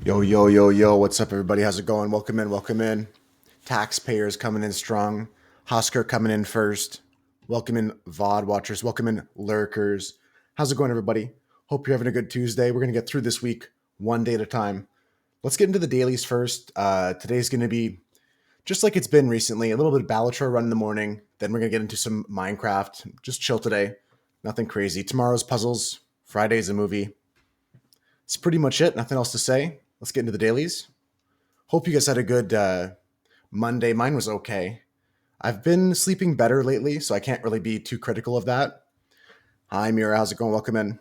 Yo, yo, yo, yo, what's up, everybody? How's it going? Welcome in, welcome in. Taxpayers coming in strong. Husker coming in first. Welcome in, VOD watchers. Welcome in, lurkers. How's it going, everybody? Hope you're having a good Tuesday. We're going to get through this week one day at a time. Let's get into the dailies first. Today's going to be just like it's been recently, a little bit of Balatro run in the morning. Then we're going to get into some Minecraft. Just chill today. Nothing crazy. Tomorrow's puzzles. Friday's a movie. It's pretty much it. Nothing else to say. Let's get into the dailies. Hope you guys had a good Monday. Mine was okay. I've been sleeping better lately, so I can't really be too critical of that. Hi, Mira. How's it going? Welcome in.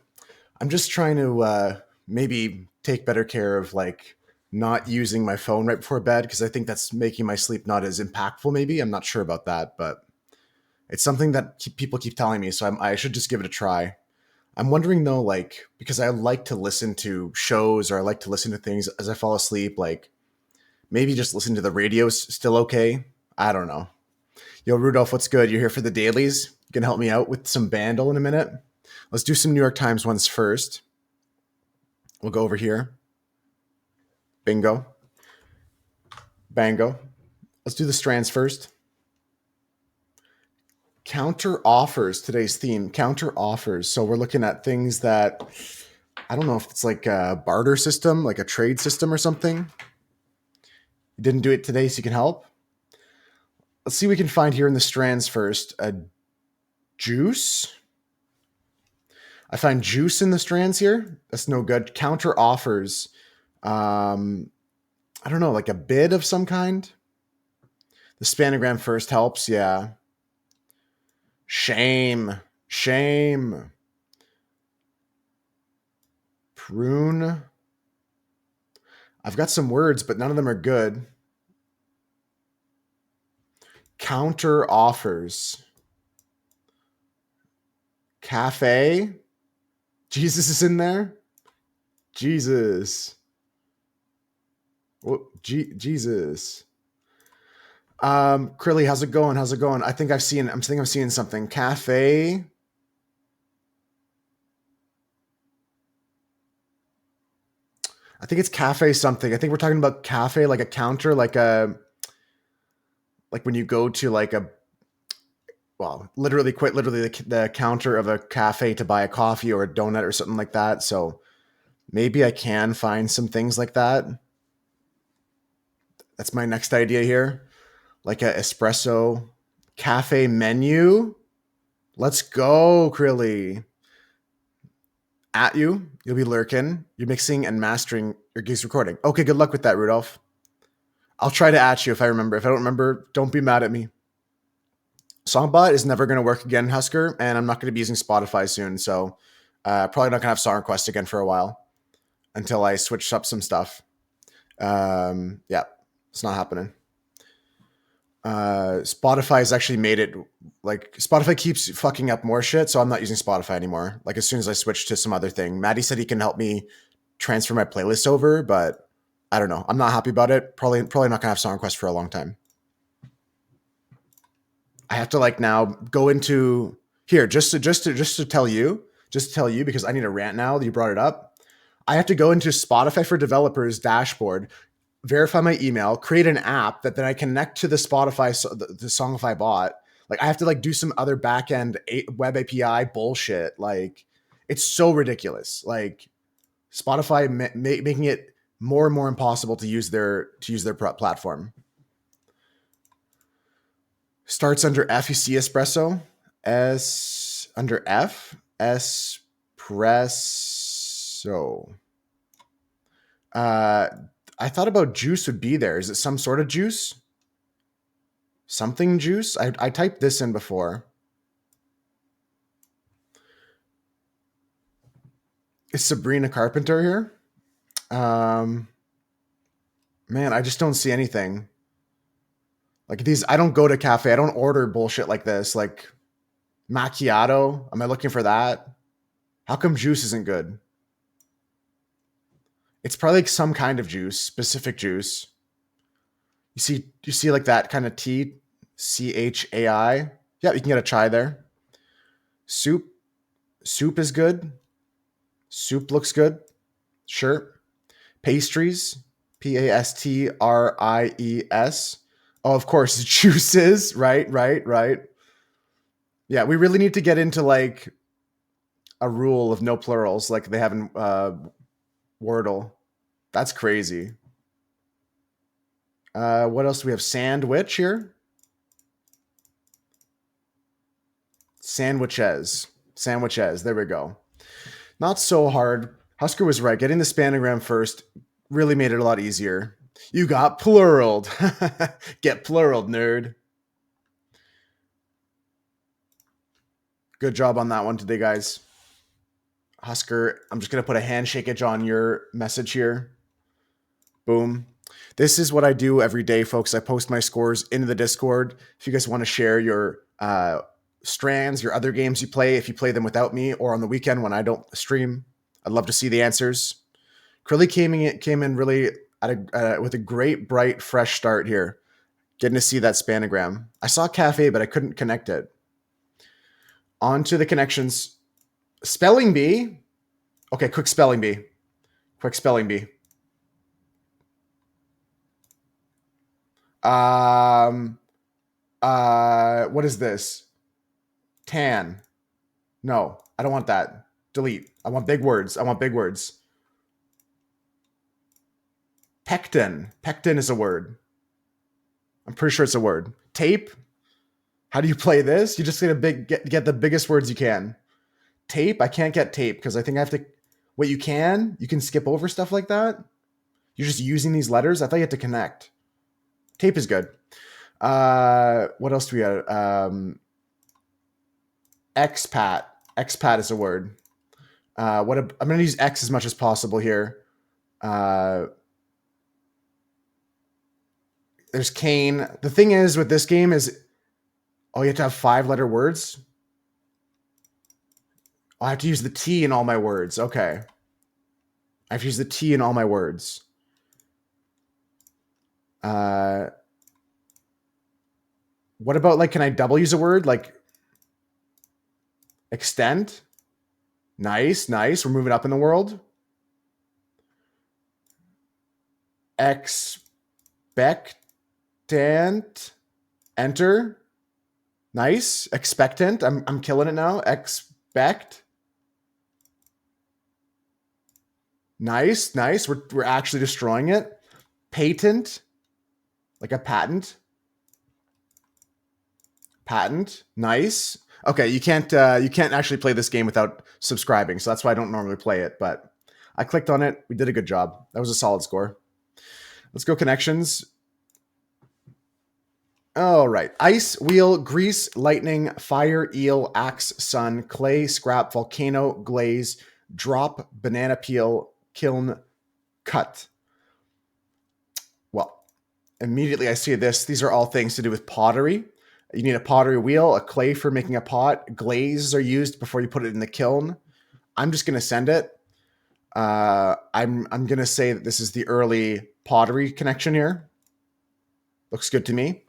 I'm just trying to maybe take better care of like not using my phone right before bed because I think that's making my sleep not as impactful. Maybe I'm not sure about that, but it's something that people keep telling me, so I should just give it a try. I'm wondering though, like because I like to listen to shows or I like to listen to things as I fall asleep, like maybe just listen to the radio's still okay. I don't know. Yo, Rudolph, what's good? You're here for the dailies? You can help me out with some Vandal in a minute. Let's do some New York Times ones first. We'll go over here. Bingo. Bango. Let's do the strands first. Counter offers, today's theme. Counter offers. So we're looking at things that I don't know if it's like a barter system, like a trade system or something. You didn't do it today, so you can help. Let's see what we can find here in the strands first. A juice. I find juice in the strands here. That's no good. Counter offers. I don't know, like a bid of some kind. The spanogram first helps. Yeah. Shame. Shame. Prune. I've got some words, but none of them are good. Counter offers. Cafe. Jesus is in there. Jesus. Oh, Jesus. Curly, how's it going? How's it going? I'm thinking I'm seeing something. Cafe. I think it's cafe something. I think we're talking about cafe, like a counter, like when you go to like a, well, literally, quite literally, the counter of a cafe to buy a coffee or a donut or something like that. So maybe I can find some things like that. That's my next idea here, like a espresso cafe menu. Let's go, Krilly. At you, you'll be lurking. You're mixing and mastering your geese recording. Okay, good luck with that, Rudolph. I'll try to at you if I remember. If I don't remember, don't be mad at me. Songbot is never going to work again, Husker, and I'm not going to be using Spotify soon. So probably not going to have song requests again for a while until I switch up some stuff. Yeah, it's not happening. Spotify has actually made it like Spotify keeps fucking up more shit, so I'm not using Spotify anymore. Like as soon as I switch to some other thing, Maddie said he can help me transfer my playlist over, but I don't know. I'm not happy about it. Probably not gonna have song requests for a long time. I have to like now go into here just to tell you, because I need a rant now that you brought it up. I have to go into Spotify for Developers dashboard, verify my email, create an app that then I connect to the Spotify, the Songify bot. Like I have to like do some other backend web API bullshit. Like it's so ridiculous. Like Spotify making it more and more impossible to use their platform. Starts under F. You see espresso. S under F. Espresso. I thought about juice would be there. Is it some sort of juice? Something juice? I typed this in before. Is Sabrina Carpenter here? Man, I just don't see anything. Like these, I don't go to cafe. I don't order bullshit like this. Like macchiato. Am I looking for that? How come juice isn't good? It's probably like some kind of juice, specific juice. You see like that kind of Chai. Yeah, you can get a chai there. Soup. Soup is good. Soup looks good. Sure. Pastries, Pastries. Oh, of course, juices. Right. Yeah, we really need to get into like a rule of no plurals like they have in Wordle. That's crazy. What else do we have? Sandwich here. Sandwiches. There we go. Not so hard. Husker was right. Getting the spanogram first really made it a lot easier. You got pluraled. Get pluraled, nerd. Good job on that one today, guys. Husker, I'm just going to put a handshakage on your message here. Boom. This is what I do every day, folks. I post my scores into the Discord. If you guys want to share your strands, your other games you play, if you play them without me or on the weekend when I don't stream, I'd love to see the answers. Curly came in really with a great, bright, fresh start here. Getting to see that spanogram. I saw cafe, but I couldn't connect it. On to the connections. Spelling bee. Okay, quick spelling bee. What is this? Tan. No, I don't want that. Delete. I want big words. Pectin. Pectin is a word. I'm pretty sure it's a word. Tape. How do you play this? You just get the biggest words you can. Tape. I can't get tape because I think I have to. Wait, you can skip over stuff like that. You're just using these letters. I thought you had to connect. Tape is good. What else do we have? Expat. Expat is a word. I'm going to use X as much as possible here. There's cane. The thing is with this game is, you have to have 5-letter words. I have to use the T in all my words. Okay. I have to use the T in all my words. What about like, can I double use a word? Like extent? Nice. We're moving up in the world. Expectant. Enter. Nice. Expectant. I'm killing it now. Expect. Nice. We're actually destroying it. Patent. Like a patent. Nice. Okay, you can't actually play this game without subscribing, so that's why I don't normally play it, but I clicked on it. We did a good job. That was a solid score. Let's go connections. All right. Ice, wheel, grease, lightning, fire, eel, axe, sun, clay, scrap, volcano, glaze, drop, banana peel, kiln, cut. Well, immediately I see this. These are all things to do with pottery. You need a pottery wheel, a clay for making a pot. Glazes are used before you put it in the kiln. I'm just going to send it. I'm going to say that this is the early pottery connection here. Looks good to me.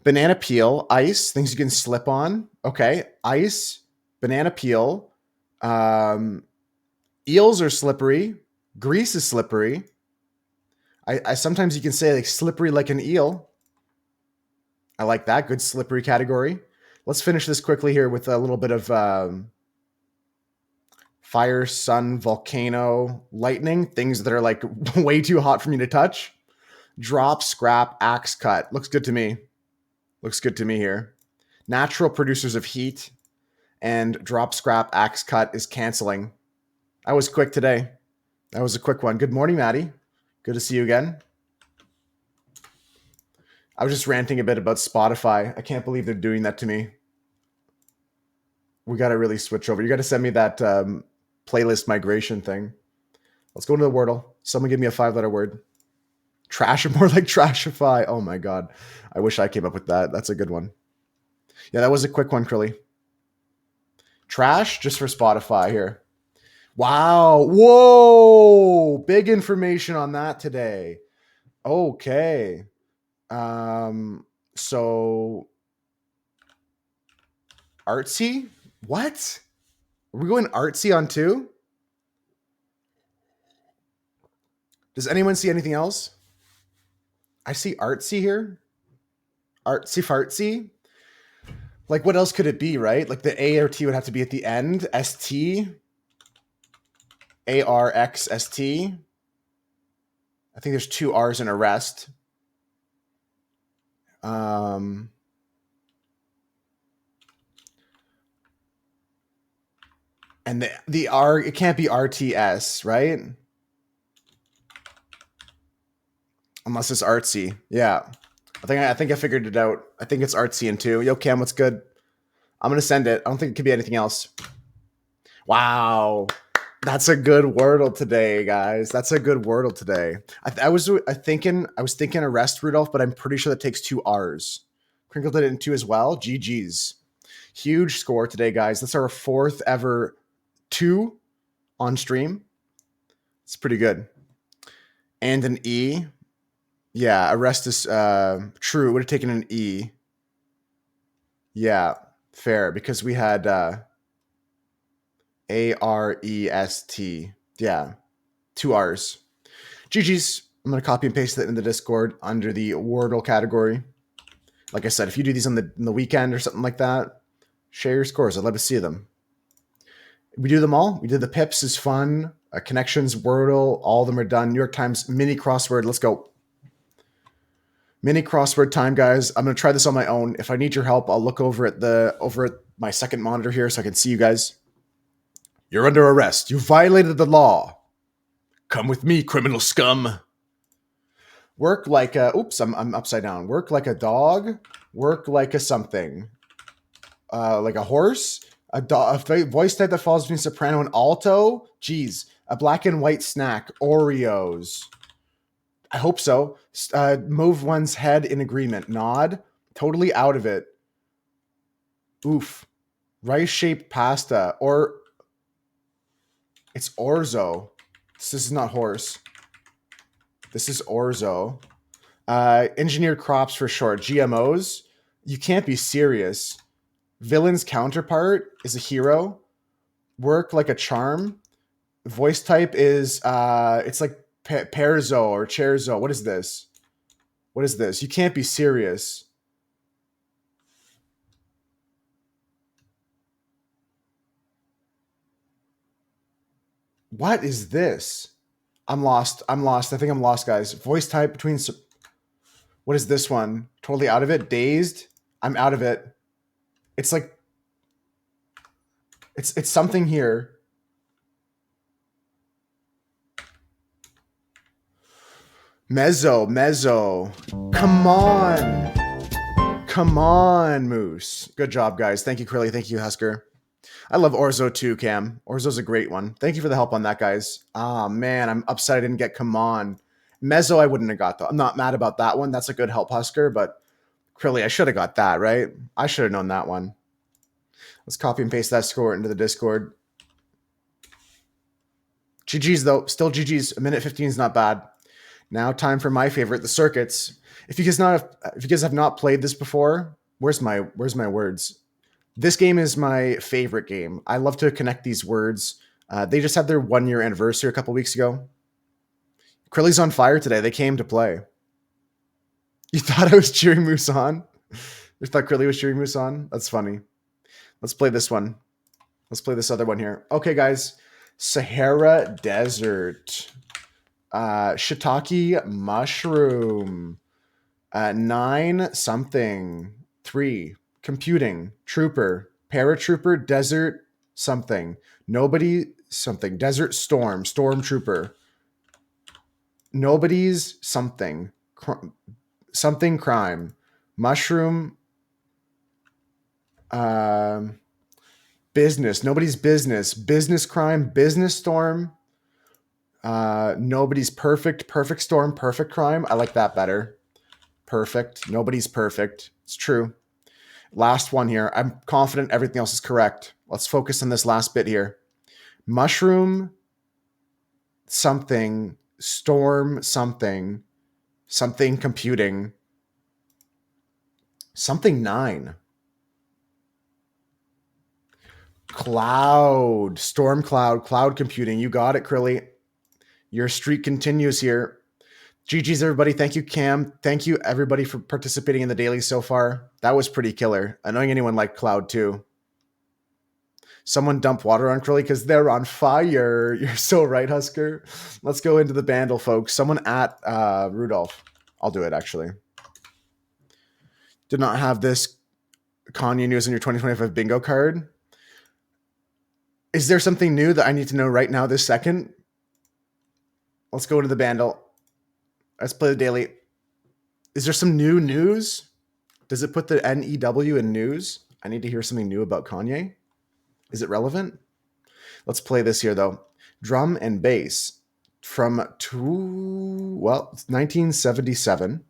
Banana peel, ice, things you can slip on. Okay, ice, banana peel. Eels are slippery. Grease is slippery. I sometimes you can say like slippery like an eel. I like that. Good slippery category. Let's finish this quickly here with a little bit of fire, sun, volcano, lightning, things that are like way too hot for me to touch. Drop, scrap, axe, cut. Looks good to me. Here. Natural producers of heat and drop, scrap, axe, cut is canceling. I was quick today. That was a quick one. Good morning, Maddie. Good to see you again. I was just ranting a bit about Spotify. I can't believe they're doing that to me. We got to really switch over. You got to send me that playlist migration thing. Let's go into the Wordle. Someone give me a 5-letter word. Trash, more like trashify. Oh my God. I wish I came up with that. That's a good one. Yeah, that was a quick one, Crilly. Trash, just for Spotify here. Wow. Whoa. Big information on that today. Okay. So artsy? What? Are we going artsy on 2? Does anyone see anything else? I see artsy here. Artsy fartsy. Like, what else could it be, right? Like, the A or T would have to be at the end. ST. ARXST. I think there's 2 R's in arrest. And the R, it can't be RTS, right? Unless it's artsy. Yeah. I think I figured it out. I think it's artsy in 2. Yo, Cam, what's good? I'm going to send it. I don't think it could be anything else. Wow. That's a good Wordle today, guys. That's a good Wordle today. I was thinking arrest Rudolph, but I'm pretty sure that takes 2 R's. Crinkle did it in 2 as well. GG's. Huge score today, guys. That's our 4th ever 2 on stream. It's pretty good. And an E. Yeah, arrest is true. Would have taken an E. Yeah, fair, because we had AREST. Yeah, 2 R's. GG's. I'm going to copy and paste that in the Discord under the Wordle category. Like I said, if you do these on the weekend or something like that, share your scores. I'd love to see them. We do them all. We did the Pips is fun. Connections, Wordle, all of them are done. New York Times mini crossword. Let's go. Mini crossword time, guys. I'm going to try this on my own. If I need your help, I'll look over at my second monitor here so I can see you guys. You're under arrest. You violated the law. Come with me, criminal scum. Work like a... Oops, I'm upside down. Work like a dog. Work like a something. Like a horse. A voice type that falls between soprano and alto. Jeez. A black and white snack. Oreos. I hope so. Move one's head in agreement. Nod. Totally out of it. Oof. Rice-shaped pasta. Or... It's orzo. This is not horse. This is orzo. Engineered crops for short. GMOs. You can't be serious. Villain's counterpart is a hero. Work like a charm. Voice type is it's like Perzo or Cherzo. What is this? What is this? You can't be serious. What is this? I'm lost. I think I'm lost, guys. Voice type between... What is this one? Totally out of it. Dazed. I'm out of it. It's like... It's something here. Mezzo. Come on, Moose. Good job, guys. Thank you, Curly. Thank you, Husker. I love Orzo too, Cam. Orzo's a great one. Thank you for the help on that, guys. Ah, man, I'm upset I didn't get come on. Mezzo, I wouldn't have got though. I'm not mad about that one. That's a good help, Husker, but Curly, I should have got that, right? I should have known that one. Let's copy and paste that score into the Discord. GG's, though. Still GG's. A minute 15 is not bad. Now time for my favorite, the circuits. If you guys have not played this before, where's my words? This game is my favorite game. I love to connect these words. They just had their 1-year anniversary a couple weeks ago. Curly's on fire today. They came to play. You thought I was cheering Moose on? You thought Curly was cheering Moose on? That's funny. Let's play this one. Let's play this other one here. Okay, guys. Sahara Desert. Shiitake mushroom. 9 something. 3. Computing. Trooper. Paratrooper. Desert something. Nobody something. Desert storm. Stormtrooper. Nobody's something. Something crime. Mushroom. Business. Nobody's business. Business crime. Business storm. Nobody's perfect. Perfect storm. Perfect crime. I like that better. Perfect. Nobody's perfect. It's true. Last one here. I'm confident everything else is correct. Let's focus on this last bit here. Mushroom. Something. Storm. Something. Something computing. Something 9. Cloud. Storm cloud. Cloud computing. You got it, Crilly. Your streak continues here. GG's, everybody. Thank you, Cam. Thank you, everybody, for participating in the daily so far. That was pretty killer. Annoying anyone like Cloud, too. Someone dump water on Curly because they're on fire. You're so right, Husker. Let's go into the bandle, folks. Someone at Rudolph. I'll do it, actually. Did not have this Kanye news in your 2025 bingo card. Is there something new that I need to know right now this second? Let's go into the bandle. Let's play the daily. Is there some new news? Does it put the NEW in news? I need to hear something new about Kanye. Is it relevant? Let's play this here, though. Drum and bass from 1977.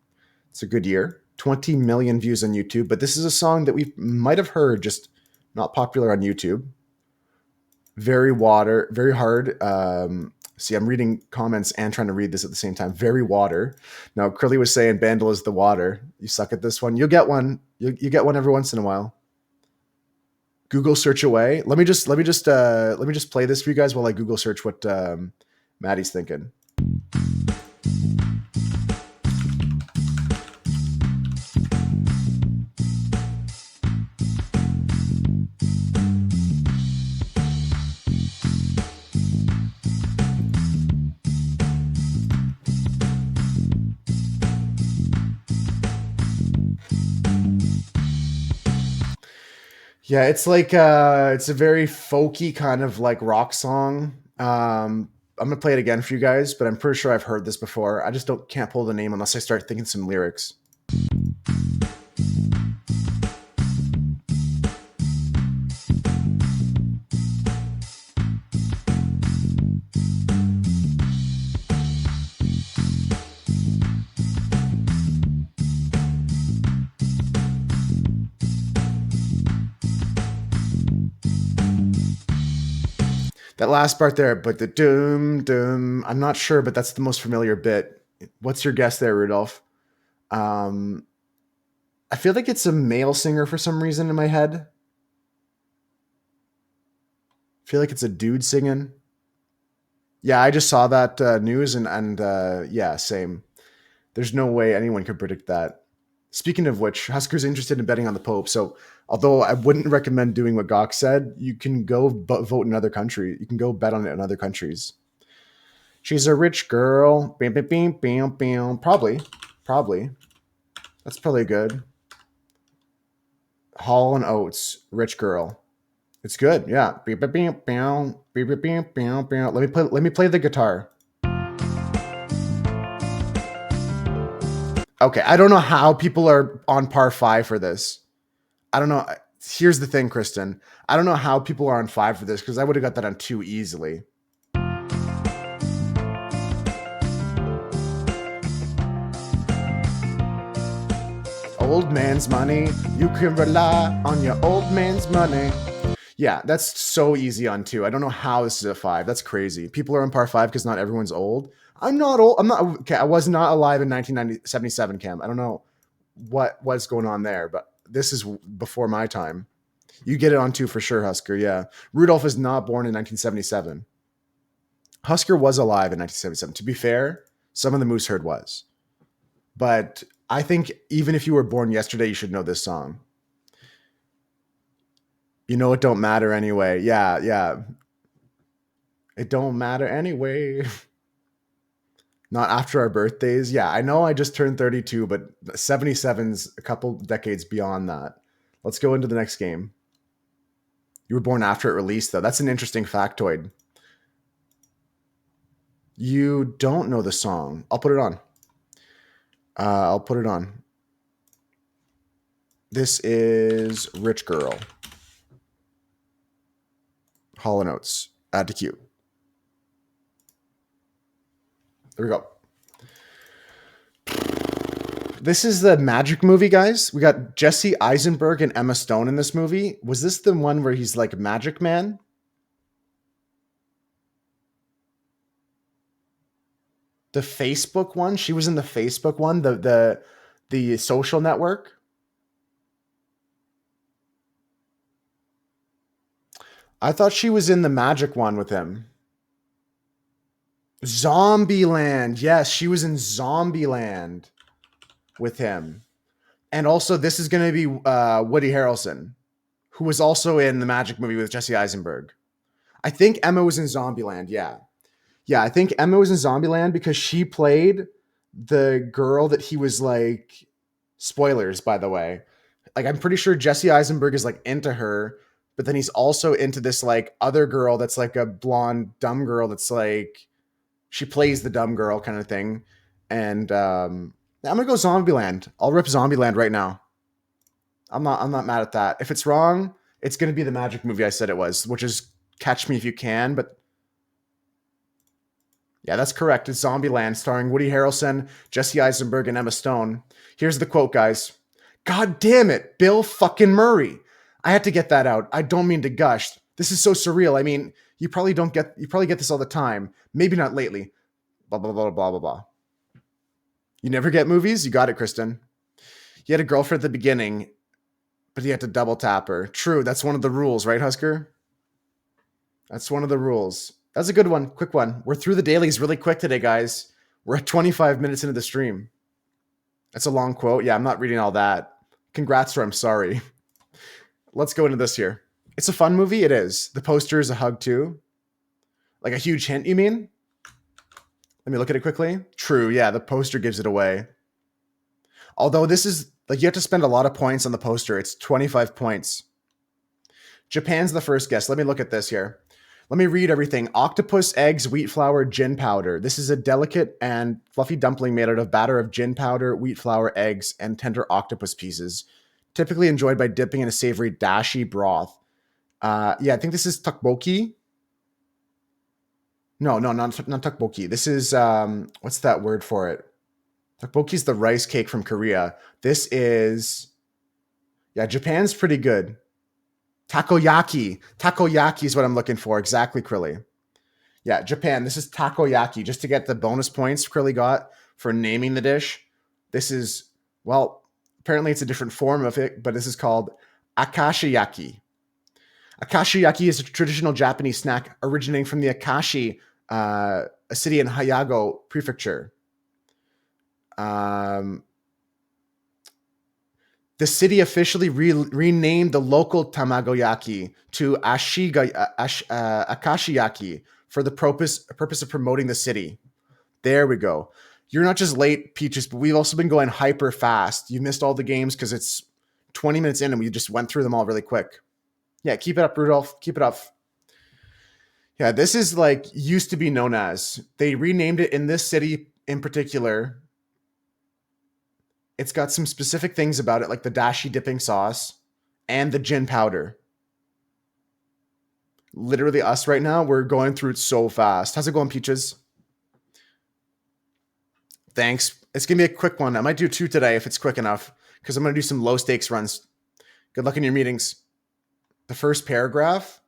It's a good year. 20 million views on YouTube. But this is a song that we might have heard, just not popular on YouTube. Very hard. See, I'm reading comments and trying to read this at the same time. Very water. Now, Curly was saying Bandle is the water. You suck at this one. You'll get one. You get one every once in a while. Google search away. Let me just play this for you guys while I Google search what Maddie's thinking. Yeah, it's like it's a very folky kind of like rock song. I'm gonna play it again for you guys, but I'm pretty sure I've heard this before. I just can't pull the name unless I start thinking some lyrics. That last part there, but the doom doom, I'm not sure, but that's the most familiar bit. What's your guess there, Rudolph? I feel like it's a male singer for some reason in my head. I feel like it's a dude singing. Yeah, I just saw that news and yeah, same. There's no way anyone could predict that. Speaking of which, Husker's interested in betting on the Pope. So, although I wouldn't recommend doing what Gawk said, you can go vote in other countries. You can go bet on it in other countries. She's a rich girl. Bam, bam, bam, bam, bam. Probably. That's probably good. Hall and Oates, rich girl. It's good. Yeah. Let me play the guitar. Okay, I don't know how people are on par 5 for this. I don't know. Here's the thing, Kristen. I don't know how people are on 5 for this because I would have got that on 2 easily. Old man's money. You can rely on your old man's money. Yeah, that's so easy on 2. I don't know how this is a 5. That's crazy. People are on par 5 because not everyone's old. I'm not old. I'm not. Okay, I was not alive in 1977, Cam. I don't know what's going on there, but this is before my time. You get it on 2 for sure, Husker. Yeah. Rudolph is not born in 1977. Husker was alive in 1977. To be fair, some of the Moose Herd was. But I think even if you were born yesterday, you should know this song. You know it don't matter anyway. Yeah. It don't matter anyway. Not after our birthdays. Yeah, I know I just turned 32, but 77's a couple decades beyond that. Let's go into the next game. You were born after it released, though. That's an interesting factoid. You don't know the song. I'll put it on. This is Rich Girl. Hall & Oates. Add to queue. There we go. This is the Magic movie, guys. We got Jesse Eisenberg and Emma Stone in this movie. Was this the one where he's like Magic Man? The Facebook one? She was in the Facebook one, the social network. I thought she was in the Magic one with him. Zombieland. Yes, she was in Zombieland with him. And also, this is going to be Woody Harrelson, who was also in the Magic movie with Jesse Eisenberg. I think Emma was in Zombieland. Yeah. Yeah, I think Emma was in Zombieland because she played the girl that he was like, spoilers, by the way. Like, I'm pretty sure Jesse Eisenberg is like into her, but then he's also into this like other girl that's like a blonde, dumb girl that's like, she plays the dumb girl kind of thing. And I'm gonna go Zombieland. I'll rip Zombieland right now. I'm not mad at that. If it's wrong, it's gonna be the Magic movie I said it was, which is Catch Me If You Can, but yeah, that's correct. It's Zombieland, starring Woody Harrelson, Jesse Eisenberg, and Emma Stone. Here's the quote, guys. God damn it, Bill fucking Murray. I had to get that out. I don't mean to gush. This is so surreal. I mean, you probably get this all the time. Maybe not lately. Blah blah blah blah blah blah. You never get movies? You got it, Kristen. You had a girlfriend at the beginning, but you had to double tap her. True, that's one of the rules, right, Husker? That's one of the rules. That's a good one. Quick one. We're through the dailies really quick today, guys. We're at 25 minutes into the stream. That's a long quote. Yeah, I'm not reading all that. Congrats, or I'm sorry. Let's go into this here. It's a fun movie. It is. The poster is a hug, too. Like a huge hint, you mean? Let me look at it quickly. True. Yeah, the poster gives it away. Although this is, like, you have to spend a lot of points on the poster. It's 25 points. Japan's the first guess. Let me look at this here. Let me read everything. Octopus, eggs, wheat flour, gin powder. This is a delicate and fluffy dumpling made out of batter of gin powder, wheat flour, eggs, and tender octopus pieces. Typically enjoyed by dipping in a savory dashi broth. Yeah, I think this is tteokbokki. No, not tteokbokki. This is, what's that word for it? Tteokbokki is the rice cake from Korea. This is, yeah, Japan's pretty good. Takoyaki. Takoyaki is what I'm looking for. Exactly, Krilly. Yeah, Japan. This is takoyaki. Just to get the bonus points Krilly got for naming the dish. This is, well, apparently it's a different form of it, but this is called akashiyaki. Akashiyaki is a traditional Japanese snack originating from the Akashi, a city in Hyogo Prefecture. The city officially renamed the local tamagoyaki to akashiyaki for the purpose of promoting the city. There we go. You're not just late, Peaches, but we've also been going hyper fast. You missed all the games because it's 20 minutes in and we just went through them all really quick. Yeah, keep it up, Rudolph. Keep it up. Yeah, this is like used to be known as. They renamed it in this city in particular. It's got some specific things about it, like the dashi dipping sauce and the gin powder. Literally us right now, we're going through it so fast. How's it going, Peaches? Thanks. It's going to be a quick one. I might do 2 today if it's quick enough, because I'm going to do some low stakes runs. Good luck in your meetings. The first paragraph?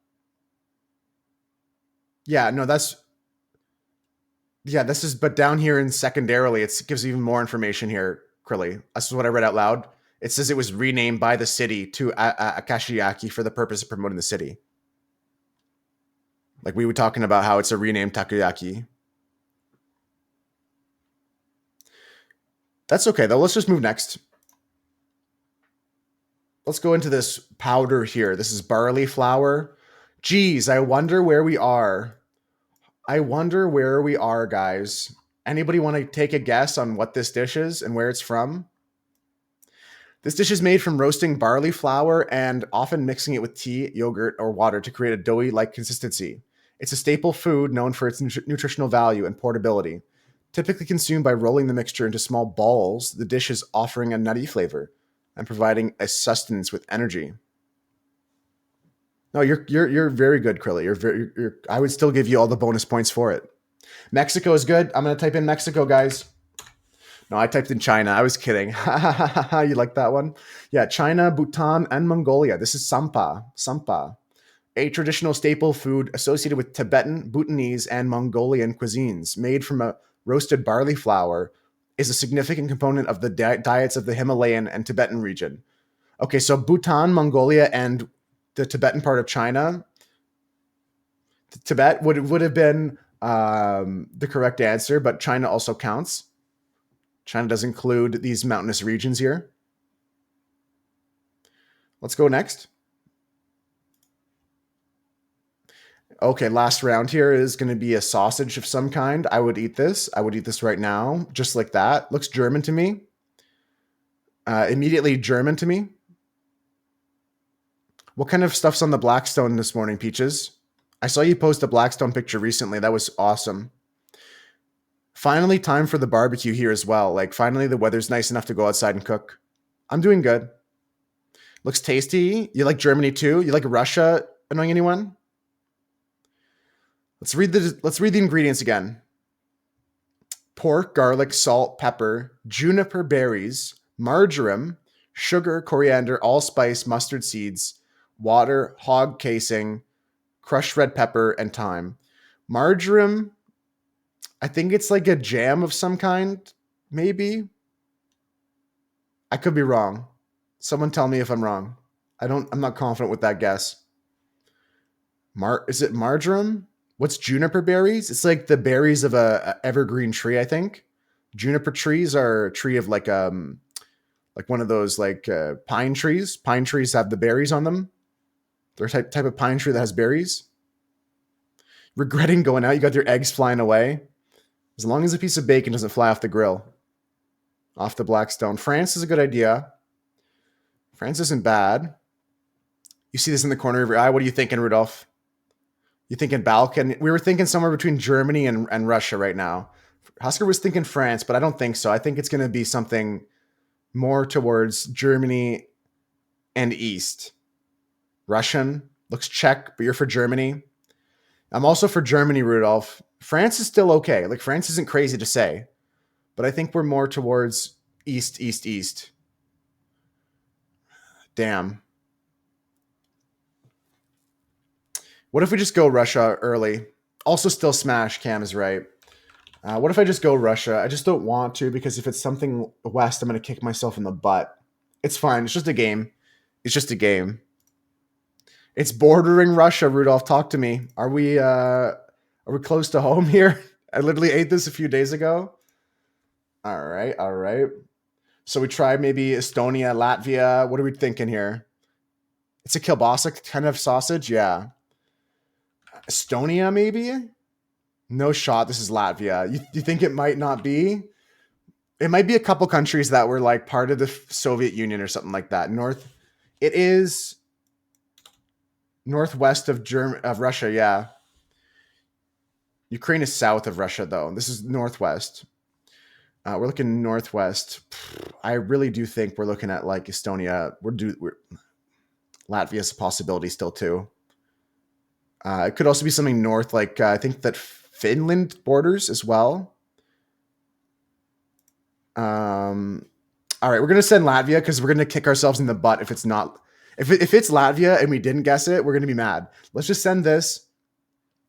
Yeah, no, this is, but down here in secondarily, it gives even more information here, Krilly. This is what I read out loud. It says it was renamed by the city to Akashiyaki for the purpose of promoting the city. Like we were talking about how it's a renamed takoyaki. That's okay, though. Let's just move next. Let's go into this powder here. This is barley flour. Geez, I wonder where we are. Guys. Anybody want to take a guess on what this dish is and where it's from? This dish is made from roasting barley flour and often mixing it with tea, yogurt, or water to create a doughy-like consistency. It's a staple food known for its nutritional value and portability. Typically consumed by rolling the mixture into small balls, the dish is offering a nutty flavor and providing a sustenance with energy. No, you're very good, Krilly. I would still give you all the bonus points for it. Mexico is good. I'm going to type in Mexico, guys. No, I typed in China. I was kidding. You like that one? Yeah, China, Bhutan, and Mongolia. This is sampa. Sampa, a traditional staple food associated with Tibetan, Bhutanese, and Mongolian cuisines. Made from a roasted barley flour, is a significant component of the diets of the Himalayan and Tibetan region. Okay, so Bhutan, Mongolia, and the Tibetan part of China. Tibet would have been the correct answer, but China also counts. China does include these mountainous regions here. Let's go next. Okay, last round here is going to be a sausage of some kind. I would eat this. I would eat this right now, just like that. Looks German to me. Immediately German to me. What kind of stuff's on the Blackstone this morning, Peaches? I saw you post a Blackstone picture recently. That was awesome. Finally, time for the barbecue here as well. Like, finally, the weather's nice enough to go outside and cook. I'm doing good. Looks tasty. You like Germany too? You like Russia annoying anyone? Let's read the ingredients again. Pork, garlic, salt, pepper, juniper berries, marjoram, sugar, coriander, allspice, mustard seeds, water, hog casing, crushed red pepper, and thyme. Marjoram, I think it's like a jam of some kind, maybe. I could be wrong. Someone tell me if I'm wrong. I'm not confident with that guess. Is it marjoram? What's juniper berries? It's like the berries of a evergreen tree, I think. Juniper trees are a tree of like one of those pine trees. Pine trees have the berries on them. They're type of pine tree that has berries. Regretting going out, you got your eggs flying away. As long as a piece of bacon doesn't fly off the grill. Off the Blackstone. France is a good idea. France isn't bad. You see this in the corner of your eye. What are you thinking, Rudolph? You thinking Balkan? We were thinking somewhere between Germany and Russia right now. Husker was thinking France, but I don't think so. I think it's going to be something more towards Germany and East. Russian looks Czech, but you're for Germany. I'm also for Germany, Rudolph. France is still okay. Like, France isn't crazy to say, but I think we're more towards East, East, East. Damn. What if we just go Russia early? Also still smash, Cam is right. What if I just go Russia? I just don't want to, because if it's something West, I'm going to kick myself in the butt. It's fine. It's just a game. It's just a game. It's bordering Russia, Rudolph. Talk to me. Are we close to home here? I literally ate this a few days ago. All right. So we try maybe Estonia, Latvia. What are we thinking here? It's a kielbasa kind of sausage, yeah. Estonia, maybe? No shot. This is Latvia. You think it might not be? It might be a couple countries that were like part of the Soviet Union or something like that. It is northwest of Russia, yeah. Ukraine is south of Russia, though. This is northwest. We're looking northwest. I really do think we're looking at like Estonia. Latvia's a possibility still too. It could also be something north, like I think that Finland borders as well. All right, we're gonna send Latvia because we're gonna kick ourselves in the butt if it's not. If it's Latvia and we didn't guess it, we're gonna be mad. Let's just send this,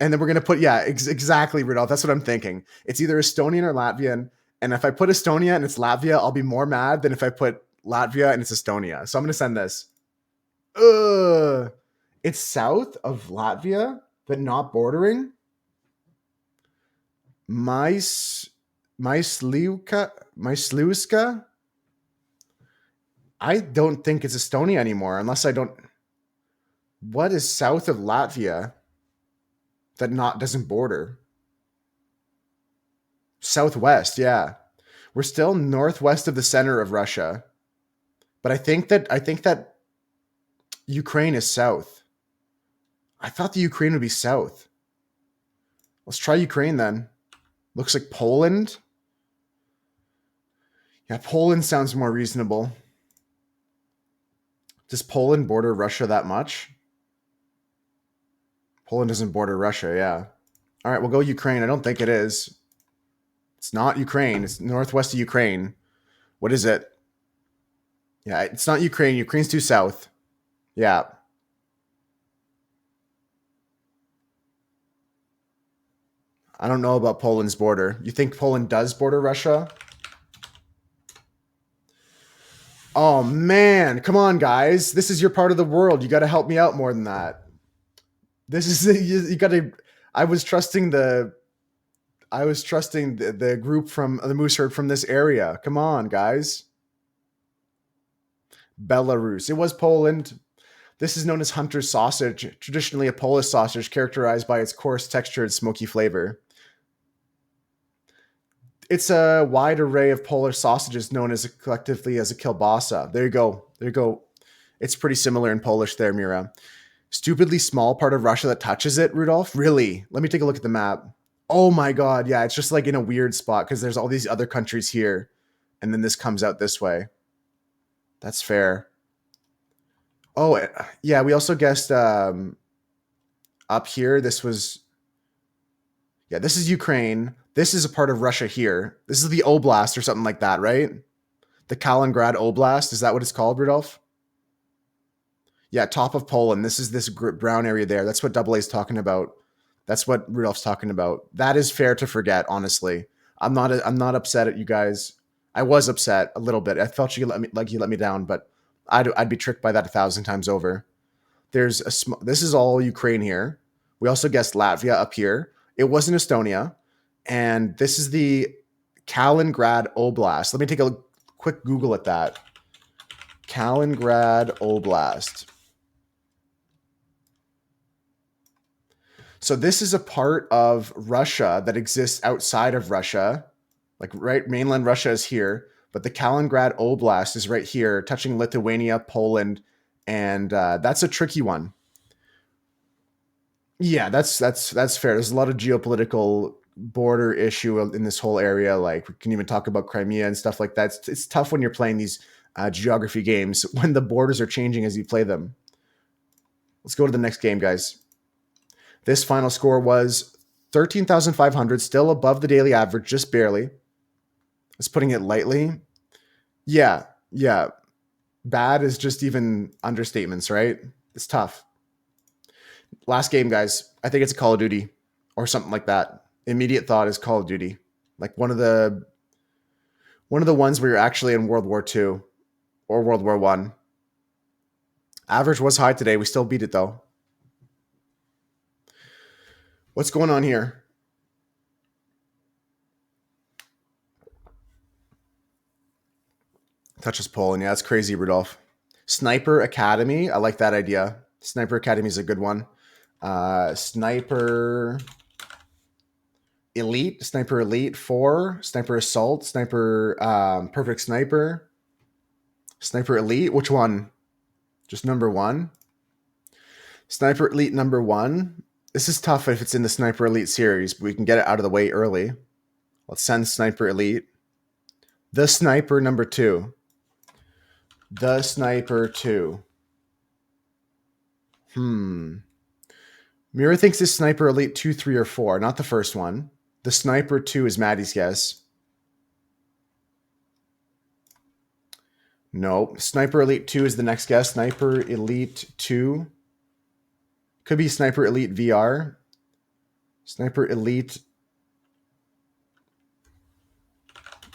and then we're gonna put exactly, Rudolph. That's what I'm thinking. It's either Estonian or Latvian, and if I put Estonia and it's Latvia, I'll be more mad than if I put Latvia and it's Estonia. So I'm gonna send this. It's south of Latvia, but not bordering. Maisliuska? I don't think it's Estonia anymore, unless I don't. What is south of Latvia that doesn't border? Southwest, yeah. We're still northwest of the center of Russia. But I think that Ukraine is south. I thought the Ukraine would be south. Let's try Ukraine then. Looks like Poland. Yeah, Poland sounds more reasonable. Does Poland border Russia that much? Poland doesn't border Russia, yeah. All right, we'll go Ukraine. I don't think it is. It's not Ukraine. It's northwest of Ukraine. What is it? Yeah, it's not Ukraine. Ukraine's too south. Yeah. I don't know about Poland's border. You think Poland does border Russia? Oh, man. Come on, guys. This is your part of the world. You got to help me out more than that. This is, you got to, I was trusting the I was trusting the group from the moose herd from this area. Come on, guys. Belarus. It was Poland. This is known as hunter's sausage, traditionally a Polish sausage characterized by its coarse texture and smoky flavor. It's a wide array of Polish sausages known as collectively as a kielbasa. There you go. There you go. It's pretty similar in Polish there, Mira. Stupidly small part of Russia that touches it, Rudolph? Really? Let me take a look at the map. Oh my god, yeah, it's just like in a weird spot because there's all these other countries here, and then this comes out this way. That's fair. Oh, yeah, we also guessed up here, this was, yeah, this is Ukraine. This is a part of Russia here. This is the Oblast or something like that, right? The Kaliningrad Oblast, is that what it's called, Rudolph? Yeah, top of Poland. This is this brown area there. That's what Double A's talking about. That's what Rudolph's talking about. That is fair to forget, honestly. I'm not upset at you guys. I was upset a little bit. I felt you let me down, but I'd be tricked by that 1,000 times over. There's this is all Ukraine here. We also guessed Latvia up here. It wasn't Estonia, and this is the Kaliningrad Oblast. Let me take a quick Google at that. Kaliningrad Oblast. So this is a part of Russia that exists outside of Russia. Like, right, mainland Russia is here, but the Kaliningrad Oblast is right here, touching Lithuania, Poland, and that's a tricky one. Yeah, that's fair. There's a lot of geopolitical border issue in this whole area. Like, we can even talk about Crimea and stuff like that. It's tough when you're playing these geography games when the borders are changing as you play them. Let's go to the next game, guys. This final score was 13,500, still above the daily average, just barely. That's putting it lightly. Yeah. Bad is just even understatements, right? It's tough. Last game, guys. I think it's a Call of Duty or something like that. Immediate thought is Call of Duty. Like one of the ones where you're actually in World War II or World War I. Average was high today. We still beat it, though. What's going on here? Touches Poland. Yeah, that's crazy, Rudolph. Sniper Academy. I like that idea. Sniper Academy is a good one. Sniper Elite, Sniper Elite 4, Sniper Assault, Sniper Perfect Sniper, Sniper Elite. Which one? Just number one? Sniper Elite number one. This is tough if it's in the Sniper Elite series, but we can get it out of the way early. Let's send Sniper Elite. The Sniper number 2. The Sniper 2. Mira thinks it's Sniper Elite 2, 3, or 4, not the first one. The Sniper 2 is Maddie's guess. No. Sniper Elite 2 is the next guess. Sniper Elite 2. Could be Sniper Elite VR. Sniper Elite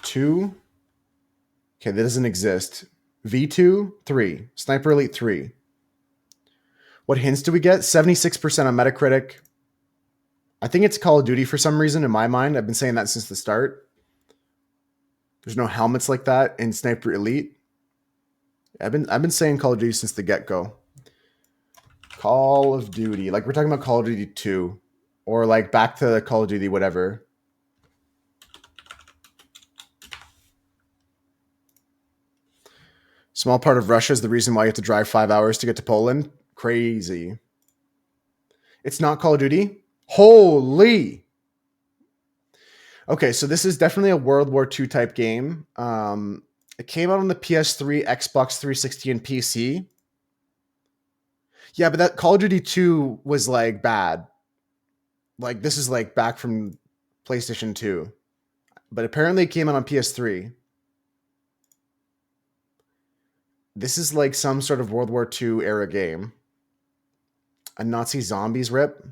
2. Okay, that doesn't exist. V2, 3. Sniper Elite 3. What hints do we get? 76% on Metacritic. I think it's Call of Duty for some reason in my mind. I've been saying that since the start. There's no helmets like that in Sniper Elite. I've been saying Call of Duty since the get-go. Call of Duty. Like, we're talking about Call of Duty 2. Or, like, back to Call of Duty whatever. Small part of Russia is the reason why you have to drive 5 hours to get to Poland. Crazy. It's not Call of Duty? Holy! Okay, so this is definitely a World War II type game. It came out on the PS3, Xbox 360, and PC. Yeah, but that Call of Duty 2 was like bad. Like, this is like back from PlayStation 2. But apparently it came out on PS3. This is like some sort of World War II era game. A Nazi zombies rip?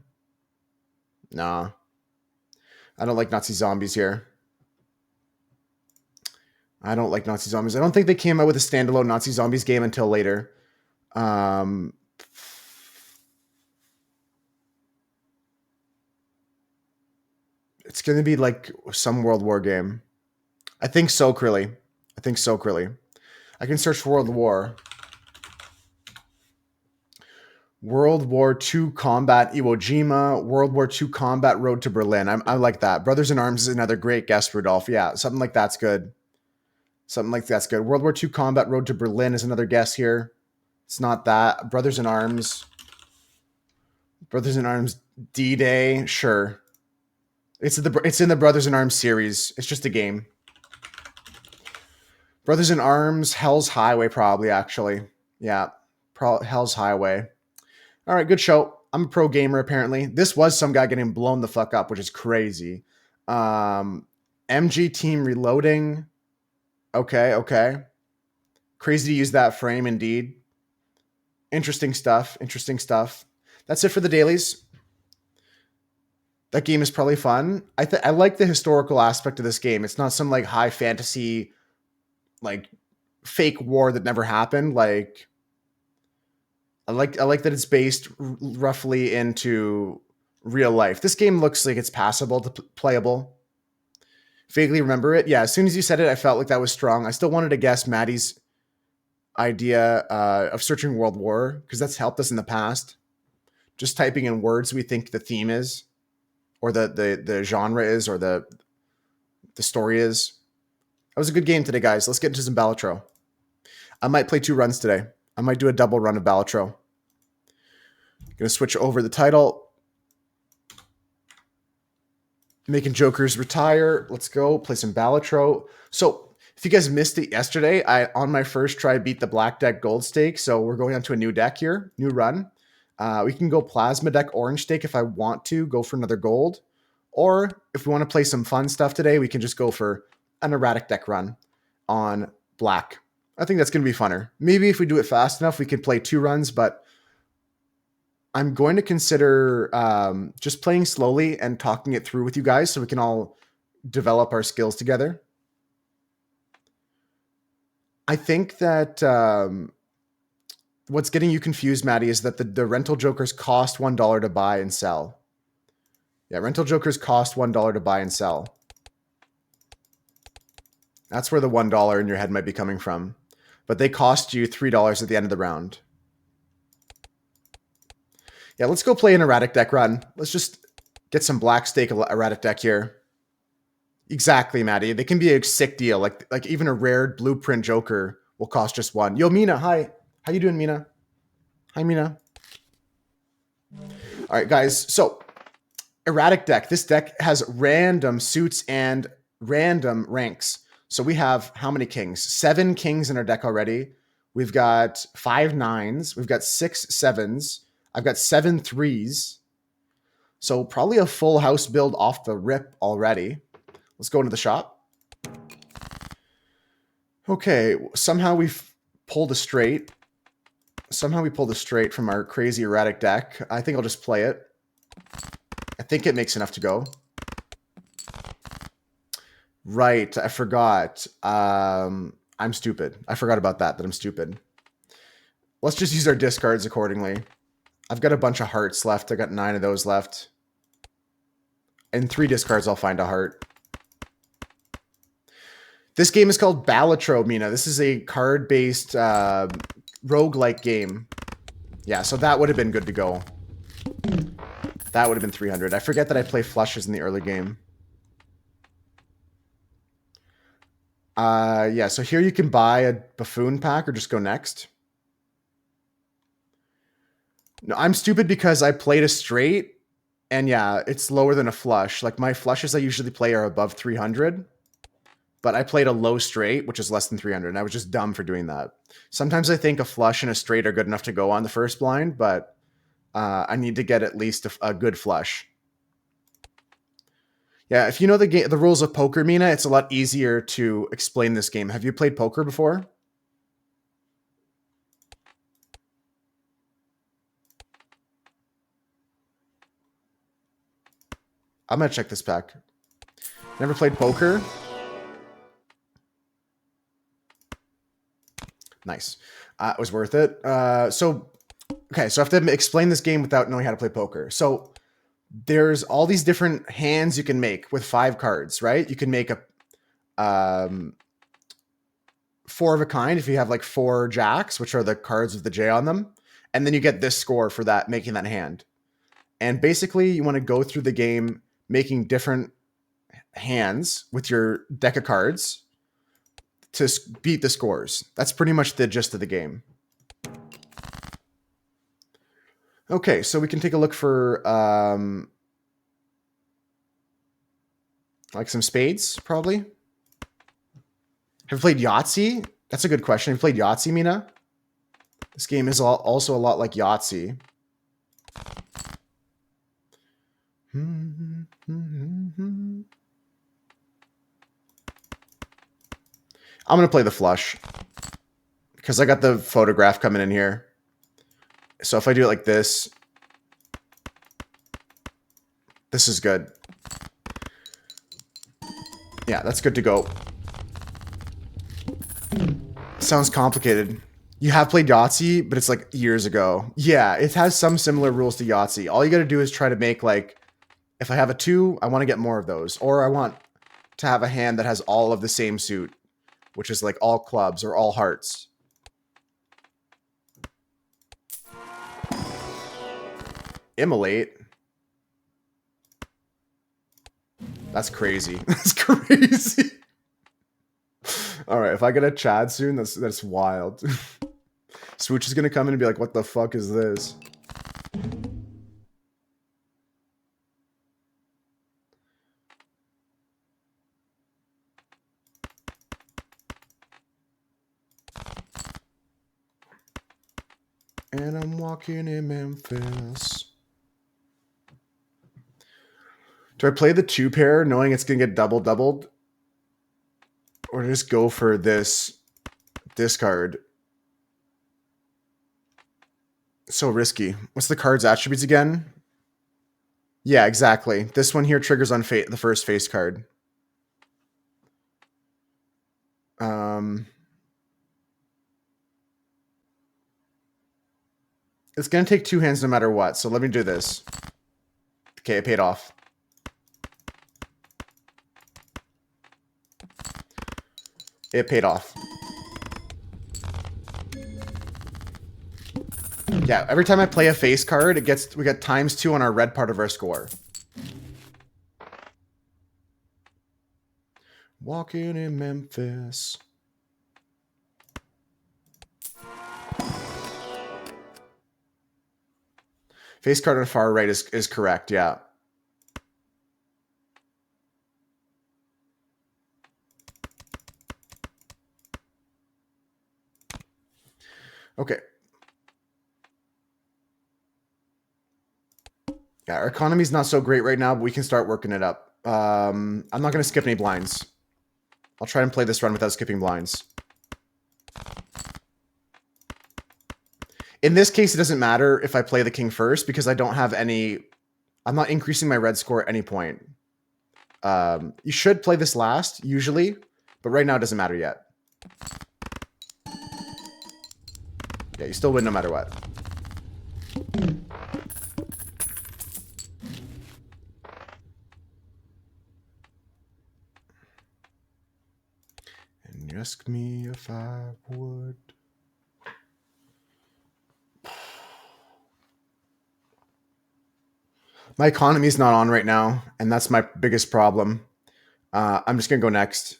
Nah. I don't like Nazi zombies here. I don't like Nazi zombies. I don't think they came out with a standalone Nazi zombies game until later. It's going to be like some World War game. I think so, Krilly. I think so, Krilly. I can search for World War. World War II Combat Iwo Jima, World War II Combat Road to Berlin. I like that. Brothers in Arms is another great guess, Rudolph. Yeah, something like that's good. Something like that's good. World War II Combat Road to Berlin is another guess here. It's not that. Brothers in Arms. Brothers in Arms D-Day. Sure. It's in the Brothers in Arms series. It's just a game. Brothers in Arms, Hell's Highway, probably, actually. Yeah, Hell's Highway. All right, good show. I'm a pro gamer, apparently. This was some guy getting blown the fuck up, which is crazy. MG Team Reloading. Okay. Crazy to use that frame, indeed. Interesting stuff. That's it for the dailies. That game is probably fun. I like the historical aspect of this game. It's not some like high fantasy, like fake war that never happened. Like I like that it's based roughly into real life. This game looks like it's passable to playable. Vaguely remember it. Yeah, as soon as you said it, I felt like that was strong. I still wanted to guess Maddie's idea of searching World War because that's helped us in the past. Just typing in words we think the theme is, or the genre is, or the story is. That was a good game today, guys. Let's get into some Balatro. I might play 2 runs today. I might do a double run of Balatro. Gonna switch over the title. Making Jokers retire. Let's go play some Balatro. So if you guys missed it yesterday, I on my first try beat the black deck gold stake. So we're going on to a new deck here, new run. We can go plasma deck orange stake if I want to go for another gold, or if we want to play some fun stuff today, we can just go for an erratic deck run on black. I think that's going to be funner. Maybe if we do it fast enough, we could play 2 runs, but I'm going to consider just playing slowly and talking it through with you guys so we can all develop our skills together. I think that what's getting you confused, Maddie, is that the rental jokers cost $1 to buy and sell. Yeah, rental jokers cost $1 to buy and sell. That's where the $1 in your head might be coming from. But they cost you $3 at the end of the round. Yeah, let's go play an erratic deck run. Let's just get some black stake erratic deck here. Exactly, Maddie. They can be a sick deal. Like even a rare blueprint joker will cost just 1. Yo, Mina, hi. How you doing, Mina? Hi, Mina. All right, guys. So erratic deck. This deck has random suits and random ranks. So we have how many kings? 7 kings in our deck already. We've got 5 9s. We've got 6 7s. I've got 7 3s. So probably a full house build off the rip already. Let's go into the shop. Okay, somehow we've pulled a straight. Somehow we pulled a straight from our crazy erratic deck. I think I'll just play it. I think it makes enough to go. Right, I forgot. I'm stupid. I forgot about that I'm stupid. Let's just use our discards accordingly. I've got a bunch of hearts left. I got 9 of those left. In 3 discards, I'll find a heart. This game is called Balatro, Mina. This is a card-based roguelike game. Yeah, so that would have been good to go. That would have been 300. I forget that I play flushes in the early game. Yeah, so here you can buy a buffoon pack or just go next. No, I'm stupid because I played a straight, and yeah, it's lower than a flush. Like my flushes I usually play are above 300, but I played a low straight, which is less than 300, and I was just dumb for doing that. Sometimes I think a flush and a straight are good enough to go on the first blind, but I need to get at least a good flush. Yeah, if you know the rules of poker, Mina, it's a lot easier to explain this game. Have you played poker before? I'm going to check this pack. Never played poker? Nice. It was worth it. Okay, so I have to explain this game without knowing how to play poker. So there's all these different hands you can make with 5 cards, right? You can make a 4 of a kind if you have like 4 jacks, which are the cards with the J on them, and then you get this score for that, making that hand. And basically, you want to go through the game making different hands with your deck of cards to beat the scores. That's pretty much the gist of the game. Okay, so we can take a look for like some spades, probably. Have you played Yahtzee? That's a good question. Have you played Yahtzee, Mina? This game is also a lot like Yahtzee. I'm going to play the flush because I got the photograph coming in here. So if I do it like this, this is good. Yeah, that's good to go. Sounds complicated. You have played Yahtzee, but it's like years ago. Yeah, it has some similar rules to Yahtzee. All you got to do is try to make like, if I have a 2, I want to get more of those. Or I want to have a hand that has all of the same suit, which is like all clubs or all hearts. Immolate. That's crazy. That's crazy. All right, if I get a Chad soon, that's wild. Swooch is gonna come in and be like, "What the fuck is this?" And I'm walking in Memphis. Do I play the 2 pair knowing it's gonna get doubled? Or just go for this card? So risky. What's the card's attributes again? Yeah, exactly. This one here triggers on the first face card. It's gonna take 2 hands no matter what, so let me do this. Okay, it paid off. It paid off. Yeah, every time I play a face card, we get ×2 on our red part of our score. Walking in Memphis. Face card on the far right is correct, yeah. Okay. Yeah, our economy's not so great right now, but we can start working it up. I'm not going to skip any blinds. I'll try and play this run without skipping blinds. In this case, it doesn't matter if I play the king first because I don't have any... I'm not increasing my red score at any point. You should play this last, usually, but right now it doesn't matter yet. Yeah, you still win no matter what. And you ask me if I would... My economy's not on right now, and that's my biggest problem. I'm just going to go next.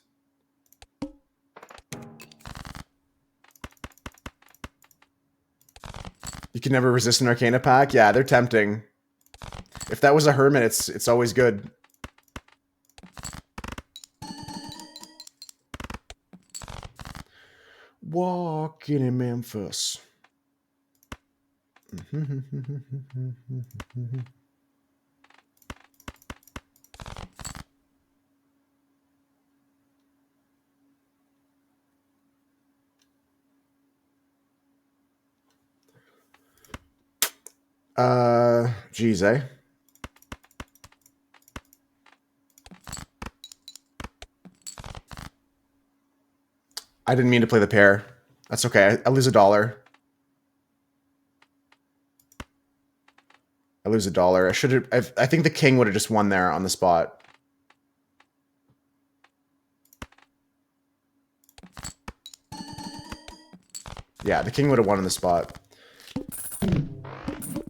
You can never resist an Arcana pack? Yeah, they're tempting. If that was a Hermit, it's always good. Walking in Memphis. Geez, eh? I didn't mean to play the pair. That's okay. I lose $1. I lose $1. I should have. I think the king would have just won there on the spot. Yeah, the king would have won on the spot.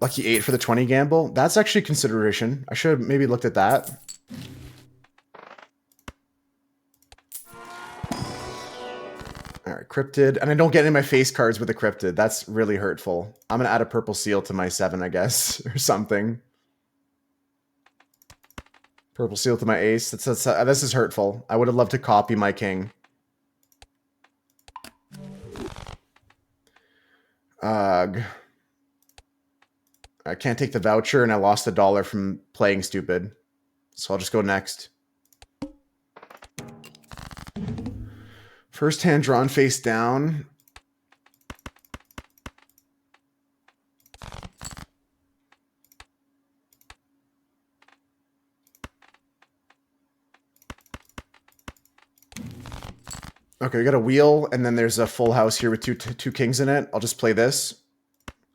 Lucky 8 for the 20 gamble. That's actually consideration. I should have maybe looked at that. All right, cryptid. And I don't get any of my face cards with the cryptid. That's really hurtful. I'm going to add a purple seal to my 7, I guess, or something. Purple seal to my ace. This is hurtful. I would have loved to copy my king. Ugh. I can't take the voucher, and I lost $1 from playing stupid. So I'll just go next. First hand drawn face down. Okay, we got a wheel, and then there's a full house here with two kings in it. I'll just play this.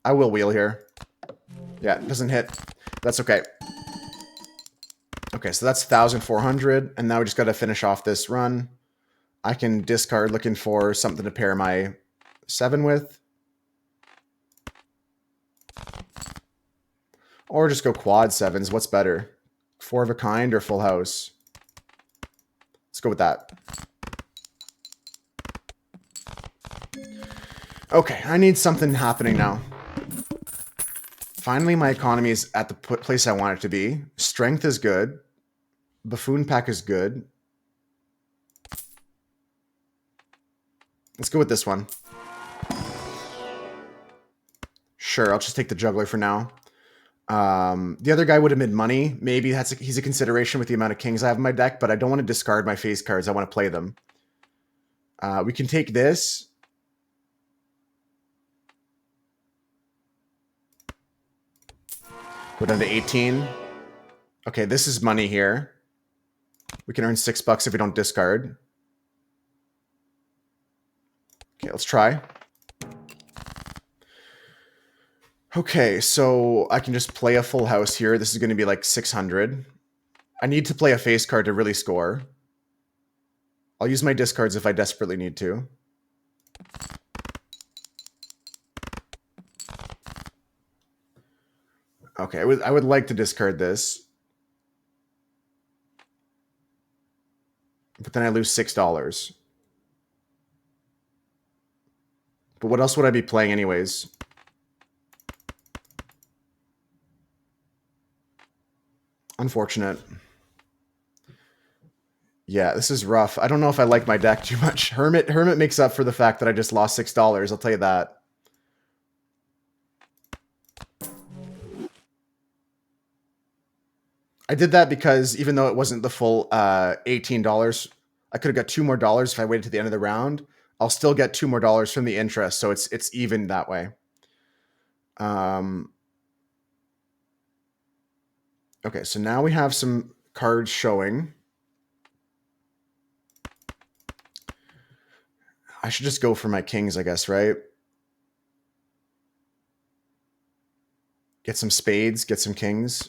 I will wheel here. Yeah, it doesn't hit. That's okay. Okay, so that's 1,400, and now we just got to finish off this run. I can discard looking for something to pair my 7 with. Or just go quad 7s. What's better? 4 of a kind or full house? Let's go with that. Okay, I need something happening now. Finally, my economy is at the place I want it to be. Strength is good. Buffoon pack is good. Let's go with this one. Sure, I'll just take the juggler for now. The other guy would have made money. Maybe he's a consideration with the amount of kings I have in my deck, but I don't want to discard my face cards. I want to play them. We can take this. Go down to 18. Okay, this is money here. We can earn $6 if we don't discard. Okay, let's try. Okay, so I can just play a full house here. This is going to be like 600. I need to play a face card to really score. I'll use my discards if I desperately need to. Okay, I would like to discard this. But then I lose $6. But what else would I be playing anyways? Unfortunate. Yeah, this is rough. I don't know if I like my deck too much. Hermit makes up for the fact that I just lost $6. I'll tell you that. I did that because even though it wasn't the full $18, I could have got $2 more if I waited to the end of the round. I'll still get $2 more from the interest, so it's even that way. Okay, so now we have some cards showing. I should just go for my kings, I guess, right? Get some spades, get some kings.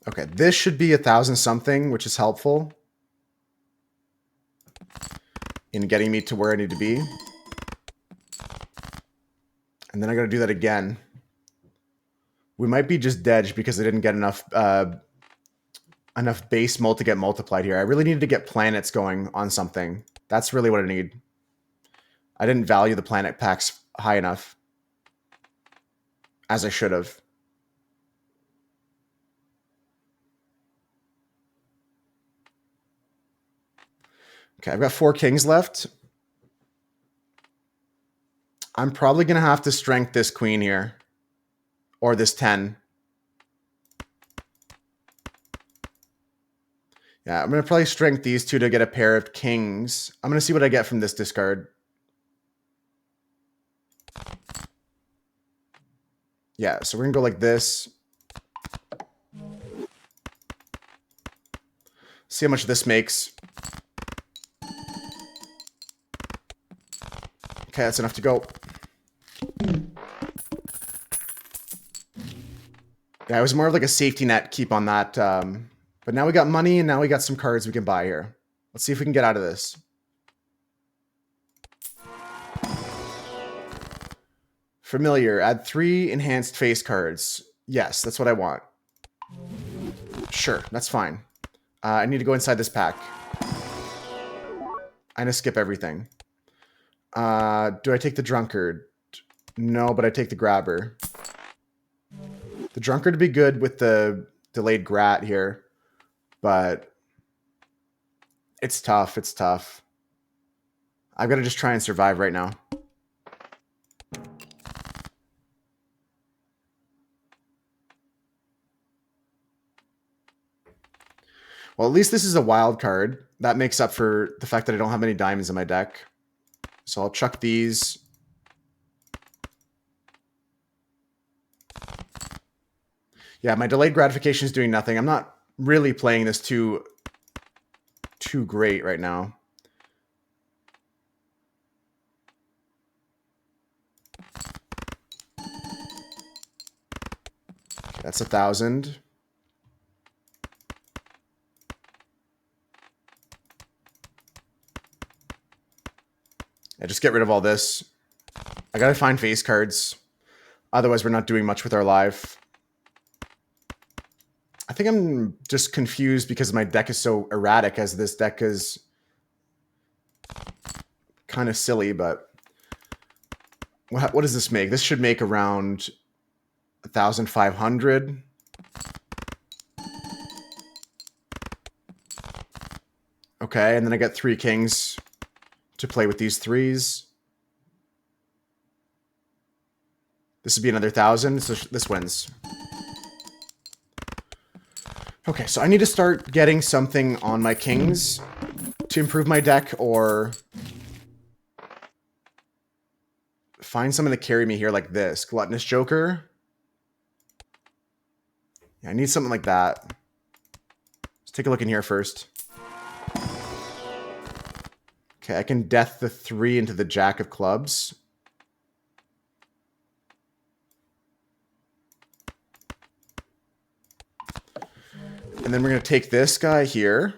Okay, this should be 1,000 something, which is helpful in getting me to where I need to be. And then I got to do that again. We might be just dead because I didn't get enough base mult to get multiplied here. I really needed to get planets going on something. That's really what I need. I didn't value the planet packs high enough, as I should have. Okay, I've got 4 kings left. I'm probably going to have to strength this queen here. Or this 10. Yeah, I'm going to probably strength these two to get a pair of kings. I'm going to see what I get from this discard. Yeah, so we're going to go like this. See how much this makes. Okay, that's enough to go. Yeah, it was more of like a safety net keep on that. But now we got money and now we got some cards we can buy here. Let's see if we can get out of this. Familiar. Add 3 enhanced face cards. Yes, that's what I want. Sure, that's fine. I need to go inside this pack. I'm gonna skip everything. Do I take the drunkard? No, but I take the grabber. The drunkard would be good with the delayed grat here, but it's tough. It's tough. I've got to just try and survive right now. Well, at least this is a wild card. That makes up for the fact that I don't have any diamonds in my deck. So I'll chuck these. Yeah, my delayed gratification is doing nothing. I'm not really playing this too great right now. Okay, that's 1,000. Yeah, just get rid of all this. I gotta find face cards. Otherwise, we're not doing much with our life. I think I'm just confused because my deck is so erratic, as this deck is kind of silly, but what does this make? This should make around 1,500. Okay, and then I get 3 kings to play with these 3s. This would be another 1,000, so this wins. Okay, so I need to start getting something on my kings to improve my deck, or find someone to carry me here like this. Gluttonous Joker. Yeah, I need something like that. Let's take a look in here first. Okay, I can death the 3 into the Jack of Clubs. And then we're going to take this guy here.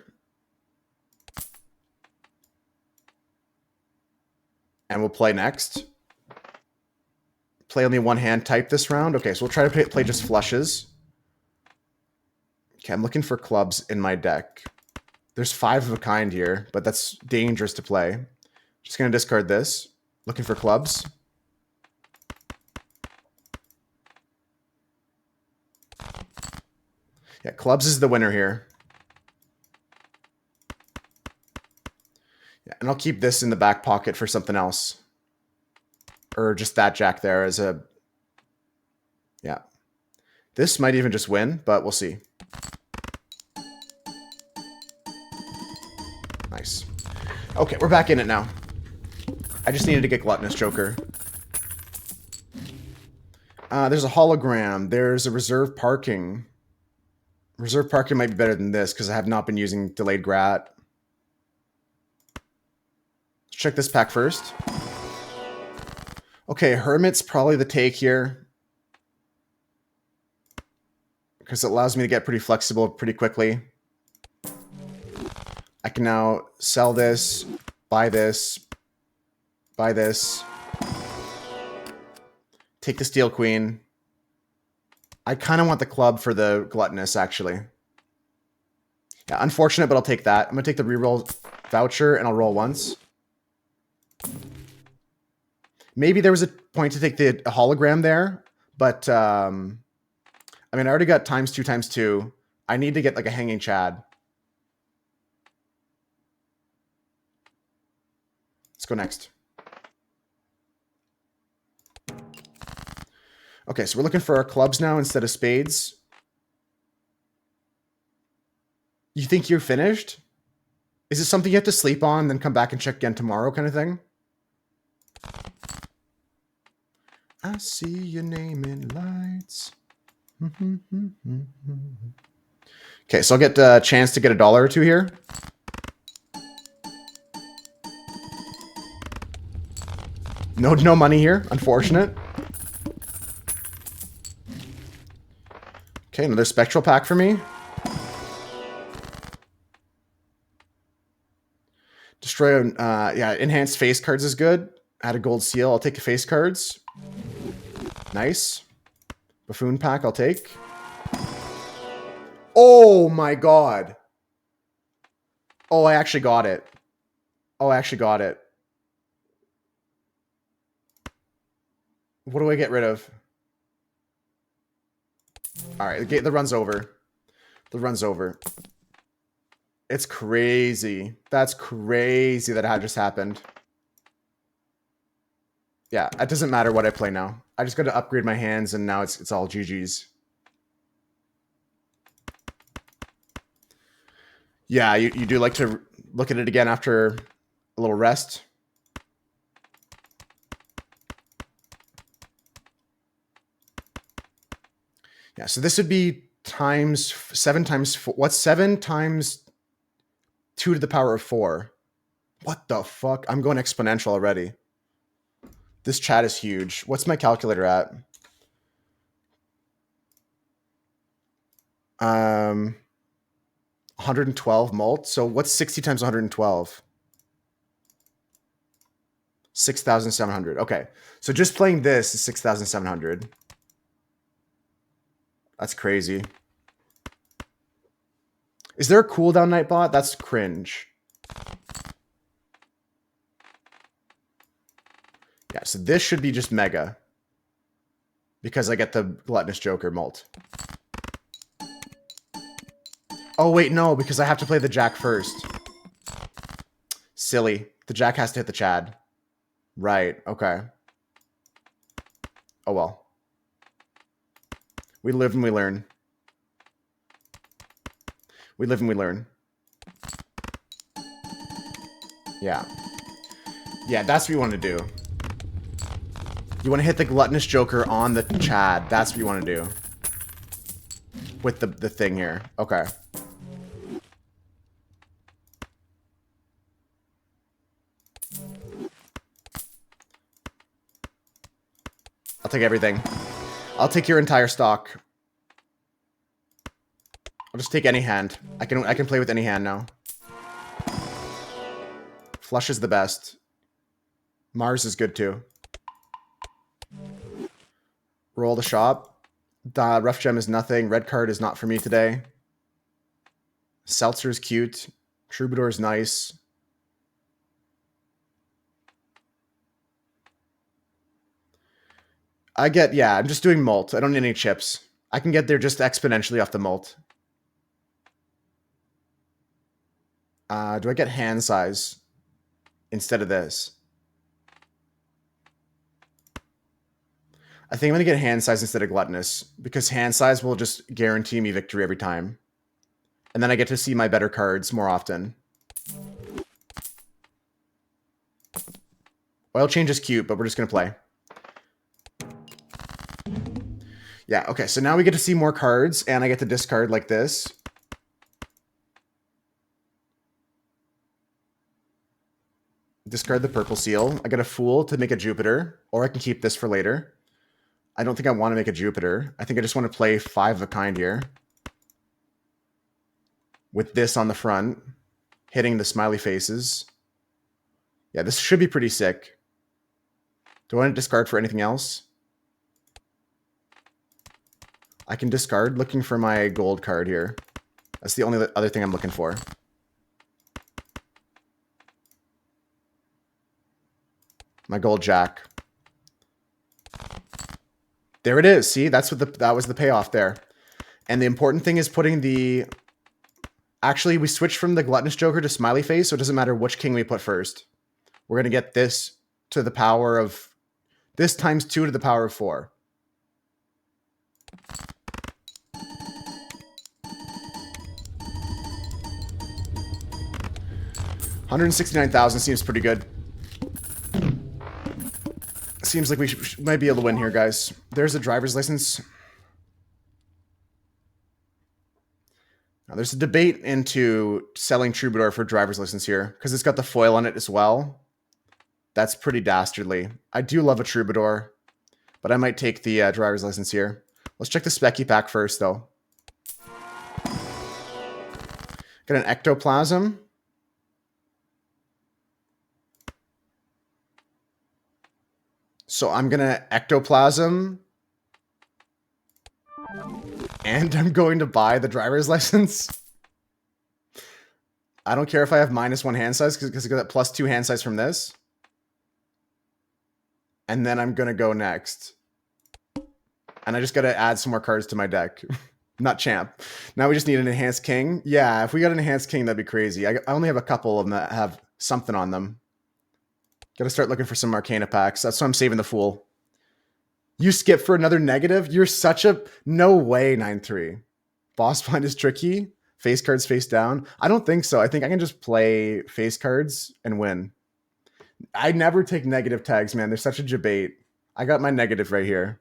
And we'll play next. Play only 1 hand type this round. Okay, so we'll try to play just flushes. Okay, I'm looking for clubs in my deck. There's 5 of a kind here, but that's dangerous to play. Just going to discard this. Looking for clubs. Yeah, clubs is the winner here. Yeah, and I'll keep this in the back pocket for something else. Or just that jack there as a... Yeah. This might even just win, but we'll see. Nice. Okay, we're back in it now. I just needed to get Gluttonous Joker. There's a hologram. There's a reserve parking. Reserve parking might be better than this because I have not been using delayed grat. Let's check this pack first. Okay, Hermit's probably the take here, because it allows me to get pretty flexible pretty quickly. I can now sell this, buy this, buy this, take the Steel Queen. I kind of want the club for the Gluttonous, actually. Yeah, unfortunate, but I'll take that. I'm going to take the reroll voucher, and I'll roll once. Maybe there was a point to take the hologram there, but, I mean, I already got ×2 ×2. I need to get, like, a Hanging Chad. Let's go next. Okay, so we're looking for our clubs now instead of spades. You think you're finished? Is it something you have to sleep on, then come back and check again tomorrow kind of thing? I see your name in lights. Okay, so I'll get a chance to get $1 or 2 here. No money here, unfortunate. Okay, another spectral pack for me. Destroy, yeah, enhanced face cards is good. Add a gold seal. I'll take the face cards. Nice. Buffoon pack, I'll take. Oh my god. Oh, I actually got it. Oh, I actually got it. What do I get rid of? Alright, the run's over. The run's over. It's crazy. That's crazy that had just happened. Yeah, it doesn't matter what I play now. I just got to upgrade my hands, and now it's all GG's. Yeah, you do like to look at it again after a little rest. Yeah, so this would be times 7 times 4. What's 7 times 2 to the power of 4? What the fuck? I'm going exponential already. This chat is huge. What's my calculator at? 112 mult. So what's 60 times 112? 6,700. Okay. So just playing this is 6,700. That's crazy. Is there a cooldown Nightbot? That's cringe. Yeah, so this should be just mega. Because I get the Gluttonous Joker mult. Oh, wait, no, because I have to play the Jack first. Silly. The Jack has to hit the Chad. Right, okay. Oh, well. We live and we learn. We live and we learn. Yeah. Yeah, that's what you want to do. You want to hit the Gluttonous Joker on the Chad. That's what you want to do. With the thing here. Okay. I'll take everything. I'll take your entire stock. I'll just take any hand. I can play with any hand now. Flush is the best. Mars is good too. Roll the shop. Rough gem is nothing. Red card is not for me today. Seltzer is cute. Troubadour is nice. Yeah, I'm just doing mult. I don't need any chips. I can get there just exponentially off the mult. Do I get hand size instead of this? I think I'm going to get hand size instead of gluttonous, because hand size will just guarantee me victory every time. And then I get to see my better cards more often. Oil change is cute, but we're just going to play. Yeah, okay, so now we get to see more cards, and I get to discard like this. Discard the purple seal. I get a Fool to make a Jupiter, or I can keep this for later. I don't think I want to make a Jupiter. I think I just want to play 5 of a kind here. With this on the front, hitting the smiley faces. Yeah, this should be pretty sick. Do I want to discard for anything else? I can discard, looking for my gold card here. That's the only other thing I'm looking for. My gold jack. There it is. See, that was the payoff there. And the important thing is putting the... Actually, we switched from the Gluttonous Joker to Smiley Face, so it doesn't matter which king we put first. We're going to get this to the power of... This times 2 to the power of 4. $169,000 seems pretty good. Seems like we might be able to win here, guys. There's a driver's license. Now, there's a debate into selling Troubadour for driver's license here, because it's got the foil on it as well. That's pretty dastardly. I do love a Troubadour, but I might take the driver's license here. Let's check the Specky pack first, though. Got an ectoplasm. So I'm going to ectoplasm. And I'm going to buy the driver's license. I don't care if I have -1 hand size because I got +2 hand size from this. And then I'm going to go next. And I just got to add some more cards to my deck. Not champ. Now we just need an enhanced king. Yeah, if we got an enhanced king, that'd be crazy. I only have a couple of them that have something on them. Got to start looking for some Arcana packs. That's why I'm saving the Fool. You skip for another negative? You're such a... No way, 9-3. Boss find is tricky. Face cards face down. I don't think so. I think I can just play face cards and win. I never take negative tags, man. There's such a debate. I got my negative right here.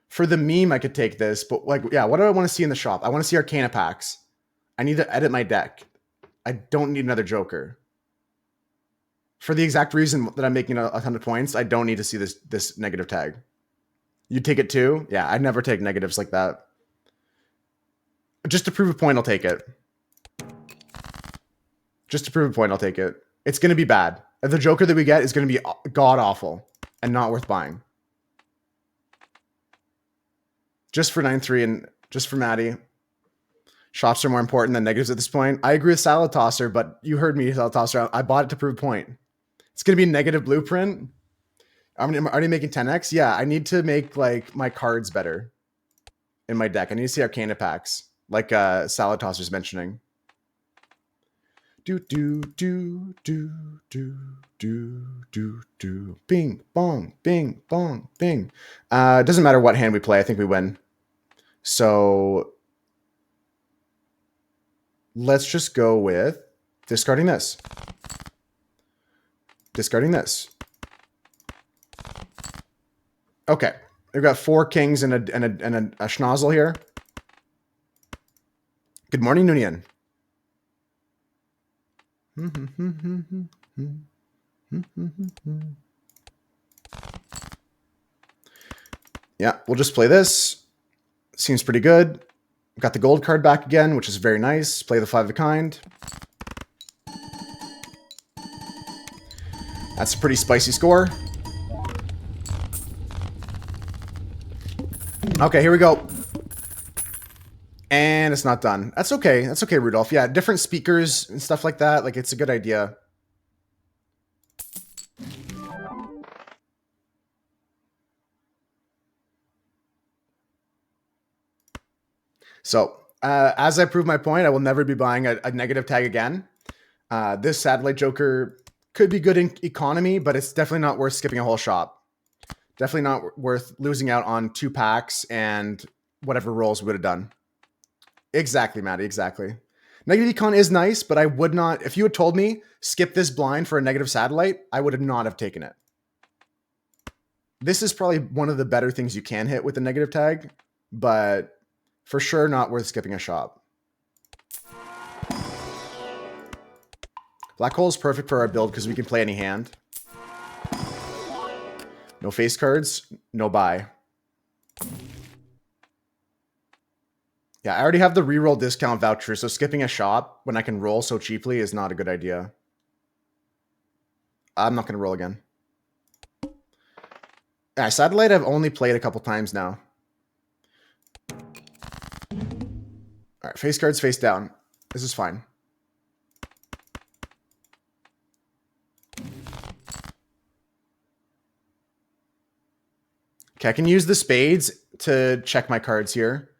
For the meme, I could take this, but like, yeah, what do I want to see in the shop? I want to see Arcana packs. I need to edit my deck. I don't need another Joker. For the exact reason that I'm making a ton of points, I don't need to see this negative tag. You take it too? Yeah, I'd never take negatives like that. Just to prove a point, I'll take it. Just to prove a point, I'll take it. It's going to be bad. The Joker that we get is going to be god-awful and not worth buying. Just for 9-3 and just for Maddie. Shops are more important than negatives at this point. I agree with Salad Tosser, but you heard me, Salad Tosser. I bought it to prove a point. It's going to be a negative blueprint. I'm already making 10x. Yeah, I need to make like my cards better in my deck. I need to see Arcana packs, like Salad Tosser's mentioning. Do do do do do do do do. Bing bong, bing bong, bing. It doesn't matter what hand we play. I think we win. So let's just go with discarding this. Discarding this. Okay, we've got 4 kings and a schnozzle here. Good morning, Nunian. Yeah, we'll just play this. Seems pretty good. Got the gold card back again, which is very nice. Play the 5 of a kind. That's a pretty spicy score. Okay, here we go. And it's not done. That's okay. That's okay, Rudolph. Yeah, different speakers and stuff like that. Like, it's a good idea. So, as I prove my point, I will never be buying a negative tag again. This Satellite Joker could be good in economy, but it's definitely not worth skipping a whole shop. Definitely not worth losing out on 2 packs and whatever rolls we would have done. Exactly, Maddie, exactly. Negative econ is nice, but I would not... If you had told me, skip this blind for a negative satellite, I would have not have taken it. This is probably one of the better things you can hit with a negative tag, but for sure not worth skipping a shop. Black Hole is perfect for our build because we can play any hand. No face cards, no buy. Yeah, I already have the reroll discount voucher, so skipping a shop when I can roll so cheaply is not a good idea. I'm not going to roll again. Yeah, Satellite I've only played a couple times now. All right, face cards face down. This is fine. Okay, I can use the spades to check my cards here.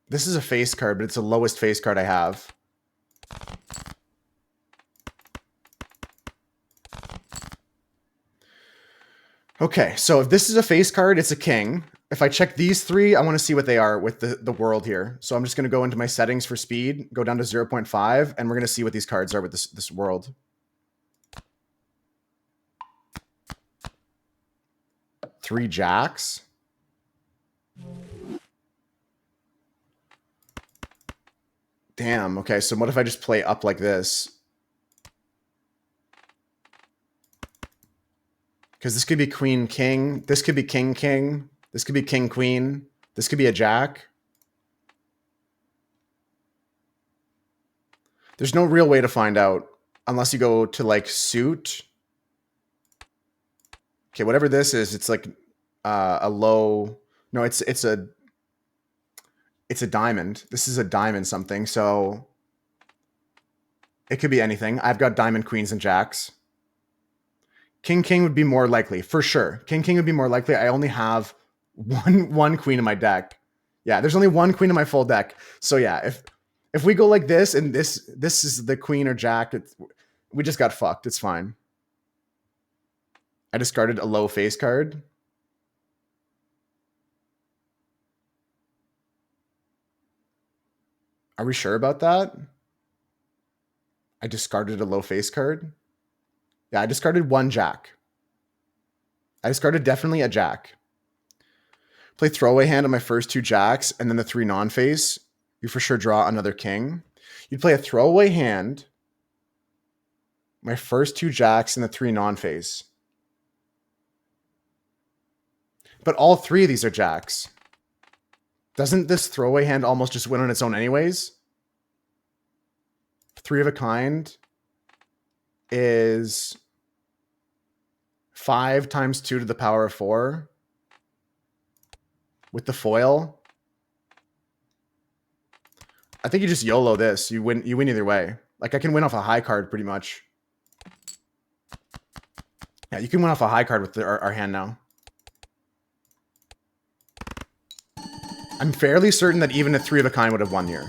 This is a face card, but it's the lowest face card I have. Okay, so if this is a face card, it's a king. If I check these 3, I want to see what they are with the world here. So I'm just going to go into my settings for speed, go down to 0.5, and we're going to see what these cards are with this world. Three jacks. Damn, okay, so what if I just play up like this? Because this could be queen, king. This could be king, king. This could be king, queen. This could be a jack. There's no real way to find out unless you go to like suit. Okay, whatever this is, it's like a low. No, it's a diamond. This is a diamond something, so it could be anything. I've got diamond, queens, and jacks. King, king would be more likely, for sure. King, king would be more likely. I only have one queen in my deck. Yeah, there's only one queen in my full deck. So yeah, if we go like this and this is the queen or jack, we just got fucked. It's fine. I discarded a low face card. Are we sure about that? I discarded a low face card. Yeah, I discarded one jack. I discarded definitely a jack. Play throwaway hand on my first two jacks and then the three non-face. You for sure draw another king. You'd play a throwaway hand, my first two jacks and the three non-face. But all three of these are jacks. Doesn't this throwaway hand almost just win on its own anyways? Three of a kind is 5 times 2 to the power of 4 with the foil. I think you just YOLO this. You win either way. Like I can win off a high card pretty much. Yeah, you can win off a high card with our hand now. I'm fairly certain that even a 3 of a kind would have won here.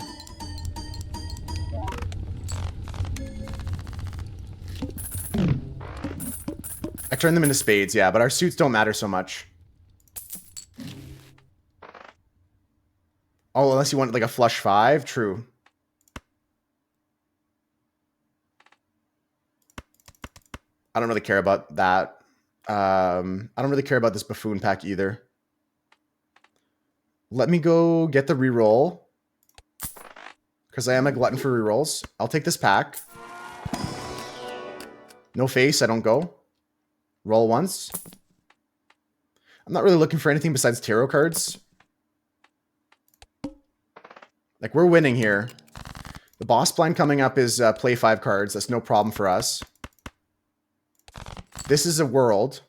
I turned them into spades, yeah, but our suits don't matter so much. Oh, unless you want like a flush 5, true. I don't really care about that. I don't really care about this buffoon pack either. Let me go get the reroll. Because I am a glutton for rerolls. I'll take this pack. No face, I don't go. Roll once. I'm not really looking for anything besides tarot cards. Like, we're winning here. The boss blind coming up is play 5 cards. That's no problem for us. This is a world.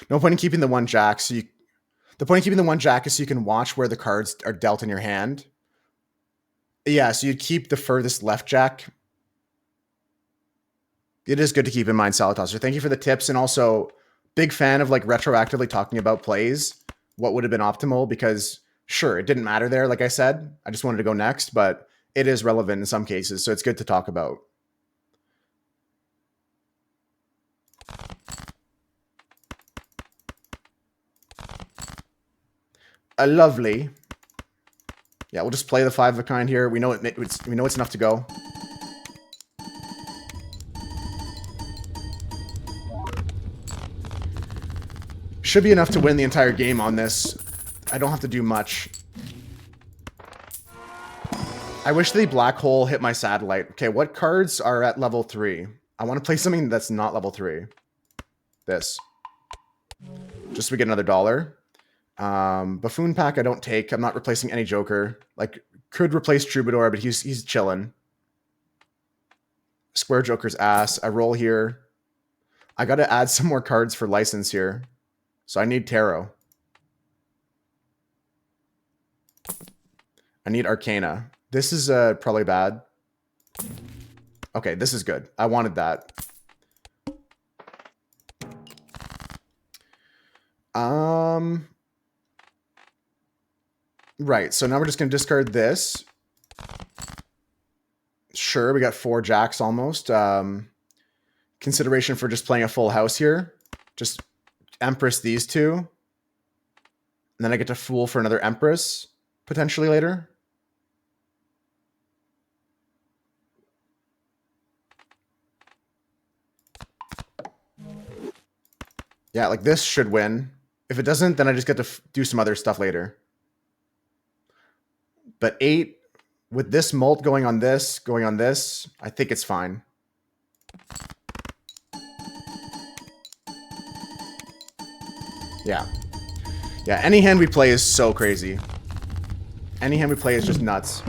No point in keeping the one jack. The point of keeping the one jack is so you can watch where the cards are dealt in your hand. Yeah, so you'd keep the furthest left jack. It is good to keep in mind, Salad Tosser. Thank you for the tips. And also, big fan of like retroactively talking about plays. What would have been optimal? Because sure, it didn't matter there, like I said. I just wanted to go next, but it is relevant in some cases. So it's good to talk about. Lovely. Yeah, we'll just play the 5 of a kind here. We know it's enough to go. Should be enough to win the entire game on this. I don't have to do much. I wish the black hole hit my satellite. Okay, what cards are at level 3? I want to play something that's not level 3. This. Just so we get another $1. Buffoon pack I don't take. I'm not replacing any Joker. Like, could replace Troubadour, but he's chilling. Square Joker's ass. I roll here. I got to add some more cards for license here. So I need Tarot. I need Arcana. This is probably bad. Okay, this is good. I wanted that. Right, so now we're just going to discard this. Sure, we got 4 jacks almost. Consideration for just playing a full house here. Just Empress these two. And then I get to Fool for another Empress, potentially later. Yeah, like this should win. If it doesn't, then I just get to do some other stuff later. But 8, with this molt going on this, I think it's fine. Yeah. Yeah, any hand we play is so crazy. Any hand we play is just nuts.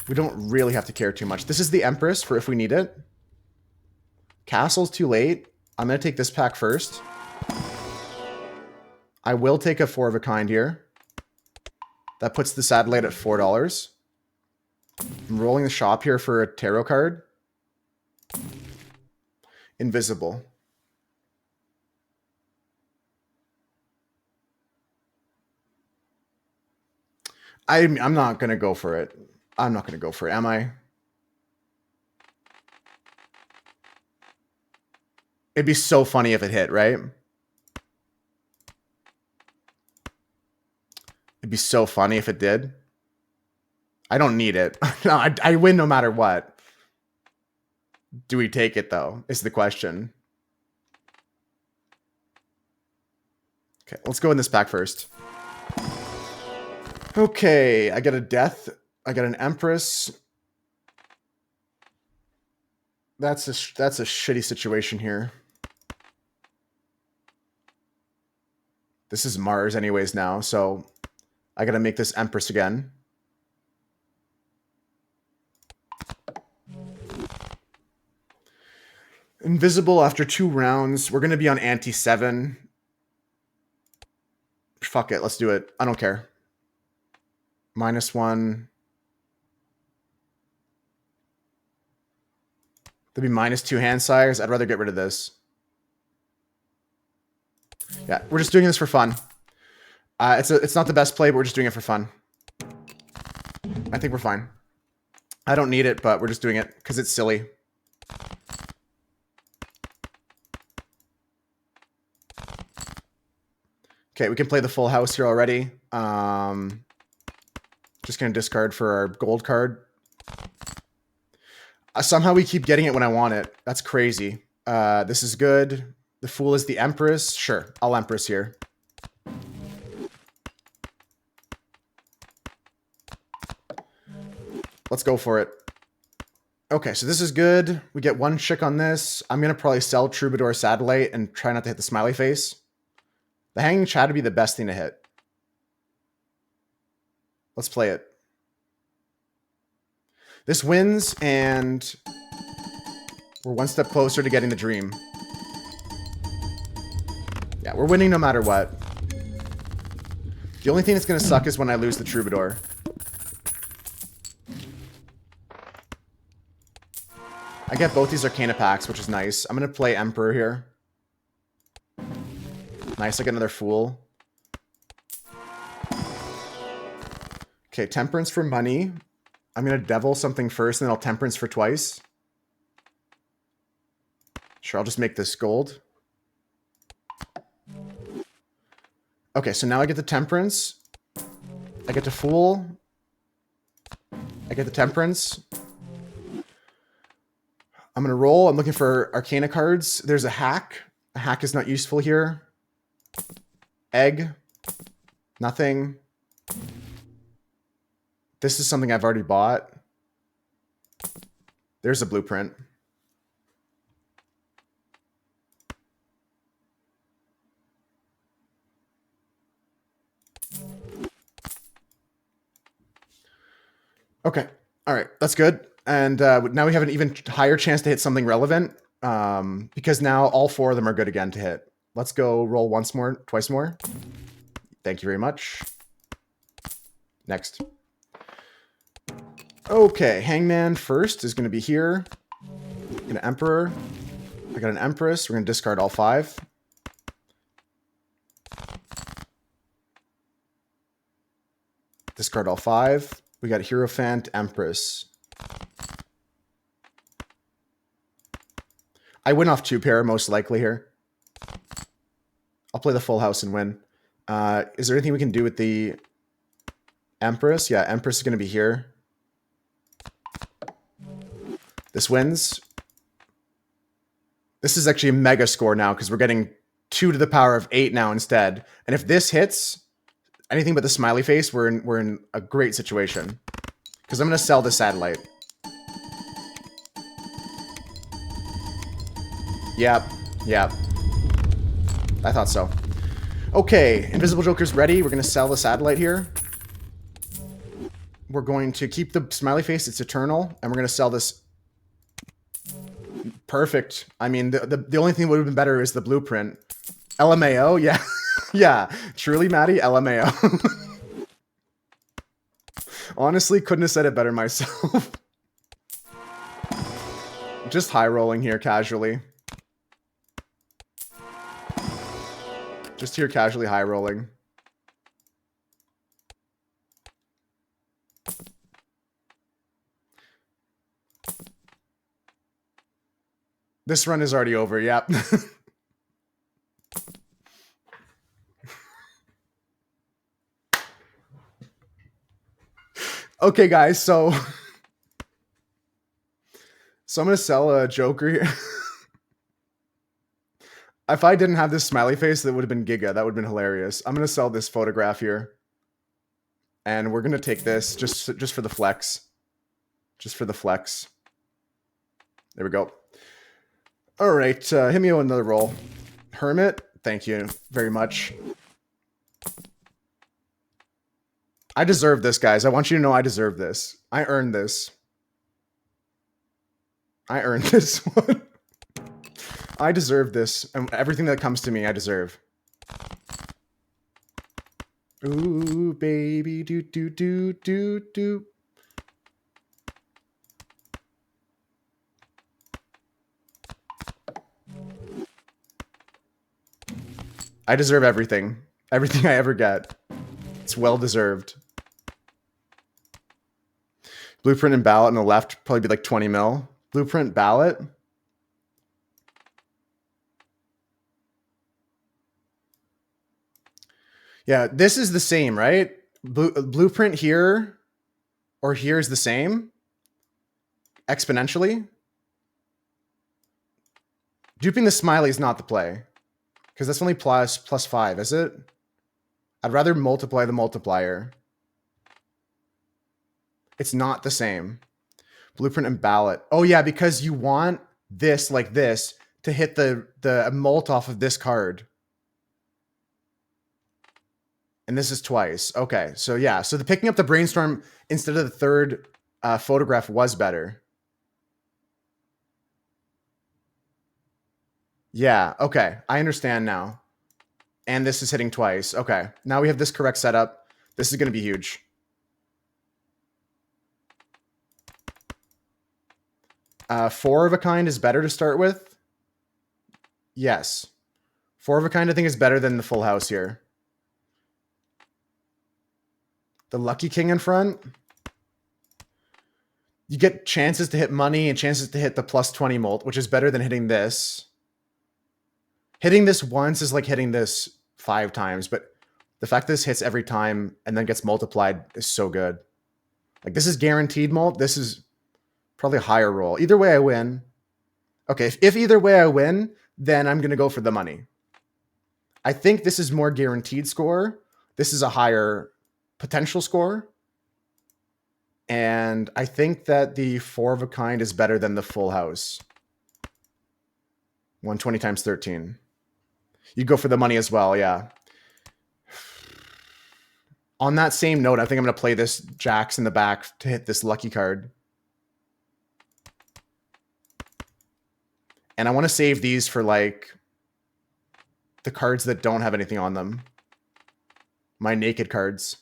We don't really have to care too much. This is the Empress for if we need it. Castle's too late. I'm going to take this pack first. I will take a 4 of a kind here. That puts the satellite at $4. I'm rolling the shop here for a tarot card. Invisible. I'm not going to go for it. I'm not going to go for it, am I? It'd be so funny if it hit, right? It'd be so funny if it did. I don't need it. No, I win no matter what. Do we take it, though, is the question. Okay, let's go in this pack first. Okay, I got a Death. I got an Empress. That's a shitty situation here. This is Mars anyways now, so I gotta make this Empress again. Invisible after 2 rounds. We're gonna be on ante 7. Fuck it, let's do it. I don't care. -1. There'd be -2 hand size. I'd rather get rid of this. Yeah, we're just doing this for fun. It's not the best play, but we're just doing it for fun. I think we're fine. I don't need it, but we're just doing it because it's silly. Okay, we can play the full house here already. Just going to discard for our gold card. Somehow we keep getting it when I want it. That's crazy. This is good. The Fool is the Empress. Sure, I'll Empress here. Let's go for it. Okay, so this is good. We get 1 chick on this. I'm going to probably sell Troubadour Satellite and try not to hit the smiley face. The Hanging Chad would be the best thing to hit. Let's play it. This wins, and we're 1 step closer to getting the dream. Yeah, we're winning no matter what. The only thing that's going to suck is when I lose the Troubadour. I get both these Arcana packs, which is nice. I'm going to play Emperor here. Nice, I get another Fool. Okay, Temperance for money. I'm going to Devil something first, and then I'll Temperance for twice. Sure, I'll just make this gold. Okay, so now I get the Temperance. I get to Fool. I get the Temperance. I'm going to roll. I'm looking for Arcana cards. There's a Hack. A Hack is not useful here. Egg. Nothing. This is something I've already bought. There's a Blueprint. Okay. All right. That's good. And now we have an even higher chance to hit something relevant because now all 4 of them are good again to hit. Let's go roll twice more. Thank you very much. Next. Okay, Hangman first is going to be here. An Emperor. I got an Empress. We're going to discard all 5. Discard all 5. We got Hierophant, Empress. I win off 2 pair, most likely here. I'll play the full house and win. Is there anything we can do with the Empress? Yeah, Empress is going to be here. This wins. This is actually a mega score now because we're getting 2 to the power of 8 now instead. And if this hits anything but the smiley face, we're in a great situation. Because I'm going to sell the satellite. Yep. I thought so. Okay, Invisible Joker's ready. We're going to sell the satellite here. We're going to keep the smiley face. It's eternal. And we're going to sell this. Perfect. I mean, the only thing that would have been better is the blueprint. LMAO? Yeah. Yeah. Truly, Maddie, LMAO. Honestly, couldn't have said it better myself. Just high rolling here casually. Just here casually high rolling. This run is already over, yep. Okay, guys, so I'm going to sell a Joker here. If I didn't have this smiley face, that would have been Giga. That would have been hilarious. I'm going to sell this photograph here. And we're going to take this just for the flex. Just for the flex. There we go. All right, hit me with another roll. Hermit, thank you very much. I deserve this, guys. I want you to know I deserve this. I earned this. I earned this one. I deserve this. And everything that comes to me, I deserve. Ooh, baby, do, do, do, do, do. I deserve everything. Everything I ever get. It's well deserved. Blueprint and ballot on the left, probably be like 20 mil. Blueprint, ballot. Yeah, this is the same, right? Blueprint here or here is the same exponentially. Duping the smiley is not the play because that's only plus 5, is it? I'd rather multiply the multiplier. It's not the same. Blueprint and ballot. Oh yeah, because you want this like this to hit the mult off of this card. And this is twice. Okay, so yeah. So the picking up the brainstorm instead of the third photograph was better. Yeah, okay. I understand now. And this is hitting twice. Okay, now we have this correct setup. This is going to be huge. Four of a kind is better to start with. Yes. Four of a kind I think is better than the full house here. The lucky king in front. You get chances to hit money and chances to hit the plus 20 mult, which is better than hitting this. Hitting this once is like hitting this 5 times, but the fact that this hits every time and then gets multiplied is so good. Like this is guaranteed mult. This is probably a higher roll. Either way I win. Okay, if either way I win, then I'm going to go for the money. I think this is more guaranteed score. This is a higher potential score. And I think that the four of a kind is better than the full house. 120 times 13. You go for the money as well, yeah. On that same note, I think I'm going to play this jacks in the back to hit this lucky card. And I want to save these for like the cards that don't have anything on them. My naked cards.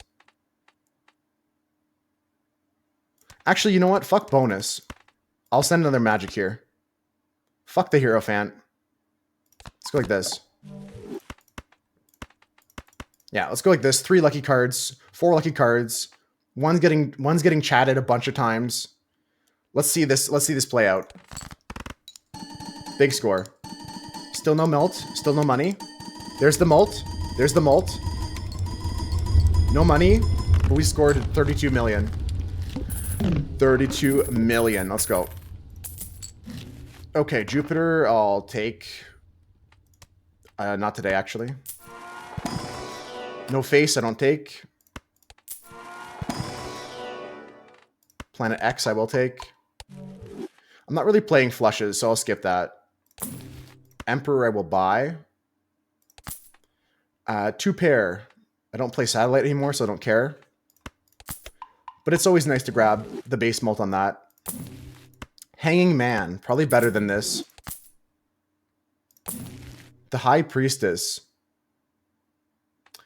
Actually, you know what? Fuck bonus. I'll send another magic here. Fuck the Hierophant. Let's go like this. Yeah, let's go like this. 3 lucky cards, 4 lucky cards. One's getting chatted a bunch of times. Let's see this play out. Big score. Still no melt. Still no money. There's the mult. There's the mult. No money. But we scored 32 million. 32 million. Let's go. Okay, Jupiter, I'll take. Not today, actually. No face, I don't take. Planet X, I will take. I'm not really playing flushes, so I'll skip that. Emperor, I will buy. Two pair. I don't play satellite anymore, so I don't care. But it's always nice to grab the base mult on that. Hanging Man. Probably better than this. The High Priestess.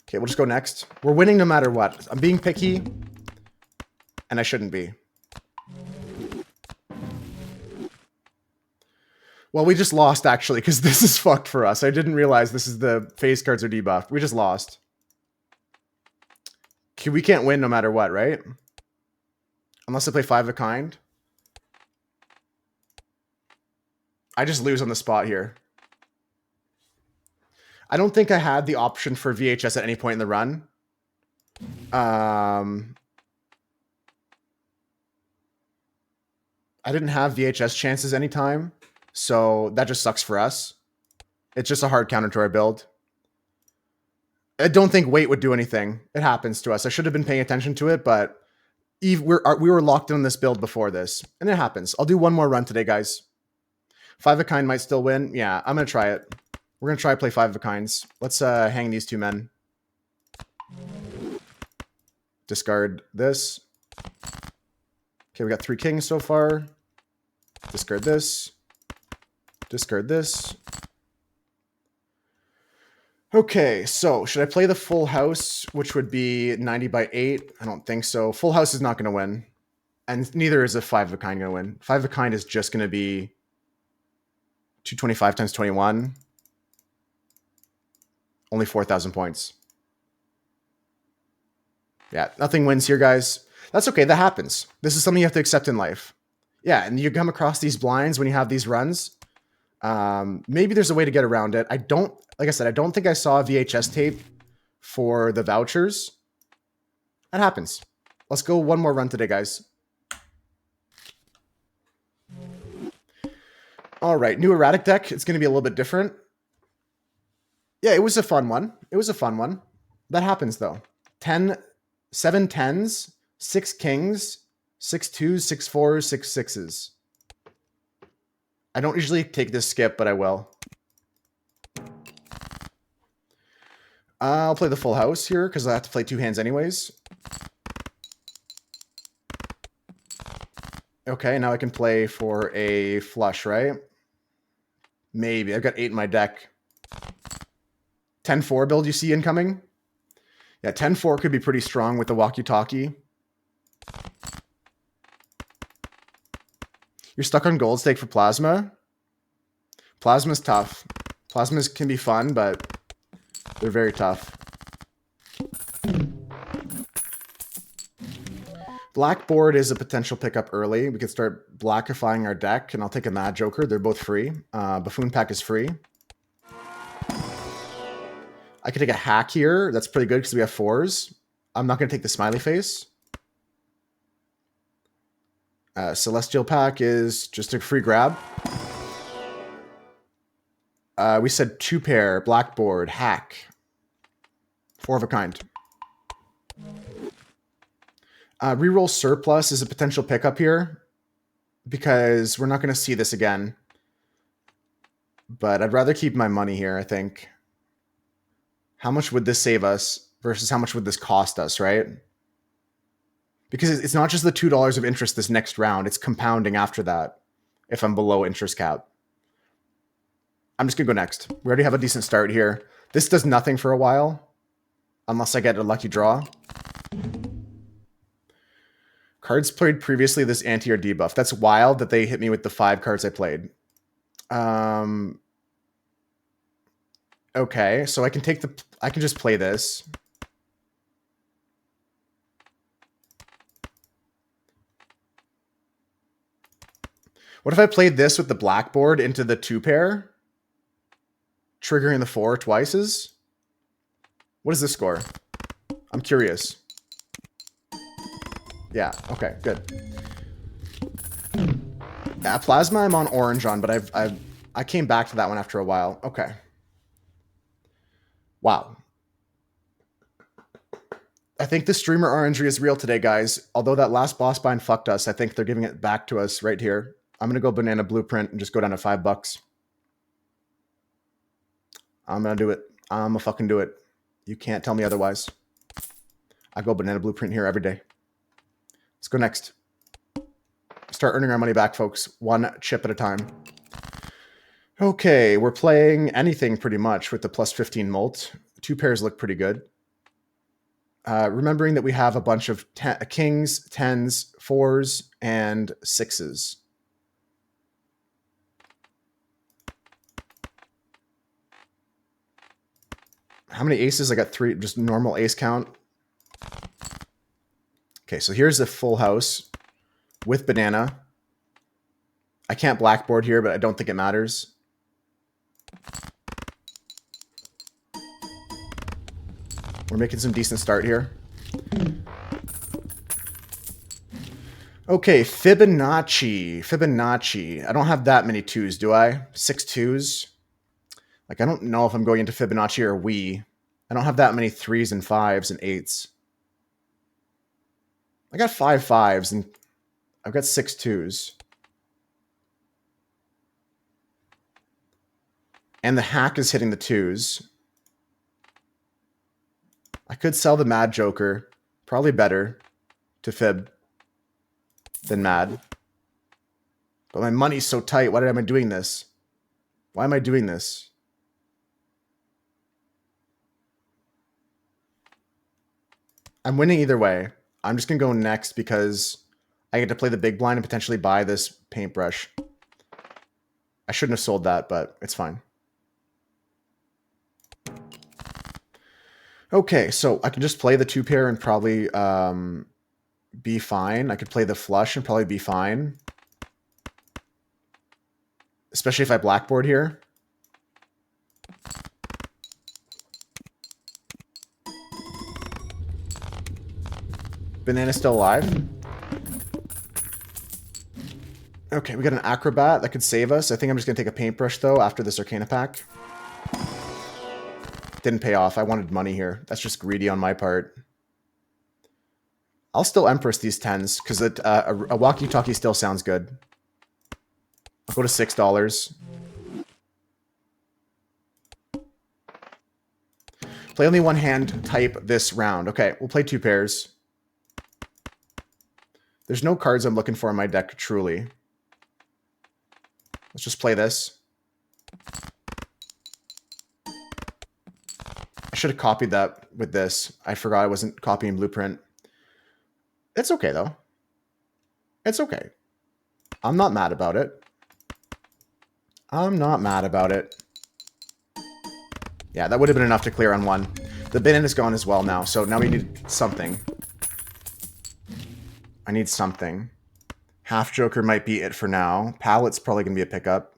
Okay, we'll just go next. We're winning no matter what. I'm being picky, and I shouldn't be. Well, we just lost, actually, because this is fucked for us. I didn't realize this is the phase cards are debuffed. We just lost. Okay, we can't win no matter what, right? Unless I play 5 of a kind. I just lose on the spot here. I don't think I had the option for VHS at any point in the run. I didn't have VHS chances anytime, so that just sucks for us. It's just a hard counter to our build. I don't think weight would do anything. It happens to us. I should have been paying attention to it, but we were locked in on this build before this, and it happens. I'll do one more run today, guys. 5 of a kind might still win. Yeah, I'm going to try it. We're going to try to play 5 of a kinds. Let's hang these 2 men. Discard this. Okay, we got 3 kings so far. Discard this. Discard this. Okay, so should I play the full house, which would be 90 by 8? I don't think so. Full house is not going to win. And neither is a 5 of a kind going to win. 5 of a kind is just going to be 225 times 21. Only 4,000 points. Yeah, nothing wins here, guys. That's okay. That happens. This is something you have to accept in life. Yeah, and you come across these blinds when you have these runs. Maybe there's a way to get around it. Like I said, I don't think I saw a VHS tape for the vouchers. That happens. Let's go one more run today, guys. All right, new erratic deck. It's going to be a little bit different. Yeah, it was a fun one. It was a fun one. That happens, though. 7 tens, 6 kings, 6 twos, 6 fours, 6 sixes. I don't usually take this skip, but I will. I'll play the full house here because I have to play 2 hands anyways. Okay, now I can play for a flush, right? Maybe. I've got 8 in my deck. 10-4 build you see incoming? Yeah, 10-4 could be pretty strong with the walkie-talkie. You're stuck on gold stake for plasma? Plasma's tough. Plasmas can be fun, but they're very tough. Blackboard is a potential pickup early. We could start blackifying our deck, and I'll take a Mad Joker. They're both free. Buffoon Pack is free. I could take a hack here. That's pretty good because we have 4s. I'm not going to take the smiley face. Celestial Pack is just a free grab. We said 2 pair, Blackboard, hack. 4 of a kind. Reroll Surplus is a potential pickup here because we're not going to see this again. But I'd rather keep my money here, I think. How much would this save us versus how much would this cost us, right? Because it's not just the $2 of interest this next round. It's compounding after that if I'm below interest cap. I'm just going to go next. We already have a decent start here. This does nothing for a while unless I get a lucky draw. Cards played previously this anti or debuff. That's wild that they hit me with the 5 cards I played. Okay, so I can just play this. What if I played this with the Blackboard into the 2 pair? Triggering the 4 twices? What is this score? I'm curious. Yeah, okay, good. Yeah, Plasma I'm on orange on, but I came back to that one after a while. Okay. Wow. I think the streamer RNG is real today, guys. Although that last boss bind fucked us, I think they're giving it back to us right here. I'm going to go Banana Blueprint and just go down to $5. I'm going to do it. I'm going to fucking do it. You can't tell me otherwise. I go banana blueprint here every day. Let's go next. Start earning our money back, folks. One chip at a time. Okay, we're playing anything pretty much with the plus 15 molt. Two pairs look pretty good. Remembering that we have a bunch of kings, tens, fours, and sixes. How many aces? I got 3, just normal ace count. Okay, so here's the full house with banana. I can't blackboard here, but I don't think it matters. We're making some decent start here. Okay, Fibonacci. I don't have that many twos, do I? 6 twos? Like, I don't know if I'm going into Fibonacci or we. I don't have that many 3s and 5s and 8s. I got 5 5s and I've got 6 2s. And the hack is hitting the 2s. I could sell the Mad Joker. Probably better to fib than Mad. But my money's so tight. Why am I doing this? Why am I doing this? I'm winning either way. I'm just going to go next because I get to play the big blind and potentially buy this paintbrush. I shouldn't have sold that, but it's fine. Okay, so I can just play the 2 pair and probably be fine. I could play the flush and probably be fine. Especially if I blackboard here. Banana's still alive. Okay, we got an acrobat that could save us. I think I'm just going to take a paintbrush, though, after this Arcana pack. Didn't pay off. I wanted money here. That's just greedy on my part. I'll still Empress these 10s, because a walkie-talkie still sounds good. I'll go to $6. Play only one hand type this round. Okay, we'll play 2 pairs. There's no cards I'm looking for in my deck, truly. Let's just play this. I should have copied that with this. I forgot I wasn't copying Blueprint. It's okay, though. It's okay. I'm not mad about it. I'm not mad about it. Yeah, that would have been enough to clear on 1. The bin is gone as well now, so now we need something. I need something. Half Joker might be it for now. Palette's probably going to be a pickup.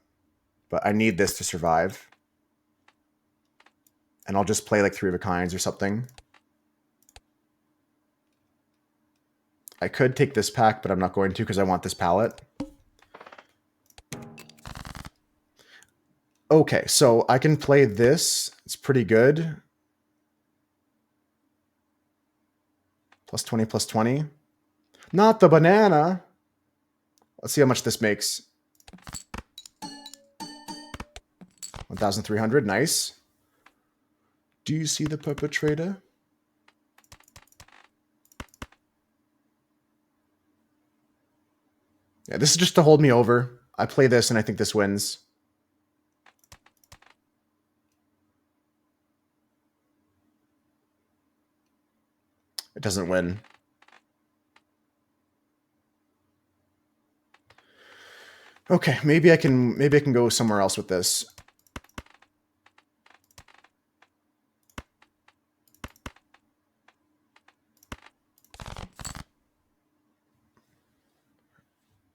But I need this to survive. And I'll just play like 3 of a kinds or something. I could take this pack, but I'm not going to because I want this palette. Okay, so I can play this. It's pretty good. Plus 20, plus 20. Not the banana. Let's see how much this makes. 1,300, nice. Do you see the perpetrator? Yeah, this is just to hold me over. I play this and I think this wins. It doesn't win. Okay, maybe I can go somewhere else with this.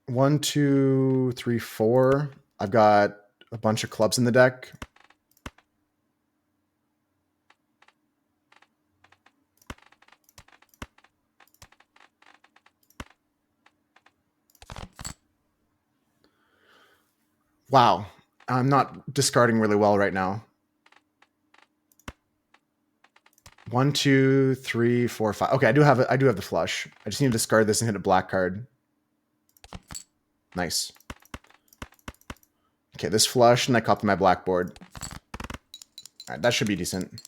One, two, three, 4. I've got a bunch of clubs in the deck. Wow, I'm not discarding really well right now. 1, 2, 3, 4, 5. Okay, I do have the flush. I just need to discard this and hit a black card. Nice. Okay, this flush, and I copy my blackboard. All right, that should be decent.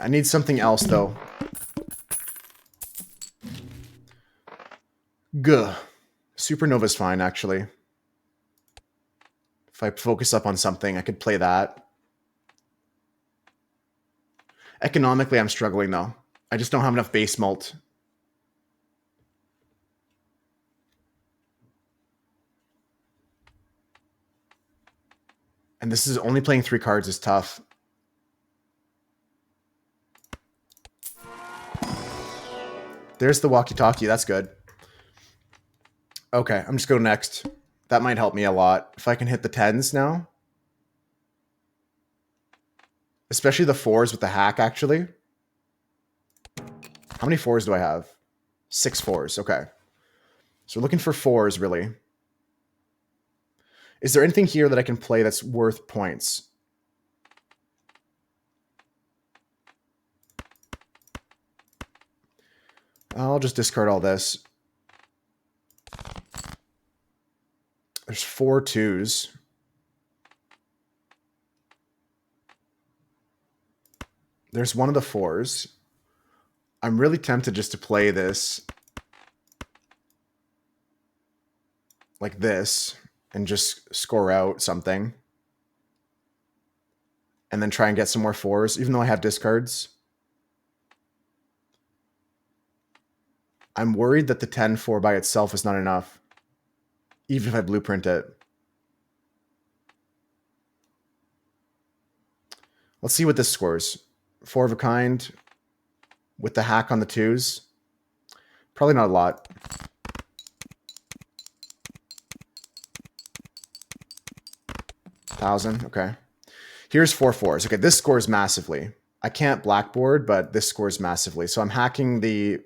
I need something else, though. Gah. Supernova's fine, actually. If I focus up on something, I could play that. Economically, I'm struggling, though. I just don't have enough base mult. And this is only playing 3 cards is tough. There's the walkie-talkie. That's good. Okay, I'm just going next. That might help me a lot. If I can hit the 10s now. Especially the 4s with the hack, actually. How many 4s do I have? 6 4s. Okay. So we're looking for 4s, really. Is there anything here that I can play that's worth points? I'll just discard all this. There's 4 2s. There's one of the 4s. I'm really tempted just to play this like this and just score out something. And then try and get some more 4s, even though I have discards. I'm worried that the 10-4 by itself is not enough, even if I blueprint it. Let's see what this scores. 4 of a kind with the hack on the 2s. Probably not a lot. $1,000, okay. Here's 4 4s. Okay, this scores massively. I can't blackboard, but this scores massively. So I'm hacking the...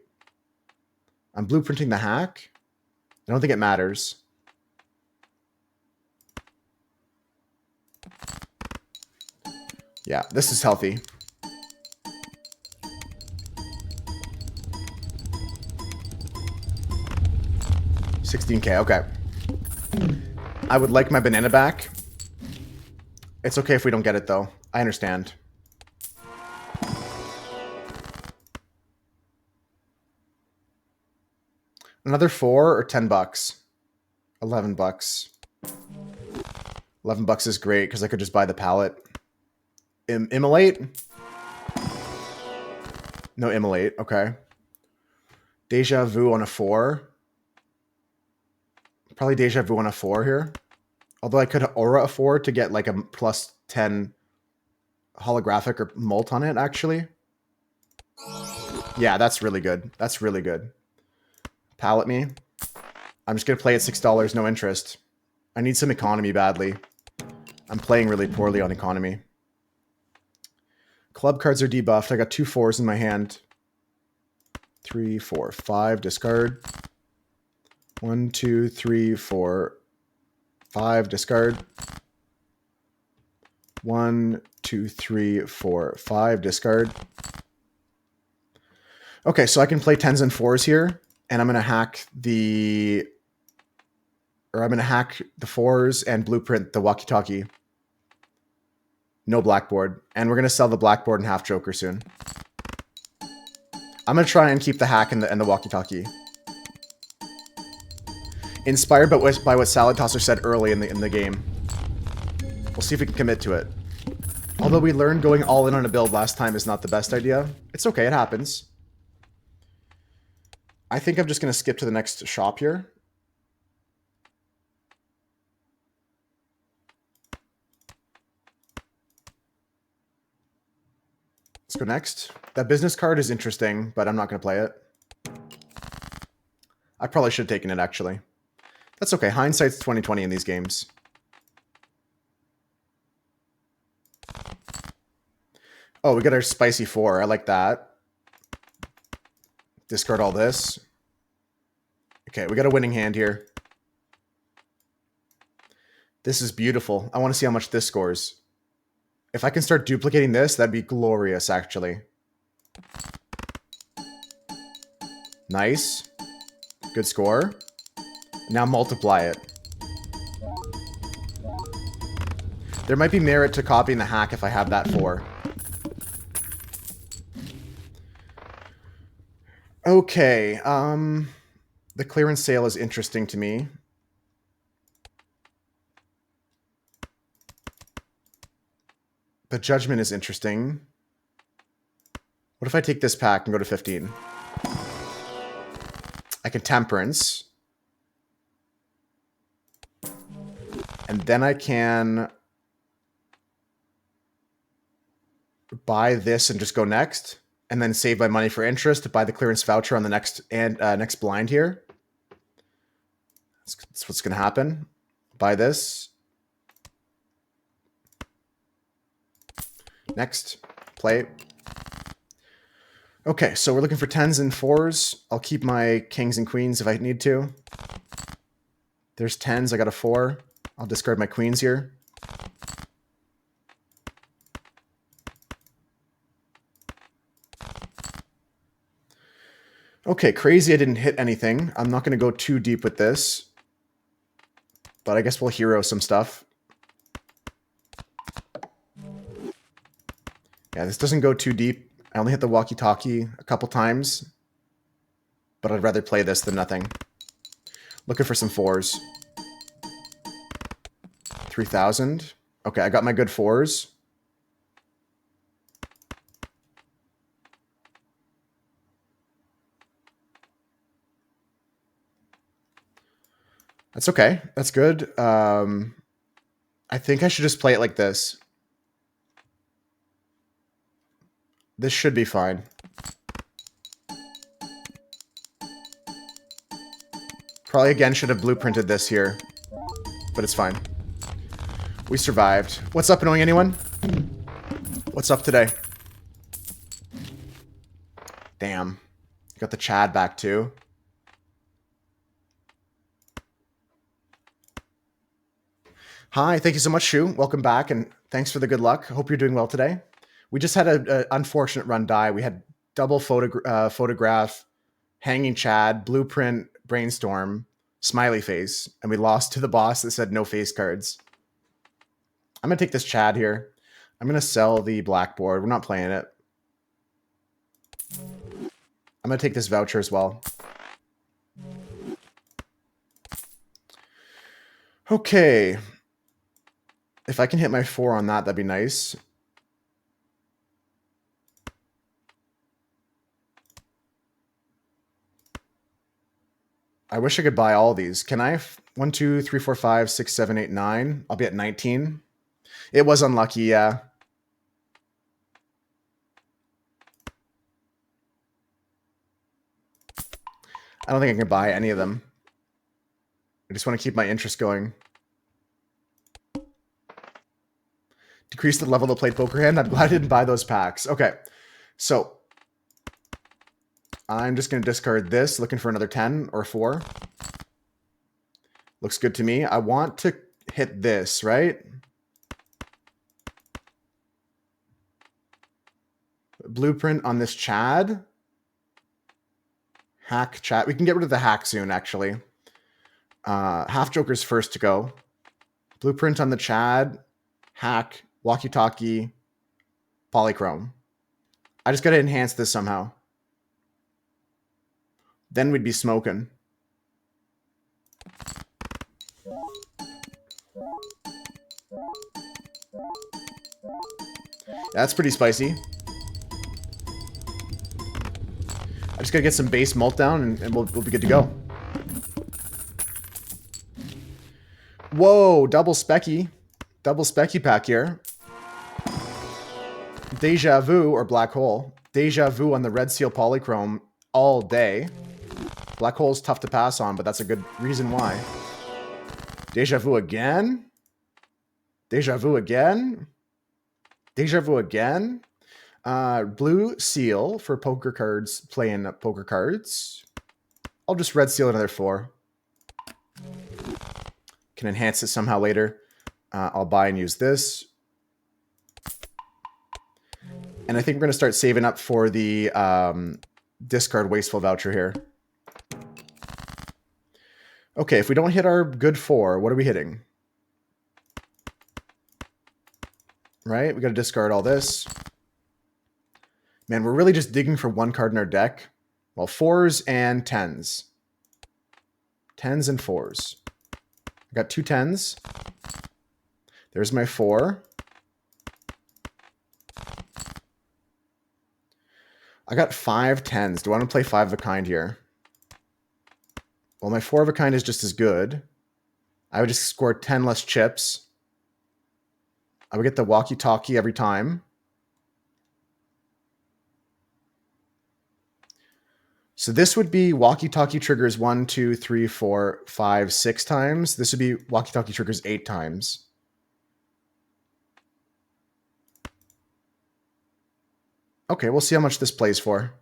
I'm blueprinting the hack. I don't think it matters. Yeah, this is healthy. $16K, okay. I would like my banana back. It's okay if we don't get it, though. I understand. Another 4 or $10? $11. $11 is great because I could just buy the pallet. Immolate? No immolate. Okay. Deja vu on a 4. Probably deja vu on a 4 here. Although I could aura a 4 to get like a plus 10 holographic or mult on it, actually. Yeah, that's really good. That's really good. Pallet me. I'm just going to play at $6, no interest. I need some economy badly. I'm playing really poorly on economy. Club cards are debuffed. I got 2 4s in my hand. 3, 4, 5. Discard. 1, 2, 3, 4, 5. Discard. 1, 2, 3, 4, 5. Discard. Okay, so I can play 10s and 4s here. And I'm going to hack the... Or I'm going to hack the 4s and blueprint the walkie-talkie. No blackboard. And we're going to sell the blackboard and half joker soon. I'm going to try and keep the hack and the walkie-talkie. Inspired by what Salad Tosser said early in the game. We'll see if we can commit to it. Although we learned going all in on a build last time is not the best idea. It's okay, it happens. I think I'm just going to skip to the next shop here. Let's go next. That business card is interesting, but I'm not going to play it. I probably should have taken it, actually. That's okay. Hindsight's 20/20 in these games. Oh, we got our spicy 4. I like that. Discard all this. Okay, we got a winning hand here. This is beautiful. I want to see how much this scores. If I can start duplicating this, that'd be glorious, actually. Nice. Good score. Now multiply it. There might be merit to copying the hack if I have that 4. Okay, the clearance sale is interesting to me. The judgment is interesting. What if I take this pack and go to 15? I can temperance. And then I can buy this and just go next, and then save my money for interest to buy the clearance voucher on the next blind here. That's what's going to happen. Buy this. Next. Play. Okay, so we're looking for 10s and 4s. I'll keep my kings and queens if I need to. There's 10s. I got a 4. I'll discard my queens here. Okay, crazy I didn't hit anything. I'm not going to go too deep with this. But I guess we'll hero some stuff. Yeah, this doesn't go too deep. I only hit the walkie-talkie a couple times. But I'd rather play this than nothing. Looking for some 4s. 3,000. Okay, I got my good 4s. That's okay. That's good. I think I should just play it like this. This should be fine. Probably again should have blueprinted this here. But it's fine. We survived. What's up, annoying anyone? What's up today? Damn. Got the Chad back too. Hi, thank you so much, Shu. Welcome back, and thanks for the good luck. Hope you're doing well today. We just had an unfortunate run die. We had double photograph, hanging Chad, blueprint, brainstorm, smiley face, and we lost to the boss that said no face cards. I'm going to take this Chad here. I'm going to sell the blackboard. We're not playing it. I'm going to take this voucher as well. Okay. If I can hit my 4 on that, that'd be nice. I wish I could buy all these. Can I? 1, 2, 3, 4, 5, 6, 7, 8, 9. I'll be at 19. It was unlucky, yeah. I don't think I can buy any of them. I just want to keep my interest going. Decrease the level of the played poker hand. I'm glad I didn't buy those packs. Okay, so I'm just going to discard this, looking for another 10 or 4. Looks good to me. I want to hit this, right? Blueprint on this Chad. Hack Chad. We can get rid of the hack soon, actually. Half Joker's first to go. Blueprint on the Chad. Hack. Walkie-talkie. Polychrome. I just got to enhance this somehow. Then we'd be smoking. That's pretty spicy. I just gotta get some base malt down and we'll be good to go. Whoa, double specky. Double specky pack here. Deja Vu or Black Hole. Deja Vu on the Red Seal Polychrome all day. Black Hole's tough to pass on, but that's a good reason why. Deja Vu again? Deja Vu again? Deja Vu again? Blue Seal for poker cards, playing poker cards. I'll just Red Seal another 4. Can enhance it somehow later. I'll buy and use this. And I think we're going to start saving up for the discard wasteful voucher here. Okay, if we don't hit our good 4, what are we hitting? Right? We got to discard all this. Man, we're really just digging for one card in our deck. Well, 4s and 10s. 10s and 4s. I got 2 10s. There's my 4. I got 5 10s. Do I want to play 5 of a kind here? Well, my 4 of a kind is just as good. I would just score 10 less chips. I would get the walkie-talkie every time. So this would be walkie-talkie triggers 1, 2, 3, 4, 5, 6 times. This would be walkie-talkie triggers 8 times. Okay, we'll see how much this plays for.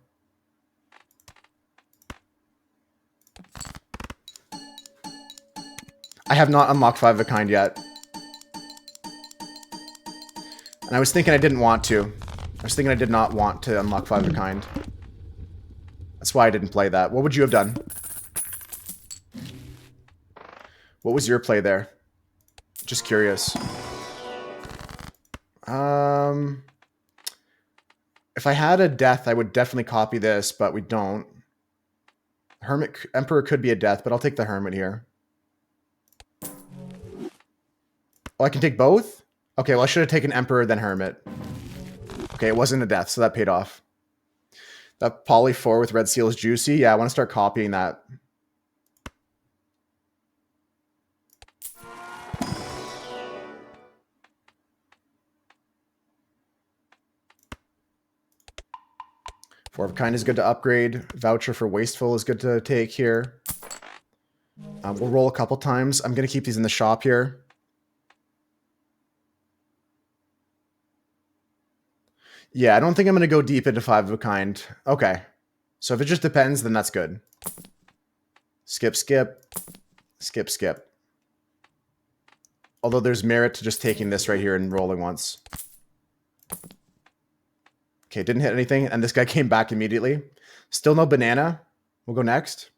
I have not unlocked 5 of a kind yet. And I was thinking I didn't want to. I was thinking I did not want to unlock 5 of a kind. That's why I didn't play that. What would you have done? What was your play there? Just curious. If I had a death, I would definitely copy this, but we don't. Hermit Emperor could be a death, but I'll take the Hermit here. Oh, I can take both? Okay, well, I should have taken Emperor, then Hermit. Okay, it wasn't a death, so that paid off. That Poly 4 with Red Seal is juicy. Yeah, I want to start copying that. Four of a kind is good to upgrade. Voucher for Wasteful is good to take here. We'll roll a couple times. I'm going to keep these in the shop here. Yeah, I don't think I'm going to go deep into 5 of a kind. Okay. So if it just depends, then that's good. Skip, skip. Skip, skip. Although there's merit to just taking this right here and rolling once. Okay, didn't hit anything, and this guy came back immediately. Still no banana. We'll go next.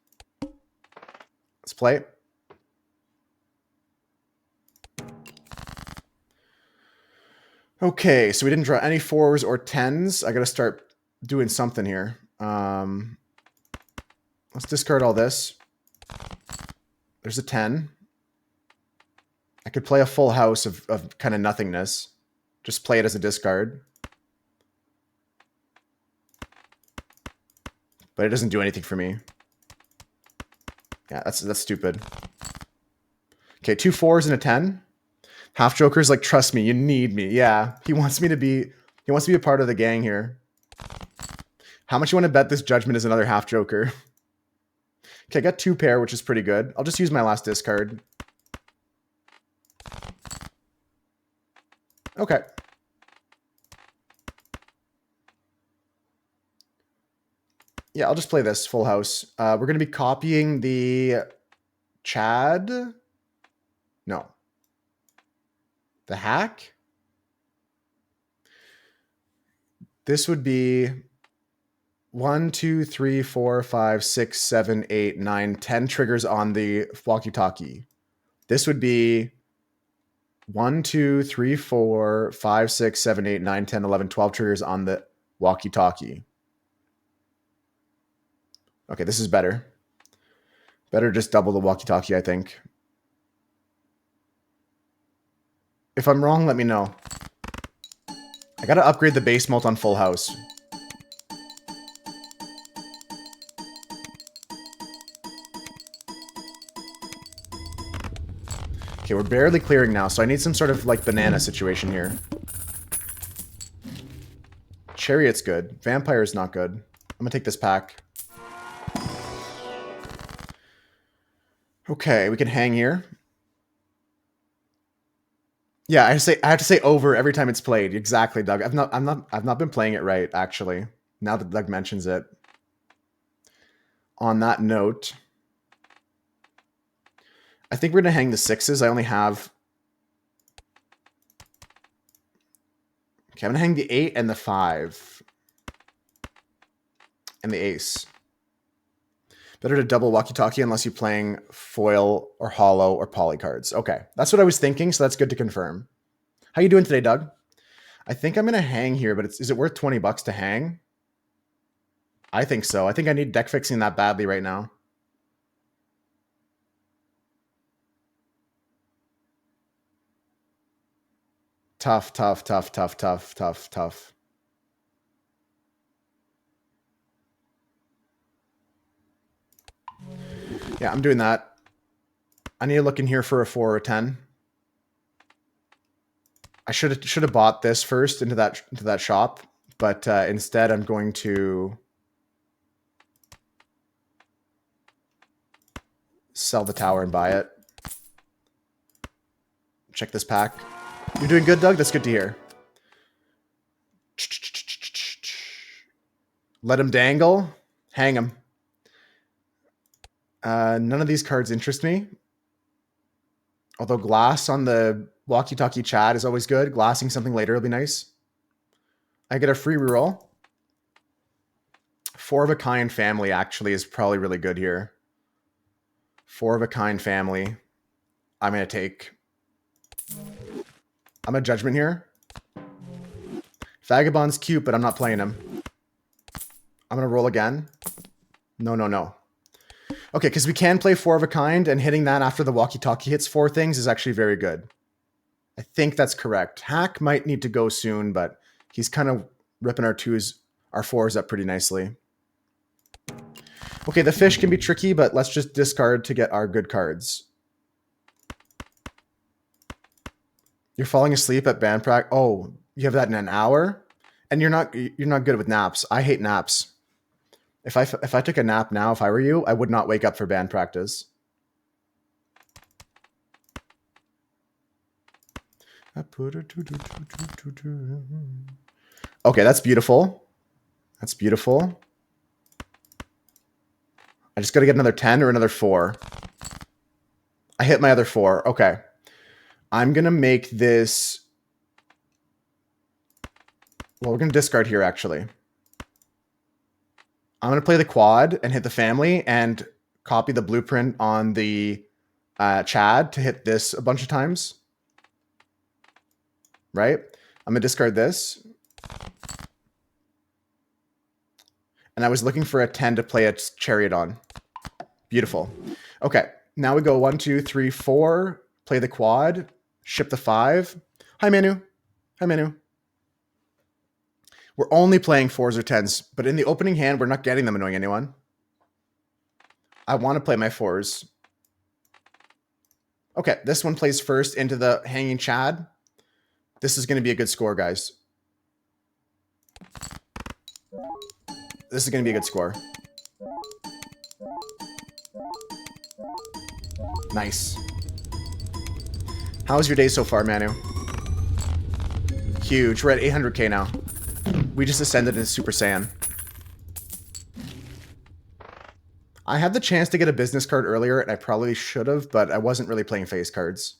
Let's play. Okay, so we didn't draw any 4s or 10s. I gotta start doing something here. Let's discard all this. There's a 10. I could play a full house of kind of nothingness. Just play it as a discard. But it doesn't do anything for me. Yeah, that's stupid. Okay, 2 4s and a 10. Half Joker's like, trust me, you need me. Yeah, he wants me to be a part of the gang here. How much you want to bet this Judgment is another Half Joker? Okay, I got 2 pair, which is pretty good. I'll just use my last discard. Okay. Yeah, I'll just play this full house. We're going to be copying the Chad. No. The hack? This would be 1, 2, 3, 4, 5, 6, 7, 8, 9, 10 triggers on the walkie-talkie. This would be 1, 2, 3, 4, 5, 6, 7, 8, 9, 10, 11, 12 triggers on the walkie-talkie. Okay, this is better. Better just double the walkie-talkie, I think. If I'm wrong, let me know. I gotta upgrade the base mult on full house. Okay, we're barely clearing now, so I need some sort of like banana situation here. Chariot's good. Vampire's not good. I'm gonna take this pack. Okay, we can hang here. Yeah, I have to say over every time it's played. Exactly, Doug. I've not been playing it right, actually. Now that Doug mentions it. On that note, I think we're gonna hang the 6s. I only have. Okay, I'm gonna hang the 8 and the 5. And the ace. Better to double walkie-talkie unless you're playing foil or hollow or poly cards. Okay, that's what I was thinking, so that's good to confirm. How you doing today, Doug? I think I'm going to hang here, but is it worth $20 to hang? I think so. I think I need deck fixing that badly right now. Tough, tough, tough, tough, tough, tough, tough. Yeah, I'm doing that. I need to look in here for a 4 or a 10. I should have bought this first into that shop, but instead I'm going to sell the tower and buy it. Check this pack. You're doing good, Doug? That's good to hear. Let him dangle. Hang him. None of these cards interest me. Although glass on the walkie-talkie chat is always good. Glassing something later will be nice. I get a free reroll. 4 of a kind family actually is probably really good here. 4 of a kind family. I'm going to take... I'm a judgment here. Vagabond's cute, but I'm not playing him. I'm going to roll again. No, no, no. Okay, because we can play 4 of a kind, and hitting that after the walkie-talkie hits 4 things is actually very good. I think that's correct. Hack might need to go soon, but he's kind of ripping our 4s up pretty nicely. Okay, the fish can be tricky, but let's just discard to get our good cards. You're falling asleep at band practice. Oh, you have that in an hour? And you're not good with naps. I hate naps. If I took a nap now, if I were you, I would not wake up for band practice. Okay, that's beautiful. That's beautiful. I just got to get another 10 or another 4. I hit my other 4. Okay. I'm going to make this... Well, we're going to discard here, actually. I'm going to play the quad and hit the family and copy the blueprint on the Chad to hit this a bunch of times. Right? I'm going to discard this. And I was looking for a 10 to play a chariot on. Beautiful. Okay. Now we go 1, 2, 3, 4. Play the quad. Ship the 5. Hi, Manu. Hi, Manu. We're only playing 4s or 10s, but in the opening hand, we're not getting them annoying anyone. I want to play my 4s. Okay, this one plays first into the hanging Chad. This is going to be a good score, guys. This is going to be a good score. Nice. How was your day so far, Manu? Huge. We're at 800k now. We just ascended into Super Saiyan. I had the chance to get a business card earlier, and I probably should have, but I wasn't really playing face cards.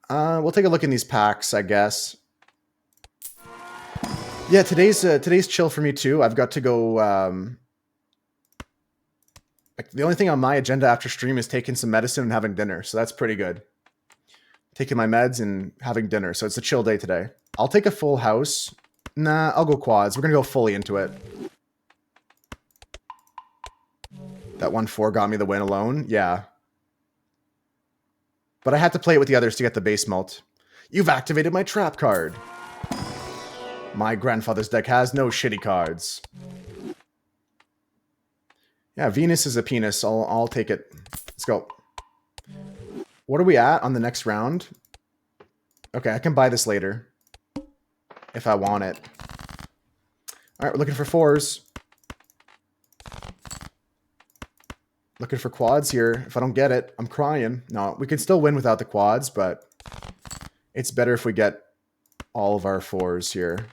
We'll take a look in these packs, I guess. Yeah, today's chill for me too. I've got to go. Like the only thing on my agenda after stream is taking some medicine and having dinner, so that's pretty good. Taking my meds and having dinner, so it's a chill day today. I'll take a full house. Nah, I'll go quads. We're gonna go fully into it. That 1-4 got me the win alone. Yeah. But I had to play it with the others to get the base mult. You've activated my trap card. My grandfather's deck has no shitty cards. Yeah, Venus is a penis. I'll take it. Let's go. What are we at on the next round? Okay, I can buy this later. If I want it. Alright, we're looking for 4s. Looking for quads here. If I don't get it, I'm crying. No, we can still win without the quads, but it's better if we get all of our 4s here.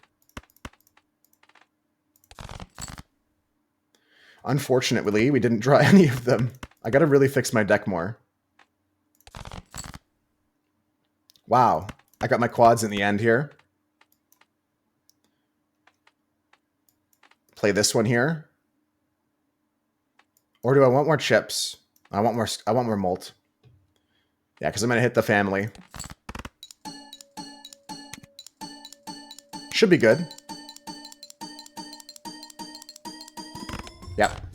Unfortunately, we didn't draw any of them. I gotta really fix my deck more. Wow. I got my quads in the end here. Play this one here. Or do I want more chips? I want more mult. Yeah, because I'm gonna hit the family. Should be good. Yep.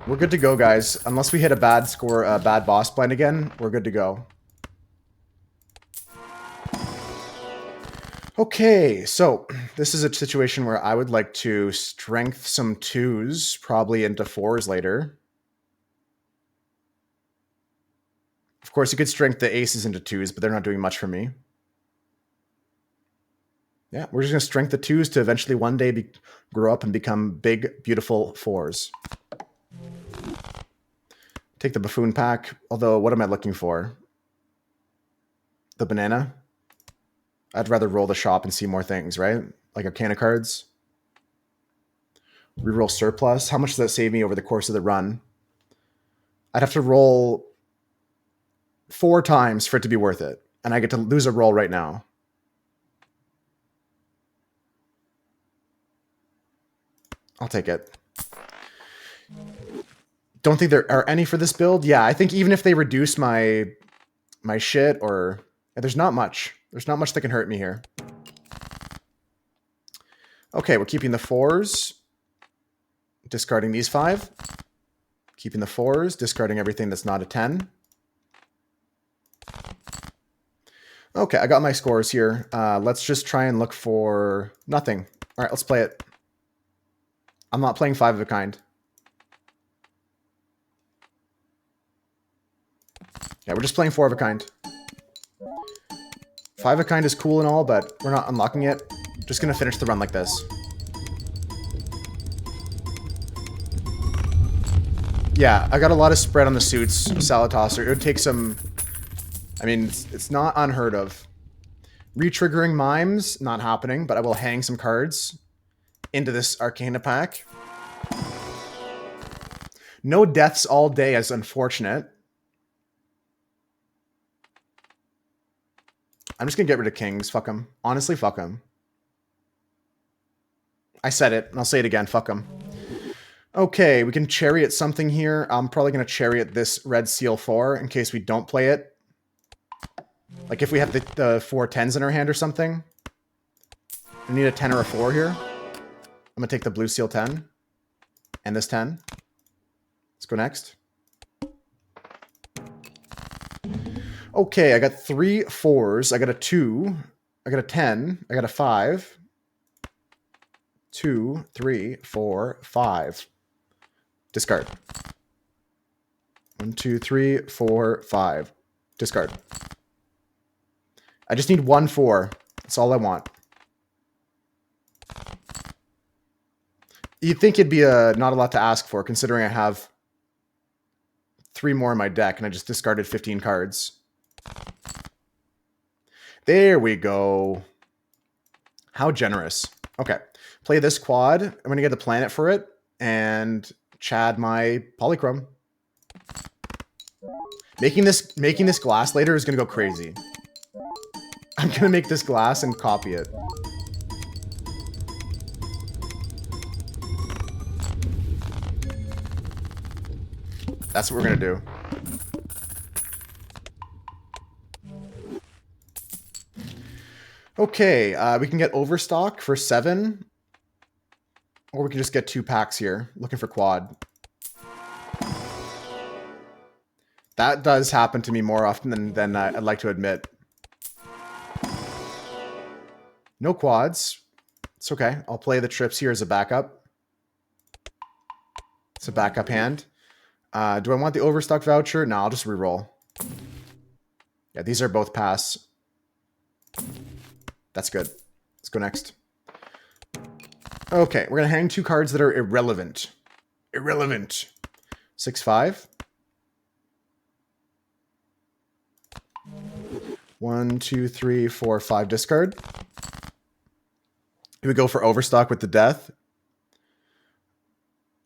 We're good to go, guys. Unless we hit a bad score, a bad boss blind again, we're good to go. Okay, so this is a situation where I would like to strength some 2s, probably into 4s later. Of course, you could strength the aces into 2s, but they're not doing much for me. Yeah, we're just going to strength the 2s to eventually one day grow up and become big, beautiful 4s. Take the buffoon pack, although what am I looking for? The banana? I'd rather roll the shop and see more things, right? Like Arcana cards. Reroll surplus. How much does that save me over the course of the run? I'd have to roll 4 times for it to be worth it. And I get to lose a roll right now. I'll take it. Don't think there are any for this build. Yeah, I think even if they reduce my shit or... Yeah, there's not much. There's not much that can hurt me here. Okay, we're keeping the 4s. Discarding these 5. Keeping the 4s. Discarding everything that's not a 10. Okay, I got my scores here. Let's just try and look for nothing. All right, let's play it. I'm not playing 5 of a kind. Yeah, we're just playing 4 of a kind. 5 of a kind is cool and all, but we're not unlocking it. Just gonna finish the run like this. Yeah, I got a lot of spread on the suits, Salad Tosser. It would take some... I mean, it's not unheard of. Retriggering Mimes, not happening, but I will hang some cards into this Arcana pack. No deaths all day is unfortunate. I'm just going to get rid of kings. Fuck them. Honestly, fuck them. I said it, and I'll say it again. Fuck them. Okay, we can chariot something here. I'm probably going to chariot this red seal 4 in case we don't play it. Like if we have the 4 10s in our hand or something. We need a 10 or a 4 here. I'm going to take the blue seal 10. And this 10. Let's go next. Okay, I got 3 4s. I got a 2. I got a 10. I got a 5. 2, 3, 4, 5. Discard. 1, 2, 3, 4, 5. Discard. I just need 1 4. That's all I want. You'd think it'd be not a lot to ask for, considering I have 3 more in my deck, and I just discarded 15 cards. There we go. How generous. Okay. Play this quad. I'm going to get the planet for it, and Chad my Polychrome. Making this glass later is going to go crazy. I'm going to make this glass and copy it. That's what we're going to do. Okay, we can get Overstock for 7. Or we can just get 2 packs here. Looking for quad. That does happen to me more often than I'd like to admit. No quads. It's okay. I'll play the trips here as a backup. It's a backup hand. Do I want the Overstock voucher? No, I'll just reroll. Yeah, these are both pass. That's good. Let's go next. Okay, we're going to hang 2 cards that are irrelevant. Irrelevant. 6, 5. 1, 2, 3, 4, 5. Discard. Here we go for Overstock with the death.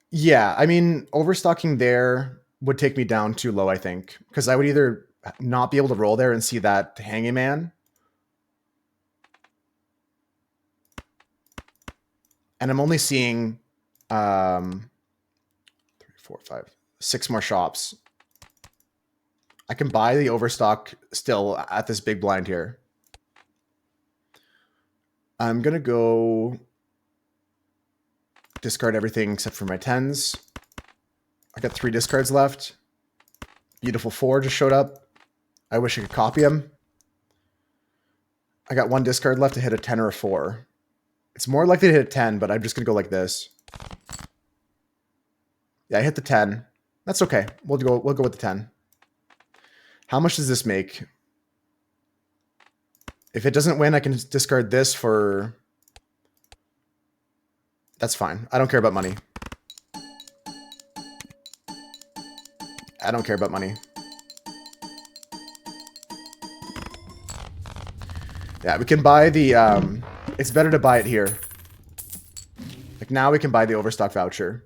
Yeah, I mean, overstocking there would take me down too low, I think. Because I would either not be able to roll there and see that hanging man. And I'm only seeing 3, 4, 5, 6 more shops. I can buy the Overstock still at this big blind here. I'm going to go discard everything except for my 10s. I got 3 discards left. Beautiful 4 just showed up. I wish I could copy him. I got 1 discard left to hit a 10 or a 4. It's more likely to hit a 10, but I'm just going to go like this. Yeah, I hit the 10. That's okay. We'll go with the 10. How much does this make? If it doesn't win, I can discard this for... That's fine. I don't care about money. I don't care about money. Yeah, we can buy the... it's better to buy it here. Like, now we can buy the Overstock voucher.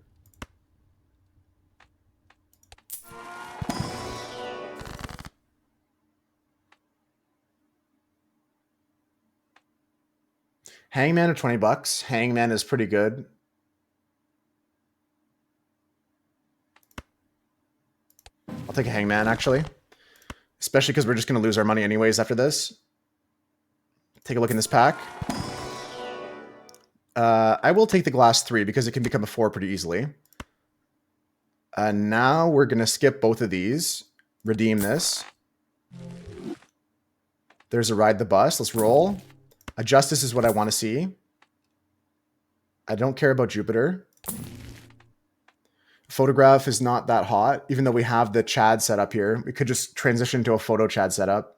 Hangman at 20 bucks. Hangman is pretty good. I'll take a Hangman, actually. Especially because we're just going to lose our money anyways after this. Take a look in this pack. I will take the glass 3 because it can become a 4 pretty easily. Now we're going to skip both of these. Redeem this. There's a Ride the Bus. Let's roll. A Justice is what I want to see. I don't care about Jupiter. Photograph is not that hot, even though we have the Chad set up here. We could just transition to a photo Chad setup.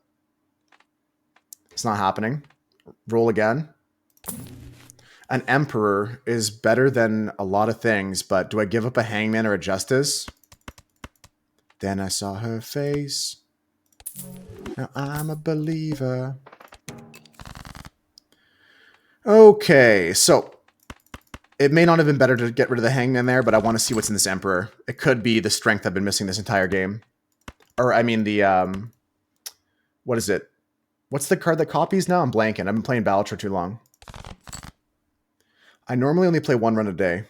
It's not happening. Roll again. An Emperor is better than a lot of things, but do I give up a Hangman or a Justice? Then I saw her face. Now I'm a believer. Okay, so it may not have been better to get rid of the Hangman there, but I want to see what's in this Emperor. It could be the strength I've been missing this entire game. Or, I mean, the, what is it? What's the card that copies now? I'm blanking. I've been playing Balatro too long. I normally only play 1 run a day.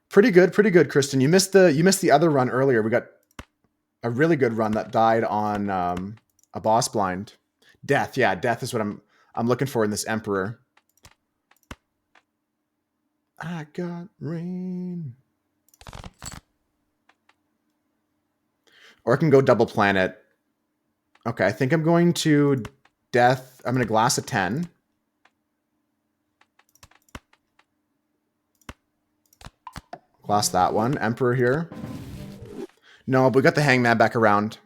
Pretty good, Kristen. You missed the other run earlier. We got a really good run that died on a boss blind. Death, yeah, death is what I'm looking for in this Emperor. I got rain. Or I can go double planet. Okay, I think I'm going to death. I'm going to glass a 10. Glass that one. Emperor here. No, but we got the Hangman back around.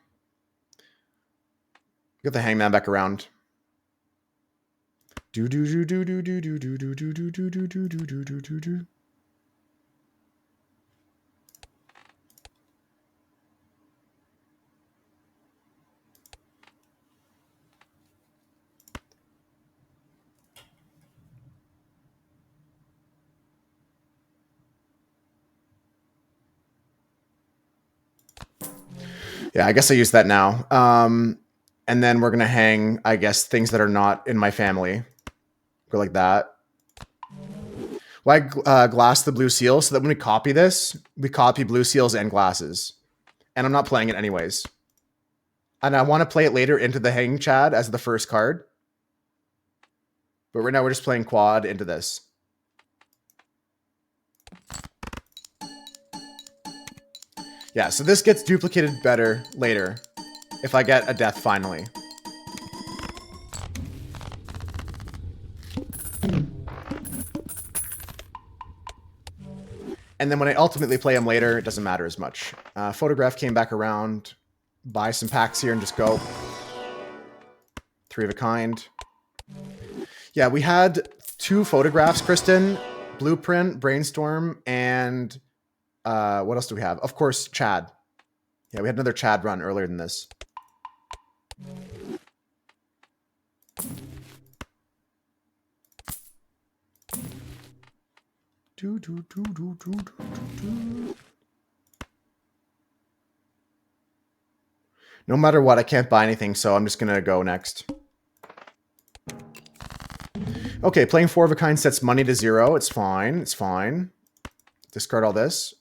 We got the Hangman back around. Do do do do do do do do do do do do do do do do do do. Yeah, I guess I use that now. And then we're going to hang, I guess, things that are not in my family. Go like that. Why glass the blue seal? So that when we copy this, we copy blue seals and glasses. And I'm not playing it anyways. And I want to play it later into the Hang Chad as the first card. But right now we're just playing quad into this. Yeah, so this gets duplicated better later if I get a death finally. And then when I ultimately play him later, it doesn't matter as much. Photograph came back around. Buy some packs here and just go. 3 of a kind. Yeah, we had 2 photographs, Kristen. Blueprint, Brainstorm, and what else do we have? Of course, Chad. Yeah, we had another Chad run earlier than this. No matter what, I can't buy anything, so I'm just going to go next. Okay, playing 4 of a kind sets money to 0. It's fine. It's fine. Discard all this.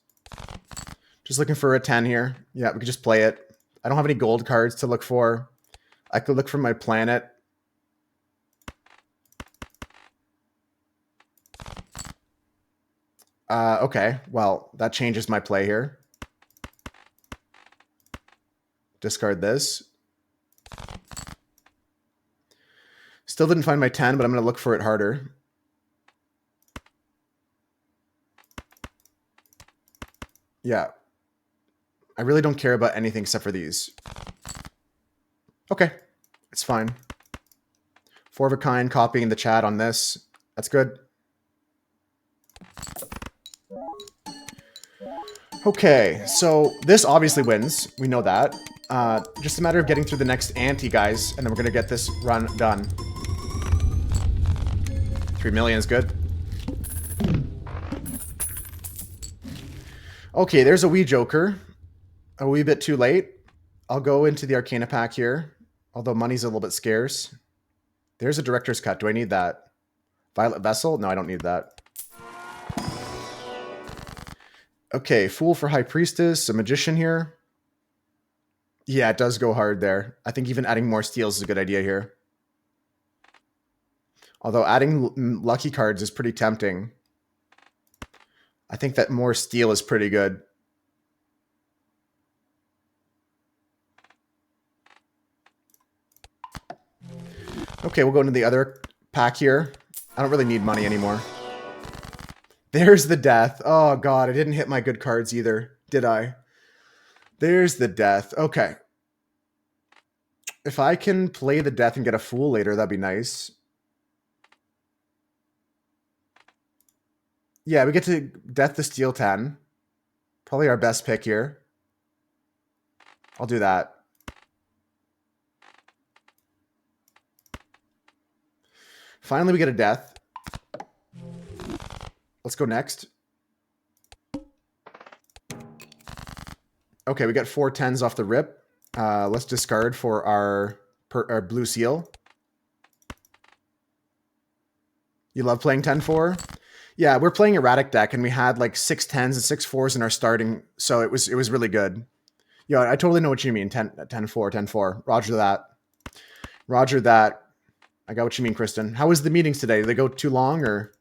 Just looking for a 10 here. Yeah, we could just play it. I don't have any gold cards to look for. I could look for my planet. Okay, well, that changes my play here. Discard this. Still didn't find my 10, but I'm going to look for it harder. Yeah. I really don't care about anything except for these. Okay, it's fine. 4 of a kind, copying the chat on this. That's good. Okay, so this obviously wins. We know that. Just a matter of getting through the next ante, guys, and then we're going to get this run done. 3 million is good. Okay, there's a wee joker. A wee bit too late. I'll go into the Arcana pack here, although money's a little bit scarce. There's a director's cut. Do I need that? Violet Vessel? No, I don't need that. Okay, Fool for High Priestess, a Magician here. Yeah, it does go hard there. I think even adding more steals is a good idea here. Although adding lucky cards is pretty tempting. I think that more steel is pretty good. Okay, we'll go into the other pack here. I don't really need money anymore. There's the death. Oh, God, I didn't hit my good cards either, did I? There's the death. Okay. If I can play the death and get a fool later, that'd be nice. Yeah, we get to death the steel 10. Probably our best pick here. I'll do that. Finally, we get a death. Let's go next. Okay, we got 4 10s off the rip. Let's discard for our blue seal. You love playing 10-4? Yeah, we're playing erratic deck, and we had like 6 10s and 6 4s in our starting, so it was really good. Yeah, I totally know what you mean. 10-4, 10-4. Roger that. Roger that. I got what you mean, Kristen. How was the meetings today? Did they go too long, or?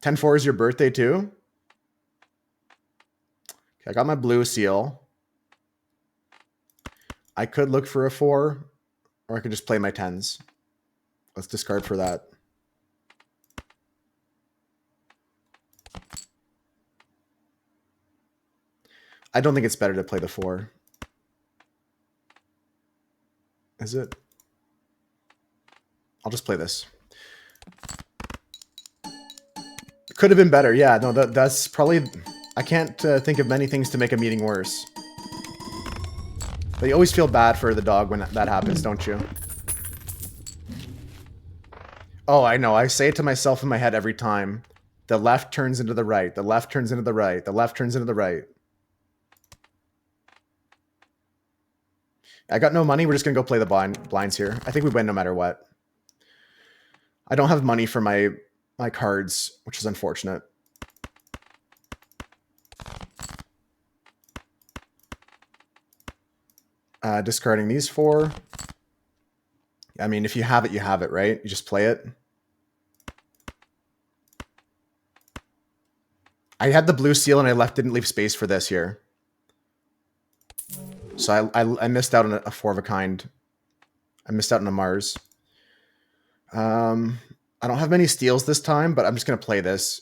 $10-4 is your birthday too? Okay, I got my blue seal. I could look for a 4, or I could just play my 10s. Let's discard for that. I don't think it's better to play the 4. Is it? I'll just play this. Could have been better. Yeah, no, that's probably... I can't think of many things to make a meeting worse. But you always feel bad for the dog when that happens, don't you? Oh, I know. I say it to myself in my head every time. The left turns into the right. The left turns into the right. The left turns into the right. I got no money. We're just going to go play the blinds here. I think we win no matter what. I don't have money for my cards, which is unfortunate. Discarding these 4. I mean, if you have it, you have it, right? You just play it. I had the blue seal and I didn't leave space for this here. So I missed out on a 4 of a kind. I missed out on a Mars. I don't have many steals this time, but I'm just going to play this.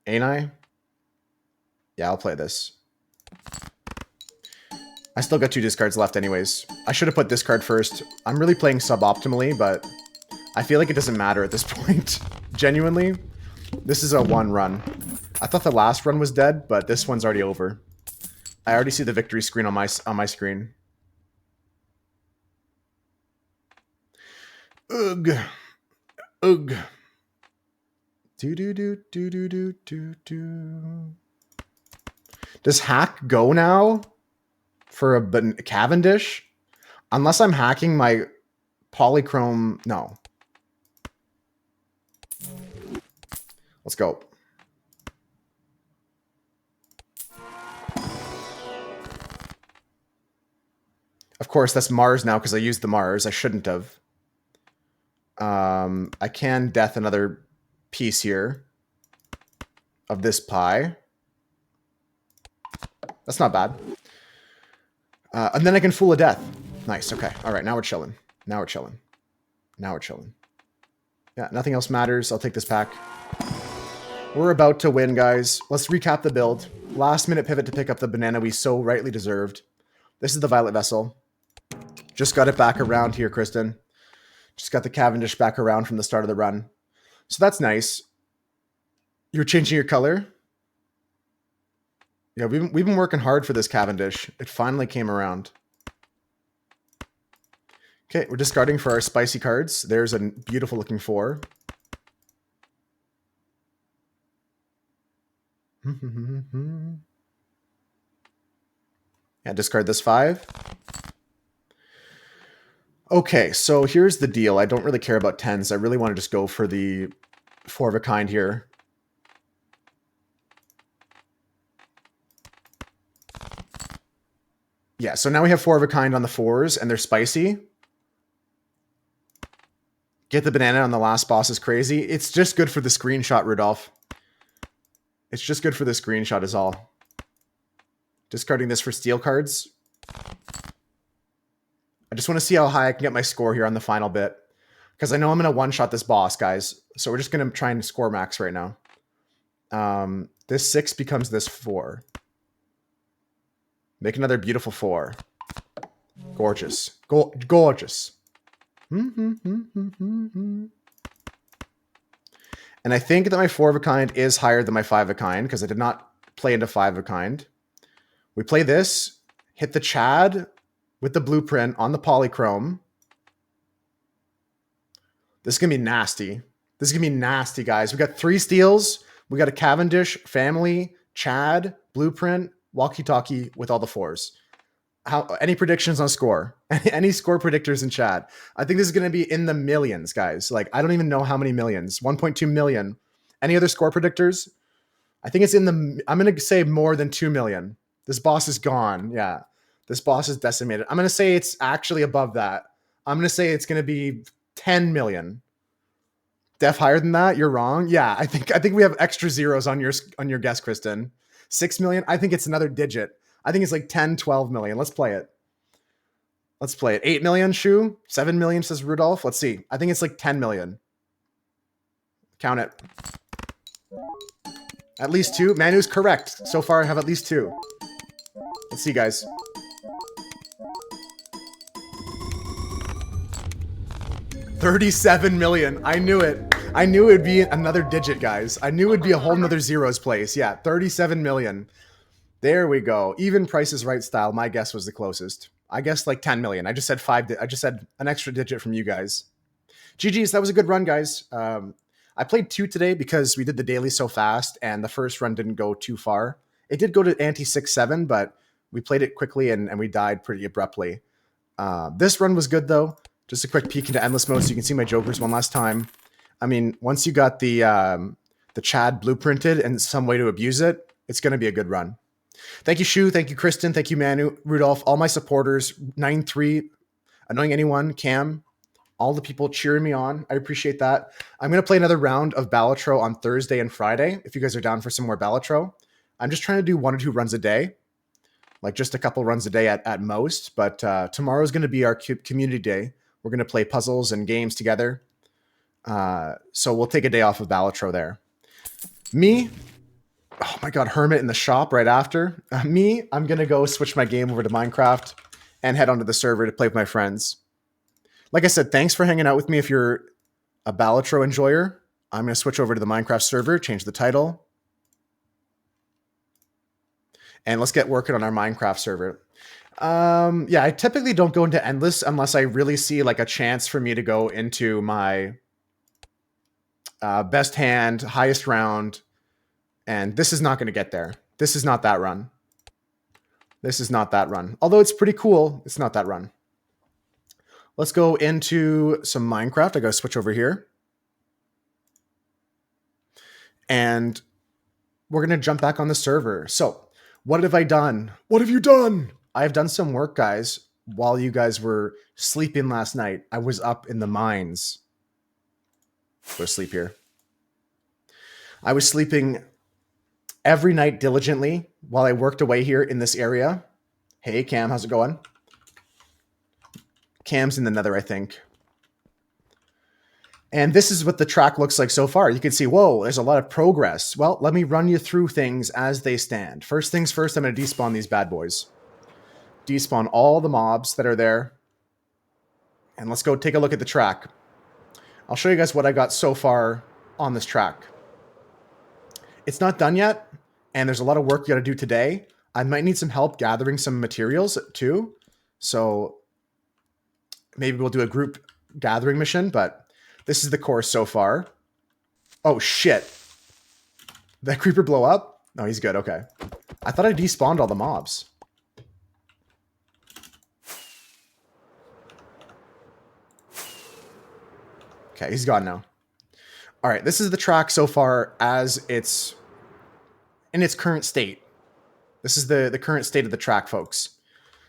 Ain't I? Yeah, I'll play this. I still got 2 discards left anyways. I should have put this card first. I'm really playing suboptimally, but I feel like it doesn't matter at this point. Genuinely, this is a 1 run. I thought the last run was dead, but this one's already over. I already see the victory screen on my screen. Ugh. Ugh. Do. Does hack go now for a Cavendish? Unless I'm hacking my polychrome. No. Let's go. Of course, that's Mars now because I used the Mars. I shouldn't have. I can death another piece here of this pie. That's not bad. And then I can fool a death. Nice. Okay. All right. Now we're chilling. Now we're chilling. Now we're chilling. Yeah. Nothing else matters. I'll take this pack. We're about to win, guys. Let's recap the build. Last minute pivot to pick up the banana we so rightly deserved. This is the Violet Vessel. Just got it back around here, Kristen. Just got the Cavendish back around from the start of the run. So that's nice. You're changing your color? Yeah, we've been working hard for this Cavendish. It finally came around. Okay, we're discarding for our spicy cards. There's a beautiful looking 4. Yeah, discard this 5. Okay, so here's the deal. I don't really care about 10s. I really want to just go for the 4 of a kind here. Yeah, so now we have 4 of a kind on the 4s, and they're spicy. Get the banana on the last boss is crazy. It's just good for the screenshot, Rudolph. It's just good for the screenshot is all. Discarding this for steel cards. I just want to see how high I can get my score here on the final bit. Because I know I'm going to one-shot this boss, guys. So we're just going to try and score max right now. This 6 becomes this 4. Make another beautiful 4. Gorgeous. Gorgeous. And I think that my 4 of a kind is higher than my 5 of a kind because I did not play into 5 of a kind. We play this, hit the Chad with the blueprint on the polychrome. This is going to be nasty. This is going to be nasty, guys. We got 3 steals. We got a Cavendish, family, Chad, blueprint, walkie-talkie with all the 4s. Any predictions on score? Any score predictors in chat? I think this is going to be in the millions, guys. Like, I don't even know how many millions. 1.2 million. Any other score predictors? I think it's in the... I'm going to say more than 2 million. This boss is gone. Yeah. This boss is decimated. I'm going to say it's actually above that. I'm going to say it's going to be 10 million. Def higher than that? You're wrong. Yeah, I think we have extra zeros on your guess, Kristen. 6 million? I think it's another digit. I think it's like 10, 12 million. Let's play it. Let's play it. 8 million, Shu? 7 million, says Rudolph. Let's see. I think it's like 10 million. Count it. At least 2. Manu's correct. So far, I have at least 2. Let's see, guys. $37 million. I knew it. I knew it would be another digit, guys. I knew it would be a whole nother zeros place. Yeah, 37 million. There we go. Even Price is Right style. My guess was the closest. I guessed like 10 million. I just said 5. I just said an extra digit from you guys. GG's. That was a good run, guys. I played 2 today because we did the daily so fast, and the first run didn't go too far. It did go to ante 6-7, but we played it quickly and we died pretty abruptly. This run was good though. Just a quick peek into endless mode so you can see my jokers one last time. I mean, once you got the Chad blueprinted and some way to abuse it, it's going to be a good run. Thank you, Shu. Thank you, Kristen. Thank you, Manu, Rudolph, all my supporters, 9-3, Annoying Anyone, Cam, all the people cheering me on. I appreciate that. I'm going to play another round of Balatro on Thursday and Friday, if you guys are down for some more Balatro. I'm just trying to do 1 or 2 runs a day, like just a couple runs a day at most. But tomorrow is going to be our community day. We're going to play puzzles and games together. So we'll take a day off of Balatro there. Me... Oh my god, Hermit in the shop right after. I'm going to go switch my game over to Minecraft and head onto the server to play with my friends. Like I said, thanks for hanging out with me if you're a Balatro enjoyer. I'm going to switch over to the Minecraft server, change the title. And let's get working on our Minecraft server. Yeah, I typically don't go into Endless unless I really see like a chance for me to go into my best hand, highest round. And this is not going to get there. This is not that run. This is not that run. Although it's pretty cool, it's not that run. Let's go into some Minecraft. I got to switch over here. And we're going to jump back on the server. So, what have I done? What have you done? I've done some work, guys. While you guys were sleeping last night, I was up in the mines. Go to sleep here. I was sleeping every night diligently while I worked away here in this area. Hey, Cam, how's it going? Cam's in the nether, I think. And this is what the track looks like so far. You can see, whoa, there's a lot of progress. Well, let me run you through things as they stand. First things first, I'm going to despawn these bad boys. Despawn all the mobs that are there. And let's go take a look at the track. I'll show you guys what I got so far on this track. It's not done yet, and there's a lot of work you got to do today. I might need some help gathering some materials too. So maybe we'll do a group gathering mission, but this is the course so far. Oh, shit. Did that creeper blow up? No, he's good. Okay. I thought I despawned all the mobs. Okay, he's gone now. All right, this is the track so far as it's in its current state. This is the current state of the track, folks.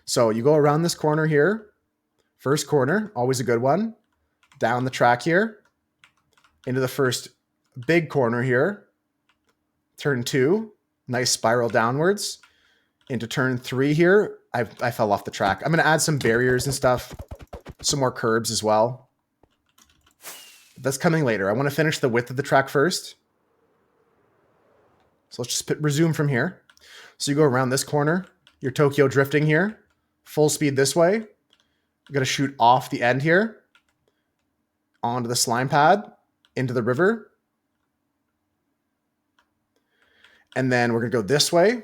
So you go around this corner here. First corner, always a good one. Down the track here. Into the first big corner here. Turn 2. Nice spiral downwards. Into turn 3 here. I fell off the track. I'm going to add some barriers and stuff. Some more curbs as well. That's coming later. I want to finish the width of the track first. So let's just resume from here. So you go around this corner. You're Tokyo drifting here. Full speed this way. You're going to shoot off the end here. Onto the slime pad. Into the river. And then we're going to go this way.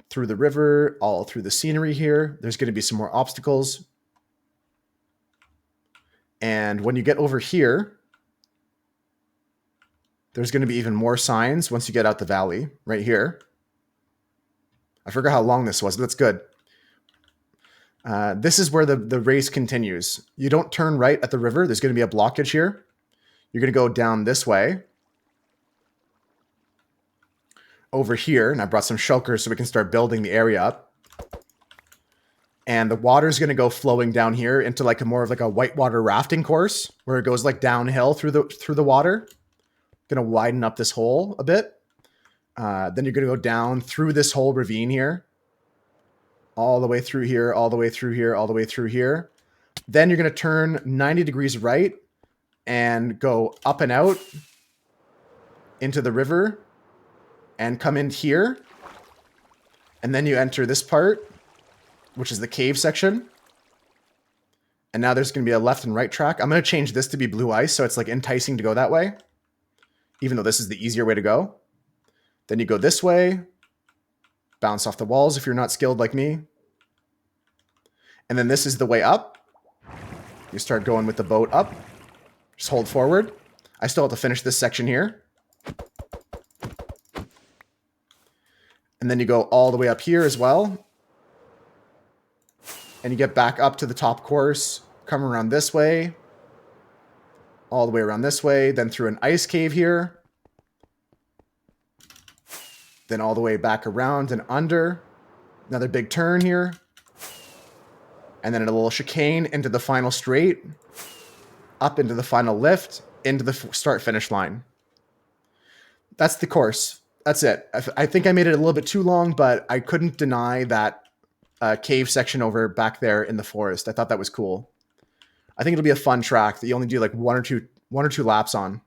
Through the river. All through the scenery here. There's going to be some more obstacles. And when you get over here, there's going to be even more signs once you get out the valley. Right here. I forgot how long this was, but that's good. This is where the race continues. You don't turn right at the river. There's going to be a blockage here. You're going to go down this way. Over here, and I brought some shulkers so we can start building the area up. And the water is going to go flowing down here into like a more of like a whitewater rafting course where it goes like downhill through the water. Going to widen up this hole a bit. Then you're going to go down through this whole ravine here. All the way through here, all the way through here, all the way through here. Then you're going to turn 90 degrees right and go up and out into the river and come in here. And then you enter this part, which is the cave section. And now there's going to be a left and right track. I'm going to change this to be blue ice so it's like enticing to go that way, even though this is the easier way to go. Then you go this way, bounce off the walls if you're not skilled like me. And then this is the way up. You start going with the boat up. Just hold forward. I still have to finish this section here. And then you go all the way up here as well. And you get back up to the top course. Come around this way. All the way around this way. Then through an ice cave here. Then all the way back around and under. Another big turn here. And then a little chicane into the final straight. Up into the final lift. Into the start-finish line. That's the course. That's it. I think I made it a little bit too long, but I couldn't deny that cave section over back there in the forest. I thought that was cool. I think it'll be a fun track that you only do like one or two laps on.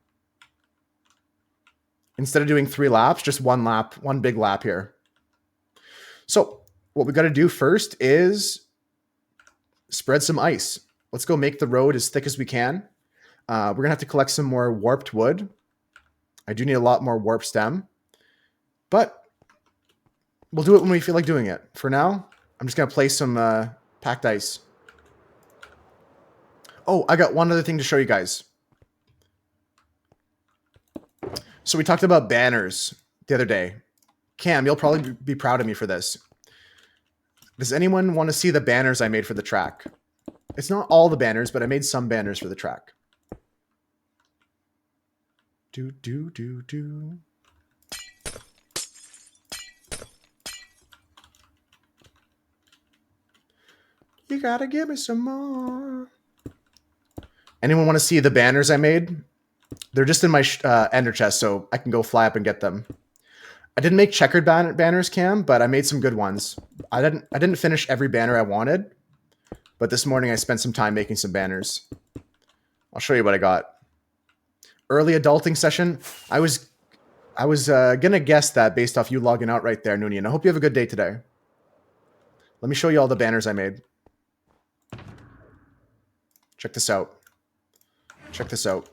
Instead of doing 3 laps, just 1 lap, 1 big lap here. So what we got to do first is spread some ice. Let's go make the road as thick as we can. We're going to have to collect some more warped wood. I do need a lot more warp stem. But we'll do it when we feel like doing it. For now, I'm just going to place some packed ice. Oh, I got one other thing to show you guys. So we talked about banners the other day. Cam, you'll probably be proud of me for this. Does anyone want to see the banners I made for the track? It's not all the banners, but I made some banners for the track. Do. You gotta give me some more. Anyone want to see the banners I made? They're just in my ender chest, so I can go fly up and get them. I didn't make checkered banners, Cam, but I made some good ones. I didn't finish every banner I wanted, but this morning I spent some time making some banners. I'll show you what I got. Early adulting session. I was gonna guess that based off you logging out right there, Noonian. I hope you have a good day today. Let me show you all the banners I made. Check this out. Check this out.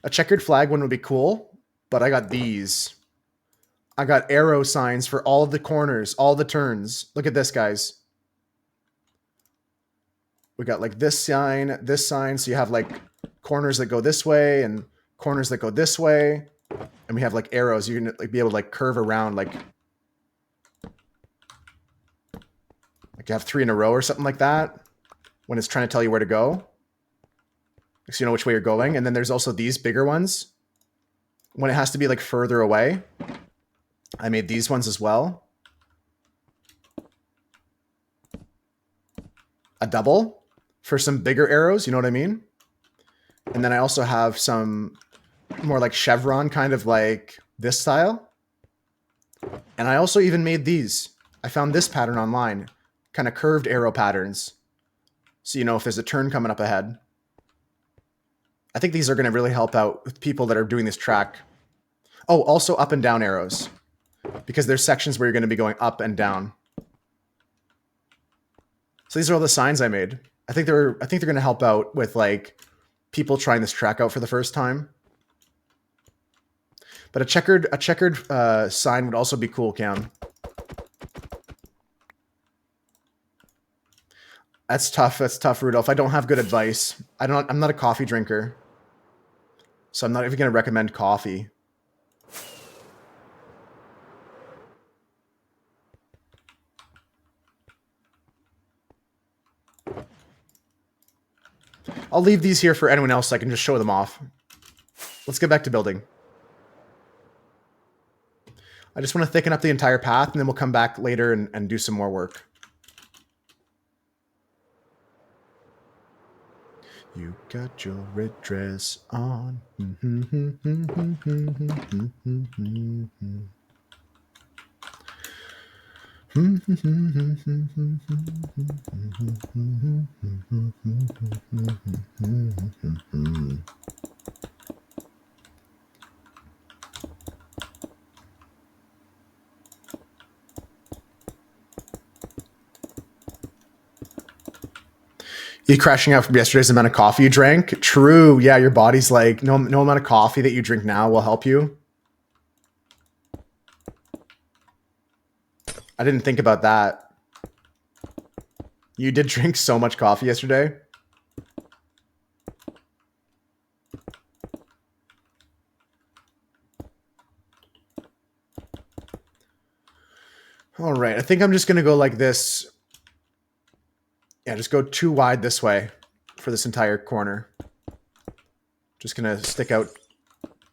A checkered flag one would be cool, but I got these. I got arrow signs for all of the corners, all the turns. Look at this, guys. We got like this sign. So you have like corners that go this way and corners that go this way. And we have like arrows. You're gonna like be able to like curve around like you have 3 in a row or something like that when it's trying to tell you where to go. So you know which way you're going. And then there's also these bigger ones when it has to be like further away. I made these ones as well. A double for some bigger arrows, you know what I mean? And then I also have some more like chevron, kind of like this style. And I also even made these. I found this pattern online, kind of curved arrow patterns. So you know if there's a turn coming up ahead. I think these are going to really help out with people that are doing this track. Oh, also up and down arrows, because there's sections where you're going to be going up and down. So these are all the signs I made. I think they're going to help out with like people trying this track out for the first time. But a checkered sign would also be cool, Cam. That's tough. That's tough, Rudolph. I don't have good advice. I'm not a coffee drinker, so I'm not even going to recommend coffee. I'll leave these here for anyone else so I can just show them off. Let's get back to building. I just want to thicken up the entire path, and then we'll come back later and do some more work. You got your red dress on. You crashing out from yesterday's amount of coffee you drank? True. Yeah, your body's like, no amount of coffee that you drink now will help you. I didn't think about that. You did drink so much coffee yesterday. All right, I think I'm just going to go like this. Yeah, just go too wide this way for this entire corner. Just going to stick out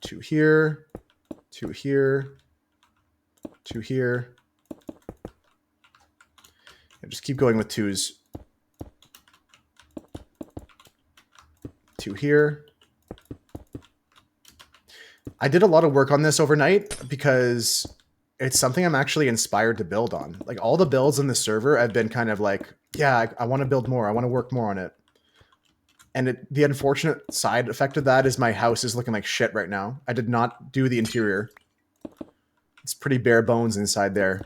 to here, to here, to here. And just keep going with 2s. To here. I did a lot of work on this overnight because it's something I'm actually inspired to build on. Like all the builds in the server, I've been kind of like, yeah, I want to build more. I want to work more on it. And the unfortunate side effect of that is my house is looking like shit right now. I did not do the interior. It's pretty bare bones inside there.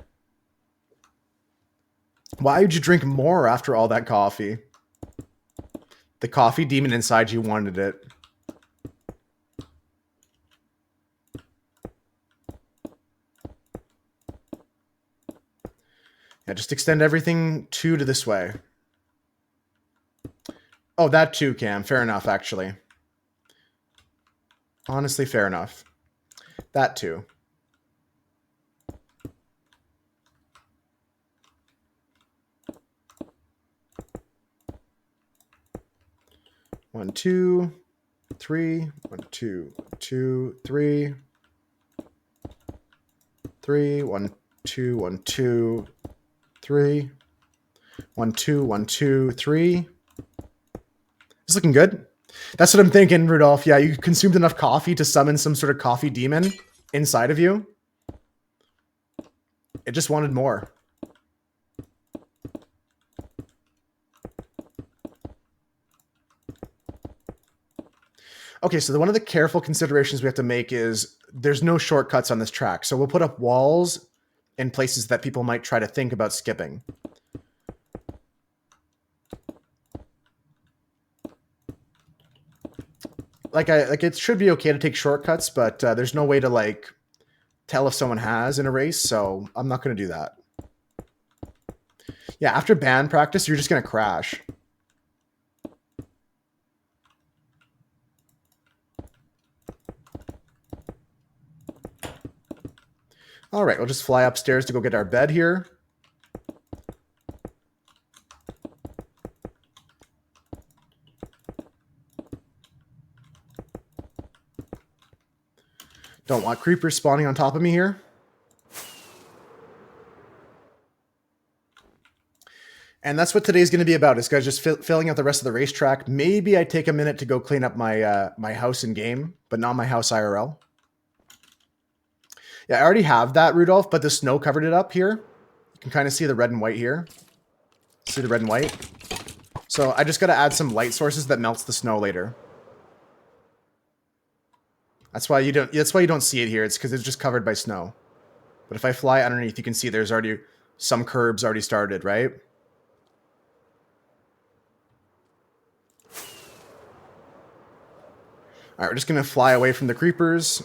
Why would you drink more after all that coffee? The coffee demon inside you wanted it. Yeah, just extend everything 2 to this way. Oh, that too, Cam. Fair enough, actually. Honestly, fair enough. That too. One, 2, 3. 1, 2, 2, 3. 3. 1, 2, 1, 2, 3. 1, 2, 1, 2, 3. It's looking good. That's what I'm thinking, Rudolph. Yeah, you consumed enough coffee to summon some sort of coffee demon inside of you. It just wanted more. Okay, so one of the careful considerations we have to make is there's no shortcuts on this track. So we'll put up walls in places that people might try to think about skipping. Like it should be okay to take shortcuts, but there's no way to like tell if someone has in a race, so I'm not going to do that. Yeah, after band practice, you're just going to crash. All right, we'll just fly upstairs to go get our bed here. Don't want creepers spawning on top of me here. And that's what today's going to be about. Is guys just filling out the rest of the racetrack. Maybe I take a minute to go clean up my my house in game, but not my house IRL. Yeah, I already have that, Rudolph, but the snow covered it up here. You can kind of see the red and white here. See the red and white? So I just got to add some light sources that melts the snow later. That's why you don't see it here. It's because it's just covered by snow. But if I fly underneath, you can see there's already some curbs already started, right? All right, we're just going to fly away from the creepers.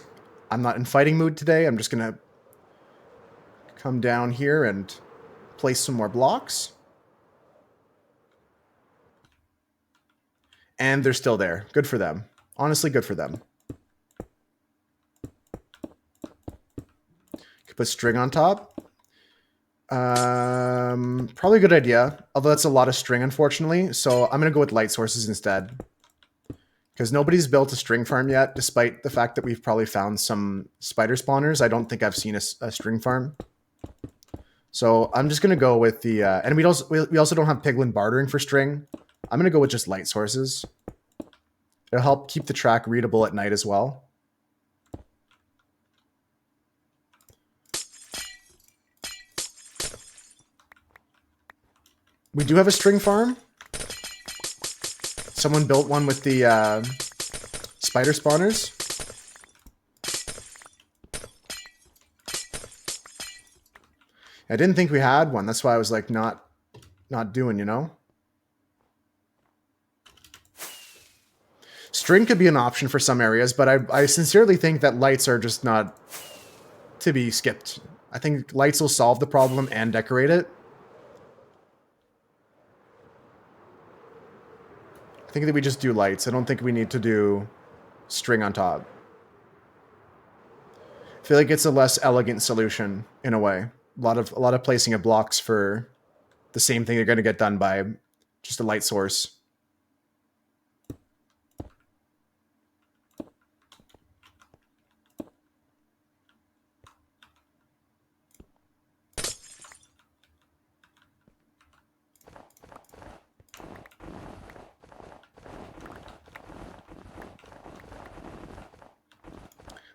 I'm not in fighting mood today. I'm just going to come down here and place some more blocks. And they're still there. Good for them. Honestly, good for them. Could put string on top. Probably a good idea. Although that's a lot of string, unfortunately. So I'm going to go with light sources instead. Because nobody's built a string farm yet, despite the fact that we've probably found some spider spawners. I don't think I've seen a string farm. So I'm just going to go with the... and we also don't have piglin bartering for string. I'm going to go with just light sources. It'll help keep the track readable at night as well. We do have a string farm. Someone built one with the spider spawners. I didn't think we had one. That's why I was like not doing, you know? String could be an option for some areas, but I sincerely think that lights are just not to be skipped. I think lights will solve the problem and decorate it. I think that we just do lights. I don't think we need to do string on top. I feel like it's a less elegant solution in a way. A lot of placing of blocks for the same thing you're going to get done by just a light source.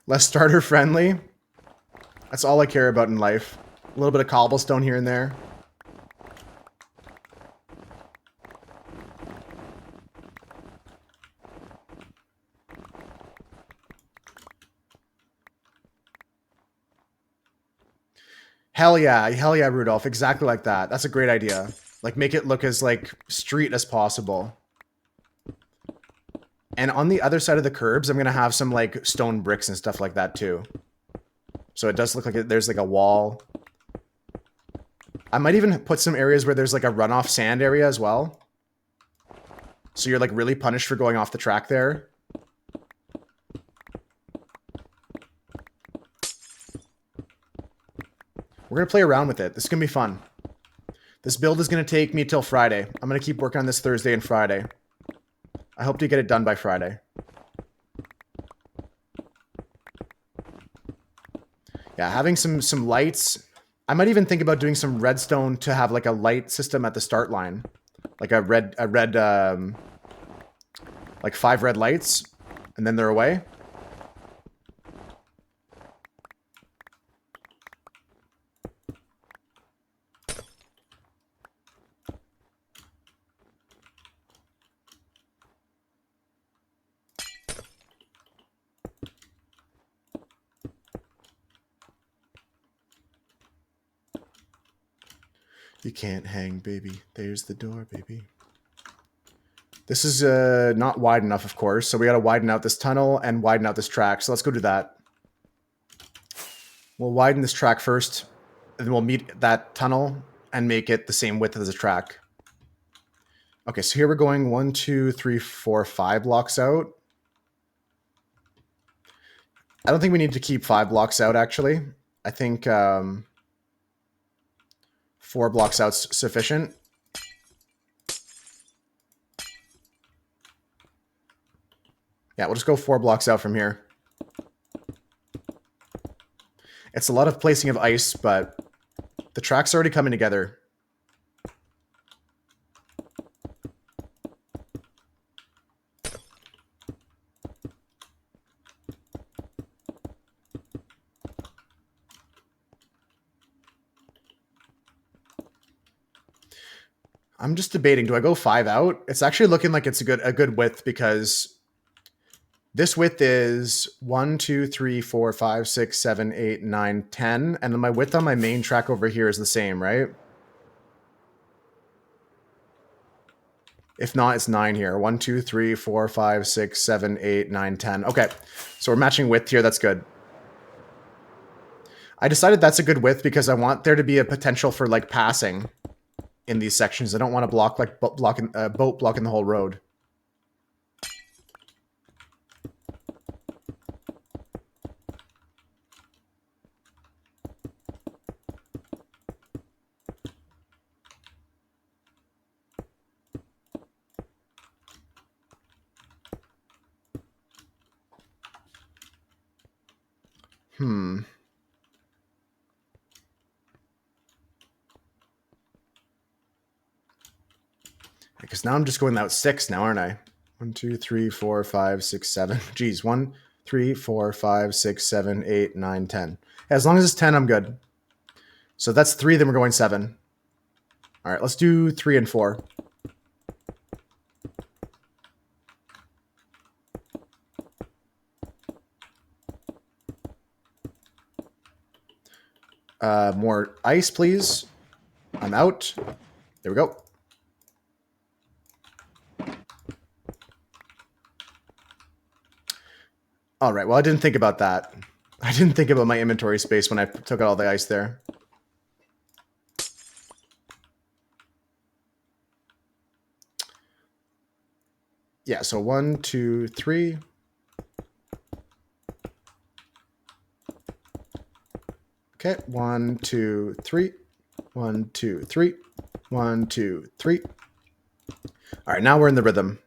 Less starter friendly. That's all I care about in life. A little bit of cobblestone here and there. Hell yeah, Rudolph. Exactly like that. That's a great idea. Like, make it look as, like, street as possible. And on the other side of the curbs, I'm going to have some, like, stone bricks and stuff like that, too. So it does look like there's, like, a wall. I might even put some areas where there's, like, a runoff sand area as well. So you're, like, really punished for going off the track there. We're going to play around with it. This is going to be fun. This build is going to take me till Friday. I'm going to keep working on this Thursday and Friday. I hope to get it done by Friday. Yeah, having some lights I might even think about doing some redstone to have like a light system at the start line. Like a red, like 5 red lights, and then they're away. You can't hang, baby. There's the door, baby. This is not wide enough, of course, so we got to widen out this tunnel and widen out this track. So let's go do that. We'll widen this track first, and then we'll meet that tunnel and make it the same width as the track. Okay, so here we're going 1, 2, 3, 4, 5 blocks out. I don't think we need to keep 5 blocks out, actually. I think 4 blocks out's sufficient. Yeah, we'll just go 4 blocks out from here. It's a lot of placing of ice, but the track's already coming together. I'm just debating, do I go 5 out? It's actually looking like it's a good width because this width is 1, 2, 3, 4, 5, 6, 7, 8, 9, 10. And then my width on my main track over here is the same, right? If not, it's 9 here. 1, 2, 3, 4, 5, 6, 7, 8, 9, 10. Okay, so we're matching width here. That's good. I decided that's a good width because I want there to be a potential for like passing in these sections. I don't want to block like boat blocking the whole road. Because now I'm just going out 6 now, aren't I? 1, 2, 3, 4, 5, 6, 7. Geez, 1, 3, 4, 5, 6, 7, 8, 9, 10. As long as it's 10, I'm good. So that's 3, then we're going 7. All right, let's do 3 and 4. More ice, please. I'm out. There we go. All right, well, I didn't think about that. I didn't think about my inventory space when I took out all the ice there. Yeah, so 1, 2, 3. Okay, 1, 2, 3. 1, 2, 3. 1, 2, 3. All right, now we're in the rhythm.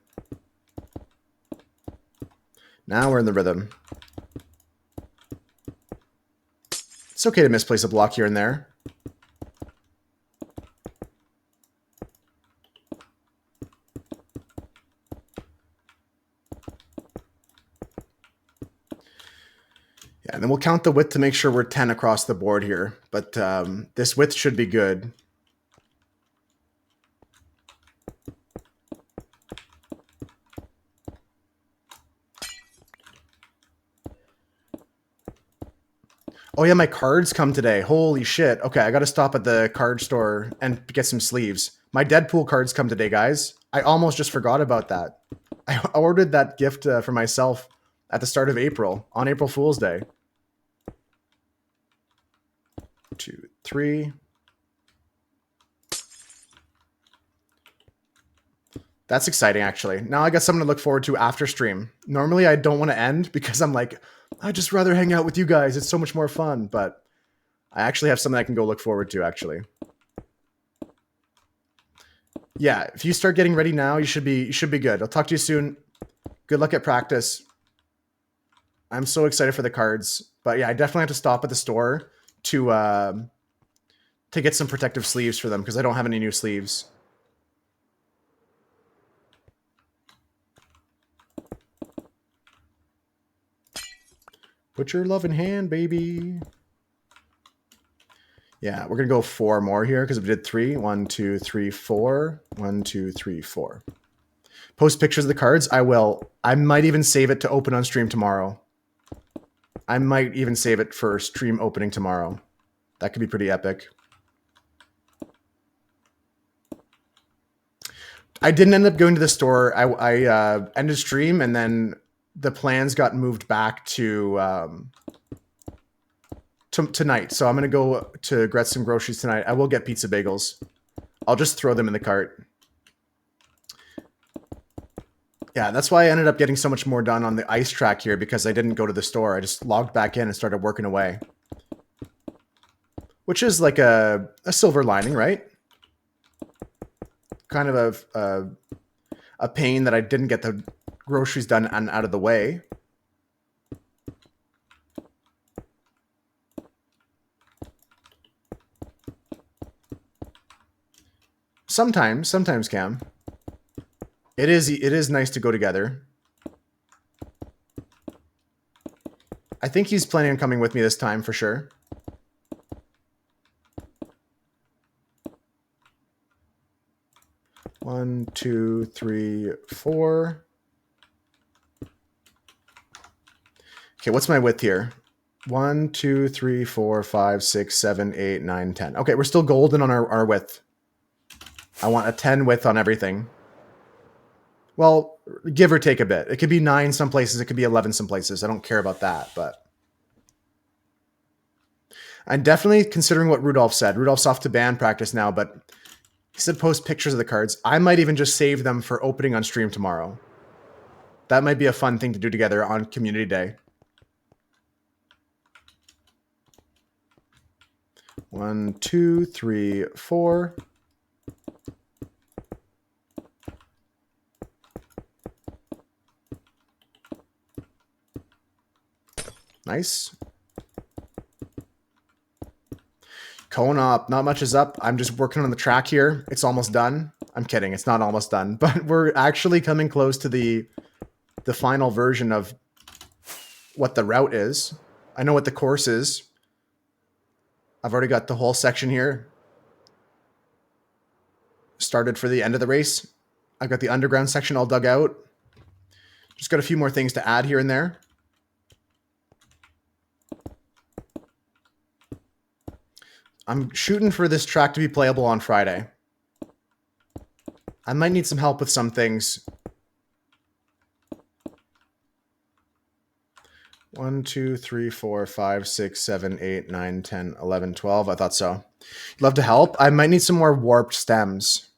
Now we're in the rhythm. It's okay to misplace a block here and there. Yeah, and then we'll count the width to make sure we're 10 across the board here. But this width should be good. Oh yeah, my cards come today. Holy shit. Okay, I gotta stop at the card store and get some sleeves. My Deadpool cards come today, guys. I almost just forgot about that. I ordered that gift for myself at the start of April, on April Fool's Day. 2, 3. That's exciting, actually. Now I got something to look forward to after stream. Normally I don't want to end because I'm like, I'd just rather hang out with you guys. It's so much more fun. But I actually have something I can go look forward to, actually. Yeah, if you start getting ready now, you should be good. I'll talk to you soon. Good luck at practice. I'm so excited for the cards. But yeah, I definitely have to stop at the store to to get some protective sleeves for them because I don't have any new sleeves. Put your loving hand, baby. Yeah, we're going to go 4 more here because we did 3. 1, 2, 3, 4. 1, 2, 3, 4. Post pictures of the cards. I will. I might even save it to open on stream tomorrow. I might even save it for stream opening tomorrow. That could be pretty epic. I didn't end up going to the store. I ended stream, and then the plans got moved back to tonight. So I'm going to go to get some groceries tonight. I will get pizza bagels. I'll just throw them in the cart. Yeah, that's why I ended up getting so much more done on the ice track here, because I didn't go to the store. I just logged back in and started working away. Which is like a silver lining, right? Kind of a pain that I didn't get the groceries done and out of the way. Sometimes, Cam. It is nice to go together. I think he's planning on coming with me this time for sure. One, 2, 3, 4. Okay, what's my width here? 1, 2, 3, 4, 5, 6, 7, 8, 9, 10. Okay, we're still golden on our width. I want a 10 width on everything. Well, give or take a bit. It could be 9 some places. It could be 11 some places. I don't care about that, but I'm definitely considering what Rudolph said. Rudolph's off to band practice now, but he said post pictures of the cards. I might even just save them for opening on stream tomorrow. That might be a fun thing to do together on Community Day. 1, 2, 3, 4. Nice. Cone up. Not much is up. I'm just working on the track here. It's almost done. I'm kidding. It's not almost done, but we're actually coming close to the final version of what the route is. I know what the course is. I've already got the whole section here started for the end of the race. I've got the underground section all dug out. Just got a few more things to add here and there. I'm shooting for this track to be playable on Friday. I might need some help with some things. 1, 2, 3, 4, 5, 6, 7, 8, 9, 10, 11, 12. I thought so. Love to help. I might need some more warped stems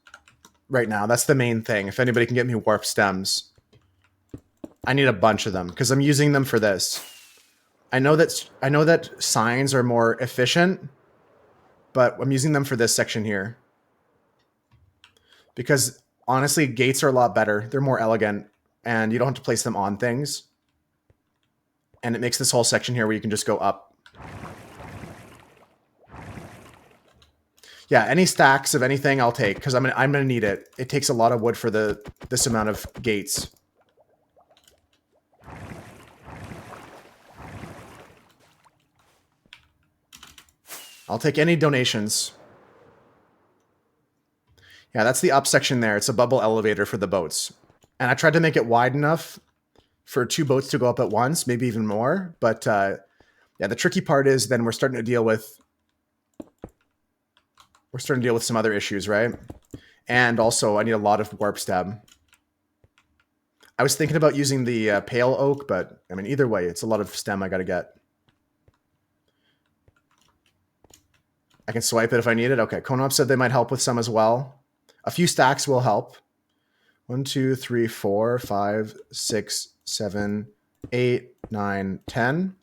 right now. That's the main thing. If anybody can get me warped stems, I need a bunch of them because I'm using them for this. I know that signs are more efficient, but I'm using them for this section here. Because honestly, gates are a lot better. They're more elegant, and you don't have to place them on things. And it makes this whole section here where you can just go up. Yeah, any stacks of anything I'll take, because I'm gonna need it. It takes a lot of wood for this amount of gates. I'll take any donations. Yeah, that's the up section there. It's a bubble elevator for the boats. And I tried to make it wide enough for 2 boats to go up at once, maybe even more. But yeah, the tricky part is then we're starting to deal with some other issues, right? And also, I need a lot of warp stem. I was thinking about using the pale oak, but I mean, either way, it's a lot of stem I got to get. I can swipe it if I need it. Okay, Konop said they might help with some as well. A few stacks will help. 1, 2, 3, 4, 5, 6, 7, 8, 9, 10.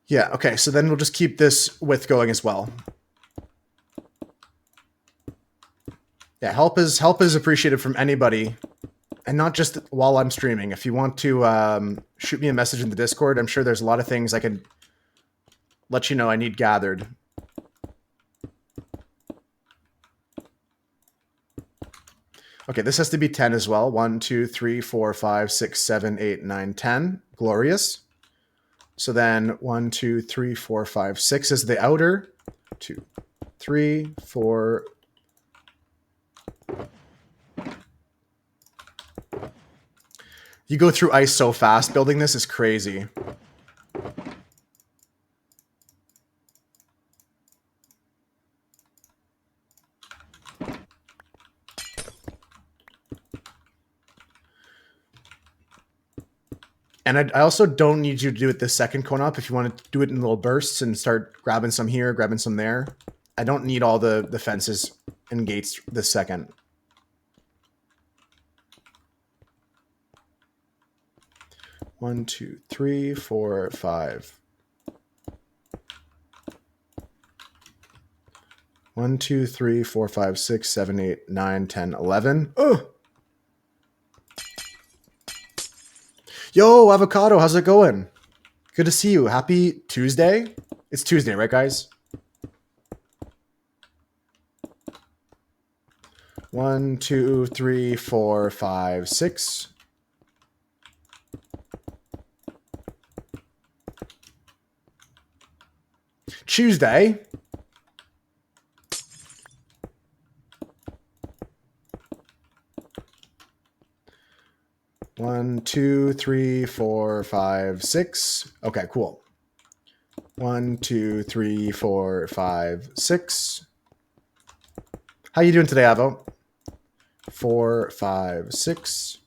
Yeah, okay, so then we'll just keep this width going as well. Yeah, help is appreciated from anybody, and not just while I'm streaming. If you want to shoot me a message in the Discord, I'm sure there's a lot of things I could let you know I need gathered. Okay, this has to be 10 as well. 1, 2, 3, 4, 5, 6, 7, 8, 9, 10. Glorious. So then 1, 2, 3, 4, 5, 6 is the outer. 2, 3, 4. You go through ice so fast. Building this is crazy. And I also don't need you to do it the second cone up. If you want to do it in little bursts and start grabbing some here, grabbing some there. I don't need all the fences and gates this second. One, two, three, four, five. 1, 2, 3, 4, 5, 6, 7, 8, 9, 10, 11. Ugh. Yo, Avocado, how's it going? Good to see you. Happy Tuesday. It's Tuesday, right, guys? 1, 2, 3, 4, 5, 6. Tuesday. One, two, three, four, five, six. Okay, cool. 1, 2, 3, 4, 5, 6. How you doing today, Avo? 4, 5, 6.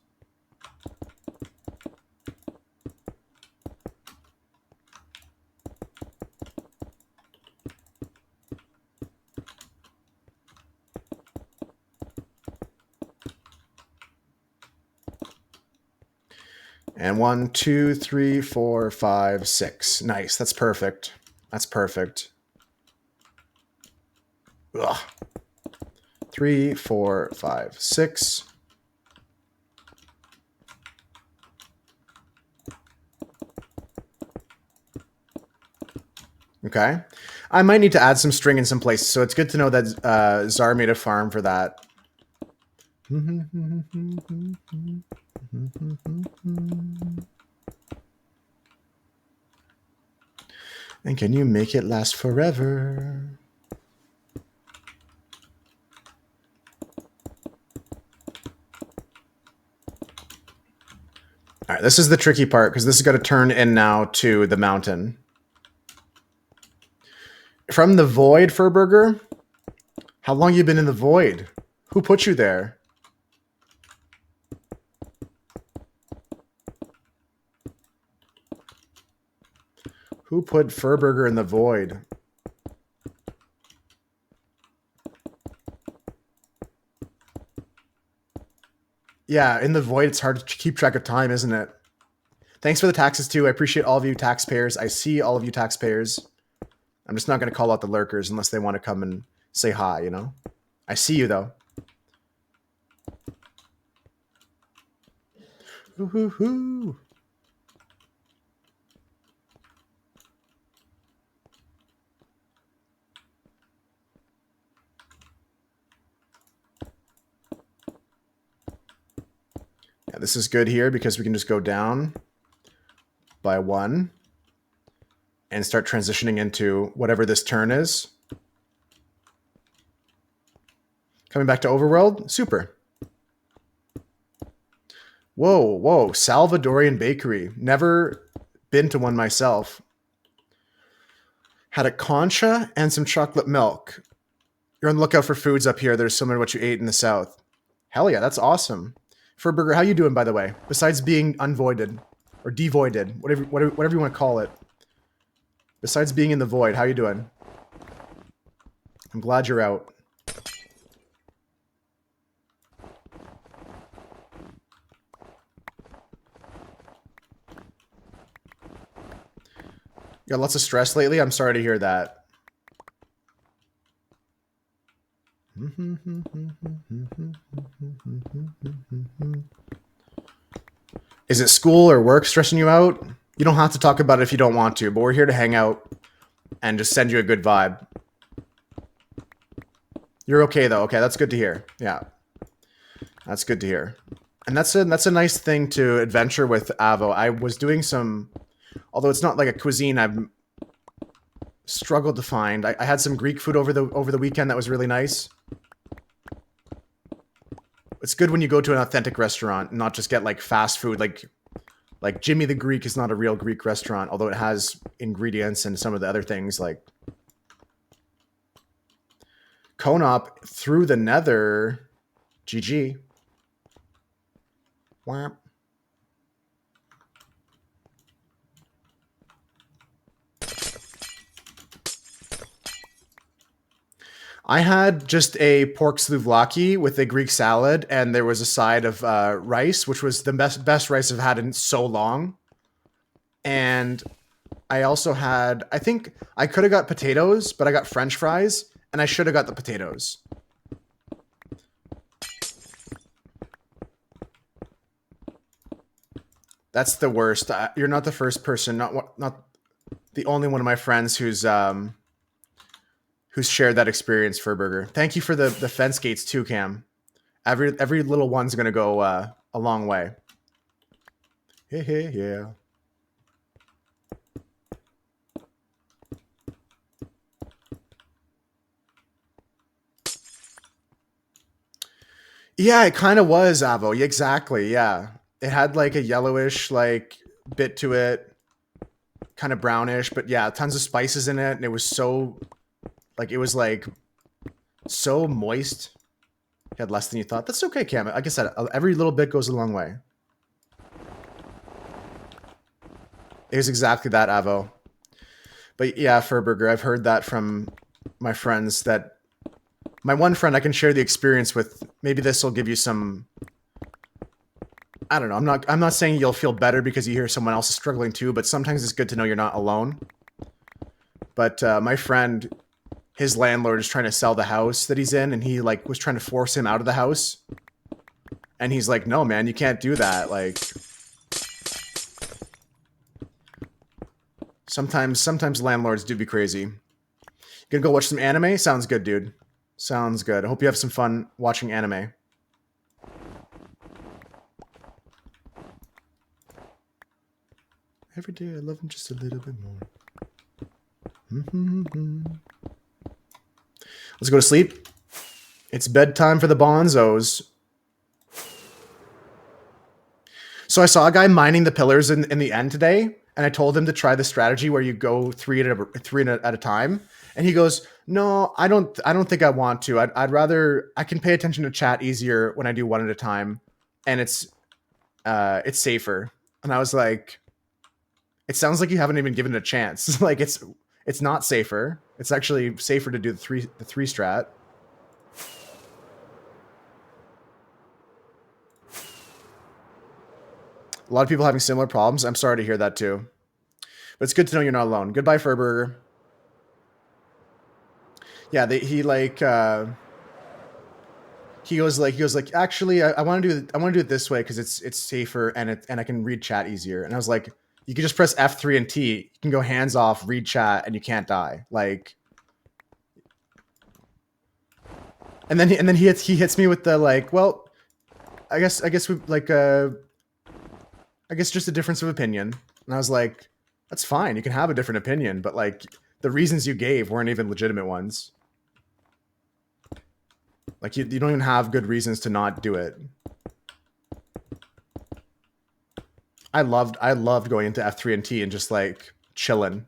And 1, 2, 3, 4, 5, 6. Nice. That's perfect. That's perfect. Ugh. 3, 4, 5, 6. Okay. I might need to add some string in some places, so it's good to know that Czar made a farm for that. And can you make it last forever? All right, this is the tricky part because this is going to turn in now to the mountain. From the void, Furburger? How long you been in the void? Who put you there? Who put Furburger in the void? Yeah, in the void, it's hard to keep track of time, isn't it? Thanks for the taxes, too. I appreciate all of you taxpayers. I see all of you taxpayers. I'm just not going to call out the lurkers unless they want to come and say hi, you know? I see you, though. Woo-hoo-hoo. Yeah, this is good here because we can just go down by 1 and start transitioning into whatever this turn is. Coming back to Overworld? Super. Whoa, whoa. Salvadorian Bakery. Never been to one myself. Had a concha and some chocolate milk. You're on the lookout for foods up here that are similar to what you ate in the South. Hell yeah, that's awesome. Furburger, how you doing, by the way? Besides being unvoided or devoided, whatever you want to call it. Besides being in the void, how you doing? I'm glad you're out. You got lots of stress lately? I'm sorry to hear that. Is it school or work stressing you out? You don't have to talk about it if you don't want to, but we're here to hang out and just send you a good vibe. You're okay though. Okay, that's good to hear. Yeah, that's good to hear. And that's a nice thing to adventure with Avo. I was doing some, although it's not like a cuisine I've struggled to find. I had some Greek food over the weekend that was really nice. It's good when you go to an authentic restaurant and not just get like fast food. Like Jimmy the Greek is not a real Greek restaurant, although it has ingredients and some of the other things like Konop through the nether. GG. Whap. I had just a pork souvlaki with a Greek salad, and there was a side of rice, which was the best rice I've had in so long. And I also had, I think I could have got potatoes, but I got French fries, and I should have got the potatoes. That's the worst. You're not the first person, not the only one of my friends who's shared that experience for a burger. Thank you for the fence gates too, Cam. Every little one's gonna go a long way. Hey, yeah. Yeah, it kind of was Avo. Yeah, exactly. Yeah, it had like a yellowish like bit to it, kind of brownish, but yeah, tons of spices in it, and it was so like so moist. You had less than you thought. That's okay, Cam. Like I said, every little bit goes a long way. It was exactly that, Avo. But yeah, Furburger, I've heard that from my friends that my one friend I can share the experience with. Maybe this will give you some. I don't know. I'm not saying you'll feel better because you hear someone else is struggling too, but sometimes it's good to know you're not alone. But my friend, his landlord is trying to sell the house that he's in, and he like was trying to force him out of the house. And he's like, "No, man, you can't do that." Like sometimes landlords do be crazy. You gonna go watch some anime? Sounds good, dude. Sounds good. I hope you have some fun watching anime. Every day I love him just a little bit more. Let's go to sleep. It's bedtime for the bonzos. So I saw a guy mining the pillars in the end today, and I told him to try the strategy where you go three at a time. And he goes, "No, I don't think I want to. I'd rather I can pay attention to chat easier when I do one at a time, and it's safer." And I was like, "It sounds like you haven't even given it a chance. Like it's not safer. It's actually safer to do the three strat." A lot of people having similar problems. I'm sorry to hear that too. But it's good to know you're not alone. Goodbye, Furburger. Yeah, he goes like actually I want to do it this way because it's safer and I can read chat easier. And I was like, you can just press F3 and T. You can go hands off, read chat, and you can't die. Like, and then he hits me with the like, well, I guess we like I guess just a difference of opinion. And I was like, that's fine. You can have a different opinion, but like the reasons you gave weren't even legitimate ones. Like you don't even have good reasons to not do it. I loved going into F3 and T and just like chilling.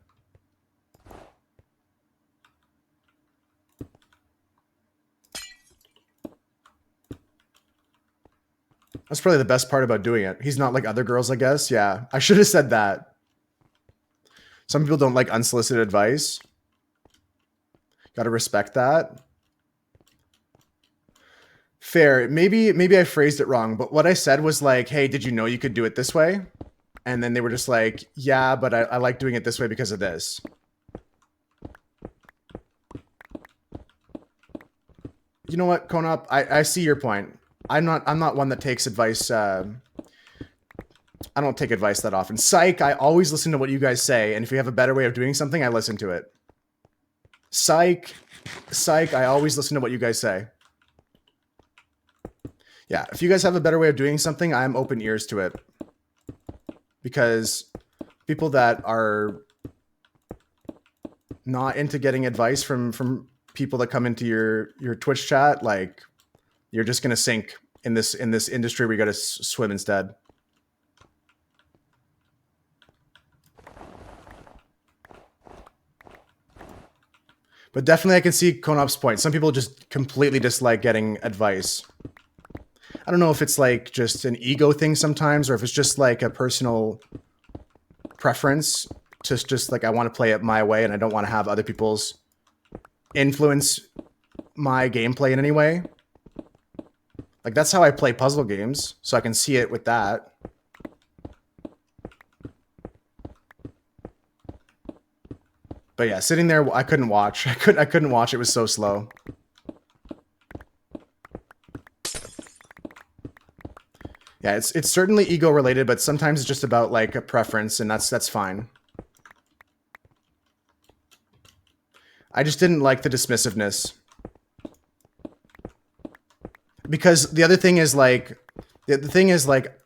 That's probably the best part about doing it. He's not like other girls, I guess. Yeah, I should have said that. Some people don't like unsolicited advice. Gotta respect that. Fair. Maybe I phrased it wrong, but what I said was like, hey, did you know you could do it this way? And then they were just like, yeah, but I like doing it this way because of this. You know what, Konop? I see your point. I'm not one that takes advice I don't take advice that often. Psych, I always listen to what you guys say, and if you have a better way of doing something, I listen to it. Psych, I always listen to what you guys say. Yeah, if you guys have a better way of doing something, I'm open ears to it. Because people that are not into getting advice from people that come into your Twitch chat, like, you're just gonna sink in this industry where you gotta swim instead. But definitely I can see Konop's point. Some people just completely dislike getting advice. I don't know if it's like just an ego thing sometimes, or if it's just like a personal preference. Just like, I want to play it my way and I don't want to have other people's influence my gameplay in any way. Like, that's how I play puzzle games, so I can see it with that. But yeah, sitting there, I couldn't watch. I couldn't watch. It was so slow. Yeah, it's certainly ego related, but sometimes it's just about like a preference, and that's fine. I just didn't like the dismissiveness. Because the other thing is like, the thing is like,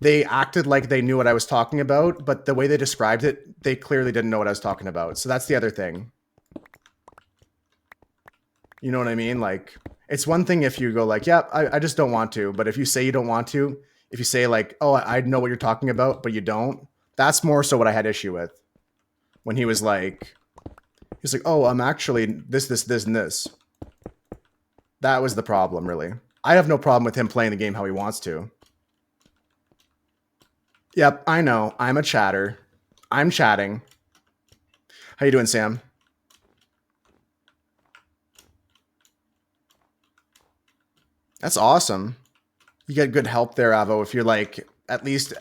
they acted like they knew what I was talking about, but the way they described it, they clearly didn't know what I was talking about. So that's the other thing. You know what I mean? Like, it's one thing if you go like, yeah, I just don't want to. But if you say you don't want to, if you say like, oh, I know what you're talking about, but you don't, that's more so what I had issue with. When he was like, oh, I'm actually this, and this. That was the problem, really. I have no problem with him playing the game how he wants to. Yep, I know. I'm a chatter. I'm chatting. How you doing, Sam? That's awesome. You get good help there, Avo, if you're like at least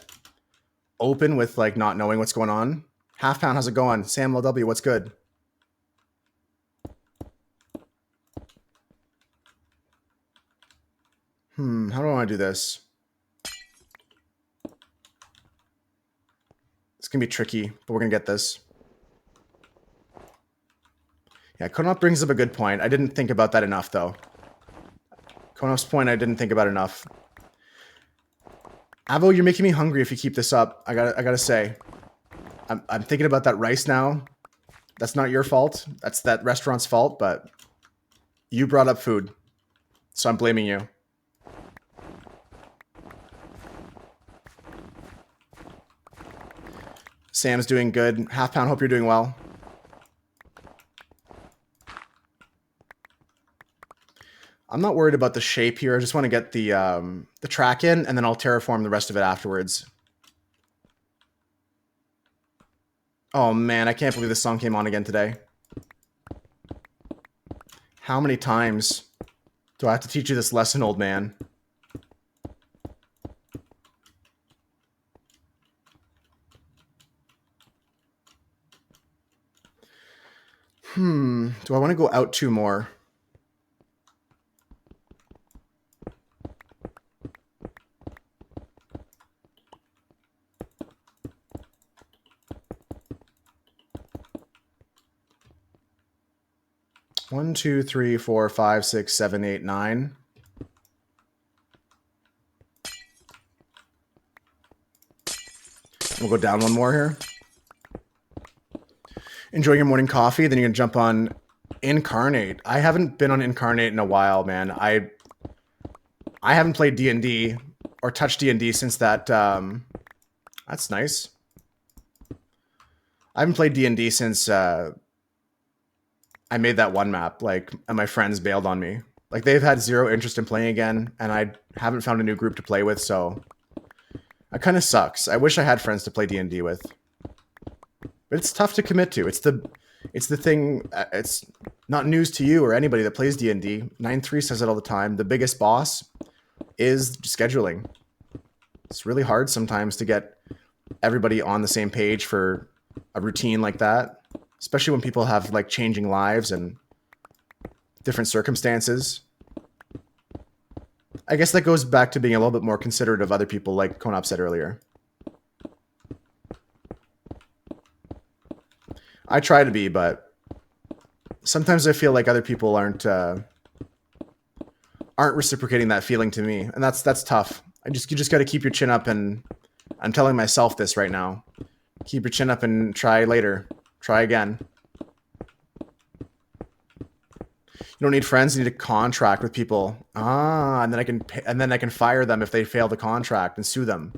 open with like not knowing what's going on. Half Pound, how's it going? Sam LW, what's good? How do I want to do this? It's going to be tricky, but we're going to get this. Yeah, Konop brings up a good point. I didn't think about that enough, though. Konop's point I didn't think about enough. Avo, you're making me hungry if you keep this up. I gotta say. I'm thinking about that rice now. That's not your fault. That's that restaurant's fault, but you brought up food. So I'm blaming you. Sam's doing good. Half Pound, hope you're doing well. I'm not worried about the shape here. I just want to get the track in, and then I'll terraform the rest of it afterwards. Oh man, I can't believe this song came on again today. How many times do I have to teach you this lesson, old man? Do I want to go out two more? One, two, three, four, five, six, seven, eight, nine. We'll go down one more here. Enjoy your morning coffee, then you can jump on Incarnate. I haven't been on Incarnate in a while, man. I haven't played D&D or touched D&D since that. That's nice. I haven't played D&D since I made that one map. Like, and my friends bailed on me. Like, they've had zero interest in playing again, and I haven't found a new group to play with, so it kind of sucks. I wish I had friends to play D&D with. But it's tough to commit to. It's the thing. It's not news to you or anybody that plays D&D. 9.3 says it all the time. The biggest boss is scheduling. It's really hard sometimes to get everybody on the same page for a routine like that, especially when people have like changing lives and different circumstances. I guess that goes back to being a little bit more considerate of other people, like Konop said earlier. I try to be, but sometimes I feel like other people aren't reciprocating that feeling to me, and that's tough. You just got to keep your chin up, and I'm telling myself this right now. Keep your chin up and try later. Try again. You don't need friends. You need a contract with people. And then I can fire them if they fail the contract and sue them.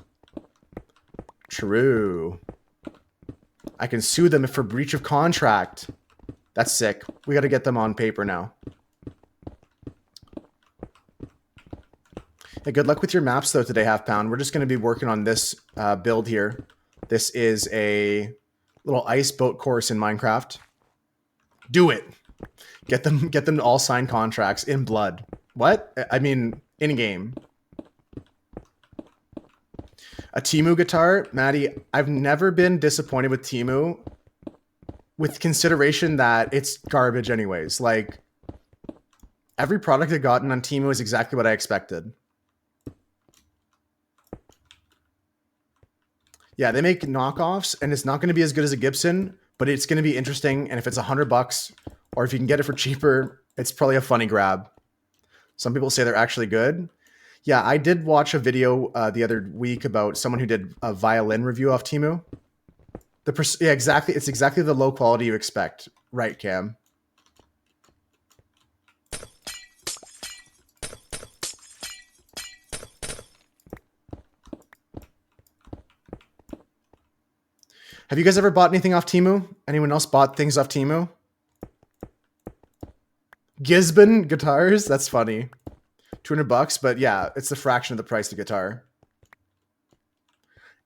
True. I can sue them for breach of contract. That's sick. We got to get them on paper now. Hey, good luck with your maps though today, Half Pound. We're just going to be working on this build here. This is a little ice boat course in Minecraft. Do it. Get them to all sign contracts in blood. What? I mean, in game. A Temu guitar, Maddie. I've never been disappointed with Temu, with consideration that it's garbage anyways. Like, every product I've gotten on Temu is exactly what I expected. Yeah, they make knockoffs, and it's not going to be as good as a Gibson, but it's going to be interesting. And if it's $100, or if you can get it for cheaper, it's probably a funny grab. Some people say they're actually good. Yeah, I did watch a video the other week about someone who did a violin review off Temu. Yeah, exactly. It's exactly the low quality you expect, right, Cam? Have you guys ever bought anything off Temu? Anyone else bought things off Temu? Gisbon guitars? That's funny. $200, but yeah, it's a fraction of the price of guitar.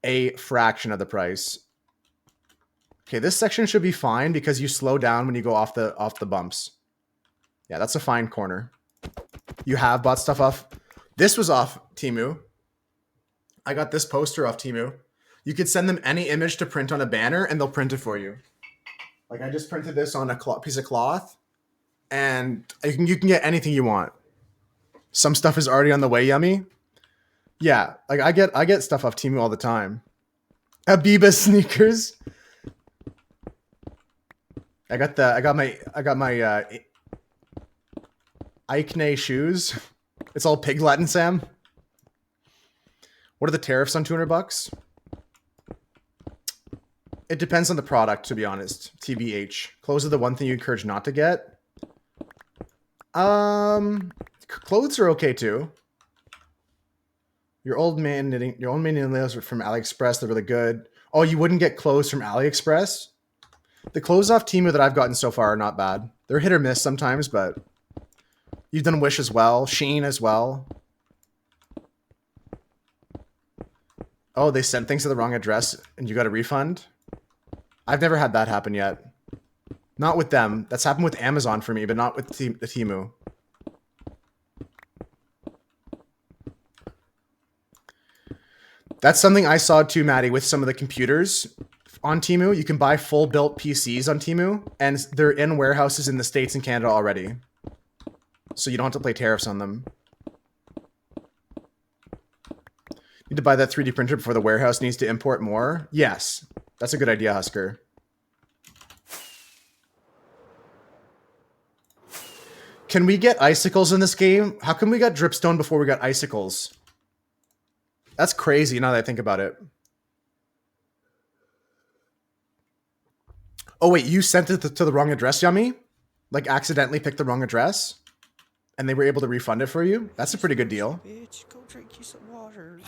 A fraction of the price. Okay, this section should be fine because you slow down when you go off the bumps. Yeah, that's a fine corner. You have bought stuff off. This was off Temu. I got this poster off Temu. You could send them any image to print on a banner, and they'll print it for you. Like, I just printed this on a piece of cloth, and you can get anything you want. Some stuff is already on the way, Yummy. Yeah, like I get stuff off Temu all the time. Abiba sneakers. I got my Eichne shoes. It's all pig Latin, Sam. What are the tariffs on $200? It depends on the product, to be honest. TBH. Clothes are the one thing you encourage not to get. Clothes are okay too. Your old man knitting nails are from AliExpress. They're really good. Oh, you wouldn't get clothes from AliExpress? The clothes off Temu that I've gotten so far are not bad. They're hit or miss sometimes, but you've done Wish as well, Shein as well. Oh, they sent things to the wrong address and you got a refund? I've never had that happen yet. Not with them. That's happened with Amazon for me, but not with the Temu. That's something I saw too, Maddie, with some of the computers on Temu. You can buy full built PCs on Temu, and they're in warehouses in the States and Canada already. So you don't have to pay tariffs on them. Need to buy that 3D printer before the warehouse needs to import more? Yes. That's a good idea, Husker. Can we get icicles in this game? How come we got dripstone before we got icicles? That's crazy now that I think about it. Oh, wait, you sent it to the wrong address, Yummy? Like, accidentally picked the wrong address? And they were able to refund it for you? That's a pretty good deal. Bitch, go drink you some water.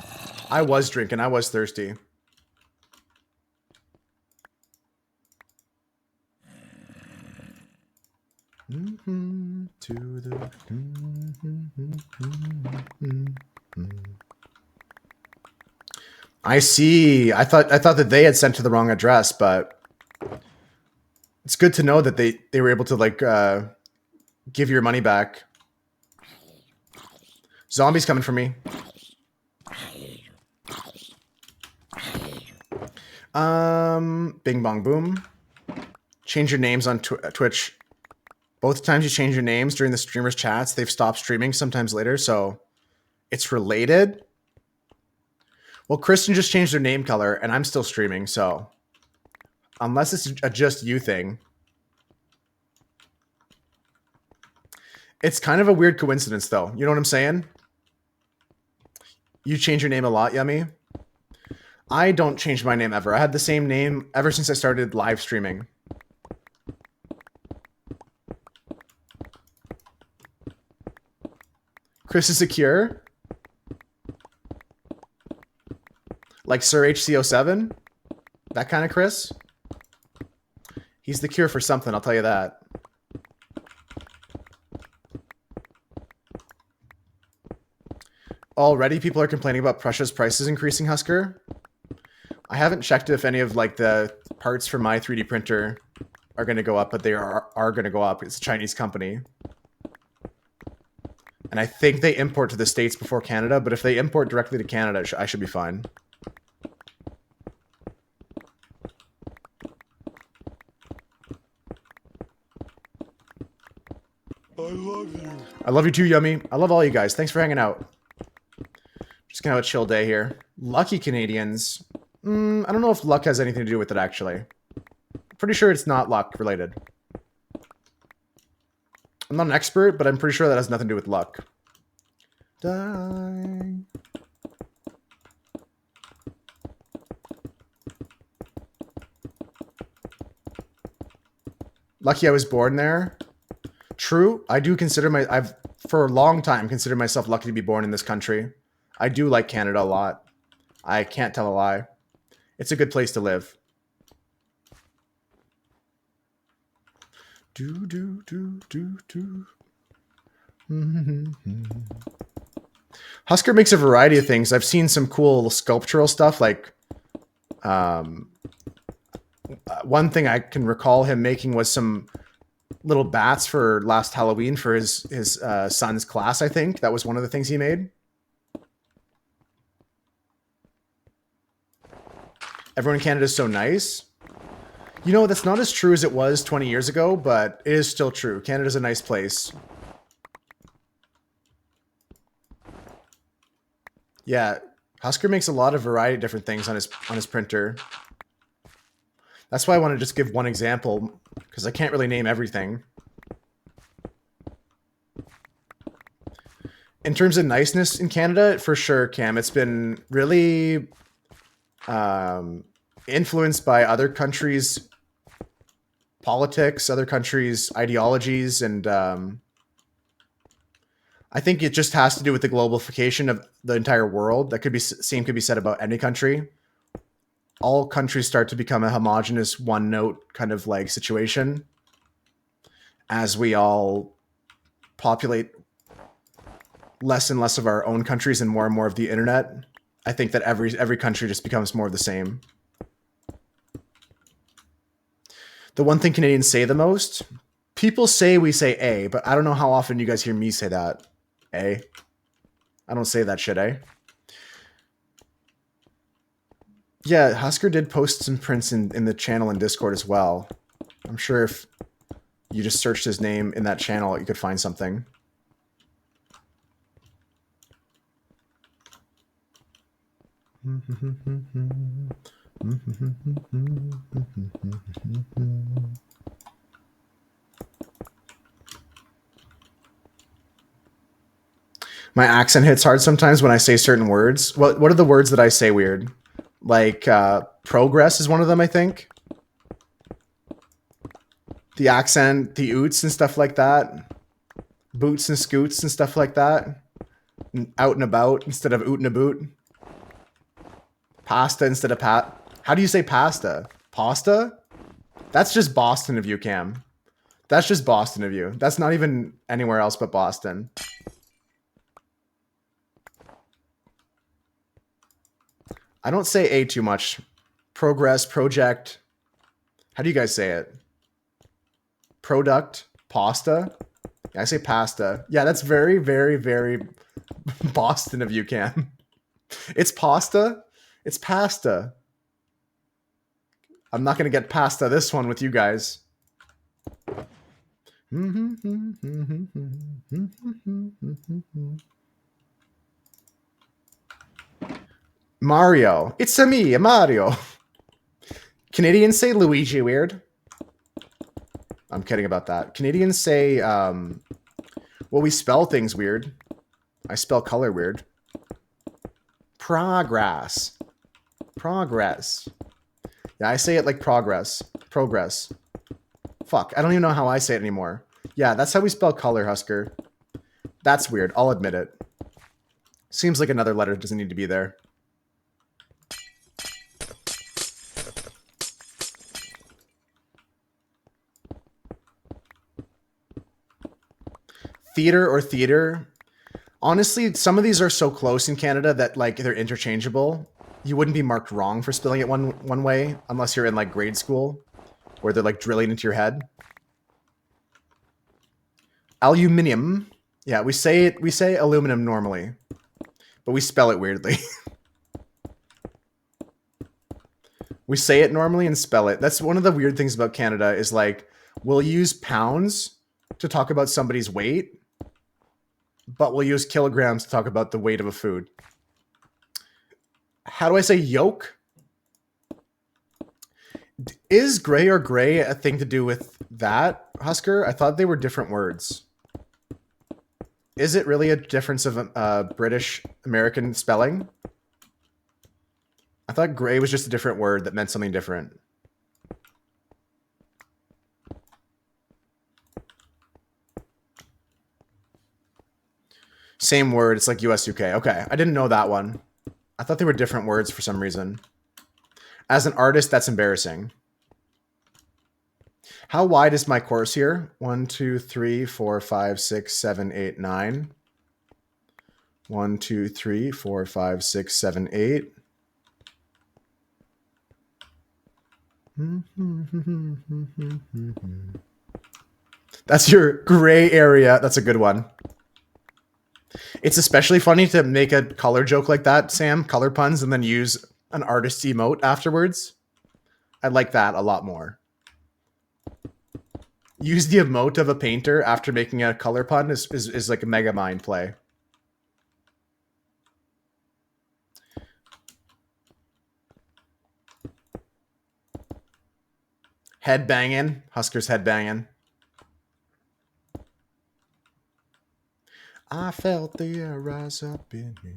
I was drinking. I was thirsty. I see. I thought that they had sent to the wrong address, but it's good to know that they were able to like give your money back. Zombies coming for me. Bing bong boom. Change your names on Twitch. Both times you change your names during the streamers' chats, they've stopped streaming sometimes later, so it's related. Well, Kristen just changed their name color, and I'm still streaming, so Unless it's a just you thing. It's kind of a weird coincidence, though. You know what I'm saying? You change your name a lot, Yummy. I don't change my name ever. I had the same name ever since I started live streaming. Chris is secure? Like Sir HC07? That kind of Chris? He's the cure for something, I'll tell you that. Already people are complaining about Prussia's prices increasing, Husker. I haven't checked if any of like the parts for my 3D printer are going to go up, but they are going to go up. It's a Chinese company. And I think they import to the States before Canada, but if they import directly to Canada, I should be fine. I love you. I love you too, Yummy. I love all you guys. Thanks for hanging out. Just gonna have a chill day here. Lucky Canadians. I don't know if luck has anything to do with it, actually. Pretty sure it's not luck related. I'm not an expert, but I'm pretty sure that has nothing to do with luck. Die. Lucky I was born there. True, I do consider I've for a long time considered myself lucky to be born in this country. I do like Canada a lot. I can't tell a lie. It's a good place to live. Husker makes a variety of things. I've seen some cool sculptural stuff, like one thing I can recall him making was some little bats for last Halloween for his son's class, I think. That was one of the things he made. Everyone in Canada is so nice. You know, that's not as true as it was 20 years ago, but it is still true. Canada's a nice place. Yeah, Husker makes a lot of variety of different things on his printer. That's why I want to just give one example, because I can't really name everything. In terms of niceness in Canada, for sure, Cam, it's been really influenced by other countries' politics, other countries' ideologies, and I think it just has to do with the globalification of the entire world. That could be said about any country. All countries start to become a homogenous one-note kind of like situation as we all populate less and less of our own countries and more of the internet. I think that every country just becomes more of the same. The one thing Canadians say the most, people say we say A, but I don't know how often you guys hear me say that. A. I don't say that shit, eh? Yeah, Husker did post some prints in the channel and Discord as well. I'm sure if you just searched his name in that channel, you could find something. My accent hits hard sometimes when I say certain words. What are the words that I say weird? Like progress is one of them, I think. The accent, the oots and stuff like that. Boots and scoots and stuff like that. And out and about instead of oot and a boot. Pasta instead of pat. How do you say pasta? Pasta? That's just Boston of you, Cam. That's just Boston of you. That's not even anywhere else but Boston. I don't say A too much. Progress, project. How do you guys say it? Product, pasta. Yeah, I say pasta. Yeah, that's very, very, very Boston of you, Cam. It's pasta. It's pasta. I'm not going to get pasta this one with you guys. Mario. It's a me, Mario. Canadians say Luigi weird. I'm kidding about that. Canadians say, well, we spell things weird. I spell color weird. Progress. Progress. Yeah, I say it like progress. Progress. Fuck, I don't even know how I say it anymore. Yeah, that's how we spell color, Husker. That's weird. I'll admit it. Seems like another letter doesn't need to be there. Theater or theater. Honestly, some of these are so close in Canada that like they're interchangeable. You wouldn't be marked wrong for spelling it one way unless you're in like grade school where they're like drilling into your head. Aluminium. Yeah, we say aluminum normally, but we spell it weirdly. We say it normally and spell it. That's one of the weird things about Canada is like we'll use pounds to talk about somebody's weight, but we'll use kilograms to talk about the weight of a food. How do I say yolk? Is gray or gray a thing to do with that, Husker? I thought they were different words. Is it really a difference of British American spelling? I thought gray was just a different word that meant something different. Same word. It's like US, UK. Okay, I didn't know that one. I thought they were different words for some reason. As an artist, that's embarrassing. How wide is my course here? 1, 2, 3, 4, 5, 6, 7, 8, 9. 1, 2, 3, 4, 5, 6, 7, 8. That's your gray area. That's a good one. It's especially funny to make a color joke like that, Sam, color puns, and then use an artist emote afterwards. I like that a lot more. Use the emote of a painter after making a color pun is like a mega mind play. Head banging. Husker's head banging. I felt the air rise up in me.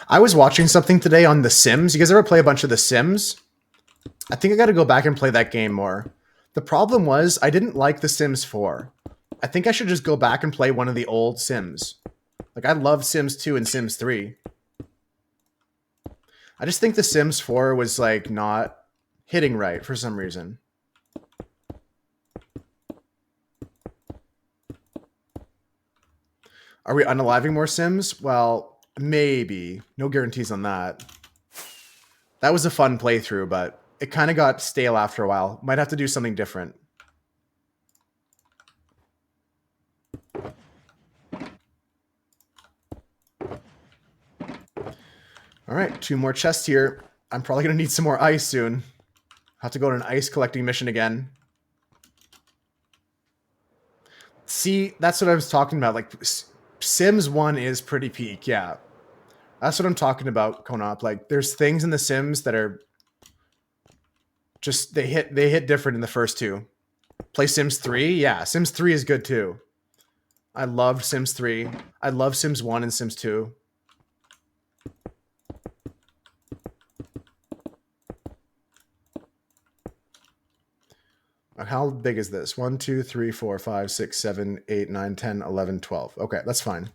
I was watching something today on The Sims. You guys ever play a bunch of The Sims? I think I got to go back and play that game more. The problem was I didn't like The Sims 4. I think I should just go back and play one of the old Sims. Like, I love Sims 2 and Sims 3. I just think The Sims 4 was, like, not hitting right for some reason. Are we unaliving more Sims? Well, maybe. No guarantees on that. That was a fun playthrough, but it kind of got stale after a while. Might have to do something different. All right, 2 more chests here. I'm probably going to need some more ice soon. Have to go on an ice collecting mission again. See, that's what I was talking about. Like, Sims 1 is pretty peak, yeah. That's what I'm talking about, Konop. Like, there's things in The Sims that are just, they hit different in the first 2. Play Sims 3? Yeah, Sims 3 is good too. I loved Sims 3. I love Sims 1 and Sims 2. How big is this? 1, 2, 3, 4, 5, 6, 7, 8, 9, 10, 11, 12. Okay, that's fine.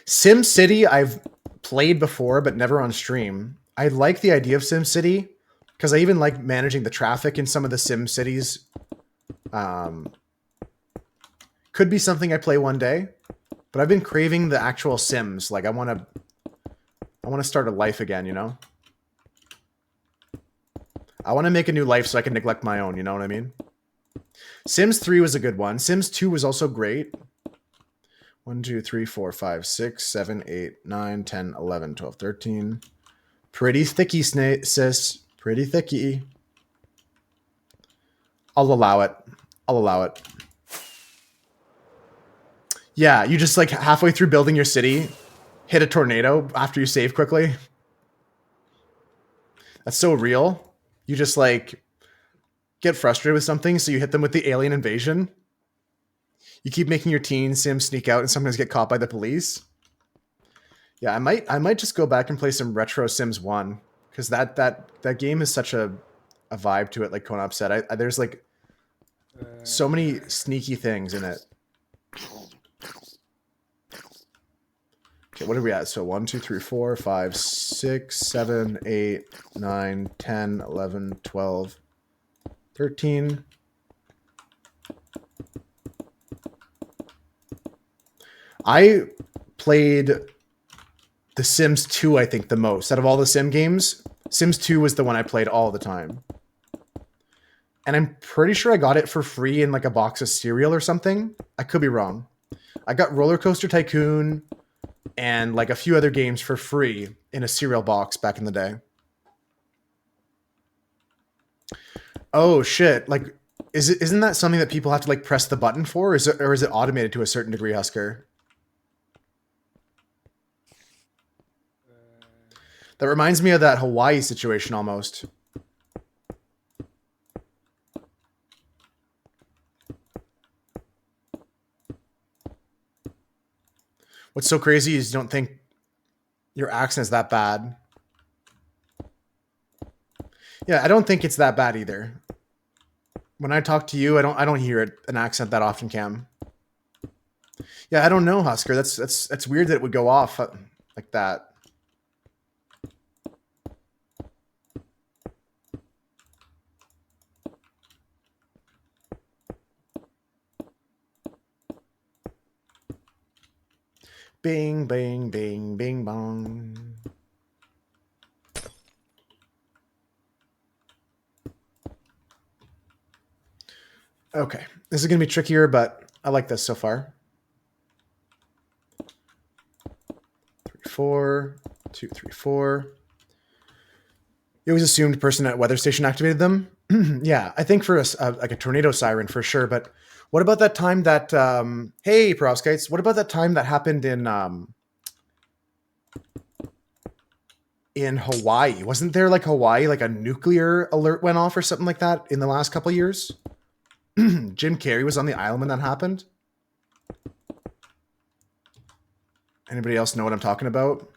Sim City I've played before, but never on stream. I like the idea of Sim City because I even like managing the traffic in some of the Sim Cities. Could be something I play one day, but I've been craving the actual Sims. Like, I want to start a life again, you know? I want to make a new life so I can neglect my own, you know what I mean? Sims 3 was a good one. Sims 2 was also great. 1, 2, 3, 4, 5, 6, 7, 8, 9, 10, 11, 12, 13, Pretty thicky, sis. Pretty thicky. I'll allow it. I'll allow it. Yeah, you just like halfway through building your city, hit a tornado after you save quickly. That's so real. You just like get frustrated with something, so you hit them with the alien invasion. You keep making your teen sim sneak out and sometimes get caught by the police. Yeah, I might just go back and play some retro Sims 1 because that game is such a vibe to it, like Konop said. There's like so many sneaky things in it. Okay, what are we at? So 1, 2, 3, 4, 5, 6, 7, 8, 9, 10, 11, 12, 13. I played The Sims 2, I think, the most. Out of all the Sim games, Sims 2 was the one I played all the time. And I'm pretty sure I got it for free in like a box of cereal or something. I could be wrong. I got Roller Coaster Tycoon and like a few other games for free in a cereal box back in the day. Oh shit! Like, isn't that something that people have to like press the button for? Or is it automated to a certain degree, Husker? That reminds me of that Hawaii situation almost. What's so crazy is you don't think your accent is that bad. Yeah, I don't think it's that bad either. When I talk to you, I don't hear an accent that often, Cam. Yeah, I don't know, Husker. That's weird that it would go off like that. Bing, bing, bing, bing, bong. Okay, this is going to be trickier, but I like this so far. 3, 4, 2, 3, 4. You always assumed person at weather station activated them. Yeah, I think for like a tornado siren for sure. But what about that time that hey, Perovskites, what about that time that happened in Hawaii? Wasn't there like Hawaii, like a nuclear alert went off or something like that in the last couple of years? Jim Carrey was on the island when that happened. Anybody else know what I'm talking about?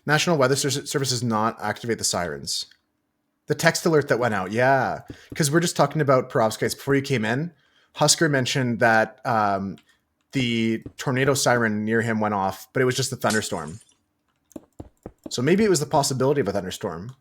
National Weather Service does not activate the sirens. The text alert that went out, yeah. Because we're just talking about perovskites. Before you came in, Husker mentioned that the tornado siren near him went off, but it was just a thunderstorm. So maybe it was the possibility of a thunderstorm.